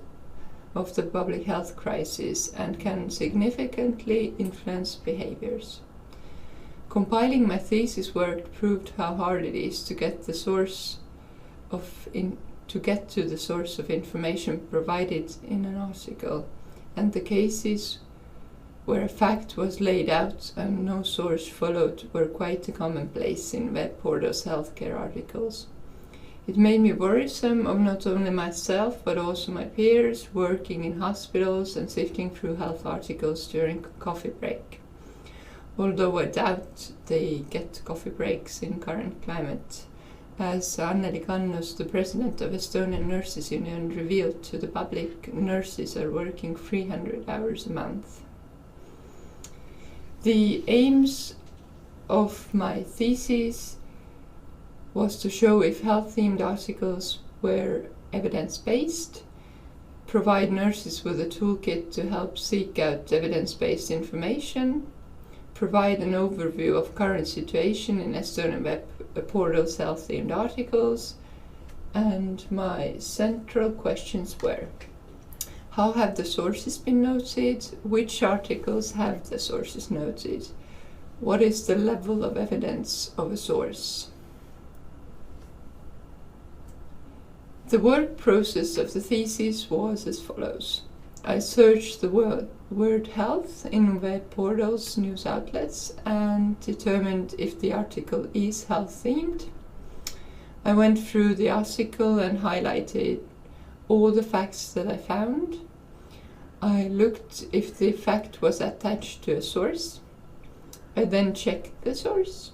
of the public health crisis and can significantly influence behaviors. Compiling my thesis work proved how hard it is to get to the source of information provided in an article, and the cases where a fact was laid out and no source followed were quite a commonplace in web portals' healthcare articles. It made me worrisome of not only myself but also my peers working in hospitals and sifting through health articles during coffee break. Although I doubt they get coffee breaks in current climate, as Anneli Kannus, the president of Estonian Nurses Union, revealed to the public, nurses are working 300 hours a month. The aims of my thesis was to show if health-themed articles were evidence-based, provide nurses with a toolkit to help seek out evidence-based information, provide an overview of current situation in Estonian web portals' health-themed articles, and my central questions were: how have the sources been noted? Which articles have the sources noted? What is the level of evidence of a source? The work process of the thesis was as follows. I searched the word health in web portals, news outlets, and determined if the article is health-themed. I went through the article and highlighted all the facts that I found. I looked if the fact was attached to a source. I then checked the source.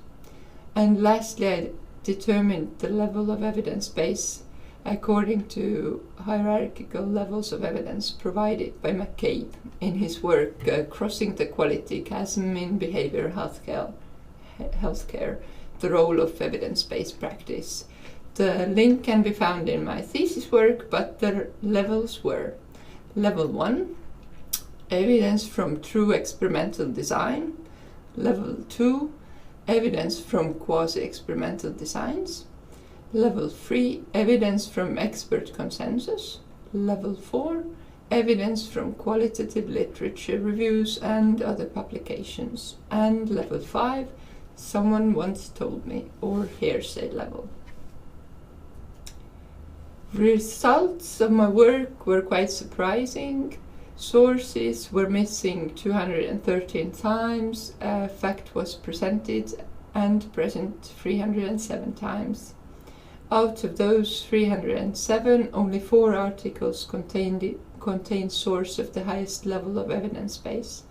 And lastly, I determined the level of evidence base according to hierarchical levels of evidence provided by McCabe in his work Crossing the Quality Chasm in Behavioral Healthcare, the Role of Evidence-Based Practice. The link can be found in my thesis work, but the levels were: Level 1, evidence from true experimental design. Level 2, evidence from quasi-experimental designs. Level 3, evidence from expert consensus. Level 4, evidence from qualitative literature reviews and other publications. And Level 5, someone once told me, or hearsay level. Results of my work were quite surprising. Sources were missing 213 times, a fact was presented and present 307 times. Out of those 307, only 4 articles contained source of the highest level of evidence base.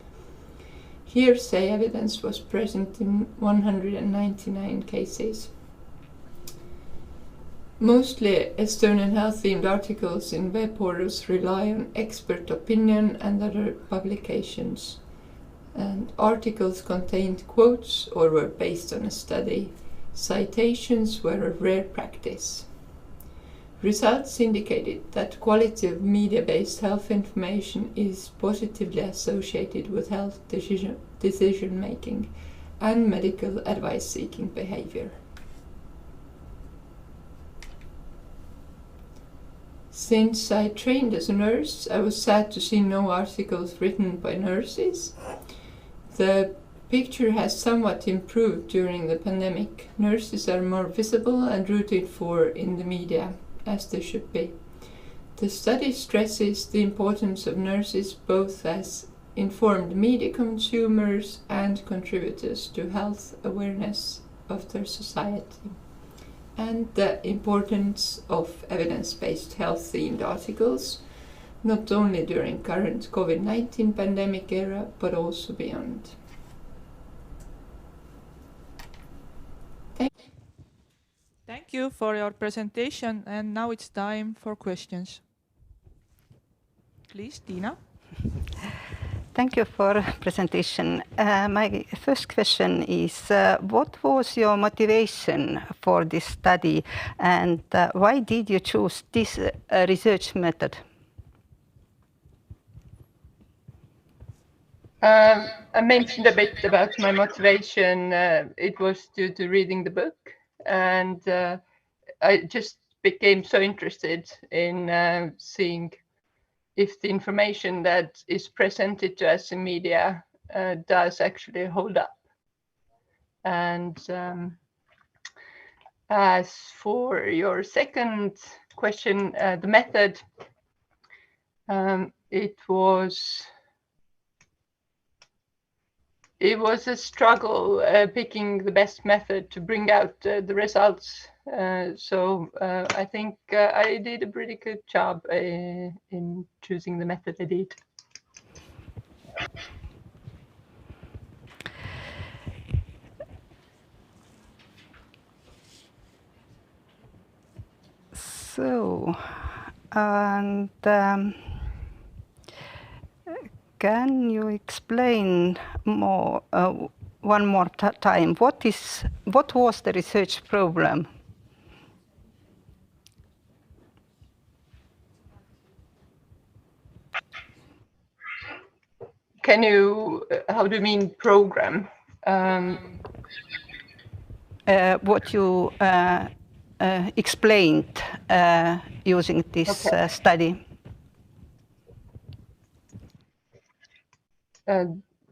Hearsay evidence was present in 199 cases. Mostly Estonian health-themed articles in web portals rely on expert opinion and other publications, and articles contained quotes or were based on a study. Citations were a rare practice. Results indicated that quality of media-based health information is positively associated with health decision-making and medical advice-seeking behavior. Since I trained as a nurse, I was sad to see no articles written by nurses. The picture has somewhat improved during the pandemic. Nurses are more visible and rooted for in the media, as they should be. The study stresses the importance of nurses both as informed media consumers and contributors to health awareness of their society, and the importance of evidence-based health-themed articles, not only during current COVID-19 pandemic era, but also beyond. Thank you for your presentation, and now it's time for questions. Please, Tiina. Thank you for presentation. My first question is, what was your motivation for this study, and why did you choose this research method? I mentioned a bit about my motivation. It was due to reading the book, and I just became so interested in seeing if the information that is presented to us in media does actually hold up. And as for your second question, the method, it was a struggle picking the best method to bring out the results. So I think I did a pretty good job in choosing the method I did. So, and can you explain more one more time what was the research problem? Can you, how do you mean program? What you explained using this study.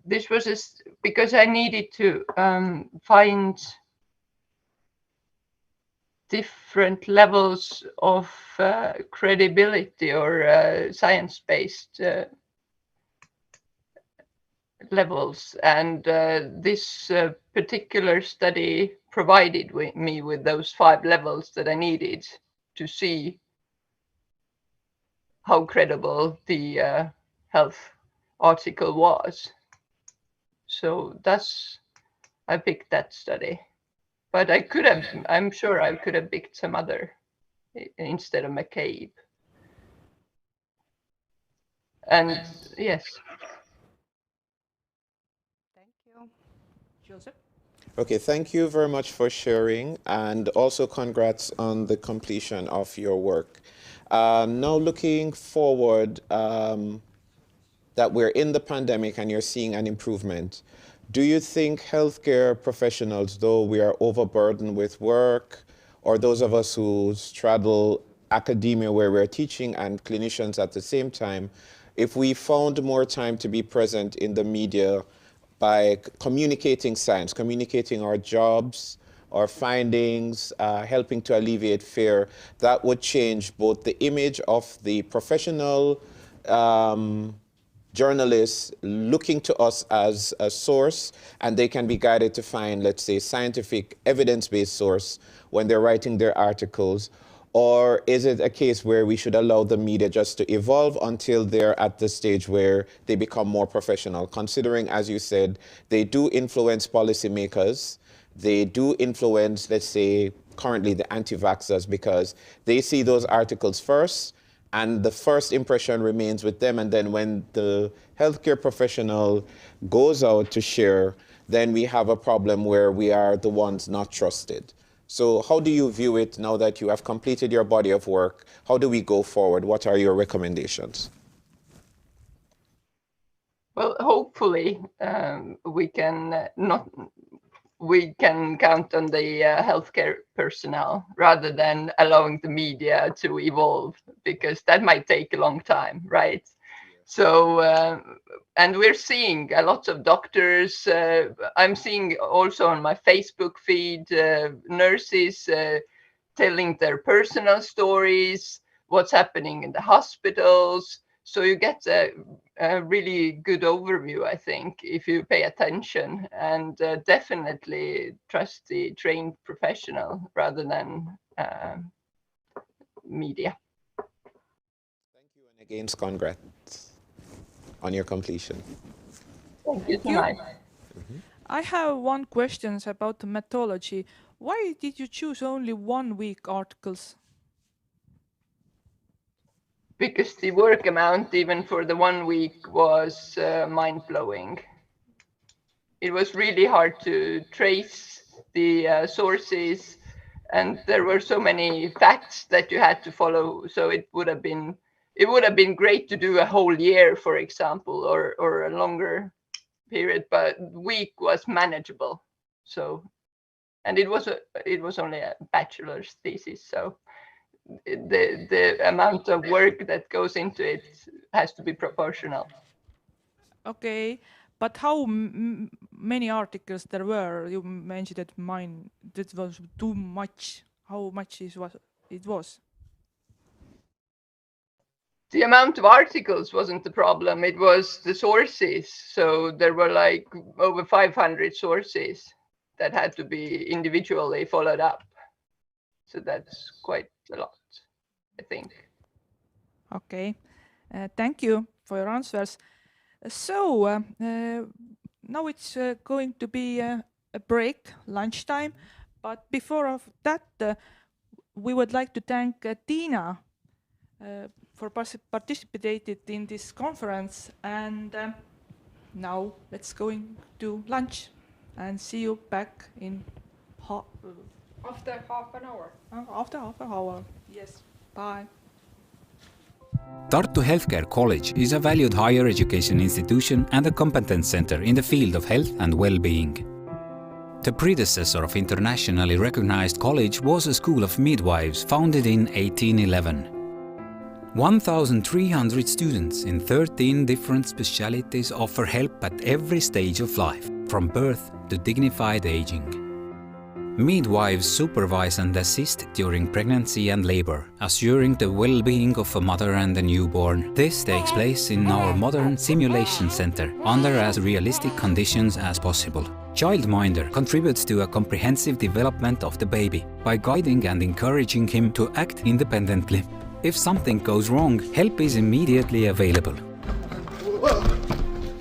This was just because I needed to find different levels of credibility or science-based levels, and this particular study provided me with those 5 levels that I needed to see how credible the health article was. So I picked that study, but I could have, I'm sure I could have picked some other instead of McCabe. And yes. Thank you. Joseph? Okay, thank you very much for sharing, and also congrats on the completion of your work. Now looking forward, that we're in the pandemic and you're seeing an improvement, do you think healthcare professionals, though we are overburdened with work, or those of us who straddle academia where we're teaching and clinicians at the same time, if we found more time to be present in the media by communicating science, communicating our jobs, our findings, helping to alleviate fear, that would change both the image of the professional journalists looking to us as a source, and they can be guided to find, let's say, scientific evidence-based source when they're writing their articles? Or is it a case where we should allow the media just to evolve until they're at the stage where they become more professional, considering, as you said, they do influence policymakers, they do influence, let's say, currently the anti-vaxxers, because they see those articles first, and the first impression remains with them. And then when the healthcare professional goes out to share, then we have a problem where we are the ones not trusted. So how do you view it now that you have completed your body of work? How do we go forward? What are your recommendations? Well, hopefully we can count on the healthcare personnel rather than allowing the media to evolve, because that might take a long time, right? So, and we're seeing a lot of doctors. I'm seeing also on my Facebook feed, nurses telling their personal stories, what's happening in the hospitals. So you get a really good overview, I think, if you pay attention, and definitely trust the trained professional rather than media. Thank you, and again, congrats on your completion. Thank you so much. I have one question about the methodology. Why did you choose only 1 week articles? Because the work amount, even for the 1 week, was mind-blowing. It was really hard to trace the sources, and there were so many facts that you had to follow. So it would have been great to do a whole year, for example, or a longer period, but week was manageable. So, and it was only a bachelor's thesis, so the amount of work that goes into it has to be proportional. Okay, But how many articles there were? You mentioned that mine, that was too much. How much it was? The amount of articles wasn't the problem, it was the sources. So there were like over 500 sources that had to be individually followed up. So that's quite a lot, I think. Okay, thank you for your answers. So now it's going to be a break, lunchtime. But before of that, we would like to thank Tiina for participating in this conference. And now let's go to lunch and see you back in after half an hour. After half an hour, yes. Bye. Tartu Healthcare College is a valued higher education institution and a competence center in the field of health and well-being. The predecessor of internationally recognized college was a school of midwives founded in 1811. 1,300 students in 13 different specialties offer help at every stage of life, from birth to dignified aging. Midwives supervise and assist during pregnancy and labor, assuring the well-being of a mother and a newborn. This takes place in our modern simulation center, under as realistic conditions as possible. Childminder contributes to a comprehensive development of the baby by guiding and encouraging him to act independently. If something goes wrong, help is immediately available.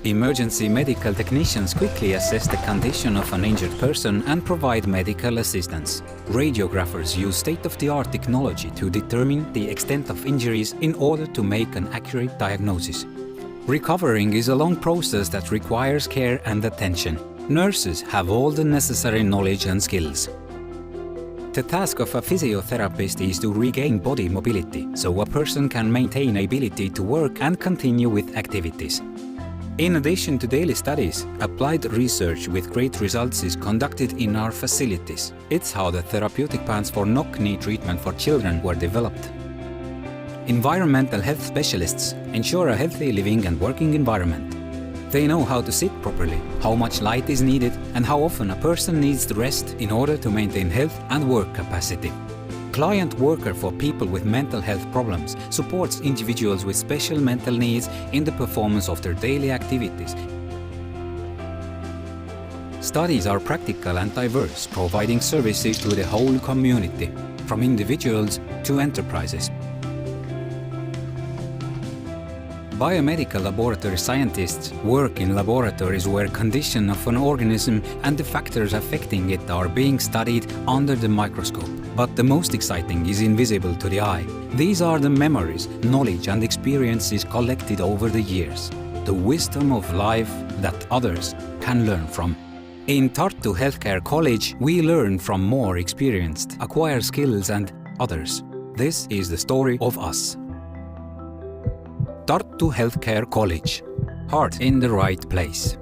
Emergency medical technicians quickly assess the condition of an injured person and provide medical assistance. Radiographers use state-of-the-art technology to determine the extent of injuries in order to make an accurate diagnosis. Recovering is a long process that requires care and attention. Nurses have all the necessary knowledge and skills. The task of a physiotherapist is to regain body mobility, so a person can maintain ability to work and continue with activities. In addition to daily studies, applied research with great results is conducted in our facilities. It's how the therapeutic plans for knock-knee treatment for children were developed. Environmental health specialists ensure a healthy living and working environment. They know how to sit properly, how much light is needed, and how often a person needs to rest in order to maintain health and work capacity. Client worker for people with mental health problems supports individuals with special mental needs in the performance of their daily activities. Studies are practical and diverse, providing services to the whole community, from individuals to enterprises. Biomedical laboratory scientists work in laboratories where condition of an organism and the factors affecting it are being studied under the microscope. But the most exciting is invisible to the eye. These are the memories, knowledge and experiences collected over the years. The wisdom of life that others can learn from. In Tartu Healthcare College, we learn from more experienced, acquire skills and others. This is the story of us. Tartu Healthcare College. Heart in the right place.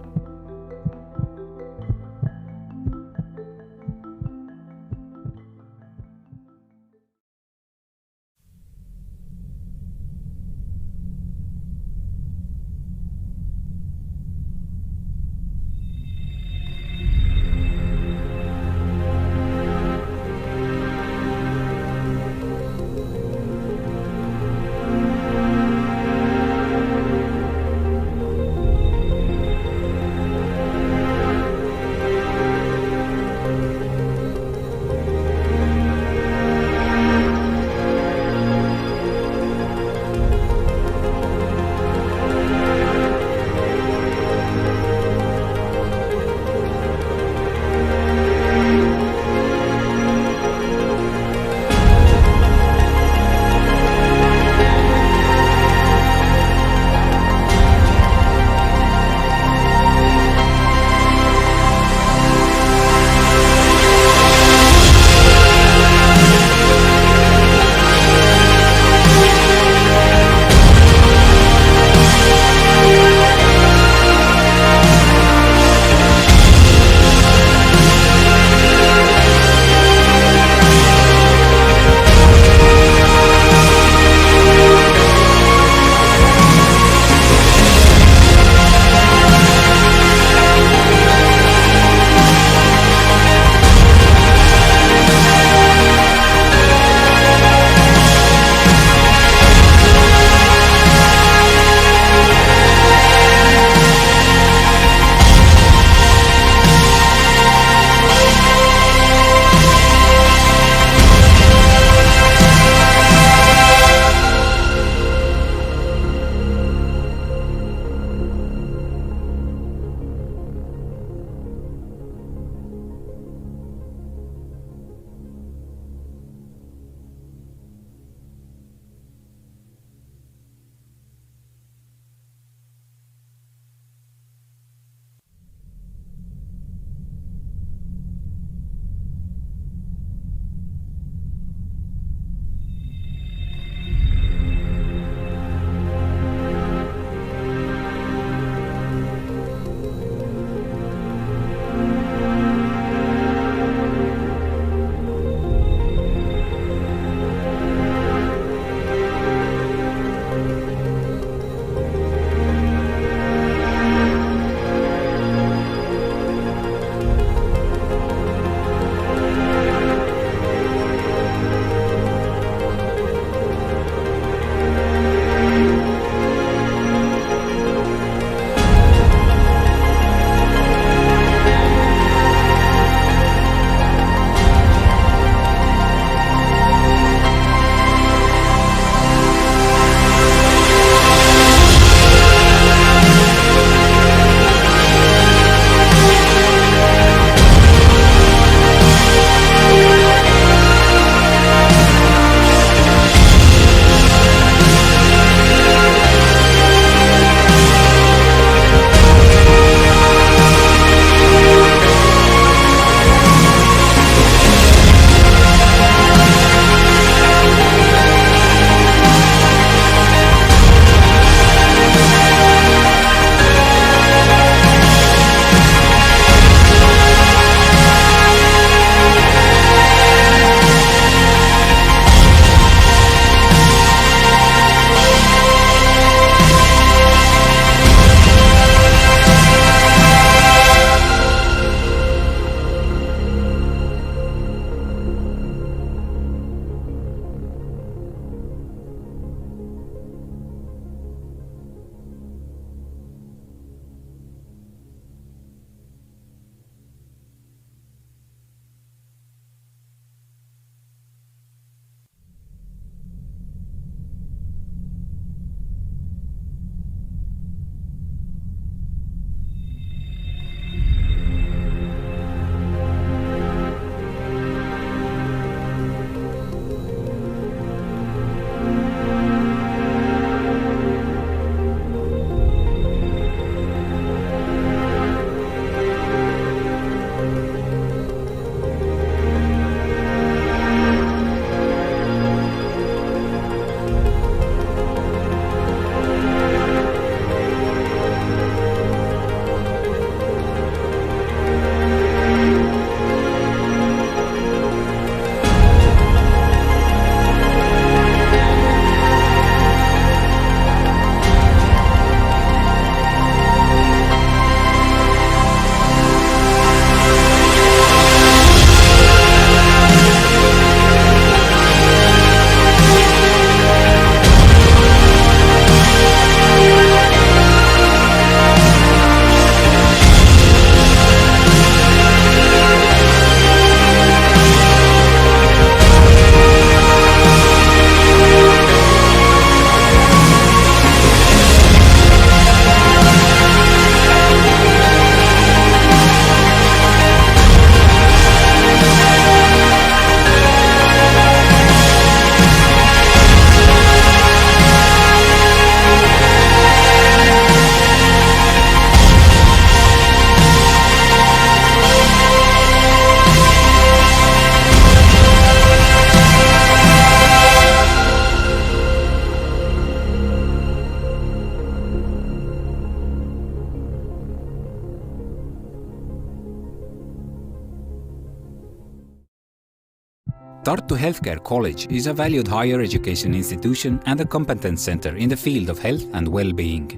Tartu Healthcare College is a valued higher education institution and a competence center in the field of health and well-being.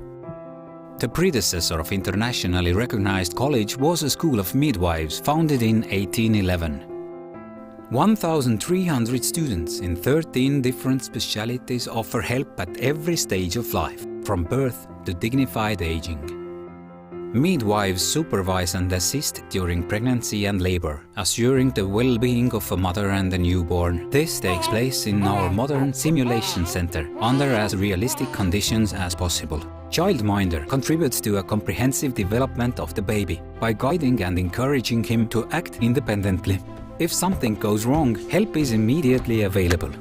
The predecessor of internationally recognized college was a school of midwives founded in 1811. 1,300 students in 13 different specialties offer help at every stage of life, from birth to dignified aging. Midwives supervise and assist during pregnancy and labor, assuring the well-being of a mother and a newborn. This takes place in our modern simulation center, under as realistic conditions as possible. Childminder contributes to a comprehensive development of the baby by guiding and encouraging him to act independently. If something goes wrong, help is immediately available.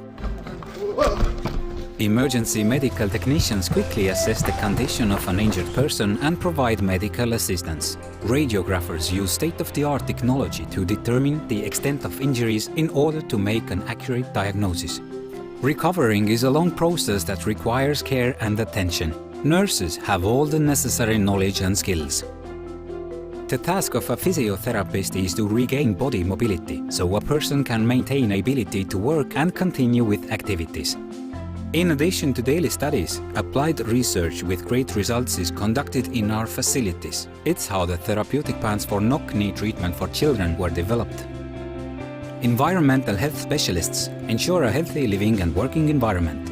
Emergency medical technicians quickly assess the condition of an injured person and provide medical assistance. Radiographers use state-of-the-art technology to determine the extent of injuries in order to make an accurate diagnosis. Recovering is a long process that requires care and attention. Nurses have all the necessary knowledge and skills. The task of a physiotherapist is to regain body mobility, so a person can maintain ability to work and continue with activities. In addition to daily studies, applied research with great results is conducted in our facilities. It's how the therapeutic plans for knock-knee treatment for children were developed. Environmental health specialists ensure a healthy living and working environment.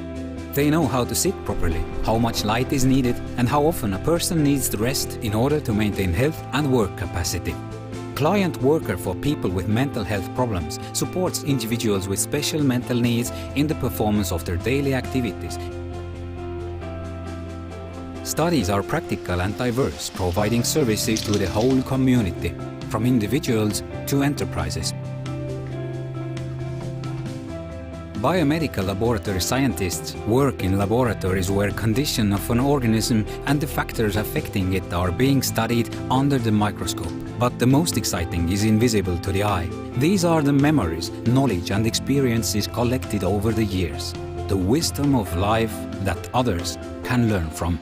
They know how to sit properly, how much light is needed, and how often a person needs to rest in order to maintain health and work capacity. Client worker for people with mental health problems supports individuals with special mental needs in the performance of their daily activities. Studies are practical and diverse, providing services to the whole community, from individuals to enterprises. Biomedical laboratory scientists work in laboratories where condition of an organism and the factors affecting it are being studied under the microscope. But the most exciting is invisible to the eye. These are the memories, knowledge and experiences collected over the years. The wisdom of life that others can learn from.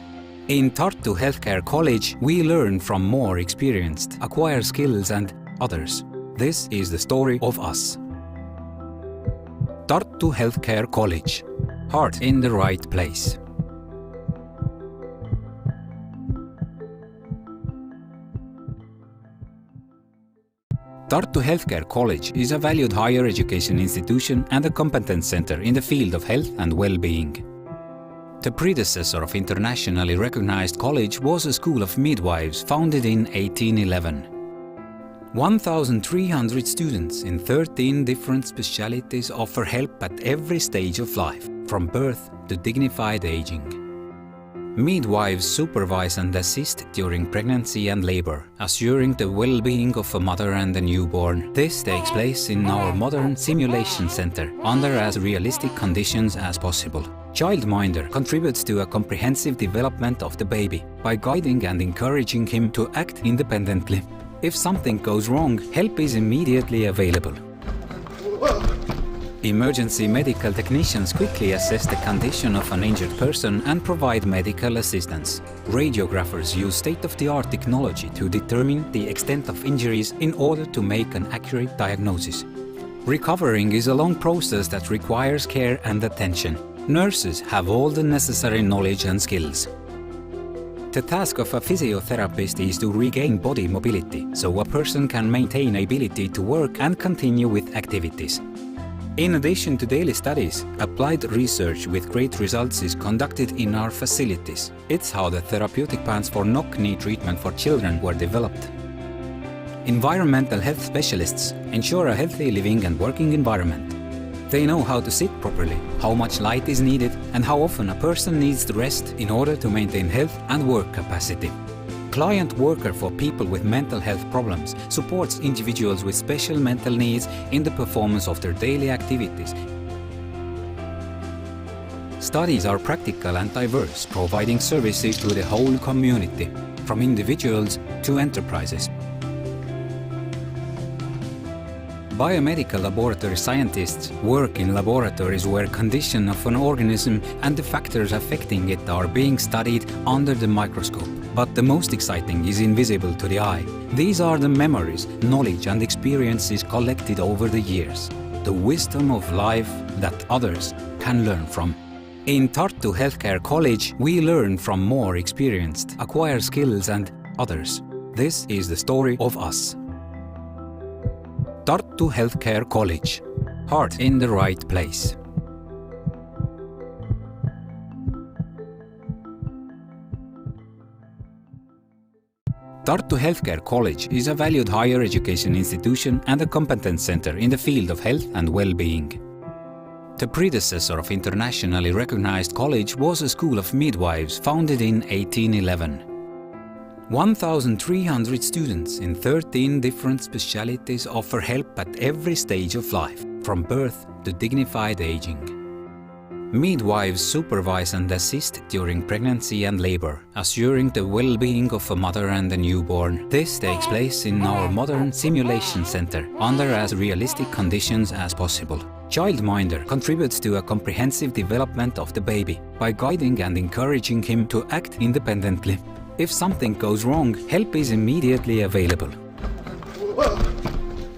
In Tartu Healthcare College, we learn from more experienced, acquire skills and others. This is the story of us. Tartu Healthcare College. Heart in the right place. Tartu Healthcare College is a valued higher education institution and a competence center in the field of health and well-being. The predecessor of internationally recognized college was a school of midwives founded in 1811. 1,300 students in 13 different specialties offer help at every stage of life, from birth to dignified aging. Midwives supervise and assist during pregnancy and labor, assuring the well-being of a mother and a newborn. This takes place in our modern simulation center, under as realistic conditions as possible. Childminder contributes to a comprehensive development of the baby by guiding and encouraging him to act independently. If something goes wrong, help is immediately available. Emergency medical technicians quickly assess the condition of an injured person and provide medical assistance. Radiographers use state-of-the-art technology to determine the extent of injuries in order to make an accurate diagnosis. Recovering is a long process that requires care and attention. Nurses have all the necessary knowledge and skills. The task of a physiotherapist is to regain body mobility, so a person can maintain ability to work and continue with activities. In addition to daily studies, applied research with great results is conducted in our facilities. It's how the therapeutic plans for knock-knee treatment for children were developed. Environmental health specialists ensure a healthy living and working environment. They know how to sit properly, how much light is needed, and how often a person needs to rest in order to maintain health and work capacity. Client worker for people with mental health problems supports individuals with special mental needs in the performance of their daily activities. Studies are practical and diverse, providing services to the whole community, from individuals to enterprises. Biomedical laboratory scientists work in laboratories where condition of an organism and the factors affecting it are being studied under the microscope. But the most exciting is invisible to the eye. These are the memories, knowledge and experiences collected over the years. the wisdom of life that others can learn from. In Tartu Healthcare College, we learn from more experienced, acquire skills and others. This is the story of us. Tartu Healthcare College. Heart in the right place. Tartu Healthcare College is a valued higher education institution and a competence center in the field of health and well-being. The predecessor of internationally recognized college was a school of midwives founded in 1811. 1,300 students in 13 different specialties offer help at every stage of life, from birth to dignified aging. Midwives supervise and assist during pregnancy and labor, assuring the well-being of a mother and a newborn. This takes place in our modern simulation center, under as realistic conditions as possible. Childminder contributes to a comprehensive development of the baby by guiding and encouraging him to act independently. If something goes wrong, help is immediately available.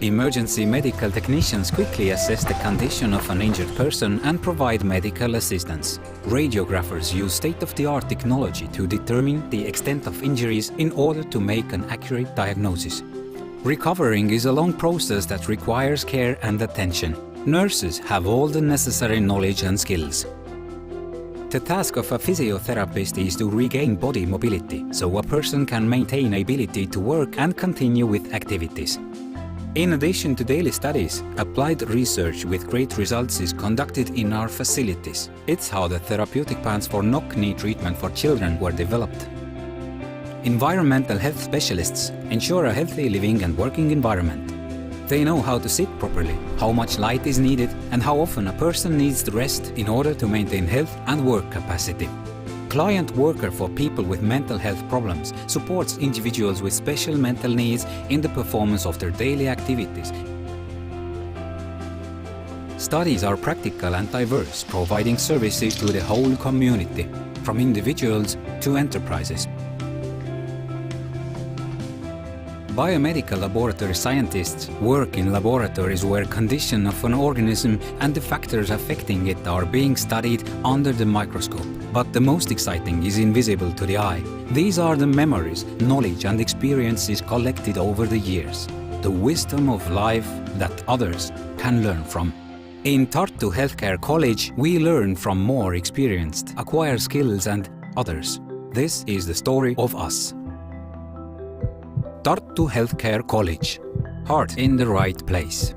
Emergency medical technicians quickly assess the condition of an injured person and provide medical assistance. Radiographers use state-of-the-art technology to determine the extent of injuries in order to make an accurate diagnosis. Recovering is a long process that requires care and attention. Nurses have all the necessary knowledge and skills. The task of a physiotherapist is to regain body mobility, so a person can maintain ability to work and continue with activities. In addition to daily studies, applied research with great results is conducted in our facilities. It's how the therapeutic plans for knock-knee treatment for children were developed. Environmental health specialists ensure a healthy living and working environment. They know how to sit properly, how much light is needed, and how often a person needs to rest in order to maintain health and work capacity. Client worker for people with mental health problems supports individuals with special mental needs in the performance of their daily activities. Studies are practical and diverse, providing services to the whole community, from individuals to enterprises. Biomedical laboratory scientists work in laboratories where condition of an organism and the factors affecting it are being studied under the microscope. But the most exciting is invisible to the eye. These are the memories, knowledge and experiences collected over the years. The wisdom of life that others can learn from. In Tartu Healthcare College, we learn from more experienced, acquire skills and others. This is the story of us. Tartu Healthcare College. Heart in the right place.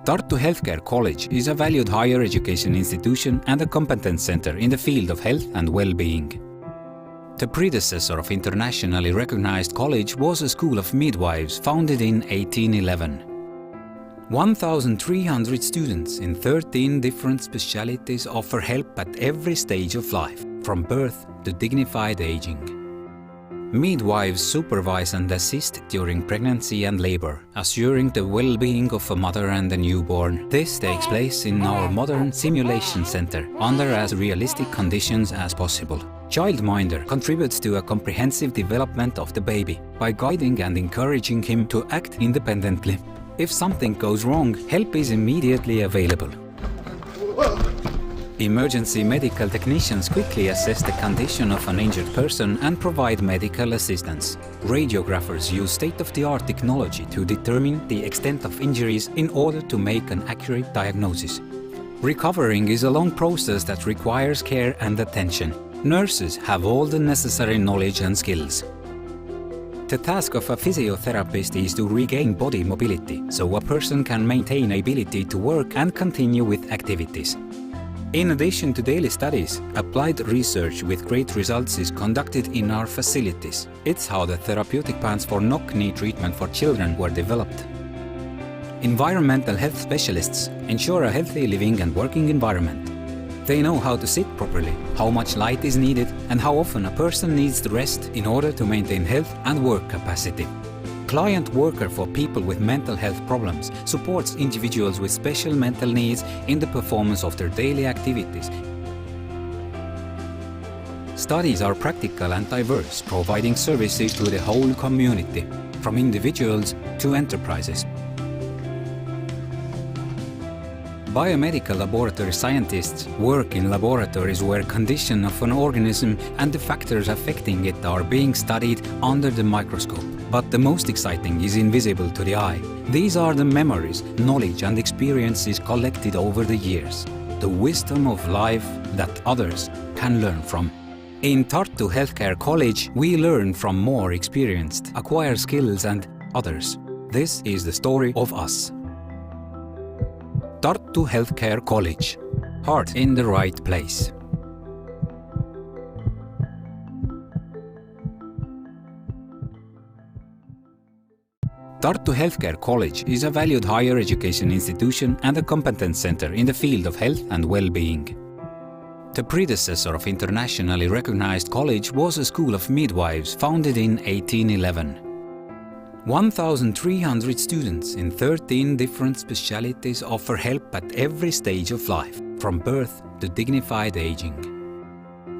Tartu Healthcare College is a valued higher education institution and a competence center in the field of health and well-being. The predecessor of internationally recognized college was a school of midwives founded in 1811. 1,300 students in 13 different specialties offer help at every stage of life, from birth to dignified aging. Midwives supervise and assist during pregnancy and labor, assuring the well-being of a mother and a newborn. This takes place in our modern simulation center, under as realistic conditions as possible. Childminder contributes to a comprehensive development of the baby by guiding and encouraging him to act independently. If something goes wrong, help is immediately available. Emergency medical technicians quickly assess the condition of an injured person and provide medical assistance. Radiographers use state-of-the-art technology to determine the extent of injuries in order to make an accurate diagnosis. Recovering is a long process that requires care and attention. Nurses have all the necessary knowledge and skills. The task of a physiotherapist is to regain body mobility, so a person can maintain ability to work and continue with activities. In addition to daily studies, applied research with great results is conducted in our facilities. It's how the therapeutic plans for knock-knee treatment for children were developed. Environmental health specialists ensure a healthy living and working environment. They know how to sit properly, how much light is needed, and how often a person needs to rest in order to maintain health and work capacity. Client worker for people with mental health problems supports individuals with special mental needs in the performance of their daily activities. Studies are practical and diverse, providing services to the whole community, from individuals to enterprises. Biomedical laboratory scientists work in laboratories where condition of an organism and the factors affecting it are being studied under the microscope. But the most exciting is invisible to the eye. These are the memories, knowledge and experiences collected over the years. The wisdom of life that others can learn from. In Tartu Healthcare College, we learn from more experienced, acquire skills and others. This is the story of us. Tartu Healthcare College. Heart in the right place. Tartu Healthcare College is a valued higher education institution and a competence center in the field of health and well-being. The predecessor of internationally recognized college was a school of midwives founded in 1811. 1,300 students in 13 different specialties offer help at every stage of life, from birth to dignified aging.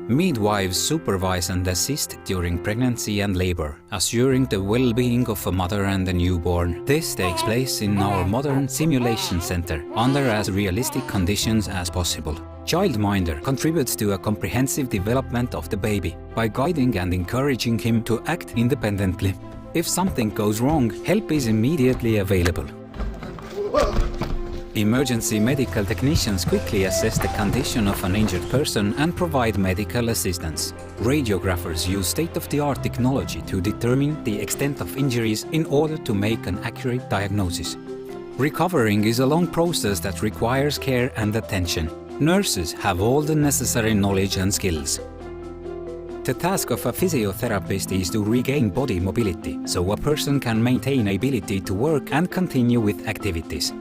Midwives supervise and assist during pregnancy and labor, assuring the well-being of a mother and a newborn. This takes place in our modern simulation center, under as realistic conditions as possible. Childminder contributes to a comprehensive development of the baby by guiding and encouraging him to act independently. If something goes wrong, help is immediately available. Emergency medical technicians quickly assess the condition of an injured person and provide medical assistance. Radiographers use state-of-the-art technology to determine the extent of injuries in order to make an accurate diagnosis. Recovering is a long process that requires care and attention. Nurses have all the necessary knowledge and skills. The task of a physiotherapist is to regain body mobility, so a person can maintain ability to work and continue with activities.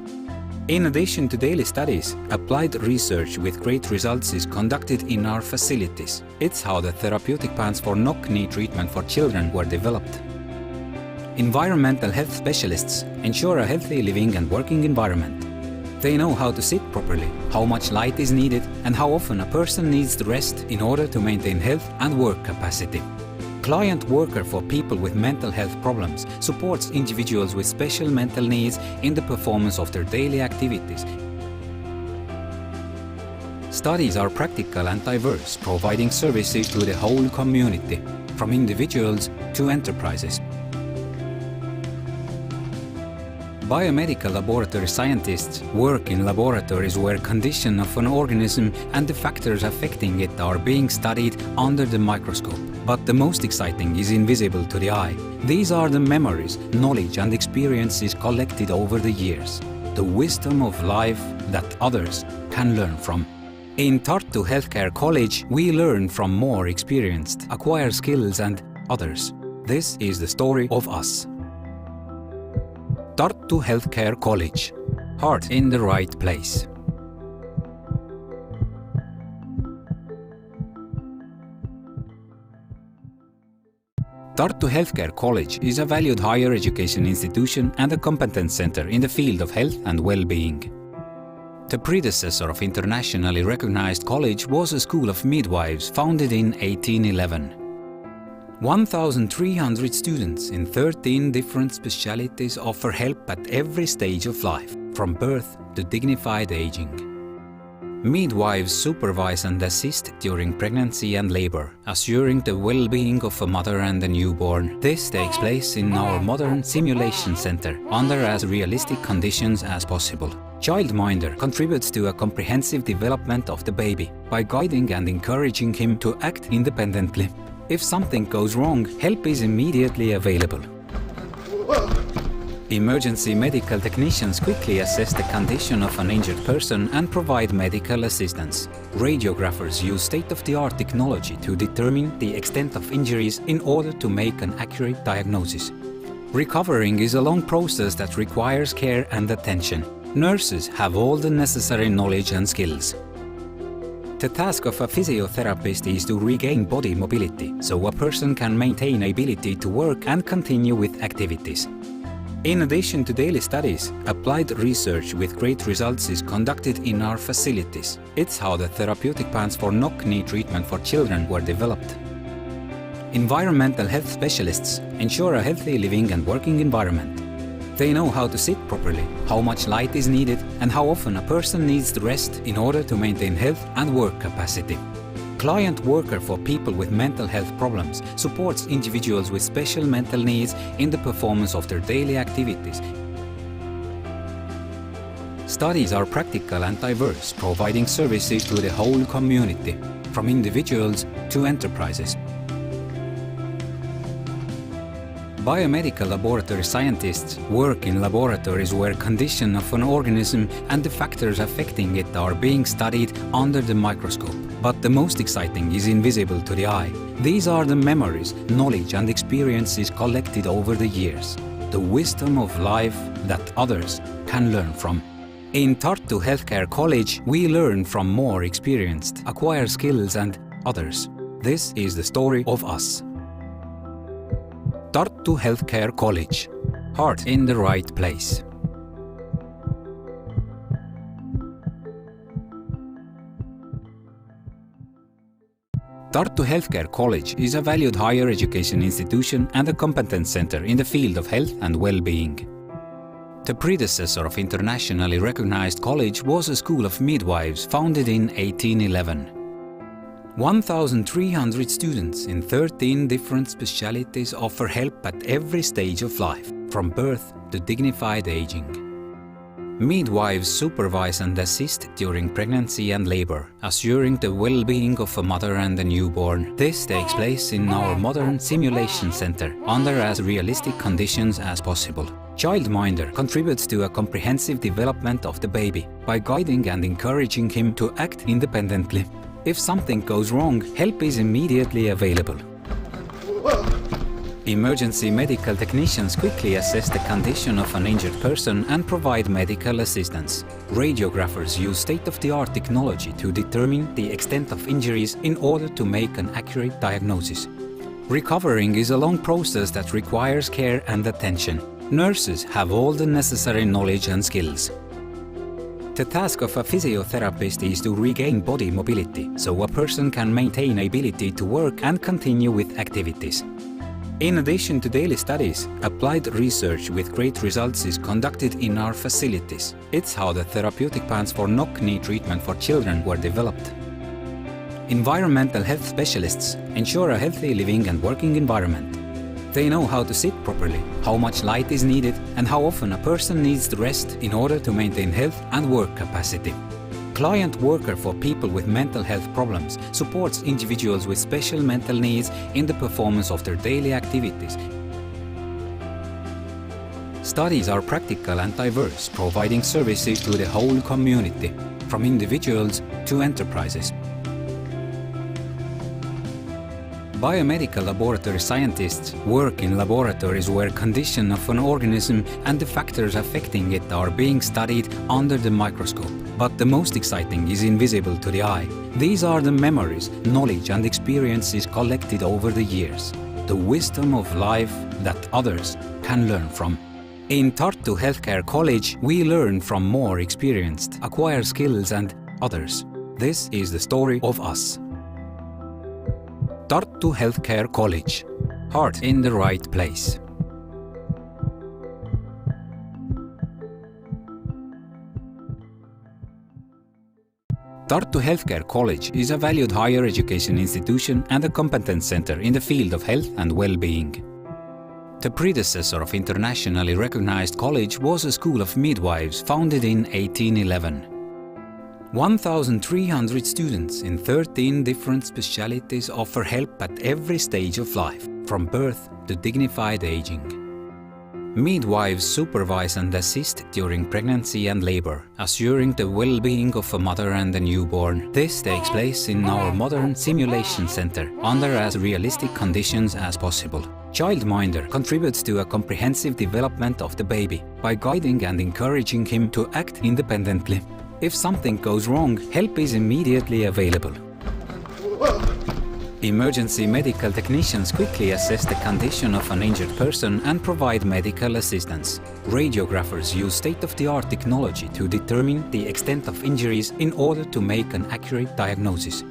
In addition to daily studies, applied research with great results is conducted in our facilities. It's how the therapeutic plans for knock-knee treatment for children were developed. Environmental health specialists ensure a healthy living and working environment. They know how to sit properly, how much light is needed, and how often a person needs to rest in order to maintain health and work capacity. Client worker for people with mental health problems supports individuals with special mental needs in the performance of their daily activities. Studies are practical and diverse, providing services to the whole community, from individuals to enterprises. Biomedical laboratory scientists work in laboratories where condition of an organism and the factors affecting it are being studied under the microscope. But the most exciting is invisible to the eye. These are the memories, knowledge and experiences collected over the years. The wisdom of life that others can learn from. In Tartu Healthcare College, we learn from more experienced, acquire skills and others. This is the story of us. Tartu Healthcare College. Heart in the right place. Tartu Healthcare College is a valued higher education institution and a competence center in the field of health and well-being. The predecessor of internationally recognized college was a school of midwives founded in 1811. 1,300 students in 13 different specialties offer help at every stage of life, from birth to dignified aging. Midwives supervise and assist during pregnancy and labor, assuring the well-being of a mother and a newborn. This takes place in our modern simulation center, under as realistic conditions as possible. Childminder contributes to a comprehensive development of the baby by guiding and encouraging him to act independently. If something goes wrong, help is immediately available. Emergency medical technicians quickly assess the condition of an injured person and provide medical assistance. Radiographers use state-of-the-art technology to determine the extent of injuries in order to make an accurate diagnosis. Recovering is a long process that requires care and attention. Nurses have all the necessary knowledge and skills. The task of a physiotherapist is to regain body mobility, so a person can maintain ability to work and continue with activities. In addition to daily studies, applied research with great results is conducted in our facilities. It's how the therapeutic plans for knock-knee treatment for children were developed. Environmental health specialists ensure a healthy living and working environment. They know how to sit properly, how much light is needed, and how often a person needs to rest in order to maintain health and work capacity. Client worker for people with mental health problems supports individuals with special mental needs in the performance of their daily activities. Studies are practical and diverse, providing services to the whole community, from individuals to enterprises. Biomedical laboratory scientists work in laboratories where condition of an organism and the factors affecting it are being studied under the microscope. But the most exciting is invisible to the eye. These are the memories, knowledge and experiences collected over the years. The wisdom of life that others can learn from. In Tartu Healthcare College, we learn from more experienced, acquire skills and others. This is the story of us. Tartu Healthcare College. Heart in the right place. Tartu Healthcare College is a valued higher education institution and a competence center in the field of health and well-being. The predecessor of internationally recognized college was a school of midwives founded in 1811. 1,300 students in 13 different specialties offer help at every stage of life, from birth to dignified aging. Midwives supervise and assist during pregnancy and labor, assuring the well-being of a mother and a newborn. This takes place in our modern simulation center, under as realistic conditions as possible. Childminder contributes to a comprehensive development of the baby by guiding and encouraging him to act independently. If something goes wrong, help is immediately available. Emergency medical technicians quickly assess the condition of an injured person and provide medical assistance. Radiographers use state-of-the-art technology to determine the extent of injuries in order to make an accurate diagnosis. Recovering is a long process that requires care and attention. Nurses have all the necessary knowledge and skills. The task of a physiotherapist is to regain body mobility, so a person can maintain ability to work and continue with activities. In addition to daily studies, applied research with great results is conducted in our facilities. It's how the therapeutic plans for knock-knee treatment for children were developed. Environmental health specialists ensure a healthy living and working environment. They know how to sit properly, how much light is needed, and how often a person needs to rest in order to maintain health and work capacity. Client worker for people with mental health problems supports individuals with special mental needs in the performance of their daily activities. Studies are practical and diverse, providing services to the whole community, from individuals to enterprises. Biomedical laboratory scientists work in laboratories where condition of an organism and the factors affecting it are being studied under the microscope. But the most exciting is invisible to the eye. These are the memories, knowledge and experiences collected over the years. The wisdom of life that others can learn from. In Tartu Healthcare College, we learn from more experienced, acquire skills and others. This is the story of us. Tartu Healthcare College. Heart in the right place. Tartu Healthcare College is a valued higher education institution and a competence center in the field of health and well-being. The predecessor of internationally recognized college was a school of midwives founded in 1811. 1,300 students in 13 different specialties offer help at every stage of life, from birth to dignified aging. Midwives supervise and assist during pregnancy and labor, assuring the well-being of a mother and a newborn. This takes place in our modern simulation center, under as realistic conditions as possible. Childminder contributes to a comprehensive development of the baby by guiding and encouraging him to act independently. If something goes wrong, help is immediately available. Emergency medical technicians quickly assess the condition of an injured person and provide medical assistance. Radiographers use state-of-the-art technology to determine the extent of injuries in order to make an accurate diagnosis.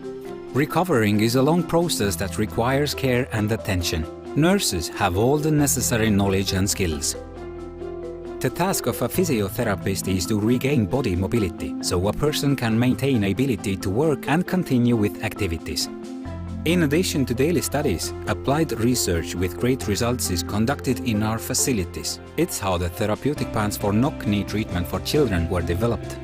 Recovering is a long process that requires care and attention. Nurses have all the necessary knowledge and skills. The task of a physiotherapist is to regain body mobility, so a person can maintain ability to work and continue with activities. In addition to daily studies, applied research with great results is conducted in our facilities. It's how the therapeutic plans for knock-knee treatment for children were developed.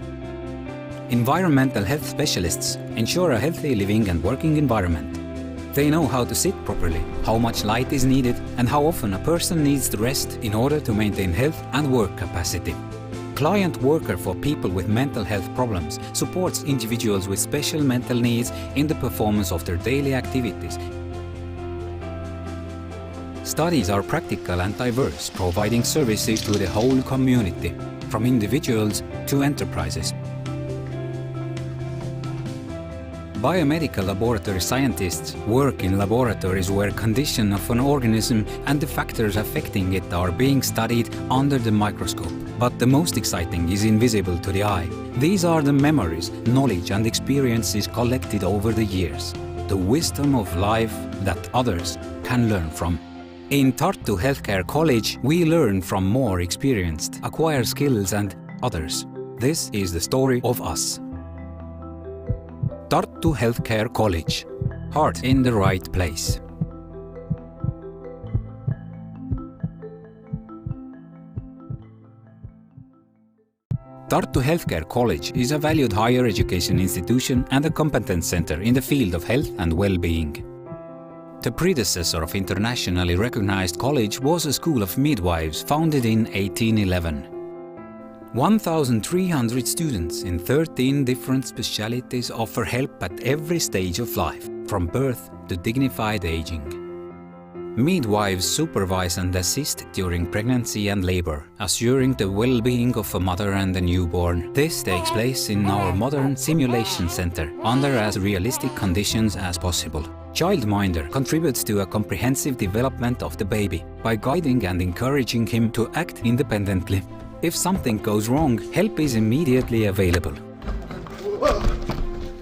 Environmental health specialists ensure a healthy living and working environment. They know how to sit properly, how much light is needed, and how often a person needs to rest in order to maintain health and work capacity. Client worker for people with mental health problems supports individuals with special mental needs in the performance of their daily activities. Studies are practical and diverse, providing services to the whole community, from individuals to enterprises. Biomedical laboratory scientists work in laboratories where condition of an organism and the factors affecting it are being studied under the microscope. But the most exciting is invisible to the eye. These are the memories, knowledge and experiences collected over the years. The wisdom of life that others can learn from. In Tartu Healthcare College, we learn from more experienced, acquire skills and others. This is the story of us. Tartu Healthcare College. Heart in the right place. Tartu Healthcare College is a valued higher education institution and a competence center in the field of health and well-being. The predecessor of internationally recognized college was a school of midwives founded in 1811. 1,300 students in 13 different specialties offer help at every stage of life, from birth to dignified aging. Midwives supervise and assist during pregnancy and labor, assuring the well-being of a mother and a newborn. This takes place in our modern simulation center, under as realistic conditions as possible. Childminder contributes to a comprehensive development of the baby by guiding and encouraging him to act independently. If something goes wrong, help is immediately available.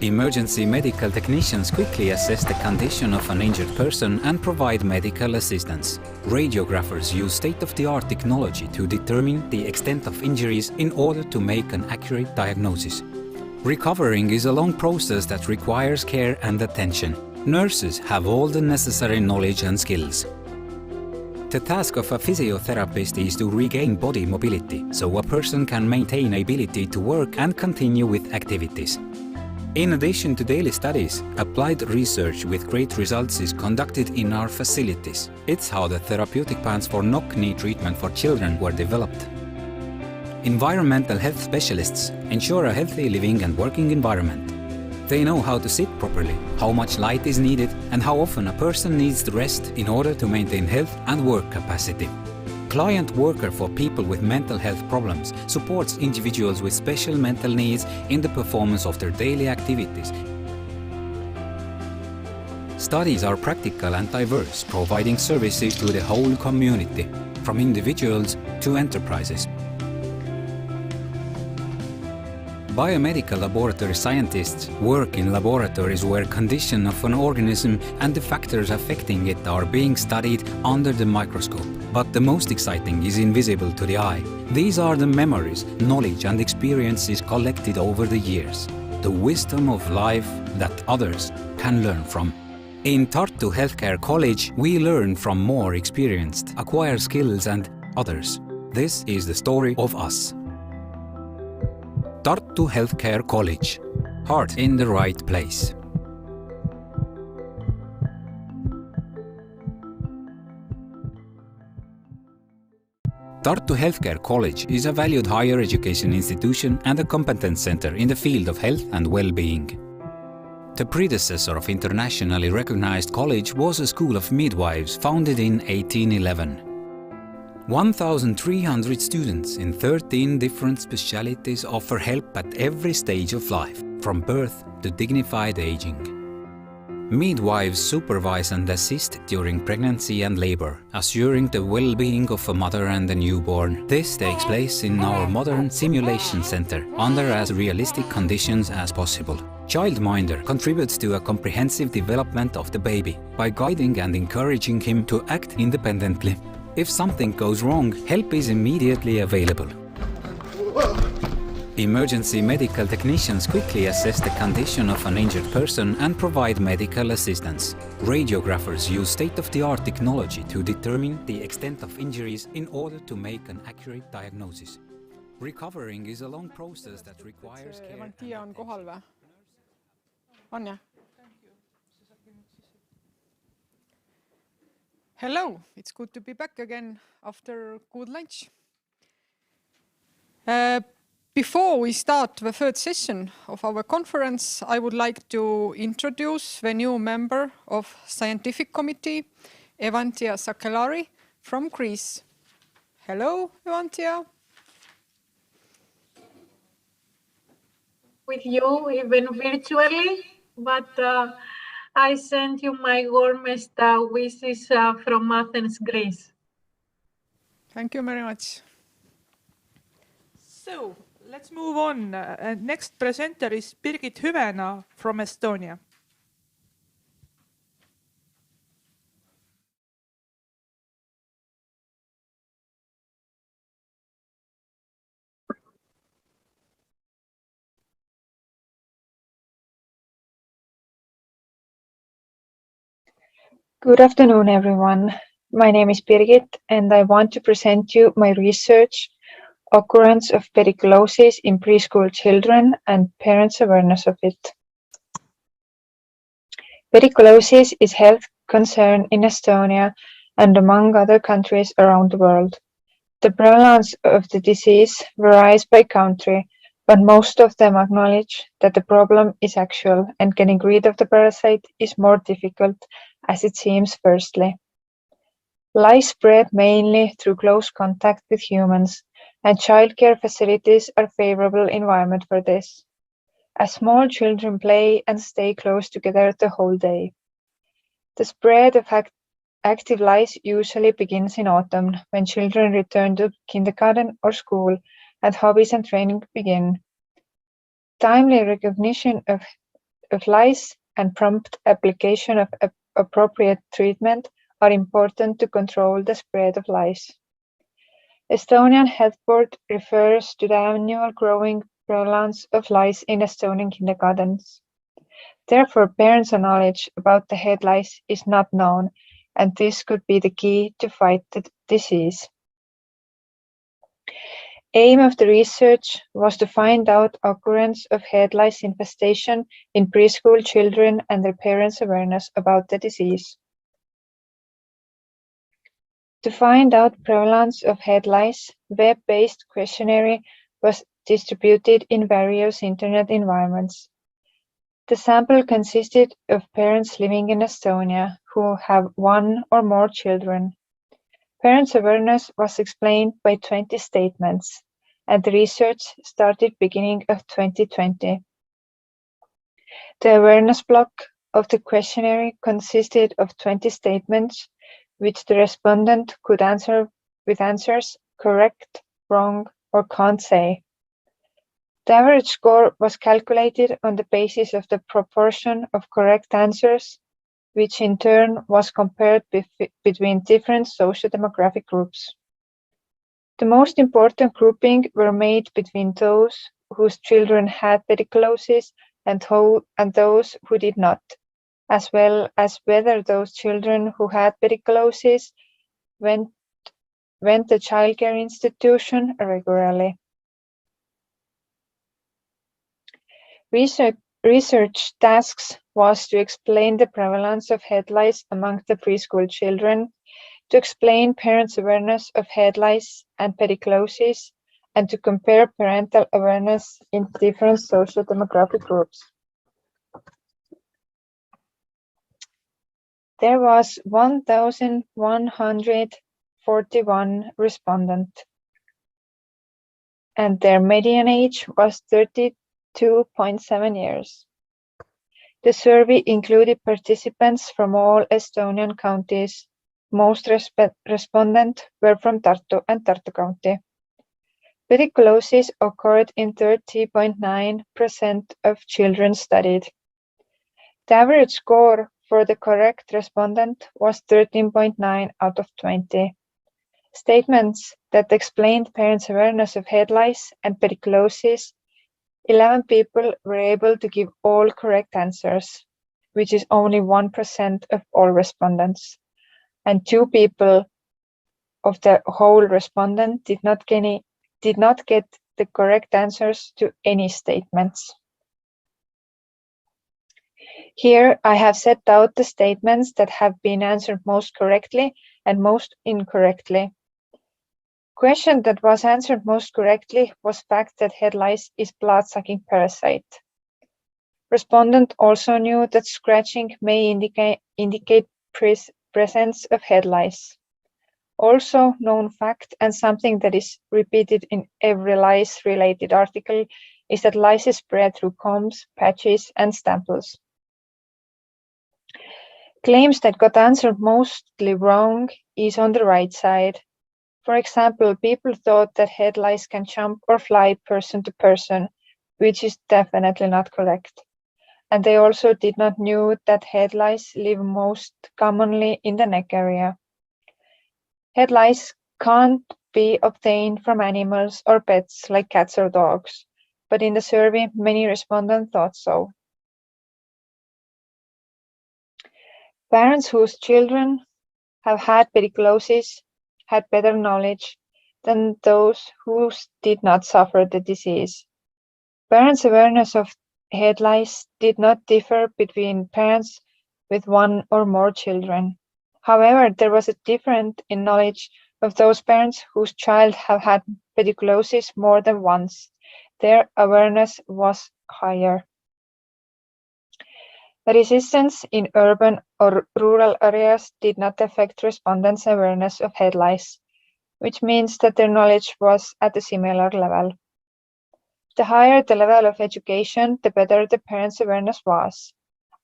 Emergency medical technicians quickly assess the condition of an injured person and provide medical assistance. Radiographers use state-of-the-art technology to determine the extent of injuries in order to make an accurate diagnosis. Recovering is a long process that requires care and attention. Nurses have all the necessary knowledge and skills. The task of a physiotherapist is to regain body mobility, so a person can maintain ability to work and continue with activities. In addition to daily studies, applied research with great results is conducted in our facilities. It's how the therapeutic plans for knock-knee treatment for children were developed. Environmental health specialists ensure a healthy living and working environment. They know how to sit properly, how much light is needed, and how often a person needs to rest in order to maintain health and work capacity. Client worker for people with mental health problems supports individuals with special mental needs in the performance of their daily activities. Studies are practical and diverse, providing services to the whole community, from individuals to enterprises. Biomedical laboratory scientists work in laboratories where condition of an organism and the factors affecting it are being studied under the microscope. But the most exciting is invisible to the eye. These are the memories, knowledge and experiences collected over the years. The wisdom of life that others can learn from. In Tartu Healthcare College, we learn from more experienced, acquire skills and others. This is the story of us. Tartu Healthcare College. Heart in the right place. Tartu Healthcare College is a valued higher education institution and a competence center in the field of health and well-being. The predecessor of internationally recognized college was a school of midwives founded in 1811. 1,300 students in 13 different specialties offer help at every stage of life, from birth to dignified aging. Midwives supervise and assist during pregnancy and labor, assuring the well-being of a mother and a newborn. This takes place in our modern simulation center, under as realistic conditions as possible. Childminder contributes to a comprehensive development of the baby by guiding and encouraging him to act independently. If something goes wrong, help is immediately available. Emergency medical technicians quickly assess the condition of an injured person and provide medical assistance. Radiographers use state-of-the-art technology to determine the extent of injuries in order to make an accurate diagnosis. Recovering is a long process that requires care. Evantia on kohal või? On jah? Hello, it's good to be back again after good lunch. Before we start the third session of our conference, I would like to introduce the new member of Scientific Committee, Evantia Sakelari from Greece. Hello, Evantia. With you, even virtually, but I send you my warmest wishes from Athens, Greece. Thank you very much. So, let's move on. Next presenter is Birgit Hüvena from Estonia. Good afternoon, everyone. My name is Birgit, and I want to present you my research, Occurrence of Pediculosis in Preschool Children and Parents' Awareness of it. Pediculosis is a health concern in Estonia and among other countries around the world. The prevalence of the disease varies by country, but most of them acknowledge that the problem is actual and getting rid of the parasite is more difficult as it seems firstly. Lice spread mainly through close contact with humans, and childcare facilities are a favorable environment for this, as small children play and stay close together the whole day. The spread of active lice usually begins in autumn, when children return to kindergarten or school, and hobbies and training begin. Timely recognition of lice and prompt application of appropriate treatment are important to control the spread of lice. Estonian Health Board refers to the annual growing prevalence of lice in Estonian kindergartens. Therefore, parents' knowledge about the head lice is not known, and this could be the key to fight the disease. Aim of the research was to find out occurrence of head lice infestation in preschool children and their parents' awareness about the disease. To find out prevalence of head lice, web-based questionnaire was distributed in various internet environments. The sample consisted of parents living in Estonia who have one or more children. Parents' awareness was explained by 20 statements, and the research started beginning of 2020. The awareness block of the questionnaire consisted of 20 statements, which the respondent could answer with answers correct, wrong, or can't say. The average score was calculated on the basis of the proportion of correct answers, which in turn was compared between different socio-demographic groups. The most important grouping were made between those whose children had pediculosis and those who did not, as well as whether those children who had pediculosis went to childcare institution regularly. Research tasks was to explain the prevalence of head lice among the preschool children, to explain parents' awareness of head lice and pediculosis, and to compare parental awareness in different social demographic groups. There was 1,141 respondents, and their median age was 32.7 years. The survey included participants from all Estonian counties. Most respondents were from Tartu and Tartu County. Pediculosis occurred in 30.9% of children studied. The average score for the correct respondent was 13.9 out of 20. Statements that explained parents' awareness of head lice and pediculosis, 11 people were able to give all correct answers, which is only 1% of all respondents, and 2 people of the whole respondent did not get the correct answers to any statements. Here I have set out the statements that have been answered most correctly and most incorrectly. Question that was answered most correctly was fact that head lice is blood-sucking parasite. Respondent also knew that scratching may indicate presence of head lice. Also known fact, and something that is repeated in every lice-related article, is that lice spread through combs, patches, and staples. Claims that got answered mostly wrong is on the right side. For example, people thought that head lice can jump or fly person to person, which is definitely not correct. And they also did not know that head lice live most commonly in the neck area. Head lice can't be obtained from animals or pets like cats or dogs, but in the survey, many respondents thought so. Parents whose children have had pediculosis had better knowledge than those who did not suffer the disease. Parents' awareness of head lice did not differ between parents with 1 or more children. However, there was a difference in knowledge of those parents whose child have had pediculosis more than once. Their awareness was higher. The resistance in urban or rural areas did not affect respondents' awareness of head lice, which means that their knowledge was at a similar level. The higher the level of education, the better the parents' awareness was.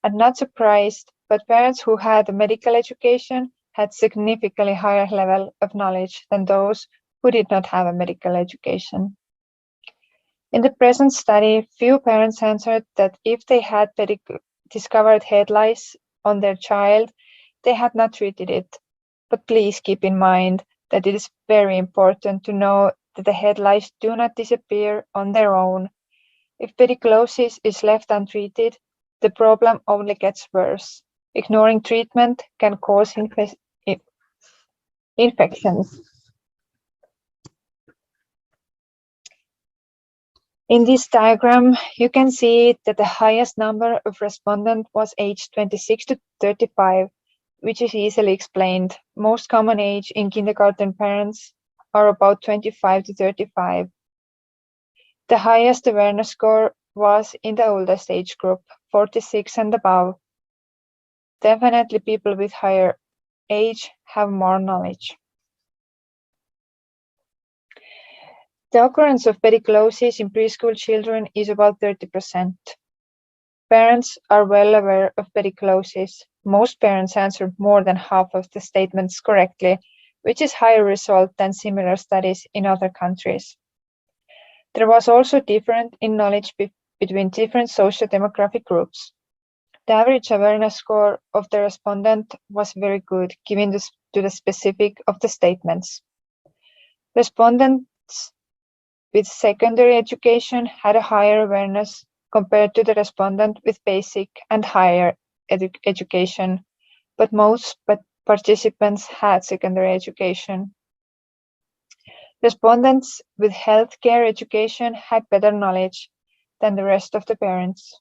I'm not surprised, but parents who had a medical education had significantly higher level of knowledge than those who did not have a medical education. In the present study, few parents answered that if they had discovered head lice on their child, they had not treated it. But please keep in mind that it is very important to know that the head lice do not disappear on their own. If pediculosis is left untreated, the problem only gets worse. Ignoring treatment can cause infections. In this diagram, you can see that the highest number of respondents was aged 26 to 35, which is easily explained. Most common age in kindergarten parents are about 25 to 35. The highest awareness score was in the oldest age group, 46 and above. Definitely people with higher age have more knowledge. The occurrence of pediculosis in preschool children is about 30%. Parents are well aware of pediculosis. Most parents answered more than half of the statements correctly, which is higher result than similar studies in other countries. There was also difference in knowledge between different socio-demographic groups. The average awareness score of the respondent was very good, given to the specific of the statements. Respondents with secondary education had a higher awareness compared to the respondent with basic and higher education, but most participants had secondary education. Respondents with healthcare education had better knowledge than the rest of the parents.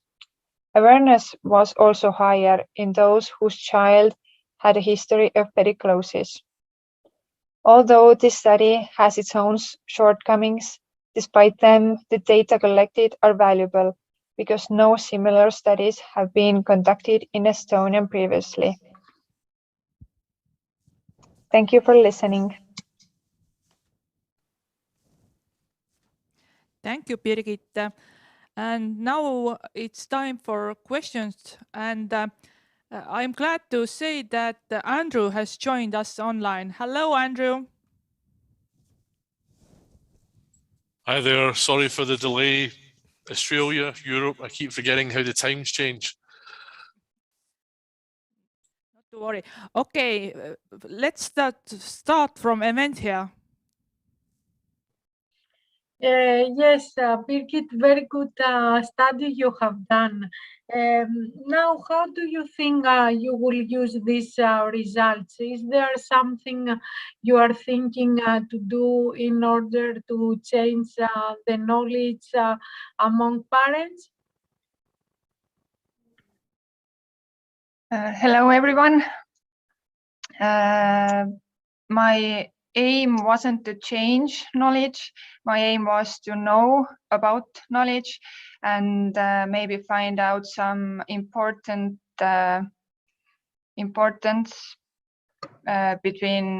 Awareness was also higher in those whose child had a history of pediculosis. Although this study has its own shortcomings, despite them, the data collected are valuable because no similar studies have been conducted in Estonia previously. Thank you for listening. Thank you, Birgit. And now it's time for questions. And I'm glad to say that Andrew has joined us online. Hello, Andrew. Hi there. Sorry for the delay. Australia, Europe, I keep forgetting how the times change. Not to worry. Okay, let's start from event here. Yes, Birgit, very good study you have done. Now, how do you think you will use these results? Is there something you are thinking to do in order to change the knowledge among parents? Hello, everyone. My aim wasn't to change knowledge. My aim was to know about knowledge and maybe find out some importance between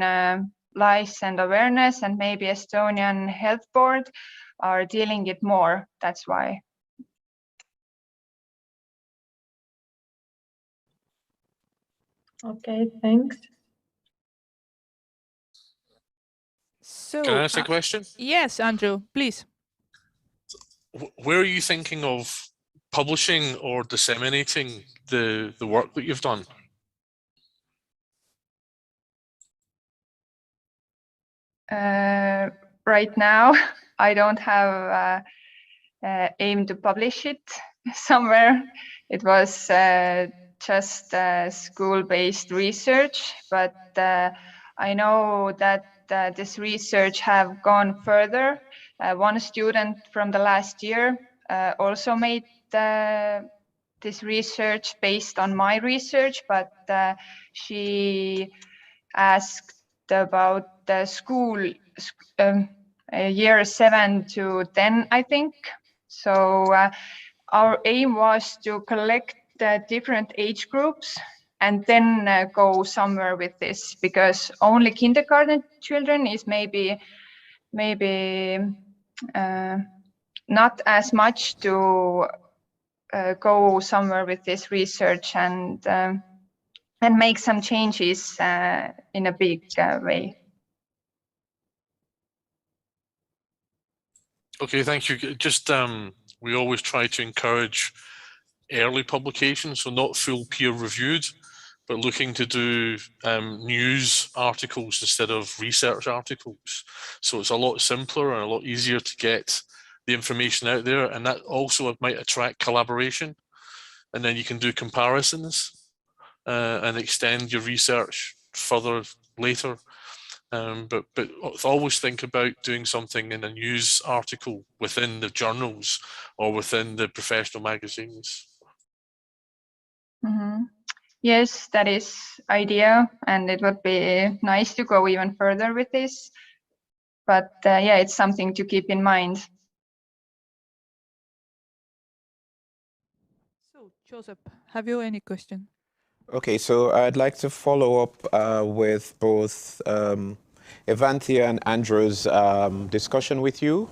lice and awareness, and maybe Estonian Health Board are dealing it more. That's why. Okay, thanks. So, can I ask a question? Yes, Andrew, please. Where are you thinking of publishing or disseminating the work that you've done? Right now, I don't have aim to publish it somewhere. It was just school-based research, but I know that this research have gone further. One student from the last year also made this research based on my research, but she asked about the school year 7 to 10, I think. So our aim was to collect different age groups and then go somewhere with this, because only kindergarten children is maybe not as much to go somewhere with this research and make some changes in a big way. Okay, thank you. Just we always try to encourage early publications, so not full peer reviewed, but looking to do news articles instead of research articles. So it's a lot simpler and a lot easier to get the information out there, and that also might attract collaboration, and then you can do comparisons and extend your research further later. But always think about doing something in a news article within the journals or within the professional magazines. Mm-hmm. Yes, that is idea, and it would be nice to go even further with this. But yeah, it's something to keep in mind. So, Joseph, have you any question? Okay, so I'd like to follow up with both Evanthia and Andrew's discussion with you.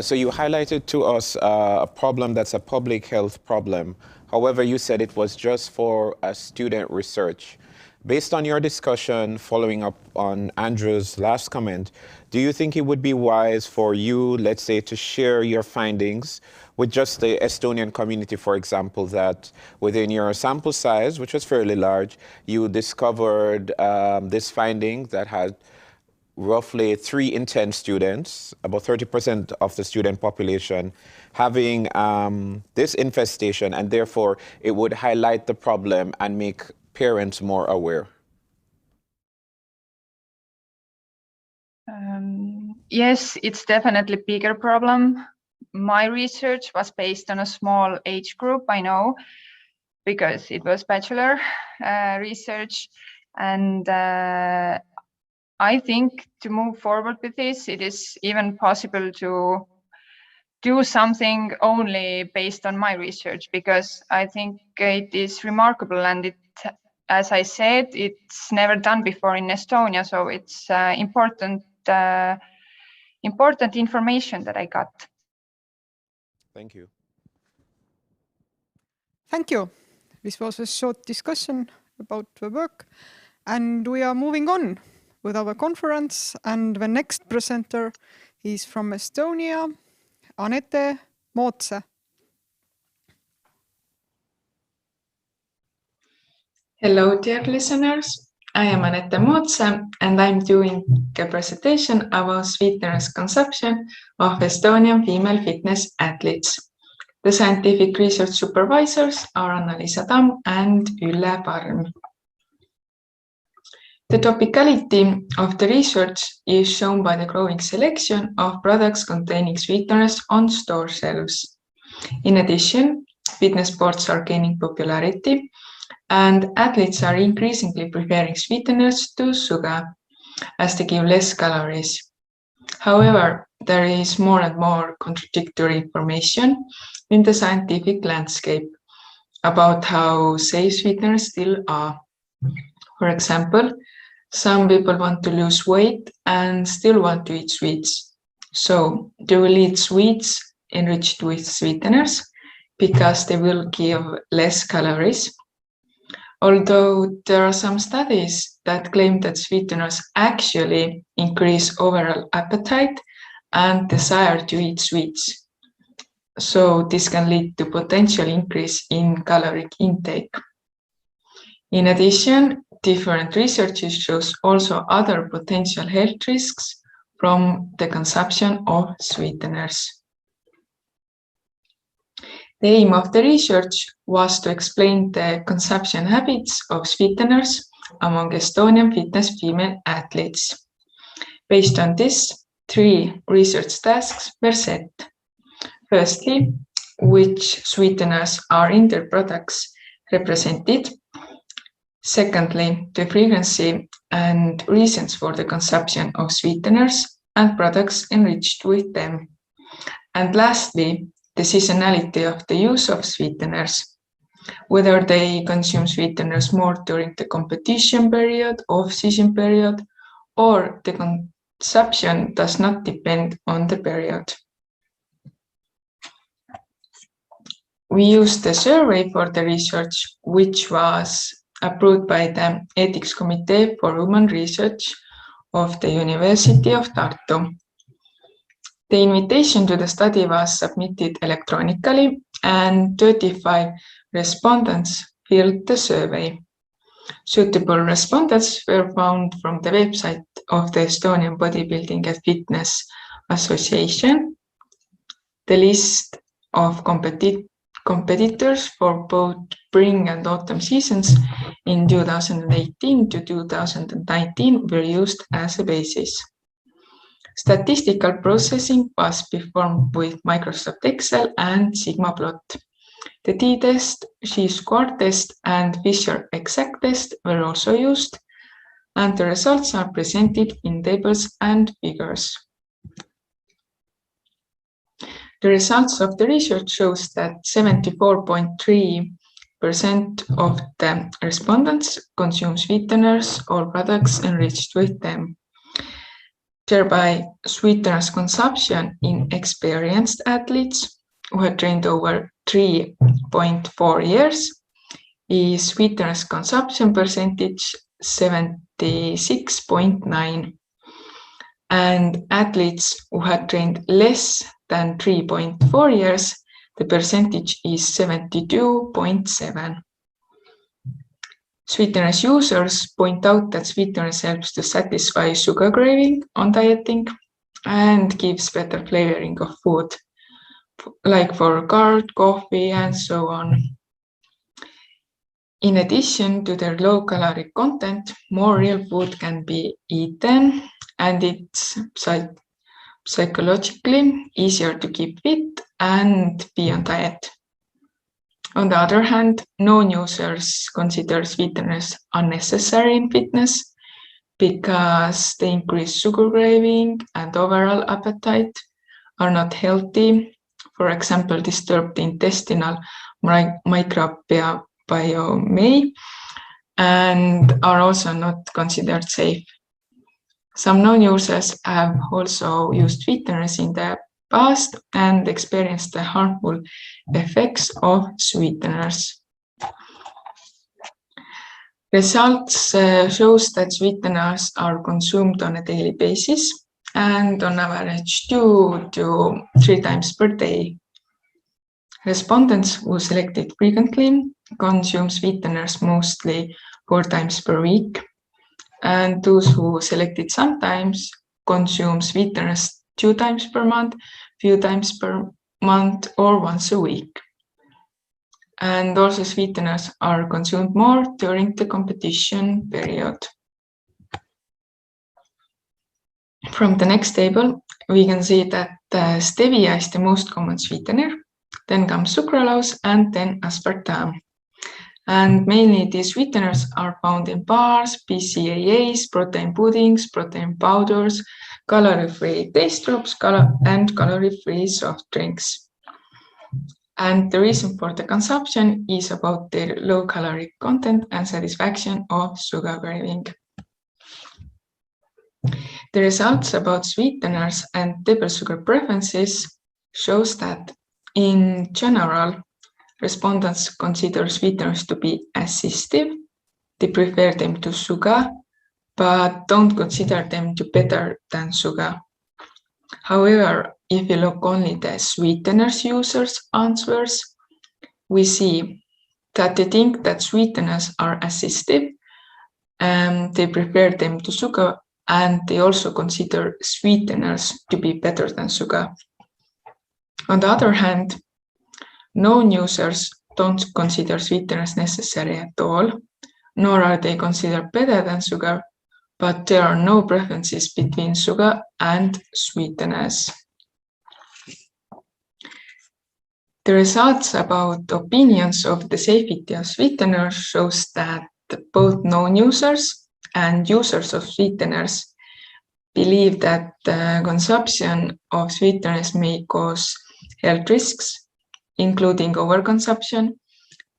So you highlighted to us a problem that's a public health problem. However, you said it was just for student research. Based on your discussion, following up on Andrew's last comment, do you think it would be wise for you, let's say, to share your findings with just the Estonian community, for example, that within your sample size, which was fairly large, you discovered this finding that had roughly 3 in 10 students, about 30% of the student population, having this infestation, and therefore it would highlight the problem and make parents more aware? Yes, it's definitely a bigger problem. My research was based on a small age group, I know, because it was bachelor research. And I think to move forward with this, it is even possible to do something only based on my research, because I think it is remarkable, and it, as I said, it's never done before in Estonia, so it's important information that I got. Thank you. Thank you. This was a short discussion about the work, and we are moving on with our conference, and the next presenter is from Estonia, Anette Mootse. Hello, dear listeners. I am Anette Mootse, and I'm doing a presentation about Sweetener's consumption of Estonian female fitness athletes. The scientific research supervisors are Anna-Liisa Tamm and Ülle Parm. The topicality of the research is shown by the growing selection of products containing sweeteners on store shelves. In addition, fitness sports are gaining popularity, and athletes are increasingly preferring sweeteners to sugar, as they give less calories. However, there is more and more contradictory information in the scientific landscape about how safe sweeteners still are. For example, some people want to lose weight and still want to eat sweets. So they will eat sweets enriched with sweeteners because they will give less calories. Although there are some studies that claim that sweeteners actually increase overall appetite and desire to eat sweets. So this can lead to potential increase in caloric intake. In addition, different researches shows also other potential health risks from the consumption of sweeteners. The aim of the research was to explain the consumption habits of sweeteners among Estonian fitness female athletes. Based on this, 3 research tasks were set. Firstly, which sweeteners are in their products represented. Secondly, the frequency and reasons for the consumption of sweeteners and products enriched with them. And lastly, the seasonality of the use of sweeteners, whether they consume sweeteners more during the competition period, off-season period, or the consumption does not depend on the period. We used the survey for the research, which was approved by the Ethics Committee for Human Research of the University of Tartu. The invitation to the study was submitted electronically, and 35 respondents filled the survey. Suitable respondents were found from the website of the Estonian Bodybuilding and Fitness Association. The list of competitors for both spring and autumn seasons in 2018 to 2019 were used as a basis. Statistical processing was performed with Microsoft Excel and Sigma plot. The t-test, chi-square test, and Fisher exact test were also used, and the results are presented in tables and figures. The results of the research shows that 74.3% of the respondents consume sweeteners or products enriched with them. Thereby, sweeteners consumption in experienced athletes who had trained over 3.4 years is sweeteners consumption percentage 76.9, and athletes who had trained less than 3.4 years, the percentage is 72.7. Sweeteners users point out that sweeteners helps to satisfy sugar craving on dieting and gives better flavoring of food, like for curd, coffee, and so on. In addition to their low caloric content, more real food can be eaten, and it's psychologically easier to keep fit and be on diet. On the other hand, non-users consider sweeteners unnecessary in fitness because they increase sugar craving and overall appetite, are not healthy, for example, disturb the intestinal microbiome, and are also not considered safe. Some non-users have also used sweeteners in the past and experienced the harmful effects of sweeteners. Results shows that sweeteners are consumed on a daily basis and on average 2 to 3 times per day. Respondents who selected frequently consume sweeteners mostly 4 times per week, and those who selected sometimes consume sweeteners 2 times per month, few times per month, or once a week. And also sweeteners are consumed more during the competition period. From the next table, we can see that stevia is the most common sweetener, then comes sucralose, and then aspartame. And mainly these sweeteners are found in bars, BCAAs, protein puddings, protein powders, calorie-free taste drops, and calorie-free soft drinks. And the reason for the consumption is about their low caloric content and satisfaction of sugar craving. The results about sweeteners and table sugar preferences shows that in general, respondents consider sweeteners to be assistive. They prefer them to sugar, but don't consider them to better than sugar. However, if you look only the sweeteners users' answers, we see that they think that sweeteners are assistive, and they prefer them to sugar, and they also consider sweeteners to be better than sugar. On the other hand, non-users don't consider sweeteners necessary at all, nor are they considered better than sugar, but there are no preferences between sugar and sweeteners. The results about opinions of the safety of sweeteners shows that both non-users and users of sweeteners believe that the consumption of sweeteners may cause health risks, including overconsumption,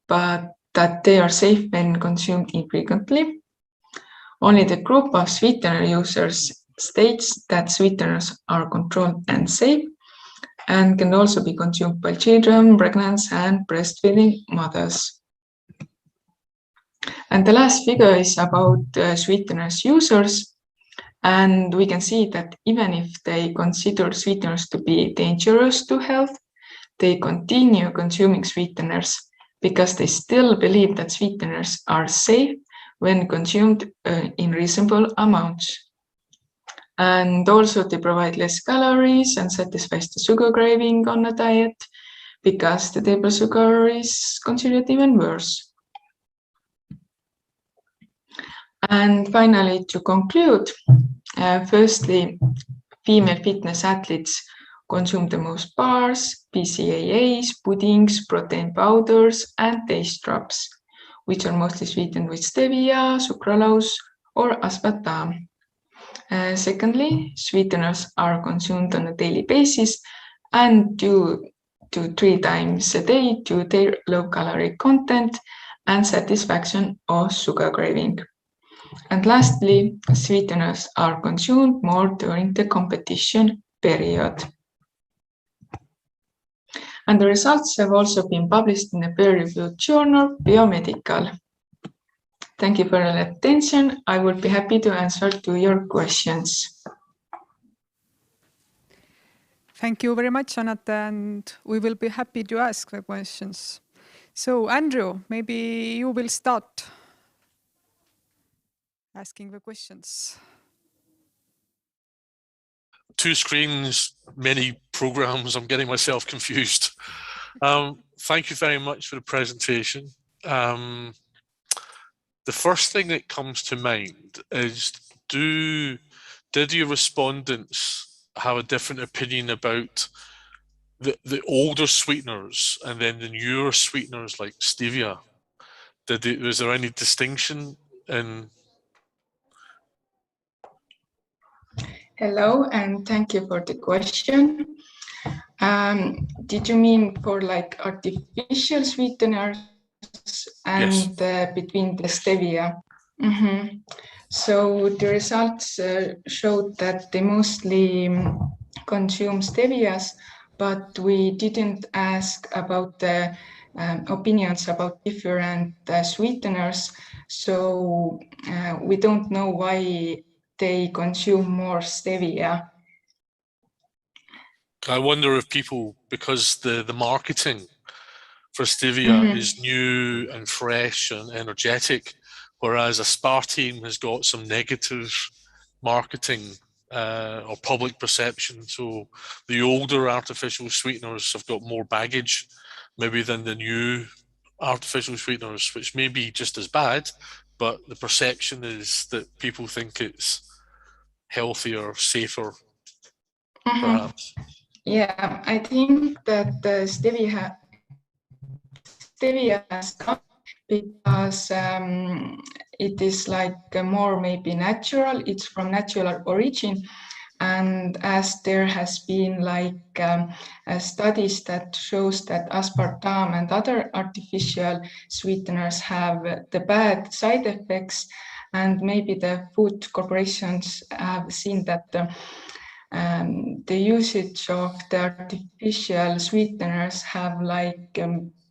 but that they are safe when consumed infrequently. Only the group of sweetener users states that sweeteners are controlled and safe and can also be consumed by children, pregnant, and breastfeeding mothers. And the last figure is about sweeteners users, and we can see that even if they consider sweeteners to be dangerous to health, they continue consuming sweeteners because they still believe that sweeteners are safe when consumed in reasonable amounts. And also they provide less calories and satisfies the sugar craving on a diet because the table sugar is considered even worse. And finally, to conclude, firstly, female fitness athletes consume the most bars, BCAAs, puddings, protein powders, and taste drops, which are mostly sweetened with stevia, sucralose, or aspartame. Secondly, sweeteners are consumed on a daily basis and 2 to 3 times a day due to their low calorie content and satisfaction of sugar craving. And lastly, sweeteners are consumed more during the competition period. And the results have also been published in a peer-reviewed journal, Biomedical. Thank you for your attention. I would be happy to answer to your questions. Thank you very much, Anata, and we will be happy to ask the questions. So, Andrew, maybe you will start asking the questions. 2 screens, many programs, I'm getting myself confused. Thank you very much for the presentation. The first thing that comes to mind is, did your respondents have a different opinion about the older sweeteners and then the newer sweeteners like stevia? Was there any distinction in? Hello, and thank you for the question. Did you mean for like artificial sweeteners and yes, between the stevia? Mm-hmm. So the results showed that they mostly consume stevias, but we didn't ask about the opinions about different sweeteners. So we don't know why they consume more stevia. I wonder if people, because the marketing for stevia is new and fresh and energetic, whereas aspartame has got some negative marketing or public perception. So the older artificial sweeteners have got more baggage maybe than the new artificial sweeteners, which may be just as bad, but the perception is that people think it's healthier, safer, perhaps. Yeah, I think that the stevia has come because it is like more maybe natural, it's from natural origin. And as there has been like studies that shows that aspartame and other artificial sweeteners have the bad side effects, and maybe the food corporations have seen that the usage of the artificial sweeteners have like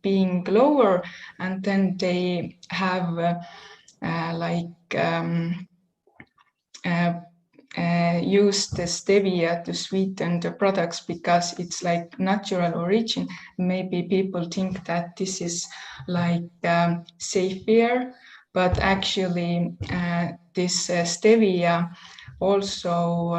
being lower, and then they have used the stevia to sweeten the products because it's like natural origin. Maybe people think that this is like safer, but actually this stevia also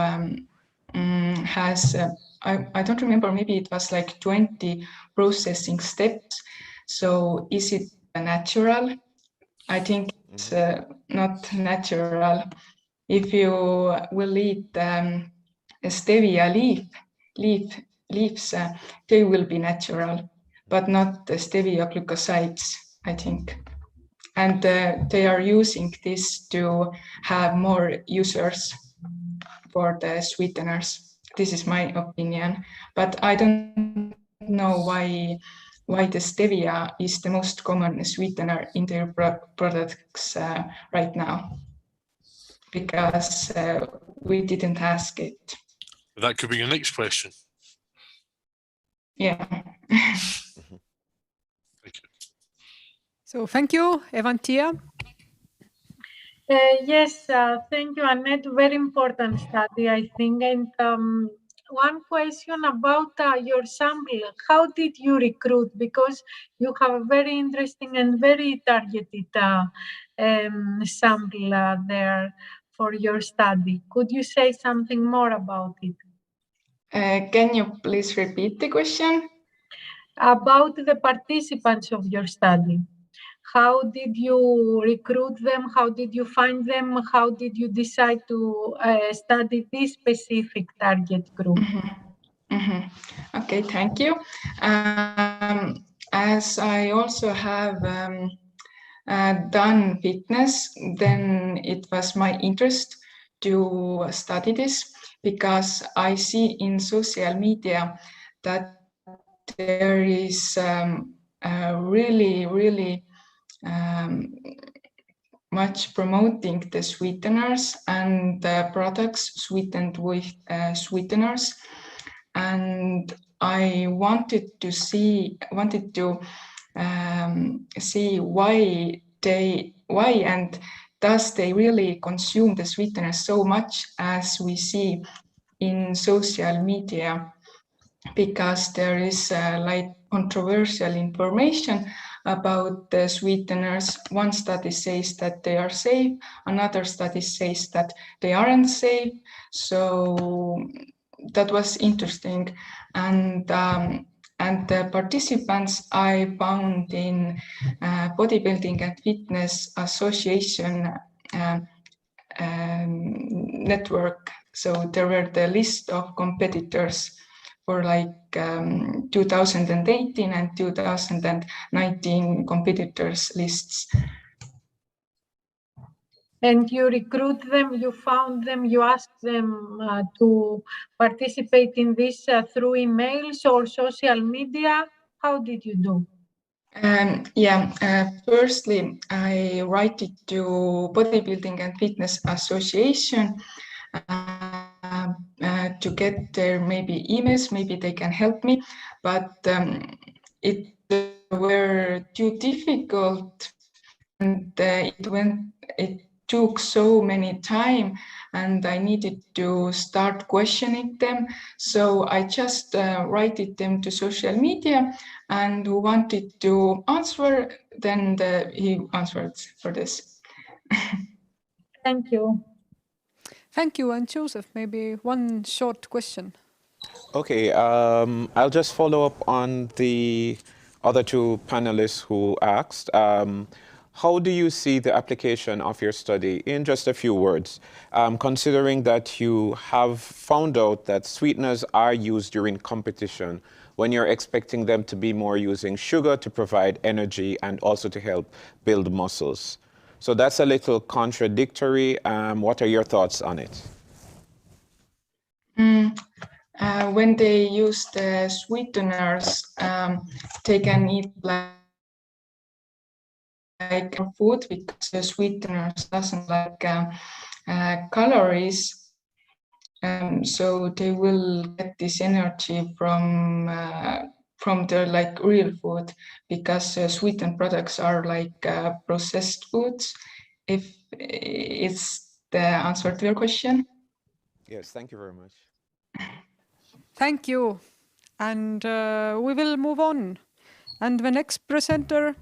has, I don't remember, maybe it was like 20 processing steps. So is it natural? I think it's not natural. If you will eat stevia leaves, they will be natural, but not the stevia glucosides, I think. And they are using this to have more users for the sweeteners. This is my opinion, but I don't know why the stevia is the most common sweetener in their products right now, because we didn't ask it. That could be your next question. Yeah. Thank you. So thank you, Evantia. Yes, thank you, Annette. Very important study, I think. And one question about your sample. How did you recruit? Because you have a very interesting and very targeted sample there for your study. Could you say something more about it? Can you please repeat the question? About the participants of your study. How did you recruit them? How did you find them? How did you decide to study this specific target group? Okay, thank you. As I also have done fitness, then it was my interest to study this, because I see in social media that there is really much promoting the sweeteners and the products sweetened with sweeteners, and I wanted to see why and does they really consume the sweeteners so much as we see in social media, because there is like controversial information about the sweeteners. One study says that they are safe, another study says that they aren't safe. So that was interesting. And the participants I found in Bodybuilding and Fitness Association network. So there were the list of competitors for like 2018 and 2019 competitors lists. And you recruit them, you found them, you asked them to participate in this through emails or social media. How did you do? Firstly, I write it to Bodybuilding and Fitness Association to get their maybe emails, maybe they can help me, but it were too difficult it took so many time, and I needed to start questioning them. So I just wrote them to social media, and who wanted to answer, then he answered for this. Thank you. Thank you. And Joseph, maybe one short question. Okay, I'll just follow up on the other two panelists who asked. How do you see the application of your study in just a few words, considering that you have found out that sweeteners are used during competition when you're expecting them to be more using sugar to provide energy and also to help build muscles? So that's a little contradictory. What are your thoughts on it? When they use the sweeteners, they can eat like food, because the sweeteners doesn't like calories. So they will get this energy from their like real food, because sweetened products are like processed foods. If it's the answer to your question. Yes, thank you very much. Thank you. And we will move on. And the next presenter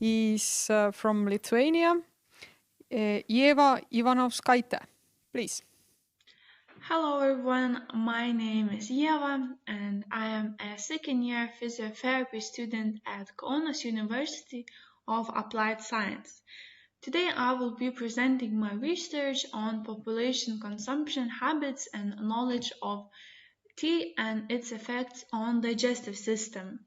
is from Lithuania, Ieva Ivanovskaite. Please. Hello everyone, my name is Ieva and I am a second-year physiotherapy student at Kaunas University of Applied Science. Today I will be presenting my research on population consumption habits and knowledge of tea and its effects on digestive system.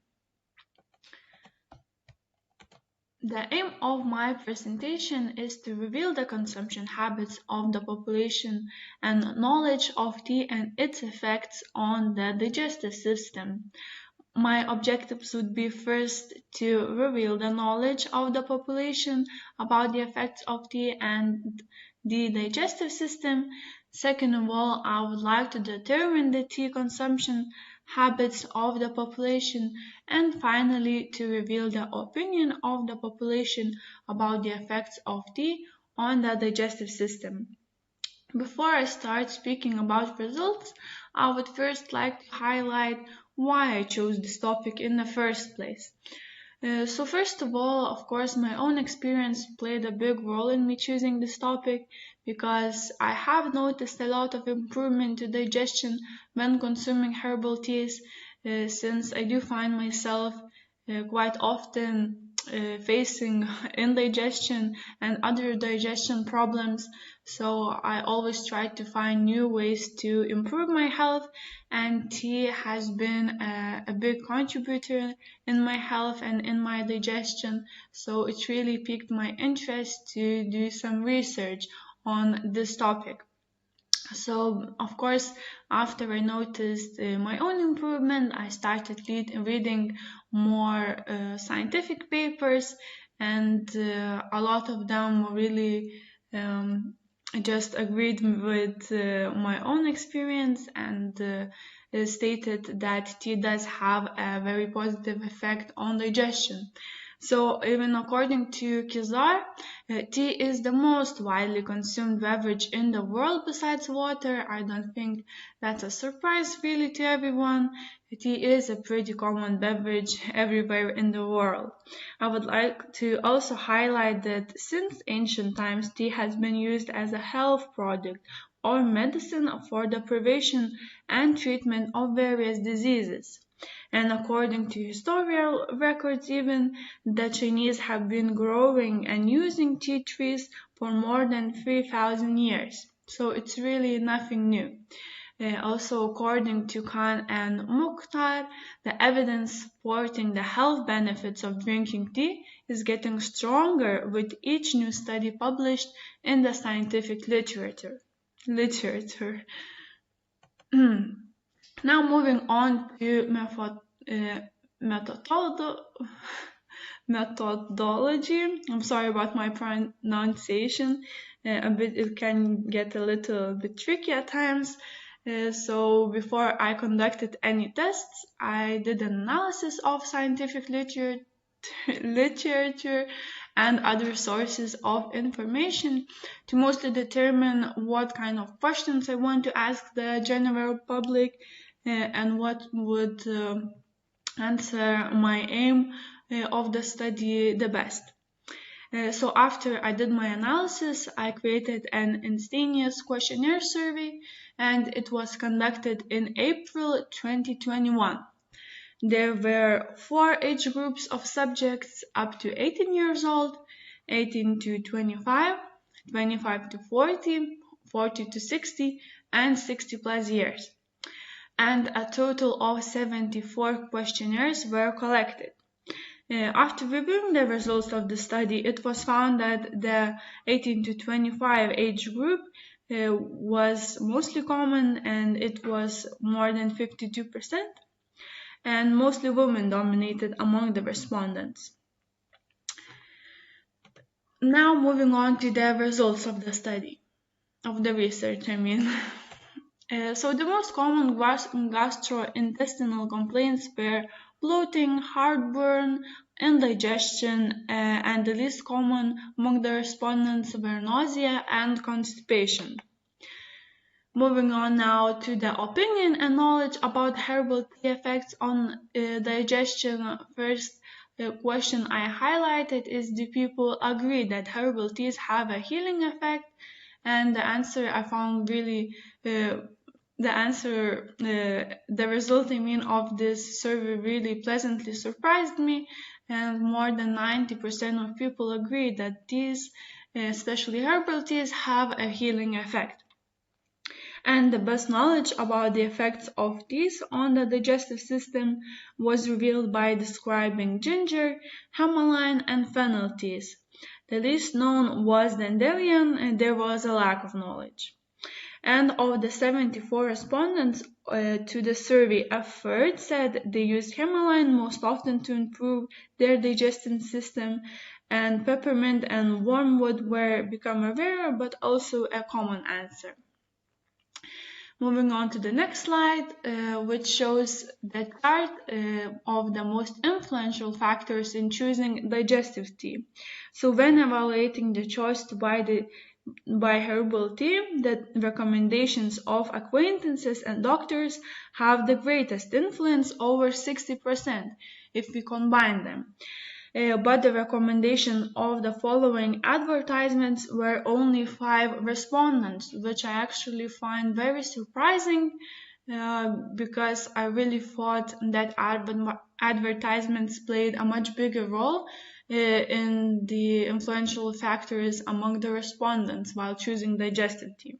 The aim of my presentation is to reveal the consumption habits of the population and knowledge of tea and its effects on the digestive system. My objectives would be first to reveal the knowledge of the population about the effects of tea and the digestive system. Second of all, I would like to determine the tea consumption habits of the population, and finally to reveal the opinion of the population about the effects of tea on the digestive system. Before I start speaking about results, I would first like to highlight why I chose this topic in the first place. So first of all, of course, my own experience played a big role in me choosing this topic, because I have noticed a lot of improvement to digestion when consuming herbal teas, since I do find myself quite often facing indigestion and other digestion problems. So I always try to find new ways to improve my health, and tea has been a big contributor in my health and in my digestion. So it really piqued my interest to do some research on this topic. So, of course, after I noticed my own improvement, I started reading more scientific papers, and a lot of them really just agreed with my own experience, and stated that tea does have a very positive effect on digestion. So even according to Kizar, tea is the most widely consumed beverage in the world besides water. I don't think that's a surprise really to everyone. Tea is a pretty common beverage everywhere in the world. I would like to also highlight that since ancient times, tea has been used as a health product or medicine for the prevention and treatment of various diseases. And according to historical records even, the Chinese have been growing and using tea trees for more than 3,000 years. So it's really nothing new. Also, according to Khan and Mukhtar, the evidence supporting the health benefits of drinking tea is getting stronger with each new study published in the scientific literature. Now moving on to methodology. I'm sorry about my pronunciation. It can get a little bit tricky at times. So before I conducted any tests, I did an analysis of scientific literature and other sources of information to mostly determine what kind of questions I want to ask the general public and what would answer my aim of the study the best. So after I did my analysis, I created an instantaneous questionnaire survey, and it was conducted in April 2021. There were 4 age groups of subjects up to 18 years old, 18 to 25, 25 to 40, 40 to 60, and 60 plus years. And a total of 74 questionnaires were collected. After reviewing the results of the study, it was found that the 18 to 25 age group was mostly common, and it was more than 52%, and mostly women dominated among the respondents. Now moving on to the results of the study, of the research, I mean. So the most common gastrointestinal complaints were bloating, heartburn, indigestion, and the least common among the respondents were nausea and constipation. Moving on now to the opinion and knowledge about herbal tea effects on digestion. First question I highlighted is, do people agree that herbal teas have a healing effect? And the answer I found really, the result of this survey really pleasantly surprised me, and more than 90% of people agree that teas, especially herbal teas, have a healing effect. And the best knowledge about the effects of teas on the digestive system was revealed by describing ginger, Himalayan, and fennel teas. The least known was dandelion, and there was a lack of knowledge. And of the 74 respondents to the survey, a third said they used Himalayan most often to improve their digestive system, and peppermint and wormwood were become rarer but also a common answer. Moving on to the next slide, which shows the chart of the most influential factors in choosing digestive tea. So when evaluating the choice to buy herbal tea, the recommendations of acquaintances and doctors have the greatest influence, over 60%, if we combine them. But the recommendation of the following advertisements were only 5 respondents, which I actually find very surprising, because I really thought that advertisements played a much bigger role in the influential factors among the respondents while choosing digestive tea.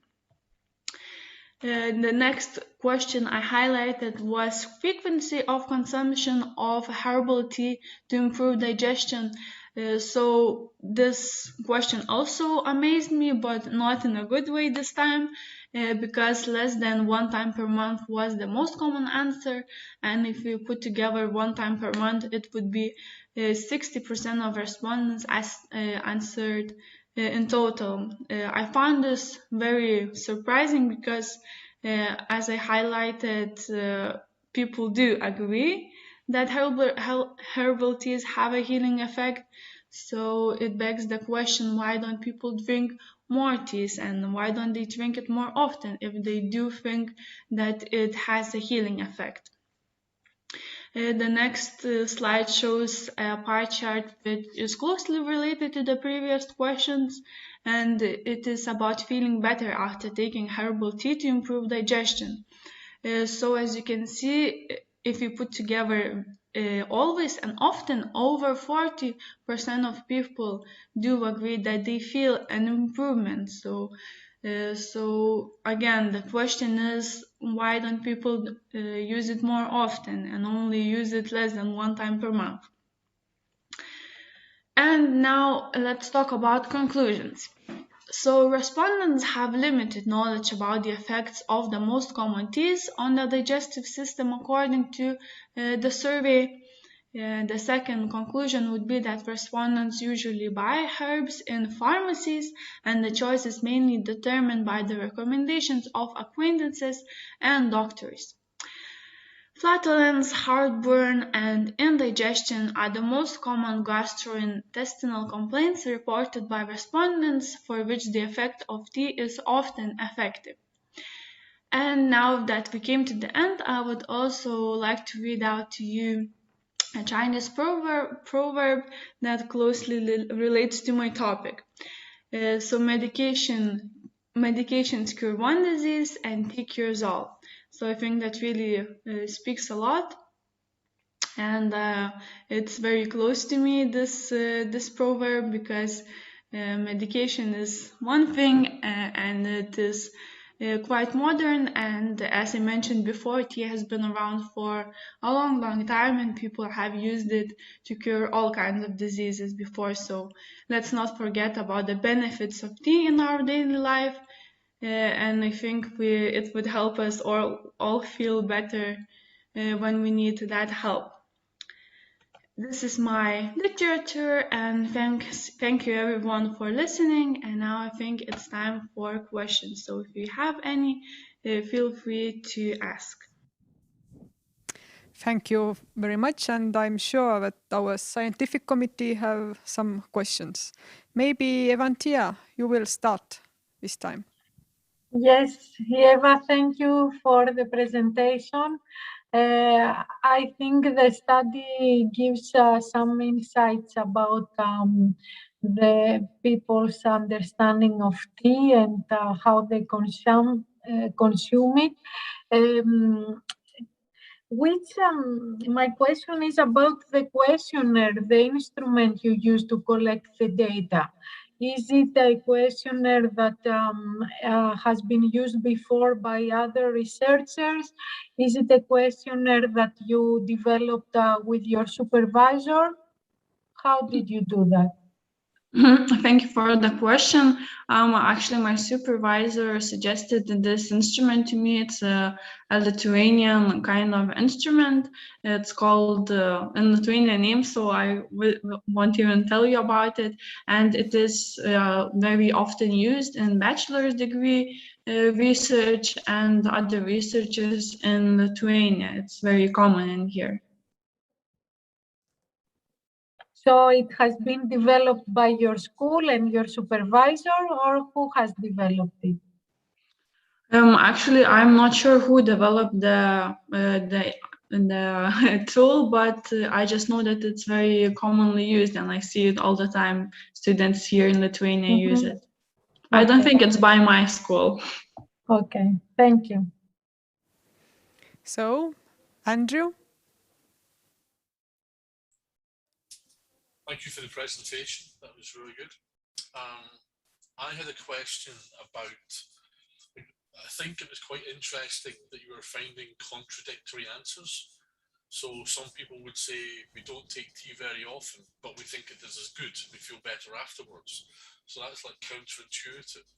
The next question I highlighted was frequency of consumption of herbal tea to improve digestion. So this question also amazed me, but not in a good way this time, because less than 1 time per month was the most common answer, and if we put together 1 time per month, it would be 60% of respondents answered in total. I found this very surprising because, as I highlighted, people do agree that herbal teas have a healing effect. So it begs the question, why don't people drink more teas, and why don't they drink it more often if they do think that it has a healing effect? The next slide shows a pie chart which is closely related to the previous questions, and it is about feeling better after taking herbal tea to improve digestion. So as you can see, if you put together always and often, over 40% of people do agree that they feel an improvement. So again, the question is, why don't people use it more often and only use it less than 1 time per month? And now let's talk about conclusions. So respondents have limited knowledge about the effects of the most common teas on the digestive system according to the survey. The second conclusion would be that respondents usually buy herbs in pharmacies, and the choice is mainly determined by the recommendations of acquaintances and doctors. Flatulence, heartburn, and indigestion are the most common gastrointestinal complaints reported by respondents for which the effect of tea is often effective. And now that we came to the end, I would also like to read out to you a Chinese proverb that closely relates to my topic. So medications cure one disease and tea cures all. So I think that really speaks a lot, and it's very close to me, this proverb, because medication is one thing, and it is quite modern, and as I mentioned before, tea has been around for a long time, and people have used it to cure all kinds of diseases before. So let's not forget about the benefits of tea in our daily life, and I think it would help us all feel better when we need that help. This is my literature, and thank you everyone for listening. And now I think it's time for questions. So if you have any, feel free to ask. Thank you very much, and I'm sure that our scientific committee have some questions. Maybe Evantia, you will start this time. Yes, Eva, thank you for the presentation. I think the study gives some insights about the people's understanding of tea and how they consume it. My question is about the questionnaire, the instrument you use to collect the data. Is it a questionnaire that has been used before by other researchers? Is it a questionnaire that you developed with your supervisor? How did you do that? Thank you for the question. Actually, my supervisor suggested this instrument to me. It's a Lithuanian kind of instrument. It's called a Lithuanian name, so I won't even tell you about it. And it is very often used in bachelor's degree research and other researches in Lithuania. It's very common in here. So it has been developed by your school and your supervisor, or who has developed it? Actually, I'm not sure who developed the tool, but I just know that it's very commonly used, and I see it all the time. Students here in Lithuania use it. Okay. I don't think it's by my school. Okay, thank you. So, Andrew? Thank you for the presentation. That was really good. I had a question about, I think it was quite interesting that you were finding contradictory answers. So some people would say we don't take tea very often, but we think it is as good. We feel better afterwards. So that's like counterintuitive.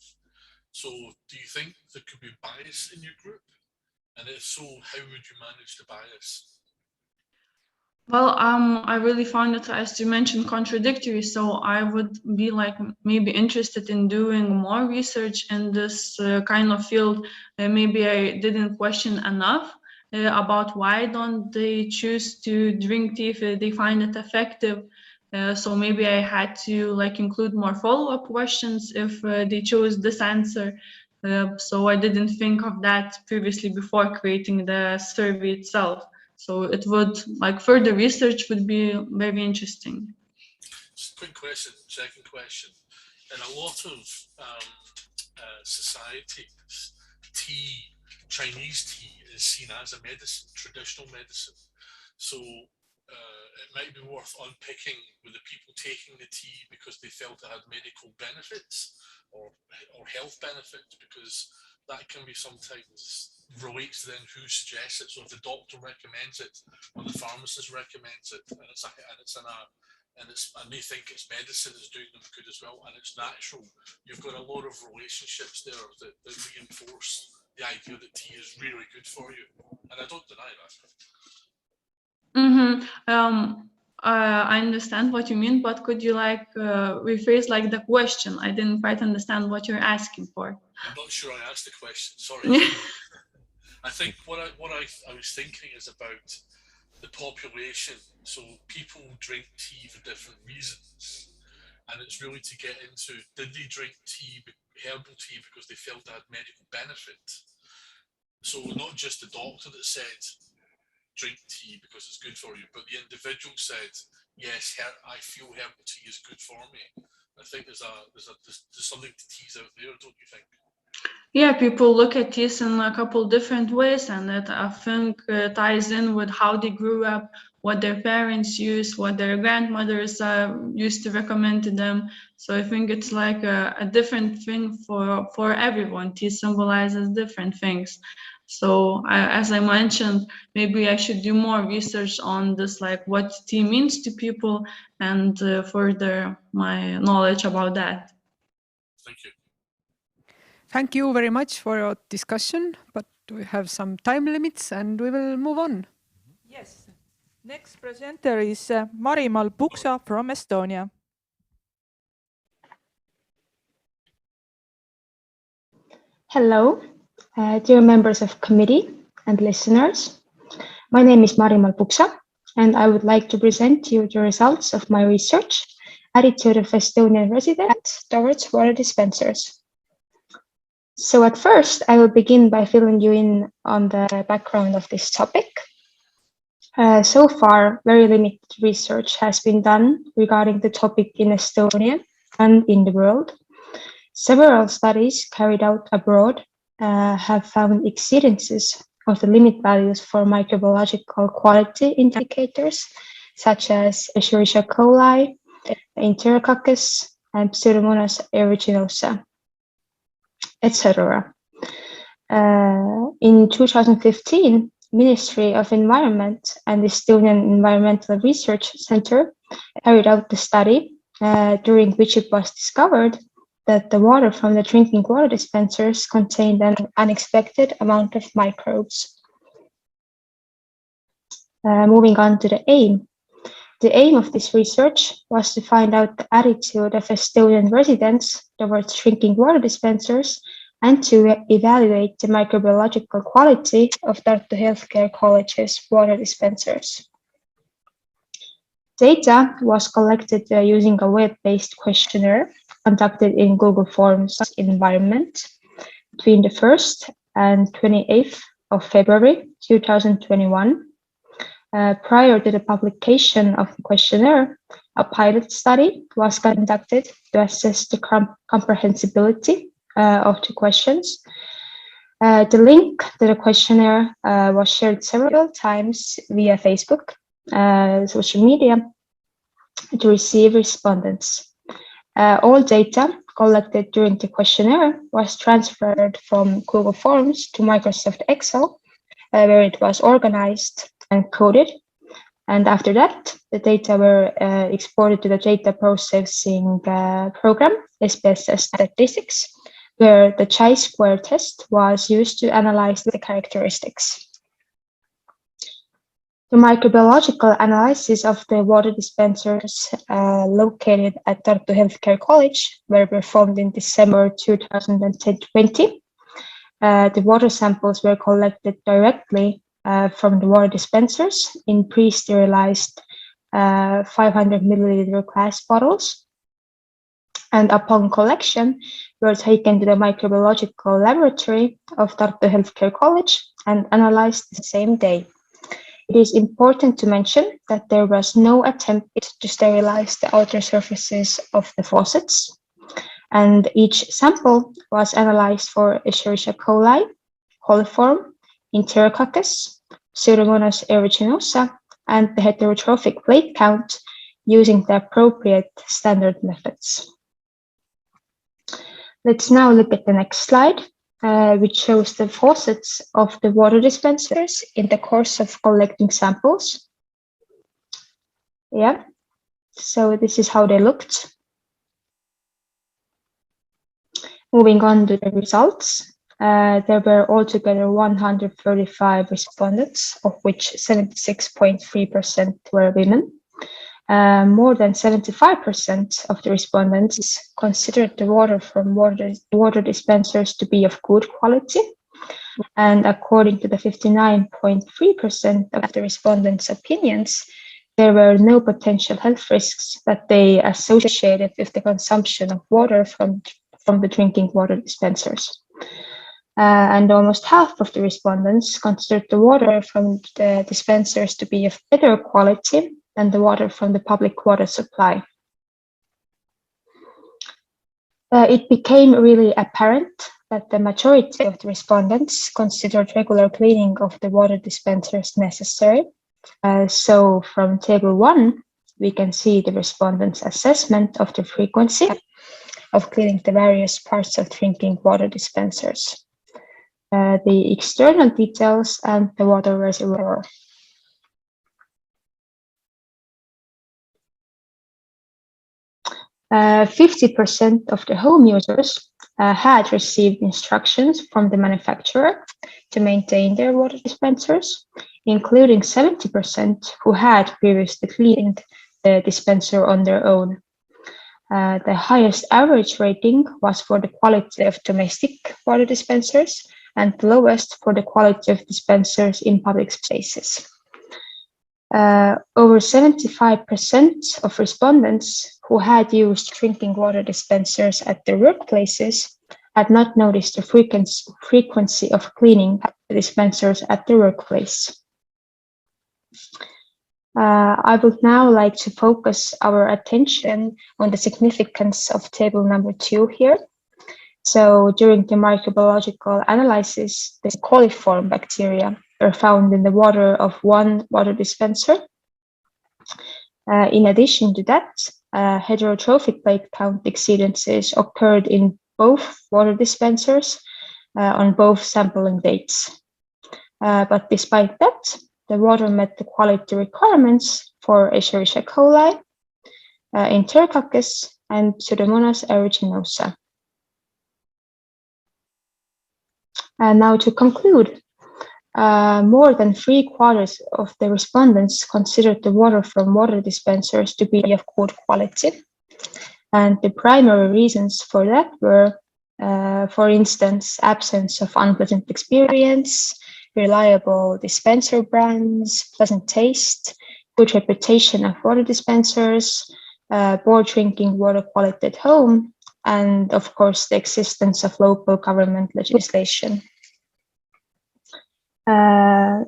So do you think there could be bias in your group? And if so, how would you manage the bias? Well, I really found it, as you mentioned, contradictory. So I would be like maybe interested in doing more research in this kind of field. Maybe I didn't question enough about why don't they choose to drink tea if they find it effective. So maybe I had to like include more follow-up questions if they chose this answer. So I didn't think of that previously before creating the survey itself. So it would, like, further research would be very interesting. Just a quick question, second question. In a lot of societies, tea, Chinese tea is seen as a medicine, traditional medicine. So it might be worth unpicking with the people taking the tea because they felt it had medical benefits or health benefits, because that can be sometimes relates to then who suggests it. So if the doctor recommends it or the pharmacist recommends it, and they think it's medicine is doing them good as well, and it's natural, you've got a lot of relationships there that reinforce the idea that tea is really good for you, and I don't deny that. I understand what you mean, but could you like rephrase like the question? I didn't quite understand what you're asking for. I'm not sure I asked the question, sorry. I think what I was thinking is about the population. So people drink tea for different reasons, and it's really to get into, did they drink tea, herbal tea, because they felt it had medical benefit? So not just the doctor that said drink tea because it's good for you, but the individual said, yes, I feel herbal tea is good for me. I think there's something to tease out there, don't you think? Yeah, people look at this in a couple different ways, and that I think ties in with how they grew up, what their parents used, what their grandmothers used to recommend to them. So I think it's like a different thing for everyone. Tea symbolizes different things. So as I mentioned, maybe I should do more research on this, like what tea means to people, and further my knowledge about that. Thank you. Thank you very much for your discussion, but we have some time limits and we will move on. Yes. Next presenter is Marimal Puksa from Estonia. Hello, dear members of committee and listeners. My name is Marimal Puksa, and I would like to present to you the results of my research, Attitude of Estonian Residents Towards Water Dispensers. So at first, I will begin by filling you in on the background of this topic. So far, very limited research has been done regarding the topic in Estonia and in the world. Several studies carried out abroad have found exceedances of the limit values for microbiological quality indicators, such as Escherichia coli, Enterococcus, and Pseudomonas aeruginosa, etc. In 2015, Ministry of Environment and the Estonian Environmental Research Center carried out the study, during which it was discovered that the water from the drinking water dispensers contained an unexpected amount of microbes. Moving on to the aim. The aim of this research was to find out the attitude of Estonian residents towards drinking water dispensers and to evaluate the microbiological quality of Tartu Healthcare College's water dispensers. Data was collected using a web-based questionnaire conducted in Google Forms environment between the 1st and 28th of February 2021. Prior to the publication of the questionnaire, a pilot study was conducted to assess the comprehensibility of the questions. The link to the questionnaire was shared several times via Facebook, social media, to receive respondents. All data collected during the questionnaire was transferred from Google Forms to Microsoft Excel, where it was organized and coded. And after that, the data were exported to the data processing program, SPS Statistics, where the chi-square test was used to analyze the characteristics. The microbiological analysis of the water dispensers located at Tartu Healthcare College were performed in December 2020. The water samples were collected directly from the water dispensers in pre-sterilized 500 milliliter glass bottles. And upon collection, were taken to the microbiological laboratory of Tartu Healthcare College and analyzed the same day. It is important to mention that there was no attempt to sterilize the outer surfaces of the faucets, and each sample was analyzed for Escherichia coli, coliform, Enterococcus, Pseudomonas aeruginosa, and the heterotrophic plate count using the appropriate standard methods. Let's now look at the next slide, which shows the faucets of the water dispensers in the course of collecting samples. Yeah, so this is how they looked. Moving on to the results, there were altogether 135 respondents, of which 76.3% were women. More than 75% of the respondents considered the water from water dispensers to be of good quality. And according to the 59.3% of the respondents' opinions, there were no potential health risks that they associated with the consumption of water from the drinking water dispensers. And almost half of the respondents considered the water from the dispensers to be of better quality than the water from the public water supply. It became really apparent that the majority of the respondents considered regular cleaning of the water dispensers necessary. So from table 1, we can see the respondents' assessment of the frequency of cleaning the various parts of drinking water dispensers, the external details, and the water reservoir. Uh, 50% of the home users had received instructions from the manufacturer to maintain their water dispensers, including 70% who had previously cleaned the dispenser on their own. The highest average rating was for the quality of domestic water dispensers and the lowest for the quality of dispensers in public spaces. Over 75% of respondents who had used drinking water dispensers at their workplaces had not noticed the frequency of cleaning the dispensers at the workplace. I would now like to focus our attention on the significance of table number 2 here. So during the microbiological analysis, the coliform bacteria were found in the water of one water dispenser. In addition to that, heterotrophic plate count exceedances occurred in both water dispensers on both sampling dates. But despite that, the water met the quality requirements for Escherichia coli, Enterococcus, and Pseudomonas aeruginosa. And now to conclude, more than 3/4 of the respondents considered the water from water dispensers to be of good quality. And the primary reasons for that were, for instance, absence of unpleasant experience, reliable dispenser brands, pleasant taste, good reputation of water dispensers, poor drinking water quality at home, and of course, the existence of local government legislation.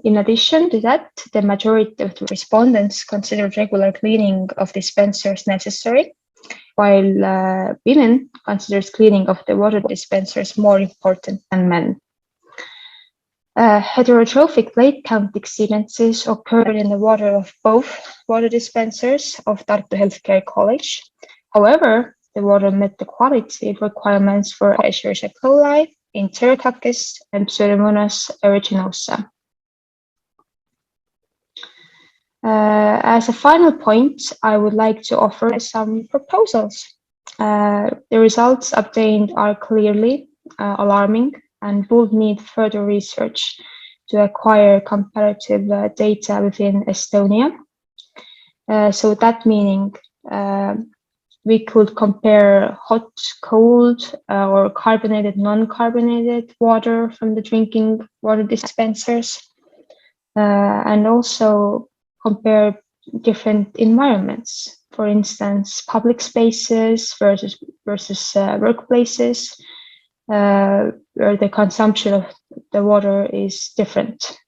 In addition to that, the majority of the respondents considered regular cleaning of dispensers necessary, while women considered cleaning of the water dispensers more important than men. Heterotrophic plate count exceedances occurred in the water of both water dispensers of Tartu Healthcare College. However, the water met the quality requirements for Escherichia coli, Enterococcus, and Pseudomonas aeruginosa. As a final point, I would like to offer some proposals. The results obtained are clearly alarming and will need further research to acquire comparative data within Estonia. So that meaning we could compare hot, cold, or carbonated, non-carbonated water from the drinking water dispensers, and also compare different environments. For instance, public spaces versus workplaces, where the consumption of the water is different.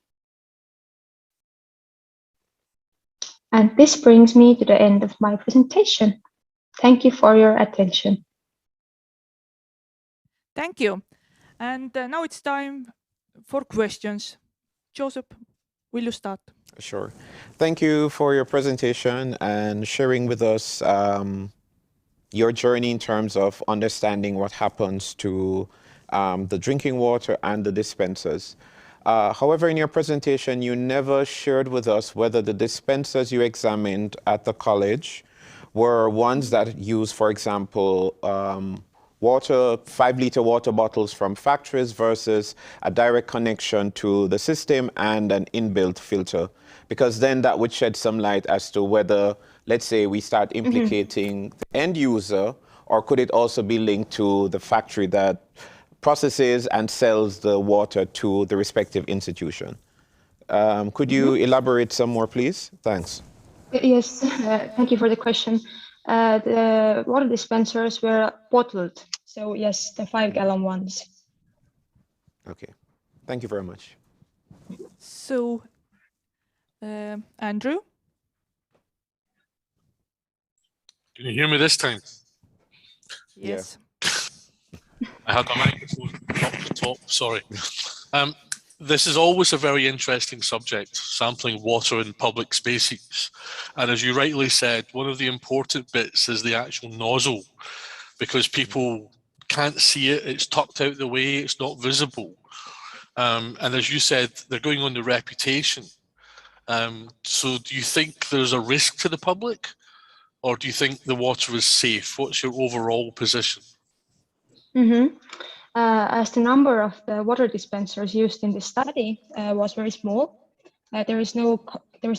And this brings me to the end of my presentation. Thank you for your attention. Thank you. And now it's time for questions. Joseph, will you start? Sure. Thank you for your presentation and sharing with us your journey in terms of understanding what happens to the drinking water and the dispensers. However, in your presentation, you never shared with us whether the dispensers you examined at the college were ones that use, for example, 5-liter water bottles from factories versus a direct connection to the system and an inbuilt filter. Because then that would shed some light as to whether, let's say, we start implicating the end user, or could it also be linked to the factory that processes and sells the water to the respective institution. Could you elaborate some more, please? Thanks. Yes, thank you for the question. The water dispensers were bottled. So yes, the 5-gallon ones. Okay, thank you very much. So, Andrew? Can you hear me this time? Yes. I had my microphone up the top, sorry. This is always a very interesting subject, sampling water in public spaces. And as you rightly said, one of the important bits is the actual nozzle, because people can't see it, it's tucked out the way, it's not visible. And as you said, they're going on the reputation. So do you think there's a risk to the public, or do you think the water is safe? What's your overall position? As the number of the water dispensers used in the study was very small, there is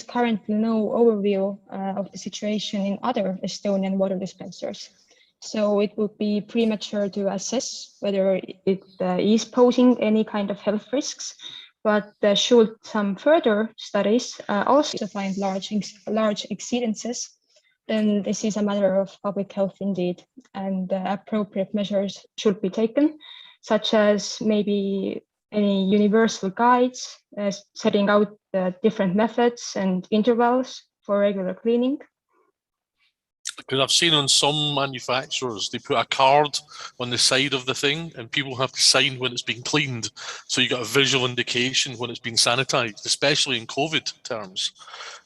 currently no overview of the situation in other Estonian water dispensers. So it would be premature to assess whether it is posing any kind of health risks. But should some further studies also find large exceedances, then this is a matter of public health indeed, and appropriate measures should be taken, such as maybe any universal guides, setting out different methods and intervals for regular cleaning. Because I've seen on some manufacturers, they put a card on the side of the thing and people have to sign when it's been cleaned. So you got a visual indication when it's been sanitized, especially in COVID terms.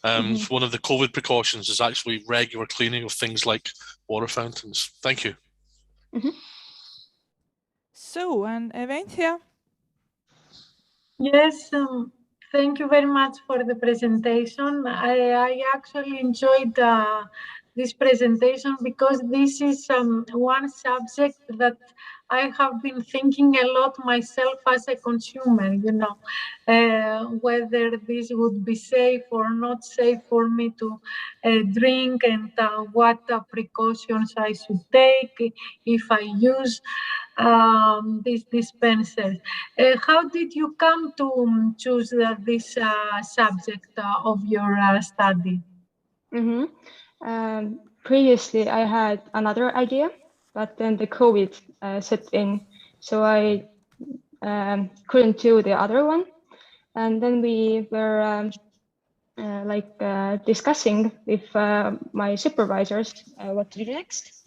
One of the COVID precautions is actually regular cleaning of things like water fountains. Thank you. So, and Eventia? Yes, thank you very much for the presentation. I actually enjoyed this presentation because this is one subject that I have been thinking a lot myself as a consumer, you know, whether this would be safe or not safe for me to drink, and what precautions I should take if I use these dispensers. How did you come to choose this subject of your study? Previously, I had another idea, but then the COVID set in, so I couldn't do the other one. And then we were discussing with my supervisors what to do next.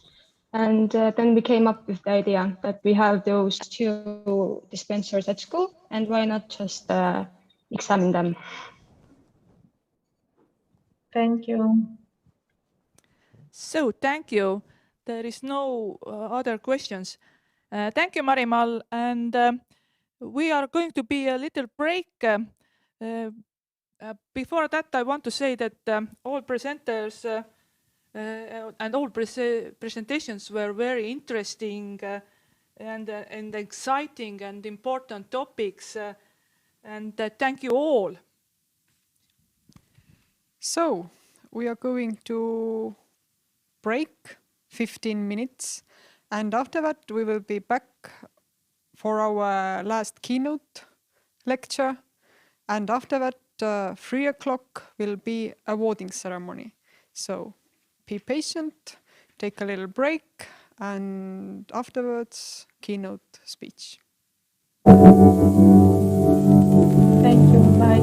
And then we came up with the idea that we have those 2 dispensers at school, and why not just examine them? Thank you. So, thank you. There is no other questions. Thank you, Marimal. And we are going to be a little break. Before that, I want to say that all presenters and all presentations were very interesting and exciting and important topics. And thank you all. So we are going to break 15 minutes, and after that we will be back for our last keynote lecture, and after that 3 o'clock will be awarding ceremony. So be patient, take a little break, and afterwards keynote speech. Thank you. Bye.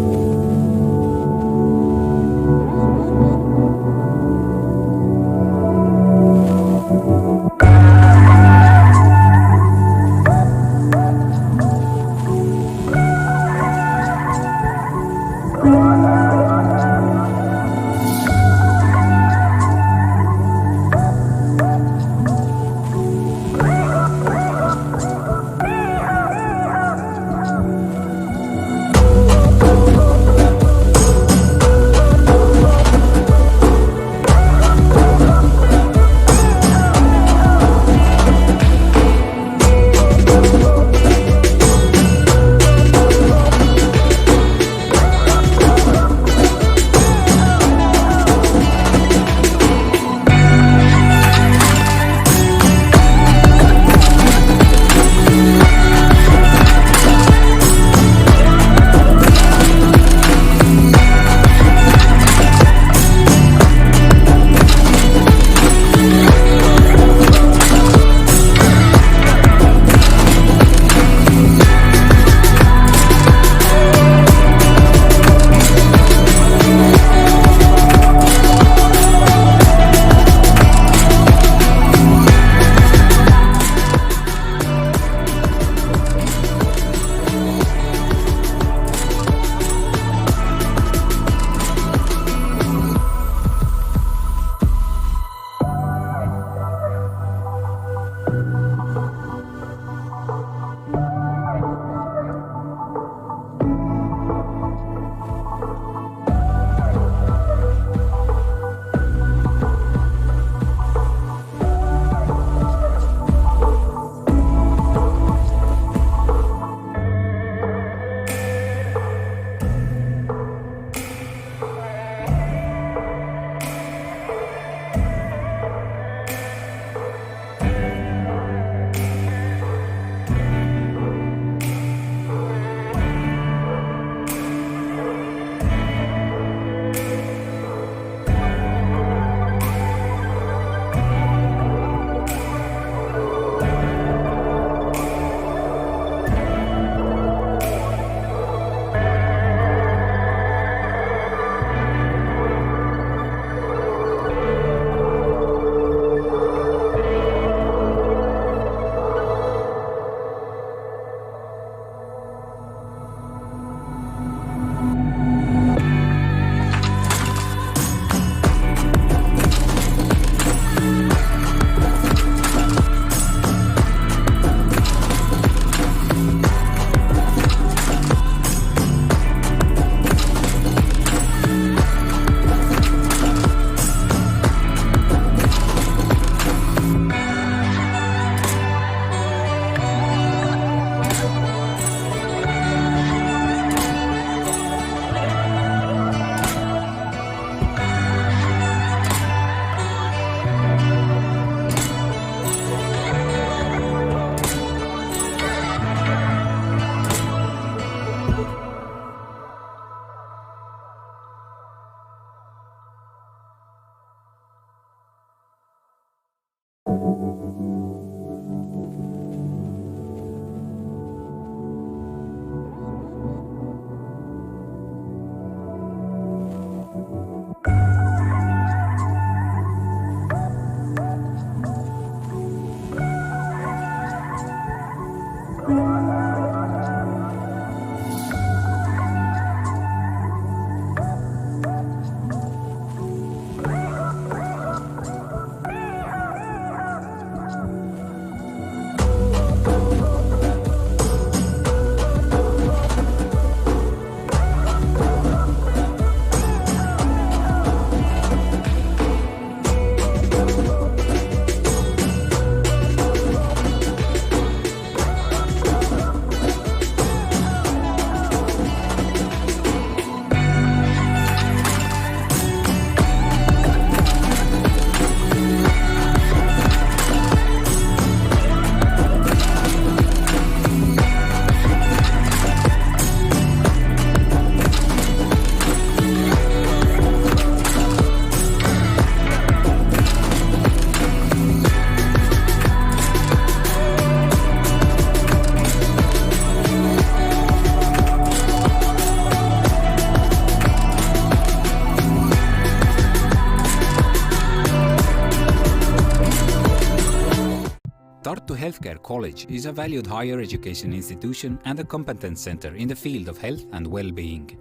Tartu Healthcare College is a valued higher education institution and a competence center in the field of health and well-being.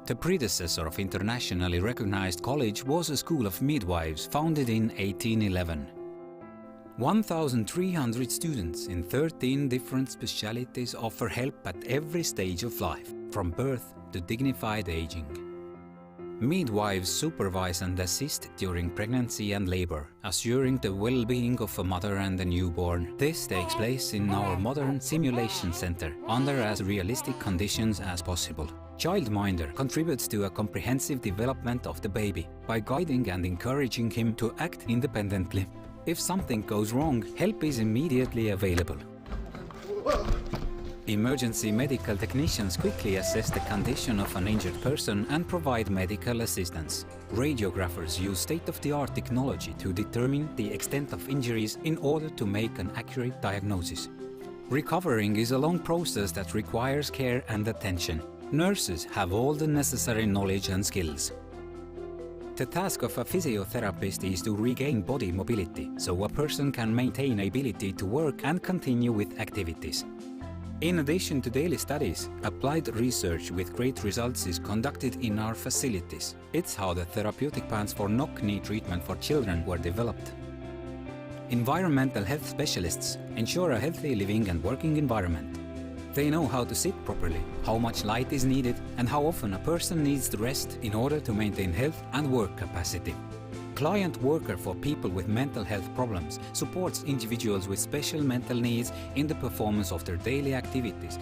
The predecessor of internationally recognized college was a school of midwives founded in 1811. 1,300 students in 13 different specialties offer help at every stage of life, from birth to dignified aging. Midwives supervise and assist during pregnancy and labor, assuring the well-being of a mother and a newborn. This takes place in our modern simulation center, under as realistic conditions as possible. Childminder contributes to a comprehensive development of the baby by guiding and encouraging him to act independently. If something goes wrong, help is immediately available. Emergency medical technicians quickly assess the condition of an injured person and provide medical assistance. Radiographers use state-of-the-art technology to determine the extent of injuries in order to make an accurate diagnosis. Recovering is a long process that requires care and attention. Nurses have all the necessary knowledge and skills. The task of a physiotherapist is to regain body mobility, so a person can maintain ability to work and continue with activities. In addition to daily studies, applied research with great results is conducted in our facilities. It's how the therapeutic plans for knock-knee treatment for children were developed. Environmental health specialists ensure a healthy living and working environment. They know how to sit properly, how much light is needed, and how often a person needs to rest in order to maintain health and work capacity. Client worker for people with mental health problems supports individuals with special mental needs in the performance of their daily activities.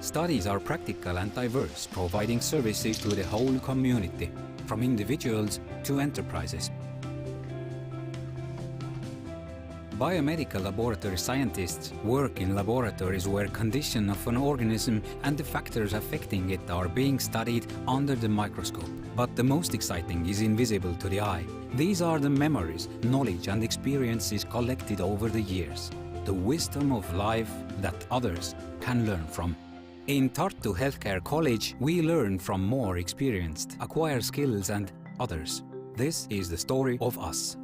Studies are practical and diverse, providing services to the whole community, from individuals to enterprises. Biomedical laboratory scientists work in laboratories where condition of an organism and the factors affecting it are being studied under the microscope. But the most exciting is invisible to the eye. These are the memories, knowledge and experiences collected over the years. The wisdom of life that others can learn from. In Tartu Healthcare College, we learn from more experienced, acquire skills and others. This is the story of us.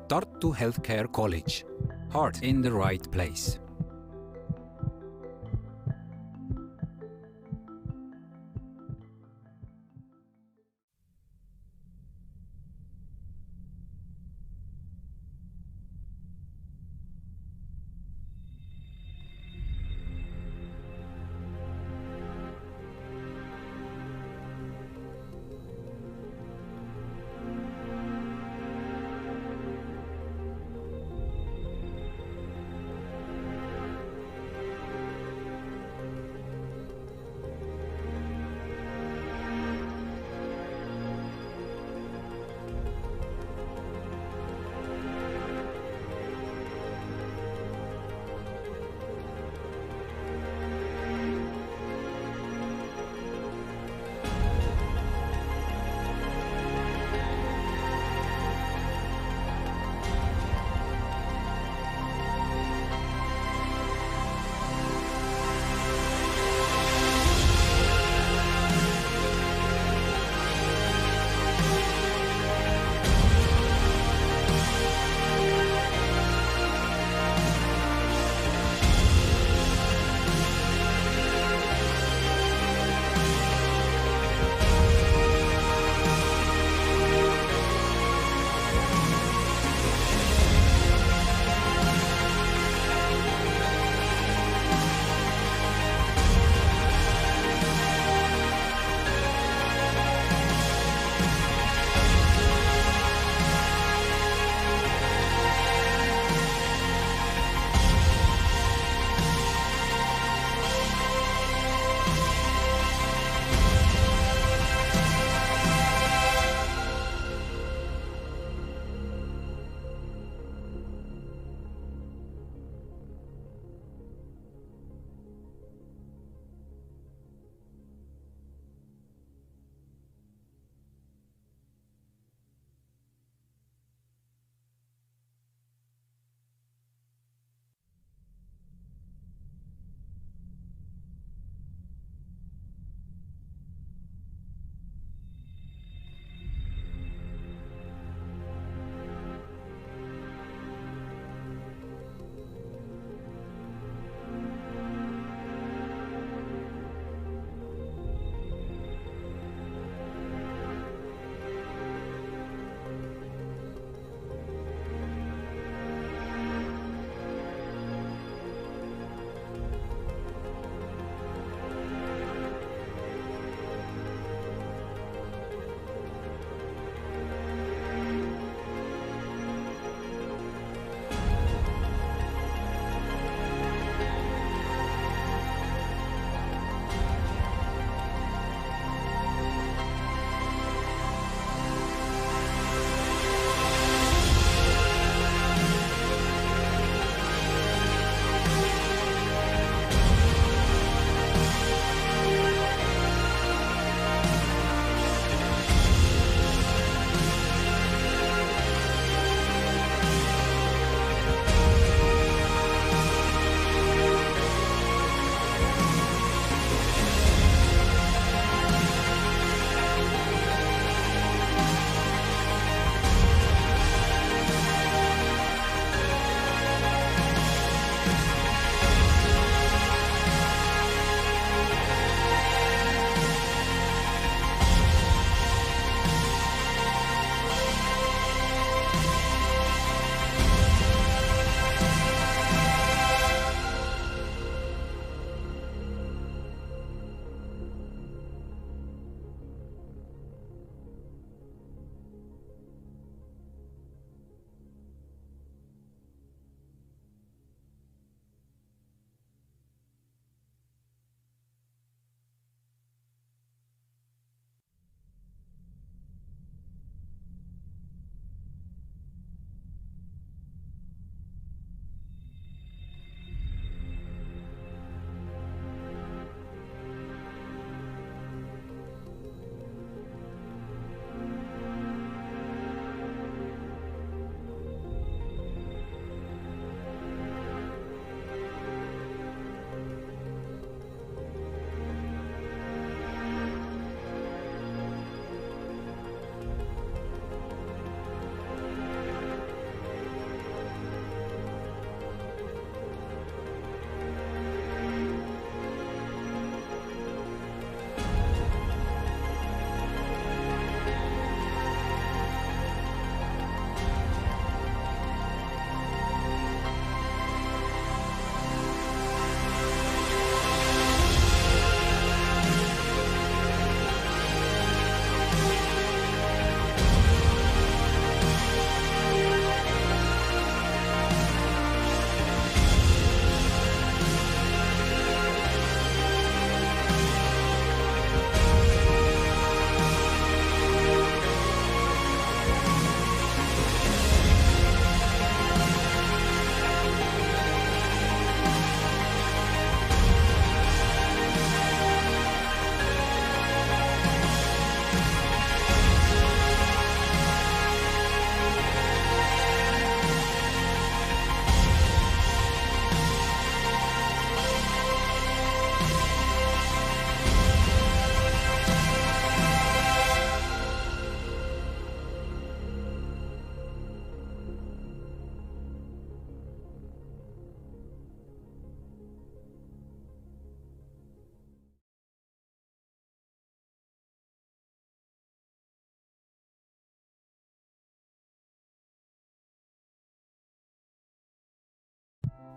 Tartu Healthcare College. Heart in the right place.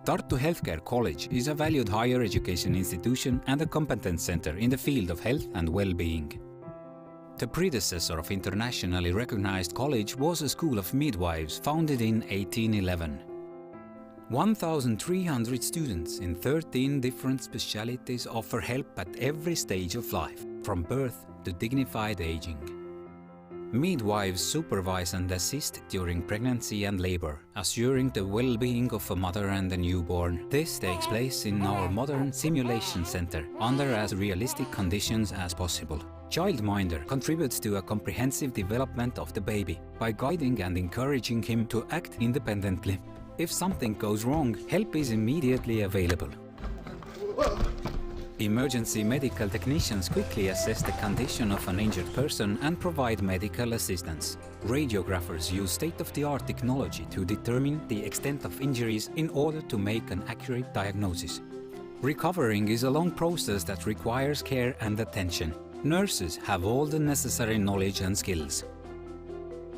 Tartu Healthcare College is a valued higher education institution and a competence center in the field of health and well-being. The predecessor of internationally recognized college was a school of midwives founded in 1811. 1,300 students in 13 different specialties offer help at every stage of life, from birth to dignified aging. Midwives supervise and assist during pregnancy and labor, assuring the well-being of a mother and a newborn. This takes place in our modern simulation center, under as realistic conditions as possible. Childminder contributes to a comprehensive development of the baby by guiding and encouraging him to act independently. If something goes wrong, help is immediately available. Emergency medical technicians quickly assess the condition of an injured person and provide medical assistance. Radiographers use state-of-the-art technology to determine the extent of injuries in order to make an accurate diagnosis. Recovering is a long process that requires care and attention. Nurses have all the necessary knowledge and skills.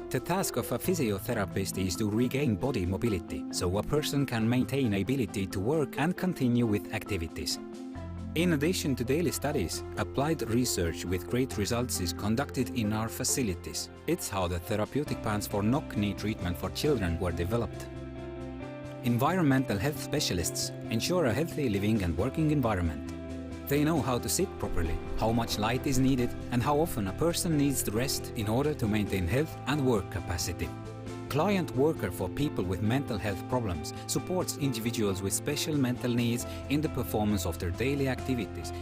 The task of a physiotherapist is to regain body mobility, so a person can maintain ability to work and continue with activities. In addition to daily studies, applied research with great results is conducted in our facilities. It's how the therapeutic plans for knock-knee treatment for children were developed. Environmental health specialists ensure a healthy living and working environment. They know how to sit properly, how much light is needed, and how often a person needs to rest in order to maintain health and work capacity. Client worker for people with mental health problems supports individuals with special mental needs in the performance of their daily activities.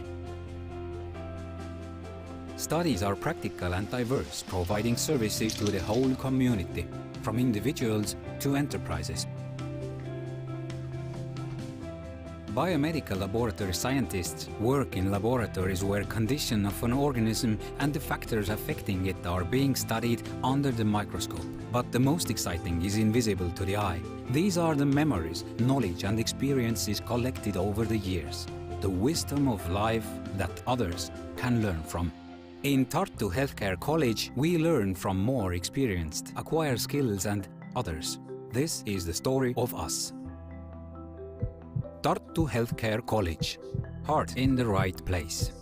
Studies are practical and diverse, providing services to the whole community, from individuals to enterprises. Biomedical laboratory scientists work in laboratories where condition of an organism and the factors affecting it are being studied under the microscope. But the most exciting is invisible to the eye. These are the memories, knowledge and experiences collected over the years. The wisdom of life that others can learn from. In Tartu Healthcare College, we learn from more experienced, acquire skills and others. This is the story of us. Tartu Healthcare College. Heart in the right place.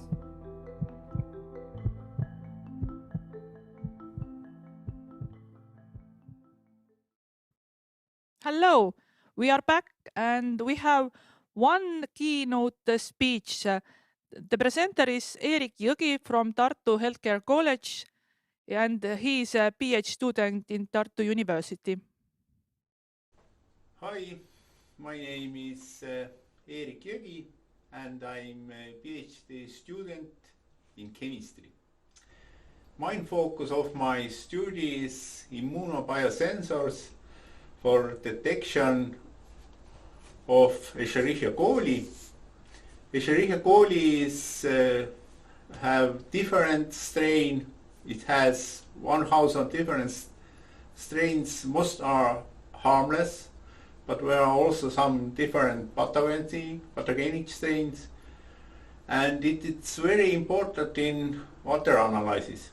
Hello, we are back and we have one keynote speech. The presenter is Erik Jõgi from Tartu Healthcare College and he is a PhD student in Tartu University. Hi, my name is Erik Jõgi and I'm a PhD student in chemistry. Main focus of my study is immunobiosensors for detection of Escherichia coli. Escherichia coli is have different strain. It has 1,000 different strains. Most are harmless, but there are also some different pathogenic strains. And it's very important in water analysis.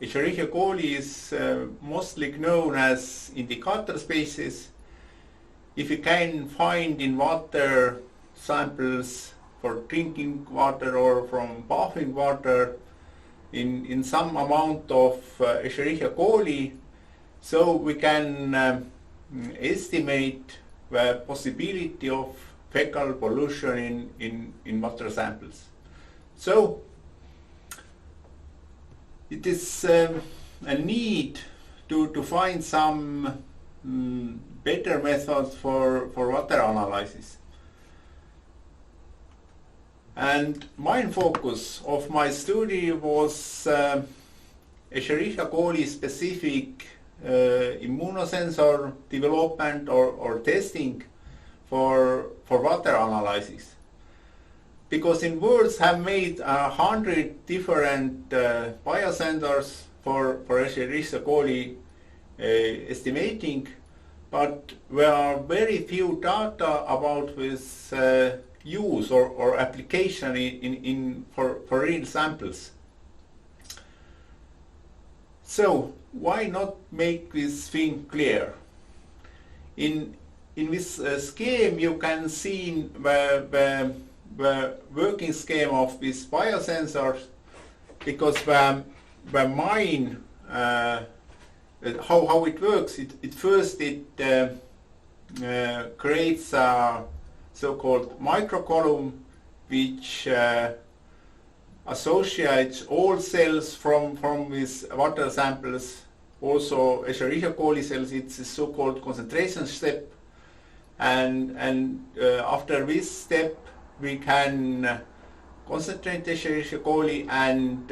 Escherichia coli is mostly known as indicator species. If you can find in water samples for drinking water or from bathing water in some amount of Escherichia coli, so we can estimate the possibility of fecal pollution in water samples. So it is a need to find some better methods for water analysis. And main focus of my study was Escherichia coli specific immunosensor development or testing for water analysis. Because in world have made 100 different biosensors for Escherichia coli estimating, but there are very few data about this use or application for real samples. So why not make this thing clear? In in this scheme you can see the working scheme of these biosensors, because the mine, how it works, it first creates a so-called microcolumn which associates all cells from these water samples, also Escherichia coli cells. It's a so-called concentration step, and after this step we can concentrate Escherichia coli, and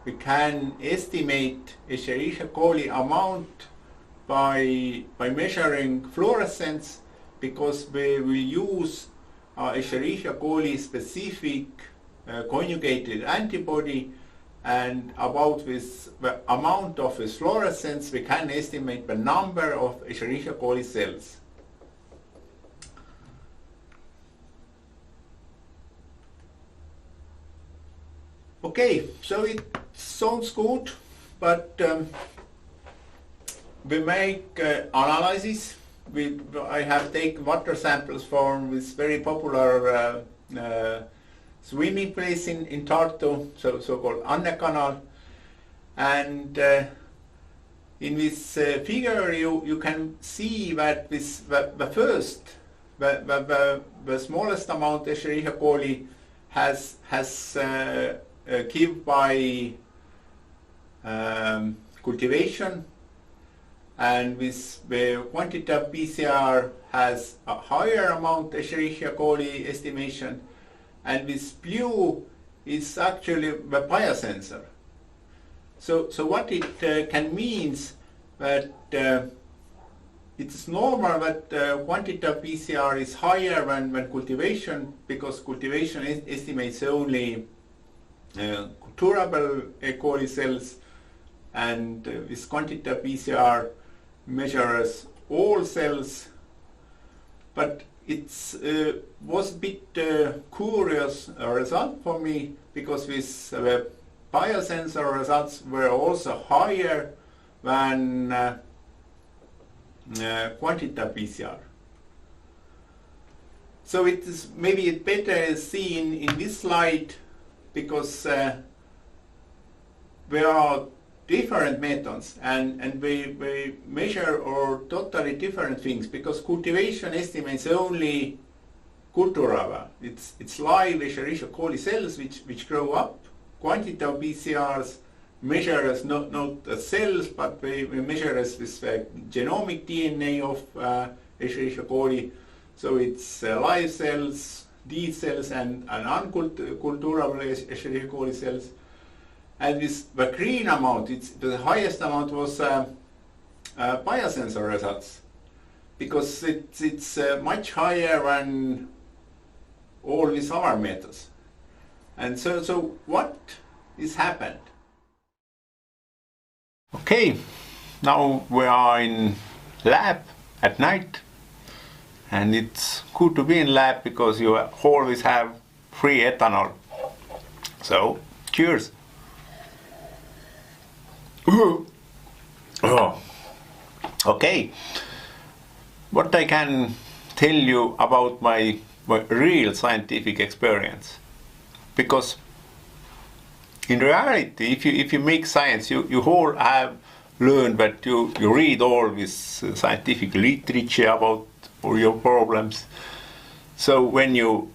we can estimate Escherichia coli amount by measuring fluorescence, because we will use Escherichia coli specific conjugated antibody, and about this the amount of this fluorescence we can estimate the number of Escherichia coli cells. Okay, so it sounds good, but we make analysis. I have taken water samples from this very popular swimming place in Tartu, so-called Anne Canal, and in this figure you can see that the smallest amount of Escherichia coli has given by cultivation, and with the quantitative PCR has a higher amount of Escherichia coli estimation, and this blue is actually the biosensor. So what it can means that it's normal that quantitative PCR is higher than cultivation, because cultivation estimates only culturable E. coli cells, and this quantitative PCR measures all cells. But it was a bit curious result for me, because this biosensor results were also higher than quantitative PCR. So it is maybe it better seen in this slide, because there are different methods, and we measure or totally different things, because cultivation estimates only culturava. It's live Escherichia coli cells which grow up. Quantitative PCRs measure as not cells, but we measure as this genomic DNA of Escherichia coli. So it's live cells, D cells, and unculturable Escherichia coli cells. And this the green amount, the highest amount was biosensor results, because it's much higher than all these other methods. And so what is happened? Okay, now we are in lab at night, and it's good to be in lab because you always have free ethanol. So cheers. Oh. Okay, what I can tell you about my real scientific experience, because in reality, if you make science, you all have learned that you read all this scientific literature about all your problems. So when you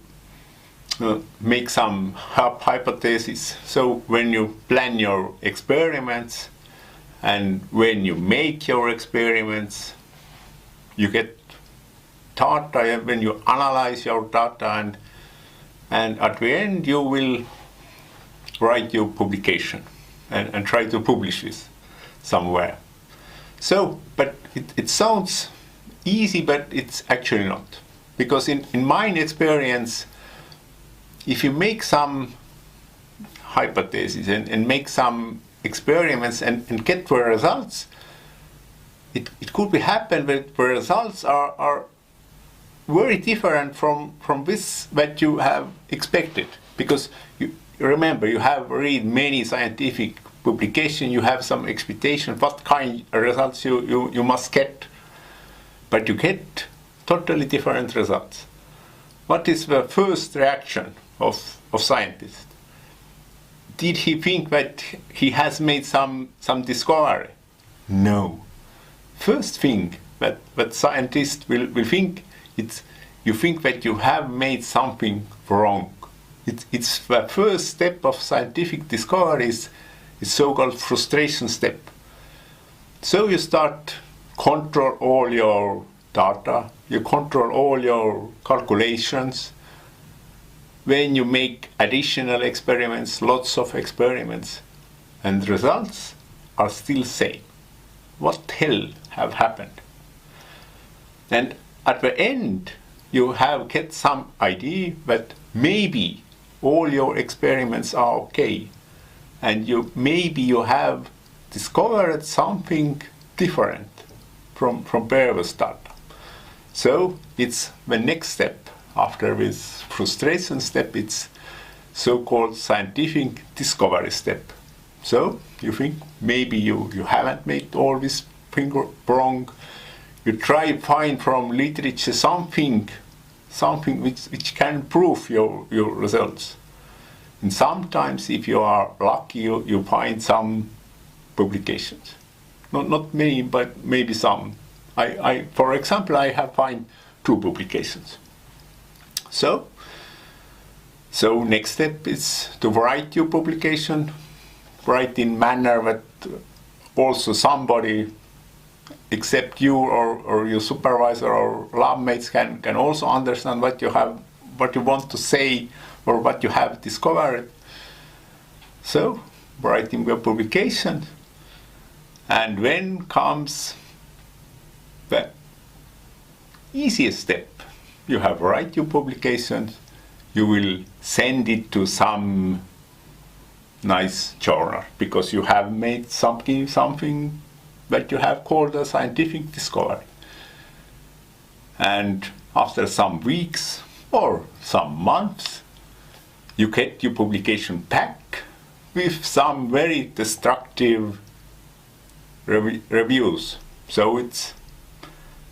make some hypothesis, so when you plan your experiments, and when you make your experiments, you get data, when you analyze your data, and at the end you will write your publication and try to publish this somewhere. So, but it sounds easy, but it's actually not. Because in my experience, if you make some hypotheses and make some experiments and get the results, it could be happen that the results are very different from this that you have expected. Because you remember, you have read many scientific publications, you have some expectation what kind of results you must get. But you get totally different results. What is the first reaction of scientist? Did he think that he has made some discovery? No. First thing that scientists will think, you think that you have made something wrong. It's the first step of scientific discovery is so-called frustration step. So you start control all your data, you control all your calculations. When you make additional experiments, lots of experiments, and the results are still same. What hell have happened? And at the end, you have get some idea that maybe all your experiments are okay, and maybe you have discovered something different from previous data. So it's the next step. After this frustration step, it's so-called scientific discovery step. So you think maybe you haven't made all this thing wrong. You try to find from literature something which can prove your results. And sometimes, if you are lucky, you find some publications. Not many, but maybe some. For example, I have found 2 publications. So next step is to write your publication, write in manner that also somebody except you or your supervisor or lab mates can also understand what you want to say or what you have discovered. So writing your publication, and when comes the easiest step. You have write your publications, you will send it to some nice journal because you have made something that you have called a scientific discovery. And after some weeks or some months, you get your publication back with some very destructive reviews. So it's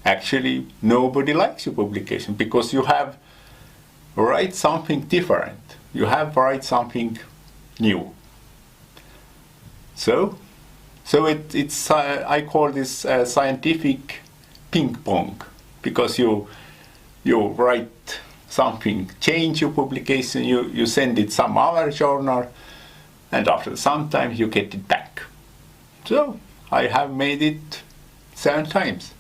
actually nobody likes your publication because you have write something different. You have write something new. So it's I call this scientific ping pong because you write something, change your publication, you send it some other journal, and after some time you get it back. So I have made it 7 times.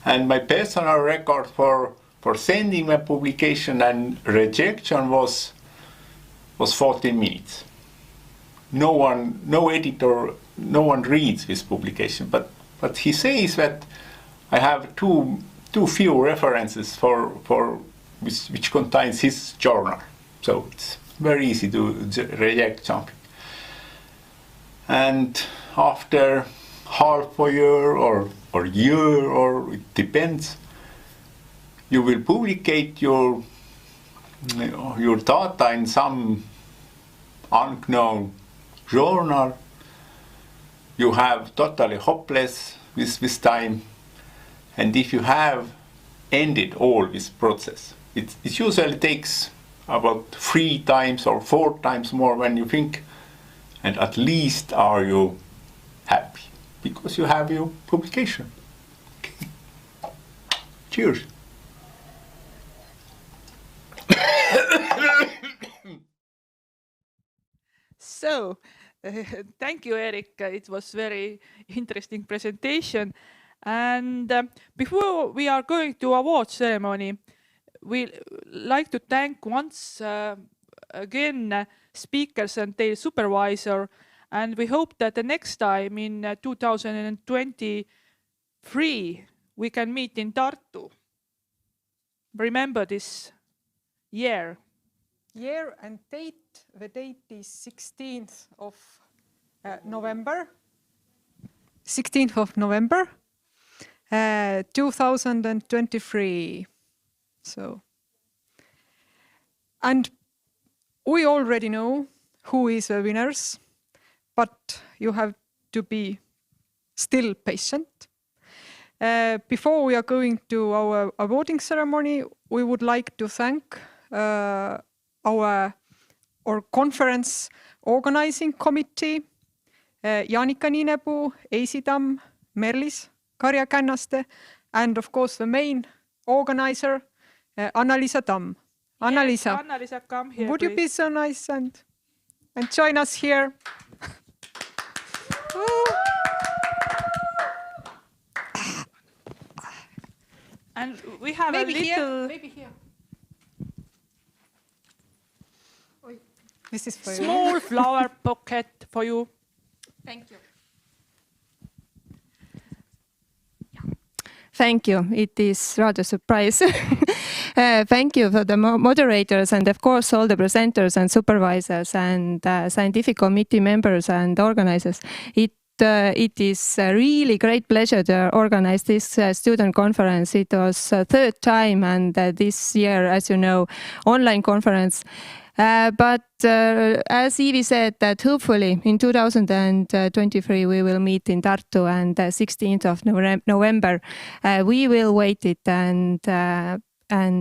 And my personal record for sending my publication and rejection was 14 minutes. No editor, no one reads this publication, but he says that I have too few references for which contains his journal. So it's very easy to reject something. And after half a year or year, or it depends, you will publicate your data in some unknown journal. You have totally hopeless with this time, and if you have ended all this process, it usually takes about 3 times or 4 times more when you think, and at least are you happy because you have your publication. Okay. Cheers. So, thank you, Erik. It was very interesting presentation. And before we are going to award ceremony, we like to thank once again speakers and their supervisor. And we hope that the next time in 2023 we can meet in Tartu. Remember this year. Year and date. The date is 16th of November. 16th of November, 2023. So, and we already know who is the winners, but you have to be still patient Before we are going to our awarding ceremony, we would like to thank our conference organizing committee, Jaanika Niinepuu, Eisi Tamm, Merlis Karja-Kännaste, and of course the main organizer, Anna-Liisa Tamm. Anna-Liisa, Yes, Anna-Liisa, come here, would you be so nice and join us here? And we have Maybe a little here, maybe here. This is for you. small flower bouquet for you. Thank you. Thank you. It is rather a surprise. Thank you for the moderators and of course all the presenters and supervisors and scientific committee members and organizers. It is a really great pleasure to organize this student conference. It was third time and this year, as you know, online conference. But as Iivi said, that hopefully in 2023 we will meet in Tartu and 16th of November. We will wait it and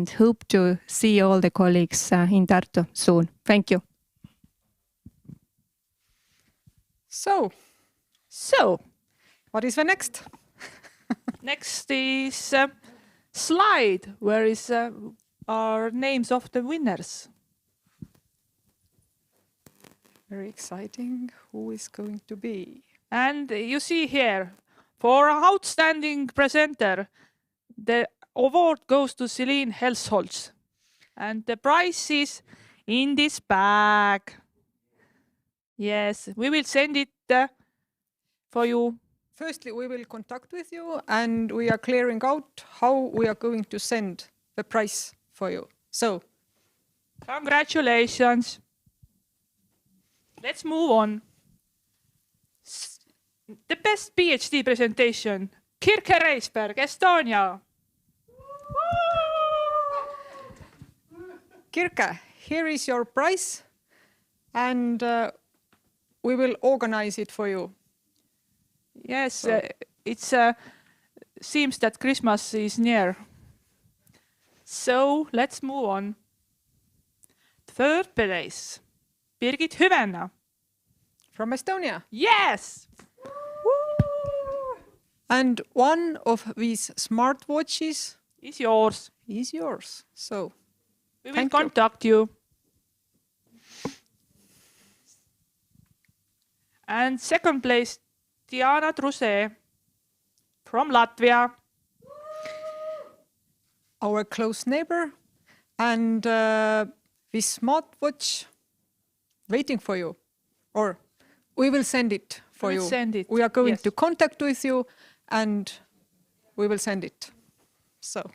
hope to see all the colleagues in Tartu soon. Thank you. So, what is the next? Next is slide, where is our names of the winners. Very exciting. Who is going to be? And you see here, for outstanding presenter, the award goes to Celine Helsholz. And the prize is in this bag. Yes, we will send it for you. Firstly, we will contact with you and we are clearing out how we are going to send the prize for you. So, congratulations. Let's move on. The best PhD presentation, Kirke Reisberg, Estonia. Kirke, here is your prize and we will organize it for you. Yes, it seems that Christmas is near. So let's move on. Third place, Birgit Hyvena. From Estonia? Yes! And one of these smartwatches is yours. So we will contact you. And second place, Diana Truse from Latvia. Our close neighbor. And this smartwatch waiting for you. Or we will send it for you. We are going to contact with you and we will send it. So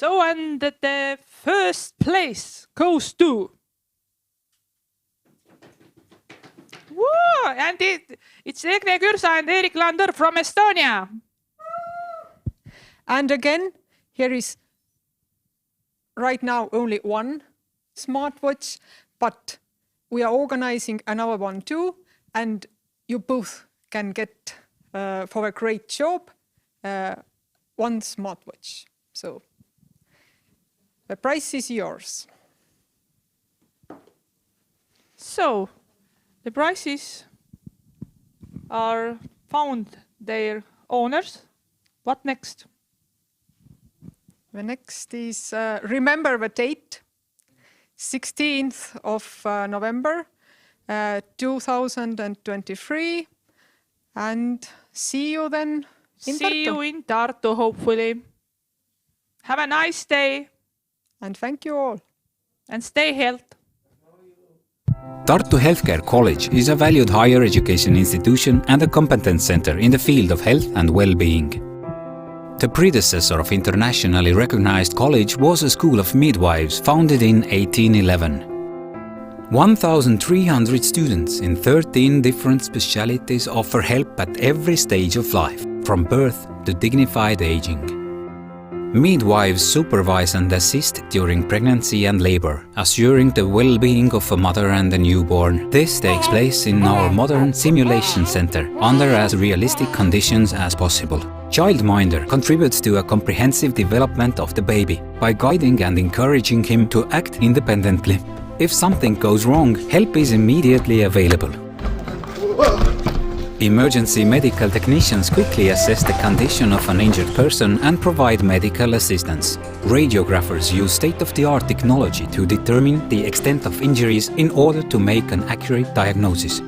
and the first place goes to... Woo! And it's Egne Kürsa and Erik Lander from Estonia. And again, here is right now only one smartwatch, but we are organizing another one too, and you both can get, for a great job, one smartwatch. So the prize is yours. So the prizes are found their owners. What next? The next is, remember the date, 16th of November, 2023. And see you then in Tartu. See you in Tartu, hopefully. Have a nice day. And thank you all. And stay healthy. Tartu Healthcare College is a valued higher education institution and a competence center in the field of health and well-being. The predecessor of internationally recognized college was a school of midwives founded in 1811. 1,300 students in 13 different specialties offer help at every stage of life, from birth to dignified aging. Midwives supervise and assist during pregnancy and labor, assuring the well-being of a mother and a newborn. This takes place in our modern simulation center under as realistic conditions as possible. Childminder contributes to a comprehensive development of the baby by guiding and encouraging him to act independently. If something goes wrong, help is immediately available. Emergency medical technicians quickly assess the condition of an injured person and provide medical assistance. Radiographers use state-of-the-art technology to determine the extent of injuries in order to make an accurate diagnosis.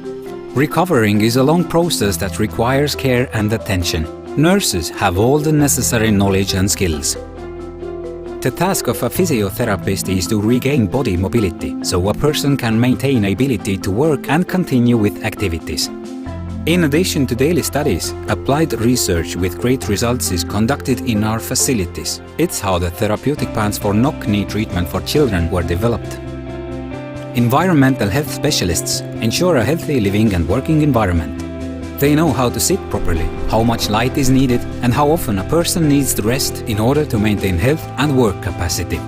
Recovering is a long process that requires care and attention. Nurses have all the necessary knowledge and skills. The task of a physiotherapist is to regain body mobility, so a person can maintain ability to work and continue with activities. In addition to daily studies, applied research with great results is conducted in our facilities. It's how the therapeutic plans for knock-knee treatment for children were developed. Environmental health specialists ensure a healthy living and working environment. They know how to sit properly, how much light is needed, and how often a person needs to rest in order to maintain health and work capacity.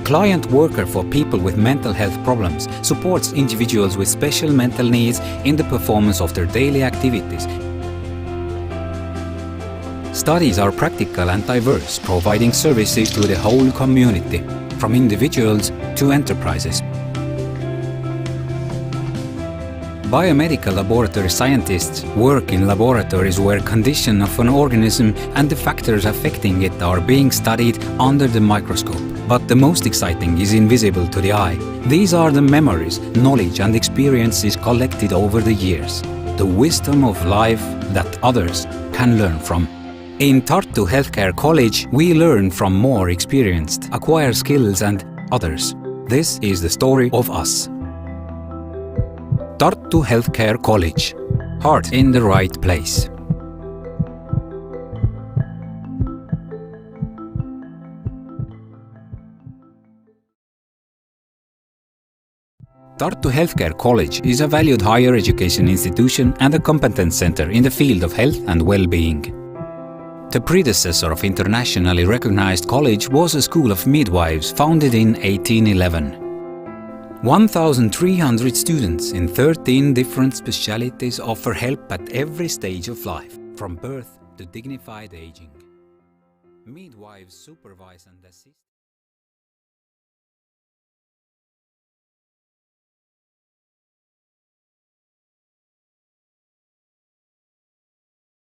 Client worker for people with mental health problems supports individuals with special mental needs in the performance of their daily activities. Studies are practical and diverse, providing services to the whole community, from individuals to enterprises. Biomedical laboratory scientists work in laboratories where condition of an organism and the factors affecting it are being studied under the microscope. But the most exciting is invisible to the eye. These are the memories, knowledge and experiences collected over the years. The wisdom of life that others can learn from. In Tartu Healthcare College, we learn from more experienced, acquire skills and others. This is the story of us. Tartu Healthcare College. Heart in the right place. Tartu Healthcare College is a valued higher education institution and a competence center in the field of health and well-being. The predecessor of internationally recognized college was a school of midwives founded in 1811. 1,300 students in 13 different specialties offer help at every stage of life, from birth to dignified aging. Midwives supervise and assist.